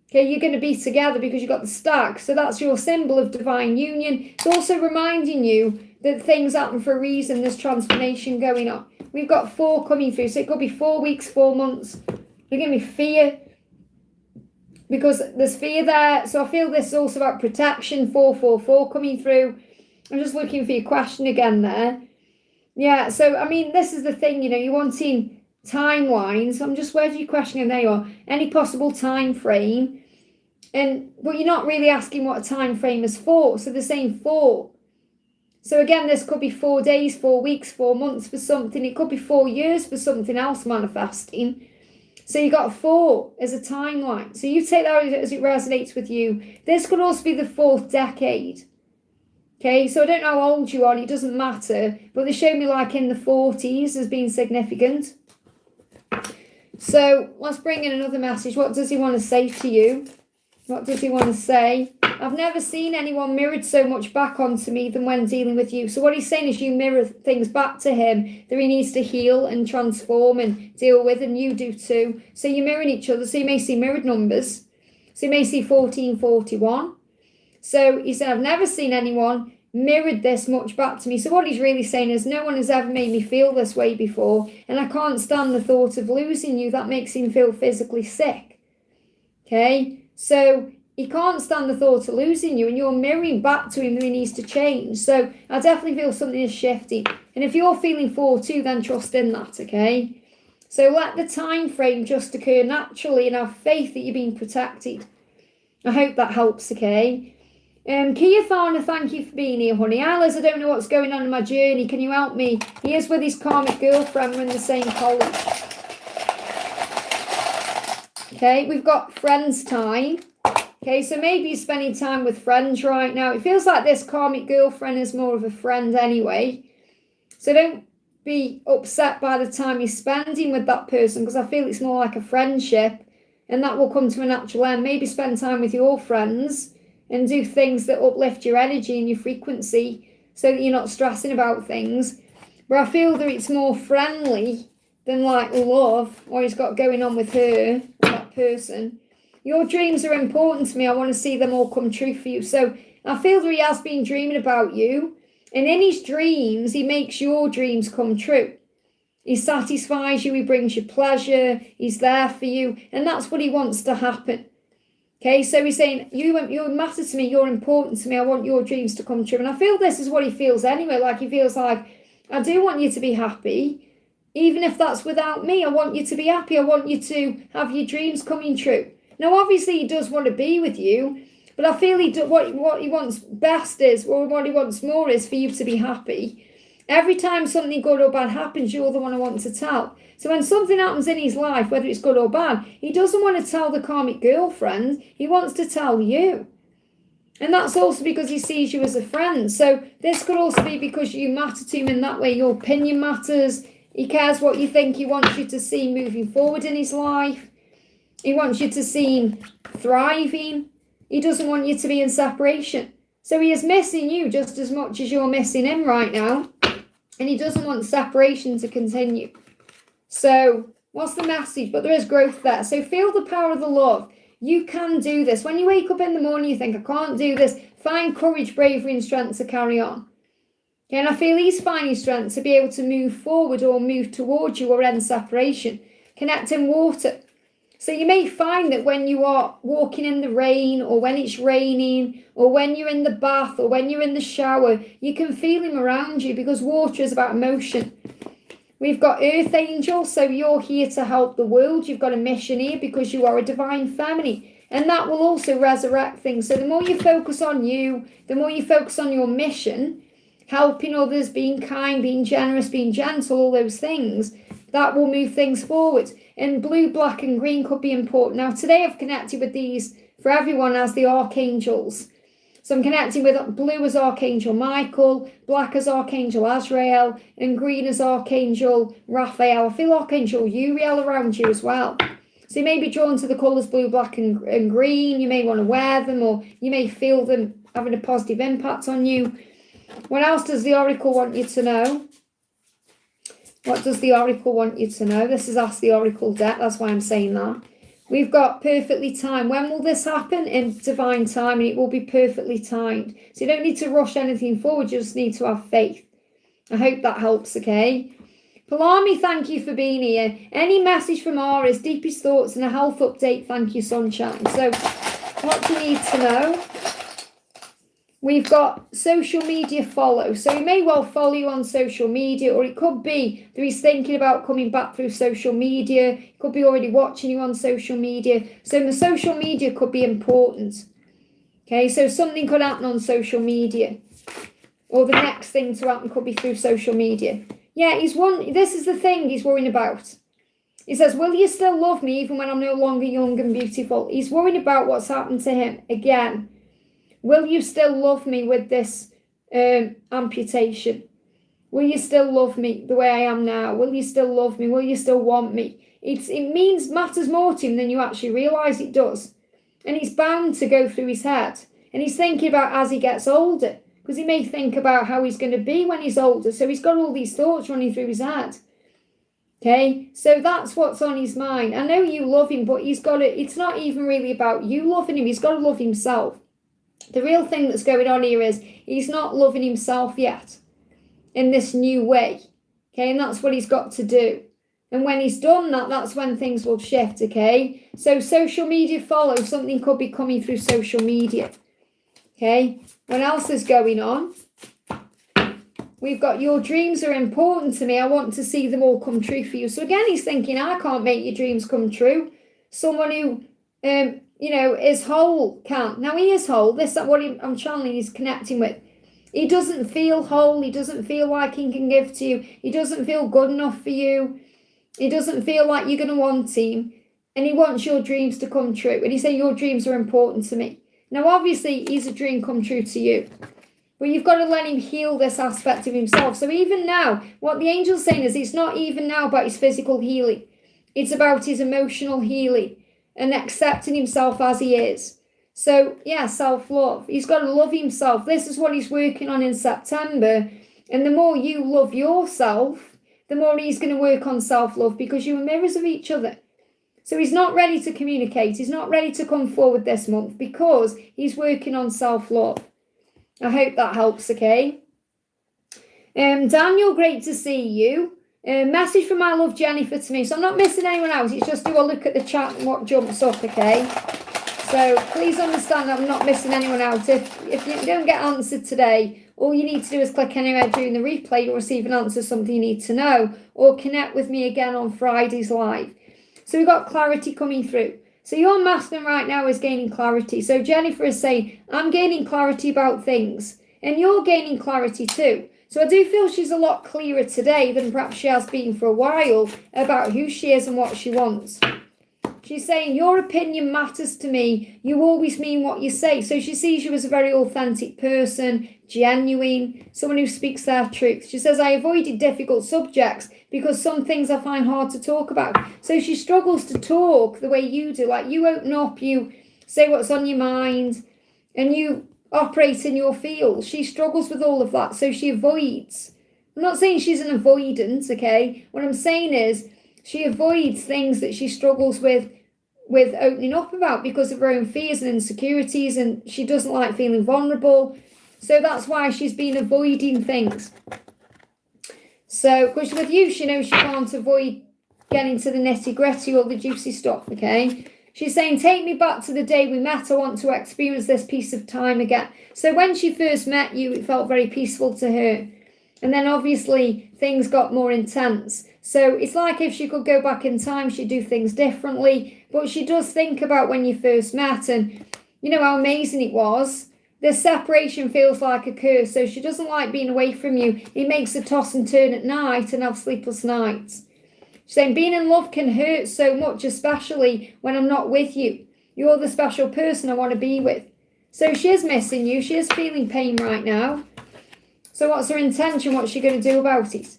Okay, you're going to be together because you've got the stag. So that's your symbol of divine union. It's also reminding you that things happen for a reason. There's transformation going on. We've got 4 coming through. So it could be 4 weeks, 4 months. There's going to be fear because there's fear there. So I feel this is also about protection. 444 coming through. I'm just looking for your question again there. Yeah, so I mean, this is the thing, you're wanting timelines. I'm just, where's your question? And there you are. Any possible time frame? But you're not really asking what a time frame is for. So they're saying 4. So again, this could be 4 days, 4 weeks, 4 months for something. It could be 4 years for something else manifesting. So you got 4 as a timeline. So you take that as it resonates with you. This could also be the 4th decade. Okay, so I don't know how old you are, it doesn't matter, but they show me like in the 40s as being significant. So let's bring in another message. What does he want to say to you? What does he want to say? I've never seen anyone mirrored so much back onto me than when dealing with you. So what he's saying is you mirror things back to him that he needs to heal and transform and deal with, and you do too. So you're mirroring each other. So you may see mirrored numbers. So you may see 1441. So he said, I've never seen anyone mirrored this much back to me. So what he's really saying is no one has ever made me feel this way before, and I can't stand the thought of losing you. That makes him feel physically sick. Okay, so he can't stand the thought of losing you, and you're mirroring back to him that he needs to change. So I definitely feel something is shifting. And if you're feeling 4-2, then trust in that, okay? So let the time frame just occur naturally and have faith that you're being protected. I hope that helps, okay? Kiathana, thank you for being here, honey. Alice, I don't know what's going on in my journey. Can you help me? He is with his karmic girlfriend. We're in the same college. Okay, we've got friends time. Okay, so maybe you're spending time with friends right now. It feels like this karmic girlfriend is more of a friend anyway. So don't be upset by the time you're spending with that person, because I feel it's more like a friendship, and that will come to a natural end. Maybe spend time with your friends and do things that uplift your energy and your frequency so that you're not stressing about things. But I feel that it's more friendly than like love, what he's got going on with her, that person. Your dreams are important to me. I want to see them all come true for you. So I feel that he has been dreaming about you. And in his dreams, he makes your dreams come true. He satisfies you. He brings you pleasure. He's there for you. And that's what he wants to happen. Okay, so he's saying, you matter to me, you're important to me, I want your dreams to come true. And I feel this is what he feels anyway, like he feels like, I do want you to be happy, even if that's without me. I want you to be happy, I want you to have your dreams coming true. Now, obviously, he does want to be with you, but I feel what he wants best is, or what he wants more is for you to be happy. Every time something good or bad happens, you're the one I want to tell. So when something happens in his life, whether it's good or bad, he doesn't want to tell the karmic girlfriend. He wants to tell you. And that's also because he sees you as a friend. So this could also be because you matter to him in that way. Your opinion matters. He cares what you think. He wants you to see moving forward in his life. He wants you to see him thriving. He doesn't want you to be in separation. So he is missing you just as much as you're missing him right now. And he doesn't want separation to continue. So what's the message? But there is growth there. So feel the power of the love. You can do this. When you wake up in the morning, you think, I can't do this. Find courage, bravery, and strength to carry on. Okay, and I feel he's finding strength to be able to move forward or move towards you or end separation. Connect in water. So you may find that when you are walking in the rain, or when it's raining, or when you're in the bath, or when you're in the shower, you can feel him around you, because water is about emotion. We've got Earth Angels, so you're here to help the world. You've got a mission here because you are a divine feminine. And that will also resurrect things. So the more you focus on you, the more you focus on your mission, helping others, being kind, being generous, being gentle, all those things, that will move things forward. And blue, black and green could be important. Now, today I've connected with these for everyone as the archangels. So I'm connecting with blue as Archangel Michael, black as Archangel Azrael, and green as Archangel Raphael. I feel Archangel Uriel around you as well. So you may be drawn to the colours blue, black and green. You may want to wear them, or you may feel them having a positive impact on you. What else does the Oracle want you to know? What does the Oracle want you to know? This is Ask the Oracle deck. That's why I'm saying that. We've got perfectly timed. When will this happen? In divine time, and it will be perfectly timed. So you don't need to rush anything forward. You just need to have faith. I hope that helps, okay? Palami, thank you for being here. Any message from Aris, deepest thoughts and a health update? Thank you, Sunshine. So what do you need to know? We've got social media follow. So he may well follow you on social media, or it could be that he's thinking about coming back through social media. He could be already watching you on social media. So the social media could be important. Okay, so something could happen on social media. Or the next thing to happen could be through social media. Yeah, this is the thing he's worrying about. He says, will you still love me even when I'm no longer young and beautiful? He's worried about what's happened to him again. Will you still love me with this amputation? Will you still love me the way I am now? Will you still love me? Will you still want me? It matters more to him than you actually realise it does. And it's bound to go through his head. And he's thinking about as he gets older. Because he may think about how he's going to be when he's older. So he's got all these thoughts running through his head. Okay, so that's what's on his mind. I know you love him, but it's not even really about you loving him. He's got to love himself. The real thing that's going on here is he's not loving himself yet in this new way. Okay, and that's what he's got to do. And when he's done that, that's when things will shift, okay? So social media follow. Something could be coming through social media. Okay, what else is going on? We've got your dreams are important to me. I want to see them all come true for you. So again, he's thinking, I can't make your dreams come true. Someone who is whole can. Now he is whole. This is what I'm channeling, he's connecting with. He doesn't feel whole. He doesn't feel like he can give to you. He doesn't feel good enough for you. He doesn't feel like you're going to want him. And he wants your dreams to come true. And he's saying your dreams are important to me. Now, obviously, he's a dream come true to you. But you've got to let him heal this aspect of himself. So even now, what the angel's saying is it's not even now about his physical healing. It's about his emotional healing and accepting himself as he is. So, yeah, self-love. He's got to love himself. This is what he's working on in September. And the more you love yourself, the more he's going to work on self-love, because you are mirrors of each other. So he's not ready to communicate. He's not ready to come forward this month because he's working on self-love. I hope that helps, okay? Daniel, great to see you. Message from my love Jennifer to me. So I'm not missing anyone else. It's just do a look at the chat and what jumps up, okay? So please understand that I'm not missing anyone else. If you don't get answered today, all you need to do is click anywhere during the replay. You'll receive an answer, something you need to know. Or connect with me again on Friday's live. So we've got clarity coming through. So your masculine right now is gaining clarity. So Jennifer is saying, I'm gaining clarity about things. And you're gaining clarity too. So I do feel she's a lot clearer today than perhaps she has been for a while about who she is and what she wants. She's saying, your opinion matters to me. You always mean what you say. So she sees you as a very authentic person, genuine, someone who speaks their truth. She says, I avoided difficult subjects because some things I find hard to talk about. So she struggles to talk the way you do. Like you open up, you say what's on your mind, and you operate in your field. She struggles with all of that. So she avoids. I'm not saying she's an avoidant, okay? What I'm saying is she avoids things that she struggles with opening up about because of her own fears and insecurities, and she doesn't like feeling vulnerable. So that's why she's been avoiding things. So, because with you, she knows she can't avoid getting to the nitty-gritty or the juicy stuff, okay? She's saying, take me back to the day we met. I want to experience this piece of time again. So when she first met you, it felt very peaceful to her. And then obviously things got more intense. So it's like if she could go back in time, she'd do things differently. But she does think about when you first met and, you know, how amazing it was. This separation feels like a curse, so she doesn't like being away from you. It makes her toss and turn at night and have sleepless nights. She's saying being in love can hurt so much, especially when I'm not with you. You're the special person I want to be with. So she is missing you. She is feeling pain right now. So what's her intention? What's she going to do about it?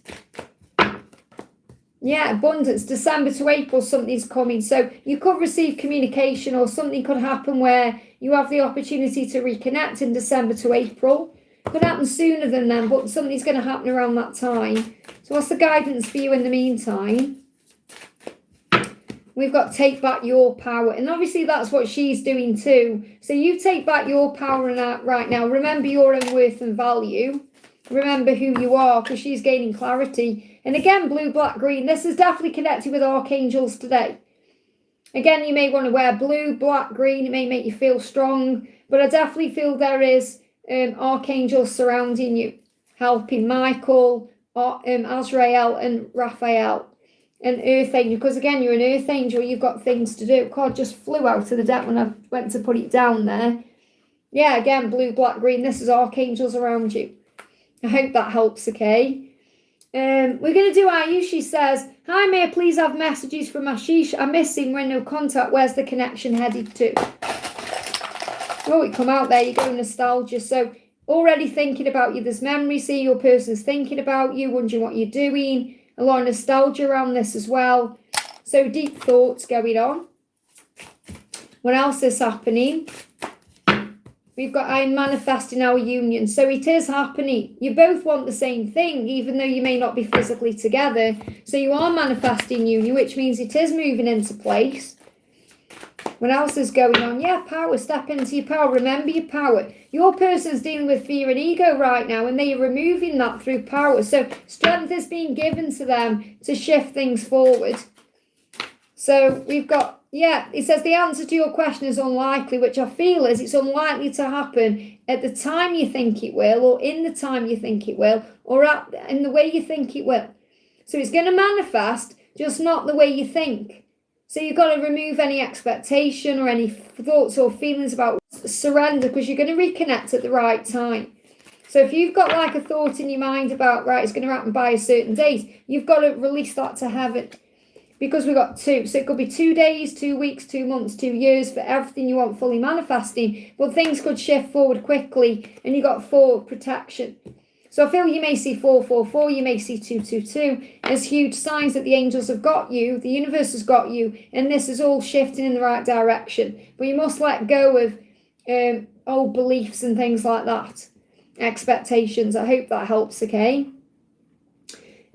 Yeah, abundance. December to April, something's coming. So you could receive communication, or something could happen where you have the opportunity to reconnect in December to April. Could happen sooner than then, but something's going to happen around that time. So what's the guidance for you in the meantime? We've got take back your power. And obviously that's what she's doing too. So you take back your power right now. Remember your own worth and value. Remember who you are, because she's gaining clarity. And again, blue, black, green. This is definitely connected with archangels today. Again, you may want to wear blue, black, green. It may make you feel strong. But I definitely feel there is archangels surrounding you, helping. Michael, Azrael and Raphael. An earth angel, because again, you're an earth angel. You've got things to do. God just flew out of the deck when I went to put it down there. Yeah, again, blue, black, green. This is archangels around you. I hope that helps, okay? We're going to do Ayu. She says, hi, may I please have messages from Ashish? I miss him when no contact. Where's the connection headed to? Oh, it come out there. You go nostalgia. So already thinking about you. There's memories here. Your person's thinking about you, wondering what you're doing. A lot of nostalgia around this as well. So deep thoughts going on. What else is happening? We've got I'm manifesting our union. So it is happening. You both want the same thing, even though you may not be physically together. So you are manifesting union, which means it is moving into place. What else is going on? Yeah, power. Step into your power. Remember your power. Your person's dealing with fear and ego right now, and they are removing that through power. So strength is being given to them to shift things forward. So we've got, yeah, it says the answer to your question is unlikely, which I feel is it's unlikely to happen at the time you think it will, or in the time you think it will, or in the way you think it will. So it's going to manifest, just not the way you think. So you've got to remove any expectation or any thoughts or feelings about surrender, because you're going to reconnect at the right time. So if you've got like a thought in your mind about, right, it's going to happen by a certain date, you've got to release that to heaven, because we've got 2. So it could be 2 days, 2 weeks, 2 months, 2 years for everything you want fully manifesting. But things could shift forward quickly, and you've got 4 protection. So I feel you may see 444, you may see 222. There's huge signs that the angels have got you, the universe has got you, and this is all shifting in the right direction. But you must let go of old beliefs and things like that, expectations. I hope that helps, okay?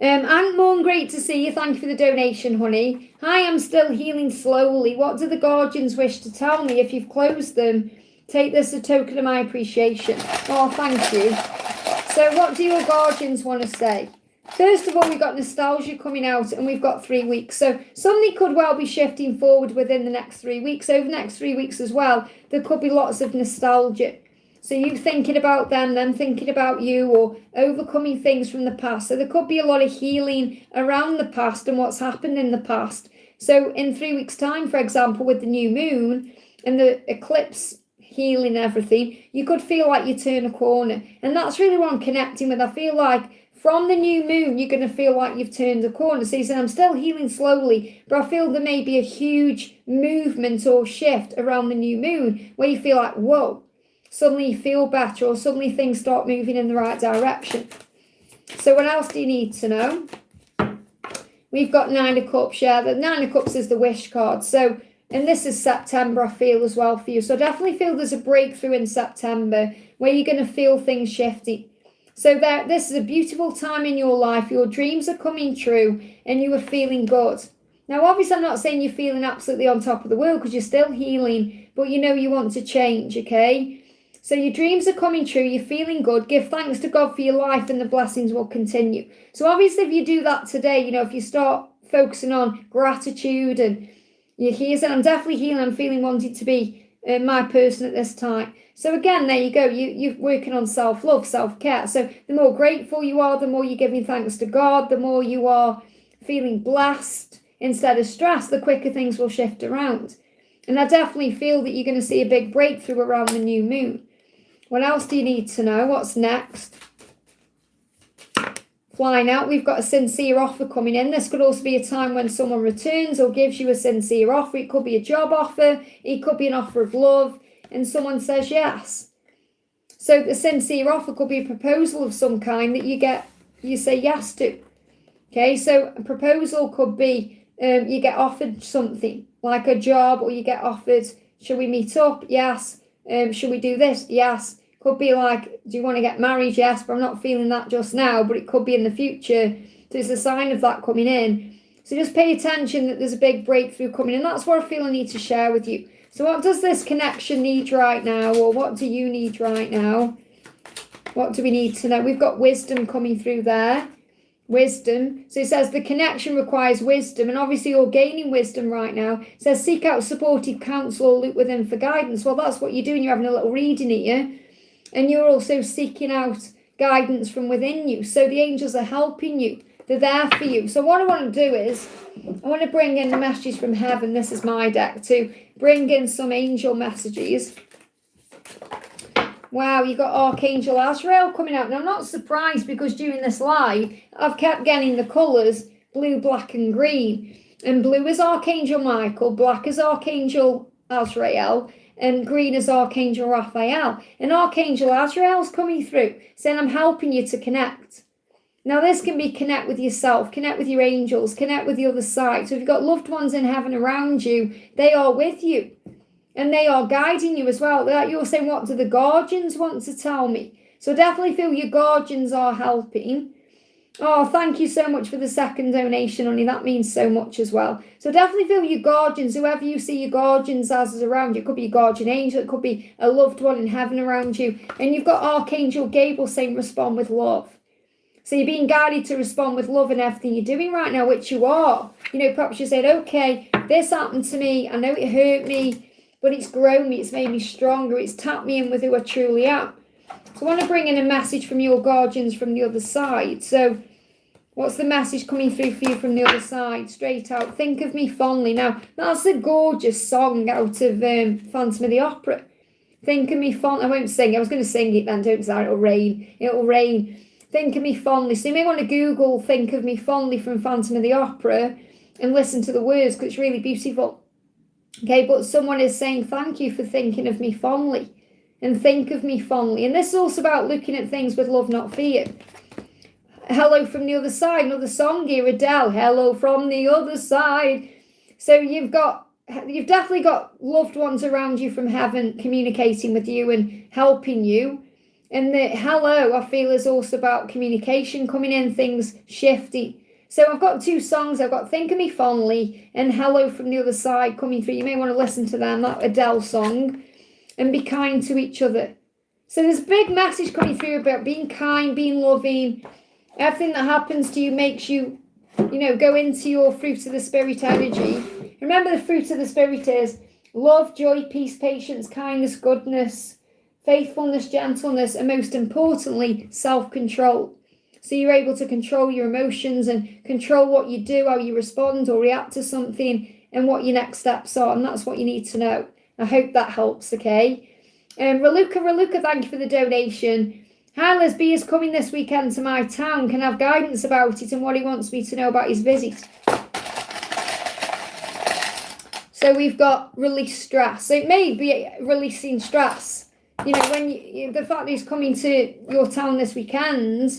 Ankmorn, great to see you. Thank you for the donation, honey. Hi, I'm still healing slowly. What do the guardians wish to tell me? If you've closed them, take this as a token of my appreciation. Oh, thank you. So what do your guardians want to say? First of all, we've got nostalgia coming out, and we've got 3 weeks. So something could well be shifting forward within the next 3 weeks. Over the next 3 weeks as well, there could be lots of nostalgia. So you thinking about them thinking about you, or overcoming things from the past. So there could be a lot of healing around the past and what's happened in the past. So in 3 weeks' time, for example, with the new moon and the eclipse healing everything, you could feel like you turn a corner. And that's really what I'm connecting with. I feel like from the new moon, you're going to feel like you've turned a corner. So you said, I'm still healing slowly, but I feel there may be a huge movement or shift around the new moon where you feel like, whoa, suddenly you feel better, or suddenly things start moving in the right direction. So what else do you need to know? We've got 9 of Cups. Yeah, the 9 of Cups is the wish card. So, and this is September, I feel, as well for you. So I definitely feel there's a breakthrough in September where you're going to feel things shifting. So this is a beautiful time in your life. Your dreams are coming true and you are feeling good. Now, obviously, I'm not saying you're feeling absolutely on top of the world, because you're still healing, but you know you want to change, okay? So your dreams are coming true. You're feeling good. Give thanks to God for your life, and the blessings will continue. So obviously, if you do that today, you know, if you start focusing on gratitude and you're here, and I'm definitely healing, I'm feeling wanting to be my person at this time. So again, there you go. You're working on self-love, self-care. So the more grateful you are, the more you're giving thanks to God, the more you are feeling blessed instead of stressed, the quicker things will shift around. And I definitely feel that you're going to see a big breakthrough around the new moon. What else do you need to know? What's next? Flying out, we've got a sincere offer coming in. This could also be a time when someone returns or gives you a sincere offer. It could be a job offer. It could be an offer of love. And someone says yes. So the sincere offer could be a proposal of some kind that you say yes to. Okay, so a proposal could be you get offered something like a job, or you get offered, should we meet up? Yes. Should we do this? Yes. Could be like, do you want to get married? Yes, but I'm not feeling that just now, but it could be in the future. So it's a sign of that coming in. So just pay attention that there's a big breakthrough coming in. That's what I feel I need to share with you. So what does this connection need right now? Or what do you need right now? What do we need to know? We've got wisdom coming through there. Wisdom. So it says the connection requires wisdom, and obviously you're gaining wisdom right now. It says seek out supportive counsel or look within for guidance. Well, that's what you're doing. You're having a little reading here, and you're also seeking out guidance from within you. So the angels are helping you. They're there for you. So what I want to do is I want to bring in the messages from heaven. This is my deck, to bring in some angel messages. Wow, you got Archangel Azrael coming out. Now, I'm not surprised, because during this live, I've kept getting the colours blue, black and green. And blue is Archangel Michael, black is Archangel Azrael, and green is Archangel Raphael. And Archangel Azrael's coming through, saying, I'm helping you to connect. Now, this can be connect with yourself, connect with your angels, connect with the other side. So if you've got loved ones in heaven around you, they are with you. And they are guiding you as well. You're saying, what do the guardians want to tell me? So definitely feel your guardians are helping. Oh, thank you so much for the second donation, honey. That means so much as well. So definitely feel your guardians, whoever you see your guardians as is around you. It could be your guardian angel. It could be a loved one in heaven around you. And you've got Archangel Gabriel saying, respond with love. So you're being guided to respond with love in everything you're doing right now, which you are. You know, perhaps you said, okay, this happened to me. I know it hurt me, but it's grown me, it's made me stronger, it's tapped me in with who I truly am. So I want to bring in a message from your guardians from the other side. So what's the message coming through for you from the other side? Straight out, think of me fondly. Now, that's a gorgeous song out of Phantom of the Opera. Think of me fondly. I won't sing, I was going to sing it then, don't say it'll rain. It'll rain. Think of me fondly. So you may want to Google Think of Me Fondly from Phantom of the Opera and listen to the words, because it's really beautiful. Okay, but someone is saying, thank you for thinking of me fondly, and think of me fondly. And this is also about looking at things with love, not fear. Hello from the other side, another song here, Adele, hello from the other side. So you've definitely got loved ones around you from heaven communicating with you and helping you. And the hello, I feel, is also about communication coming in, things shifting. So I've got two songs. I've got Think of Me Fondly and Hello from the Other Side coming through. You may want to listen to them, that Adele song, and be kind to each other. So there's a big message coming through about being kind, being loving. Everything that happens to you makes you, go into your fruit of the Spirit energy. Remember, the fruit of the Spirit is love, joy, peace, patience, kindness, goodness, faithfulness, gentleness, and most importantly, self-control. So you're able to control your emotions and control what you do, how you respond or react to something, and what your next steps are. And that's what you need to know. I hope that helps, okay? Reluca, thank you for the donation. Hi, Liz B is coming this weekend to my town. Can I have guidance about it and what he wants me to know about his visit? So we've got release stress. So it may be releasing stress. When the fact that he's coming to your town this weekend,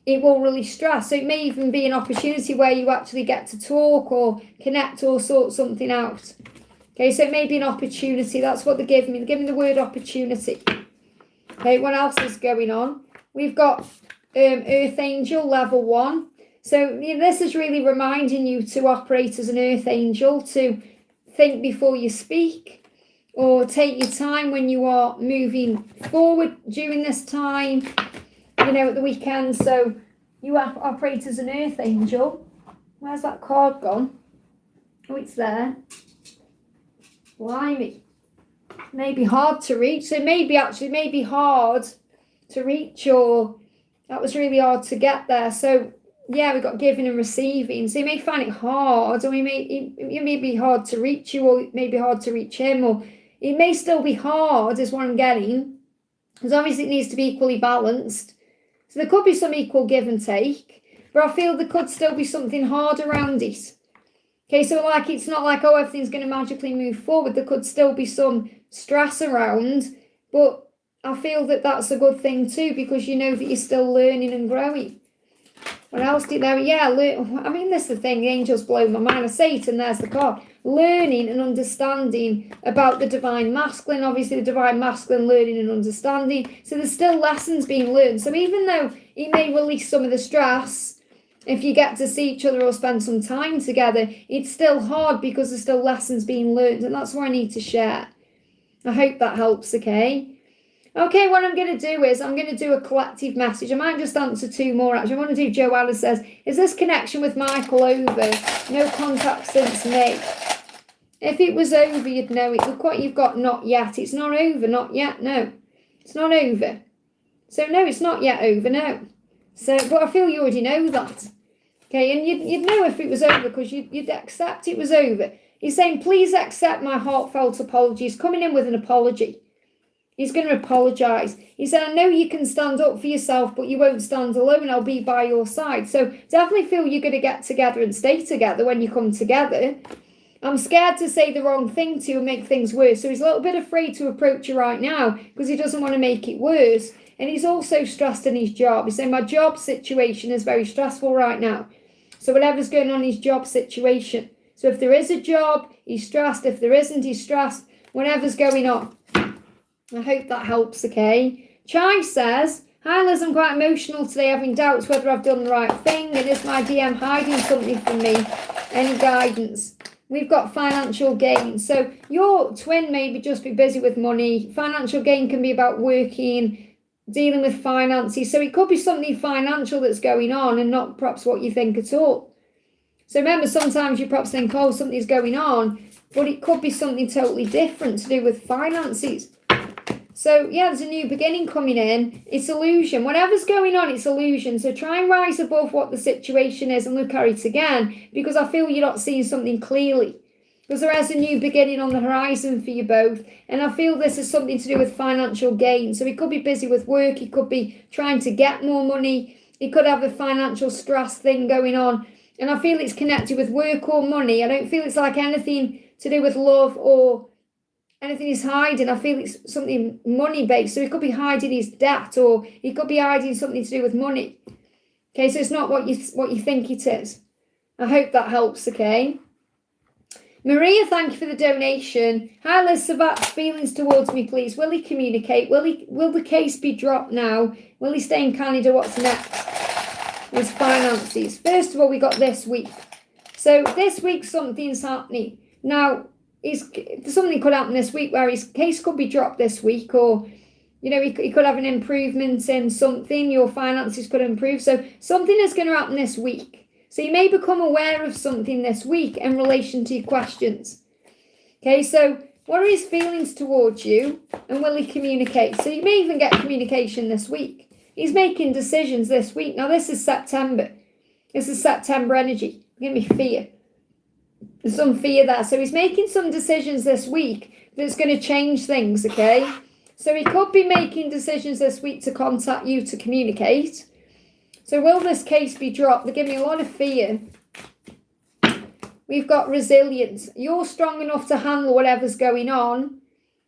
it will release stress. So it may even be an opportunity where you actually get to talk or connect or sort something out. Okay, so it may be an opportunity. That's what they're giving me. They're giving me the word opportunity. Okay, what else is going on? We've got Earth Angel level 1. So this is really reminding you to operate as an Earth Angel, to think before you speak, or take your time when you are moving forward during this time. At the weekend, so you operate as an Earth Angel. Where's that card gone? Oh, it's there. Blimey. Maybe hard to reach. So maybe hard to reach, or that was really hard to get there. So yeah, we've got giving and receiving. So you may find it hard, or it may be hard to reach you, or it may be hard to reach him, or it may still be hard, is what I'm getting. Because obviously it needs to be equally balanced. So there could be some equal give and take, but I feel there could still be something hard around it. Okay, so like it's not like, oh, everything's going to magically move forward. There could still be some stress around, but I feel that that's a good thing too, because you know that you're still learning and growing. What else did there? Yeah, I mean, this is the thing. The angels blow my mind. I say it, and there's the card. Learning and understanding about the divine masculine. Obviously, the divine masculine, learning and understanding. So there's still lessons being learned. So even though it may release some of the stress, if you get to see each other or spend some time together, it's still hard because there's still lessons being learned, and that's what I need to share. I hope that helps, okay? Okay, what I'm going to do is I'm going to do a collective message. I might just answer 2 more, actually. I want to do Joanna says, is this connection with Michael over? No contact since May. If it was over, you'd know it. Look what you've got, not yet. It's not over, not yet, no. It's not over. So, no, it's not yet over, no. So, but I feel you already know that. Okay, and you'd know if it was over because you'd accept it was over. He's saying, please accept my heartfelt apology. He's coming in with an apology. He's going to apologise. He said, I know you can stand up for yourself, but you won't stand alone. I'll be by your side. So definitely feel you're going to get together and stay together when you come together. I'm scared to say the wrong thing to you and make things worse. So he's a little bit afraid to approach you right now because he doesn't want to make it worse. And he's also stressed in his job. He's saying, my job situation is very stressful right now. So whatever's going on in his job situation. So if there is a job, he's stressed. If there isn't, he's stressed. Whatever's going on. I hope that helps, okay? Chai says, hi Liz, I'm quite emotional today, having doubts whether I've done the right thing, and is my DM hiding something from me? Any guidance? We've got financial gain. So your twin maybe just be busy with money. Financial gain can be about working, dealing with finances. So it could be something financial that's going on and not perhaps what you think at all. So remember, sometimes you perhaps think, oh, something's going on, but it could be something totally different to do with finances. So, yeah, there's a new beginning coming in. It's illusion. Whatever's going on, it's illusion. So try and rise above what the situation is and look at it again, because I feel you're not seeing something clearly. Because there is a new beginning on the horizon for you both. And I feel this is something to do with financial gain. So he could be busy with work. He could be trying to get more money. He could have a financial stress thing going on. And I feel it's connected with work or money. I don't feel it's like anything to do with love or anything he's hiding. I feel it's something money-based. So he could be hiding his debt, or he could be hiding something to do with money. Okay, so it's not what you think it is. I hope that helps, okay? Maria, thank you for the donation. Hi, Liz, Savat's feelings towards me, please. Will he communicate? Will the case be dropped now? Will he stay in Canada? What's next? His finances. First of all, we got this week. So this week, something's happening. Now, something could happen this week where his case could be dropped this week, or he could have an improvement in something. Your finances could improve. So something is going to happen this week. So you may become aware of something this week in relation to your questions. Okay, so what are his feelings towards you, and will he communicate? So you may even get communication this week. He's making decisions this week. Now this is September. This is September energy. Give me fear. There's some fear there. So he's making some decisions this week that's going to change things, okay? So he could be making decisions this week to contact you to communicate. So will this case be dropped? They give me a lot of fear. We've got resilience. You're strong enough to handle whatever's going on.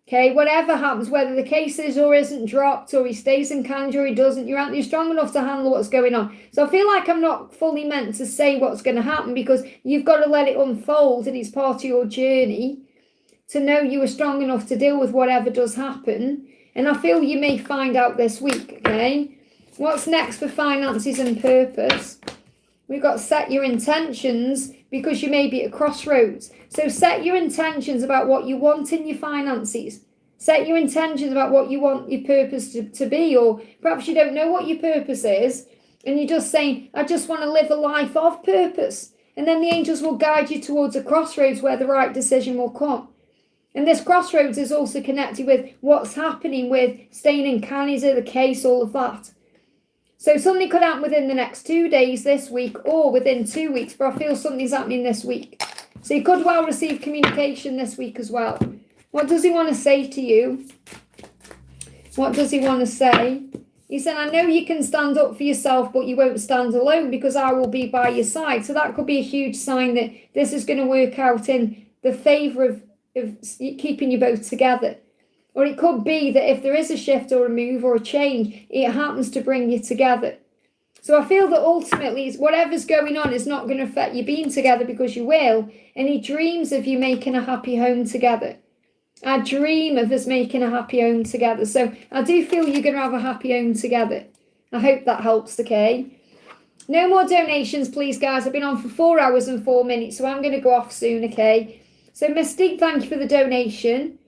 Okay, whatever happens, whether the case is or isn't dropped, or he stays in Canada or he doesn't, you're strong enough to handle what's going on. So I feel like I'm not fully meant to say what's going to happen, because you've got to let it unfold, and it's part of your journey to know you are strong enough to deal with whatever does happen. And I feel you may find out this week, okay? What's next for finances and purpose? We've got set your intentions, because you may be at crossroads. So set your intentions about what you want in your finances. Set your intentions about what you want your purpose to be, or perhaps you don't know what your purpose is, and you're just saying, I just want to live a life of purpose. And then the angels will guide you towards a crossroads where the right decision will come. And this crossroads is also connected with what's happening with staying in Canada, the case, all of that. So something could happen within the next 2 days this week, or within 2 weeks, but I feel something's happening this week. So you could well receive communication this week as well. What does he want to say to you? What does he want to say? He said, I know you can stand up for yourself, but you won't stand alone because I will be by your side. So that could be a huge sign that this is going to work out in the favour of keeping you both together. Or it could be that if there is a shift or a move or a change, it happens to bring you together. So I feel that ultimately whatever's going on is not going to affect you being together because you will. And he dreams of you making a happy home together. I dream of us making a happy home together. So I do feel you're going to have a happy home together. I hope that helps, okay? No more donations, please, guys. I've been on for 4 hours and 4 minutes, so I'm going to go off soon, okay? So Mystique, thank you for the donation.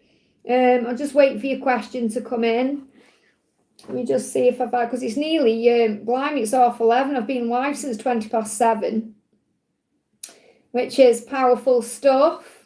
I'll just wait for your question to come in. Let me just see if I've had, because it's nearly, blimey, it's 11:30. I've been live since 7:20, which is powerful stuff.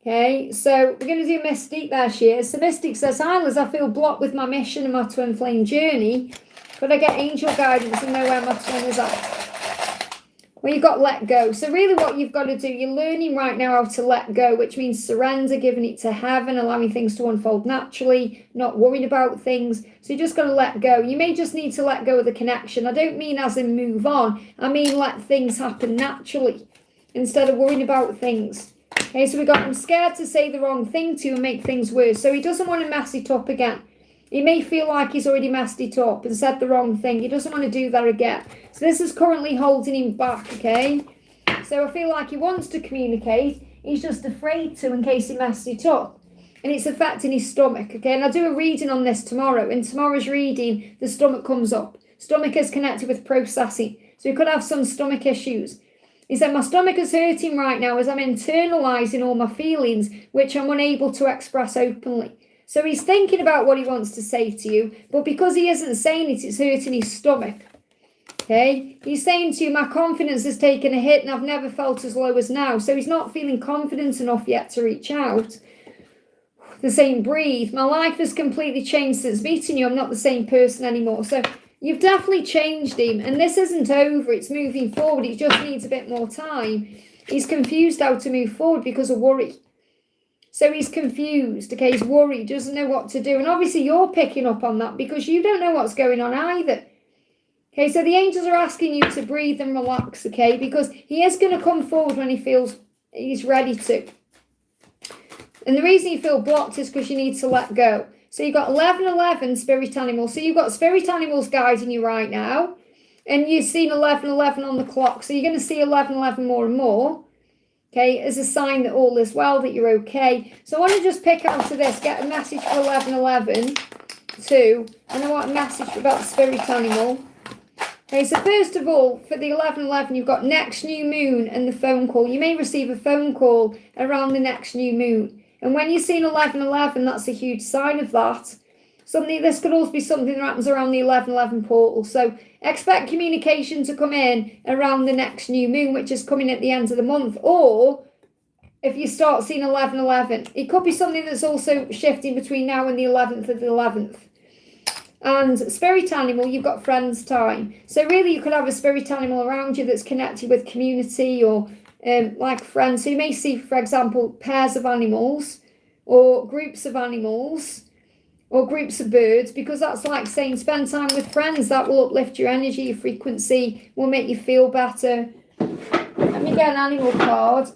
Okay, so we're going to do Mystique. There she is. So Mystique says, hi Liz, I feel blocked with my mission and my twin flame journey. Could I get angel guidance and know where my twin is at? Well, you've got let go. So really what you've got to do, you're learning right now how to let go, which means surrender, giving it to heaven, allowing things to unfold naturally, not worrying about things. So you just got to let go. You may just need to let go of the connection. I don't mean as in move on. I mean let things happen naturally instead of worrying about things. Okay, so we got him scared to say the wrong thing to you and make things worse. So he doesn't want to mess it up again. He may feel like he's already messed it up and said the wrong thing. He doesn't want to do that again. So this is currently holding him back, okay? So I feel like he wants to communicate. He's just afraid to in case he messed it up. And it's affecting his stomach, okay? And I'll do a reading on this tomorrow. In tomorrow's reading, the stomach comes up. Stomach is connected with processing. So he could have some stomach issues. He said, my stomach is hurting right now as I'm internalising all my feelings, which I'm unable to express openly. So he's thinking about what he wants to say to you, but because he isn't saying it, it's hurting his stomach. Okay? He's saying to you, my confidence has taken a hit and I've never felt as low as now. So he's not feeling confident enough yet to reach out. The same breathe. My life has completely changed since meeting you. I'm not the same person anymore. So you've definitely changed him, and this isn't over. It's moving forward. It just needs a bit more time. He's confused how to move forward because of worry. So he's confused, okay? He's worried, doesn't know what to do. And obviously you're picking up on that because you don't know what's going on either. Okay, so the angels are asking you to breathe and relax, okay? Because he is going to come forward when he feels he's ready to. And the reason you feel blocked is because you need to let go. So you've got 1111 spirit animals. So you've got spirit animals guiding you right now. And you've seen 1111 on the clock. So you're going to see 1111 more and more. Okay, as a sign that all is well, that you're okay. So I want to just pick out of this, get a message for 1111 too. And I want a message about the spirit animal. Okay, so first of all, for the 1111, you've got next new moon and the phone call. You may receive a phone call around the next new moon. And when you're seeing 1111, that's a huge sign of that. This could also be something that happens around the 1111 portal. So expect communication to come in around the next new moon, which is coming at the end of the month. Or if you start seeing 1111, it could be something that's also shifting between now and the 11th of the 11th. And spirit animal, you've got friends time. So really you could have a spirit animal around you that's connected with community or like friends. So you may see, for example, pairs of animals or groups of animals or groups of birds, because that's like saying spend time with friends. That will uplift your energy, your frequency, will make you feel better. Let me get an animal card.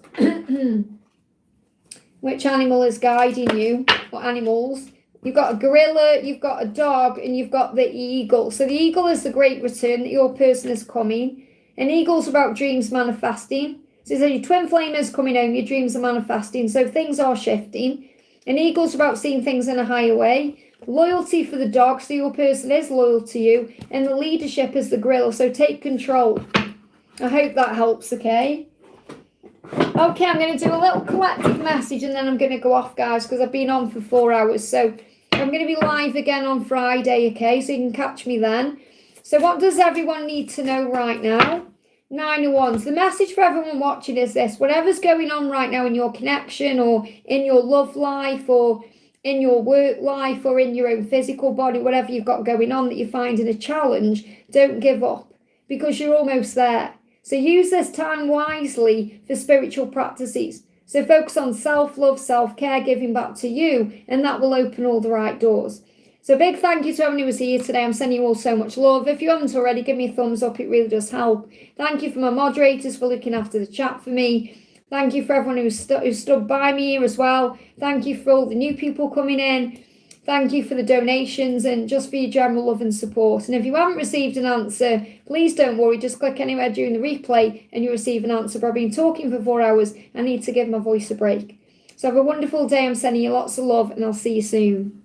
Which animal is guiding you? What animals? You've got a gorilla, you've got a dog, and you've got the eagle. So the eagle is the great return that your person is coming. And eagle's about dreams manifesting. So it says your twin flame is coming home, your dreams are manifesting. So things are shifting. And eagle's about seeing things in a higher way. Loyalty for the dog, so your person is loyal to you. And the leadership is the gorilla, so take control. I hope that helps, okay? Okay, I'm going to do a little collective message and then I'm going to go off, guys, because I've been on for 4 hours. So I'm going to be live again on Friday, okay? So you can catch me then. So what does everyone need to know right now? 9 of Wands. The message for everyone watching is this. Whatever's going on right now in your connection or in your love life or in your work life or in your own physical body, whatever you've got going on that you're finding a challenge, don't give up because you're almost there. So use this time wisely for spiritual practices. So focus on self-love, self-care, giving back to you, and that will open all the right doors. So big thank you to everyone who was here today. I'm sending you all so much love. If you haven't already, give me a thumbs up. It really does help. Thank you for my moderators for looking after the chat for me. Thank you for everyone who stood by me here as well. Thank you for all the new people coming in. Thank you for the donations and just for your general love and support. And if you haven't received an answer, please don't worry. Just click anywhere during the replay and you'll receive an answer. But I've been talking for 4 hours. I need to give my voice a break. So have a wonderful day. I'm sending you lots of love and I'll see you soon.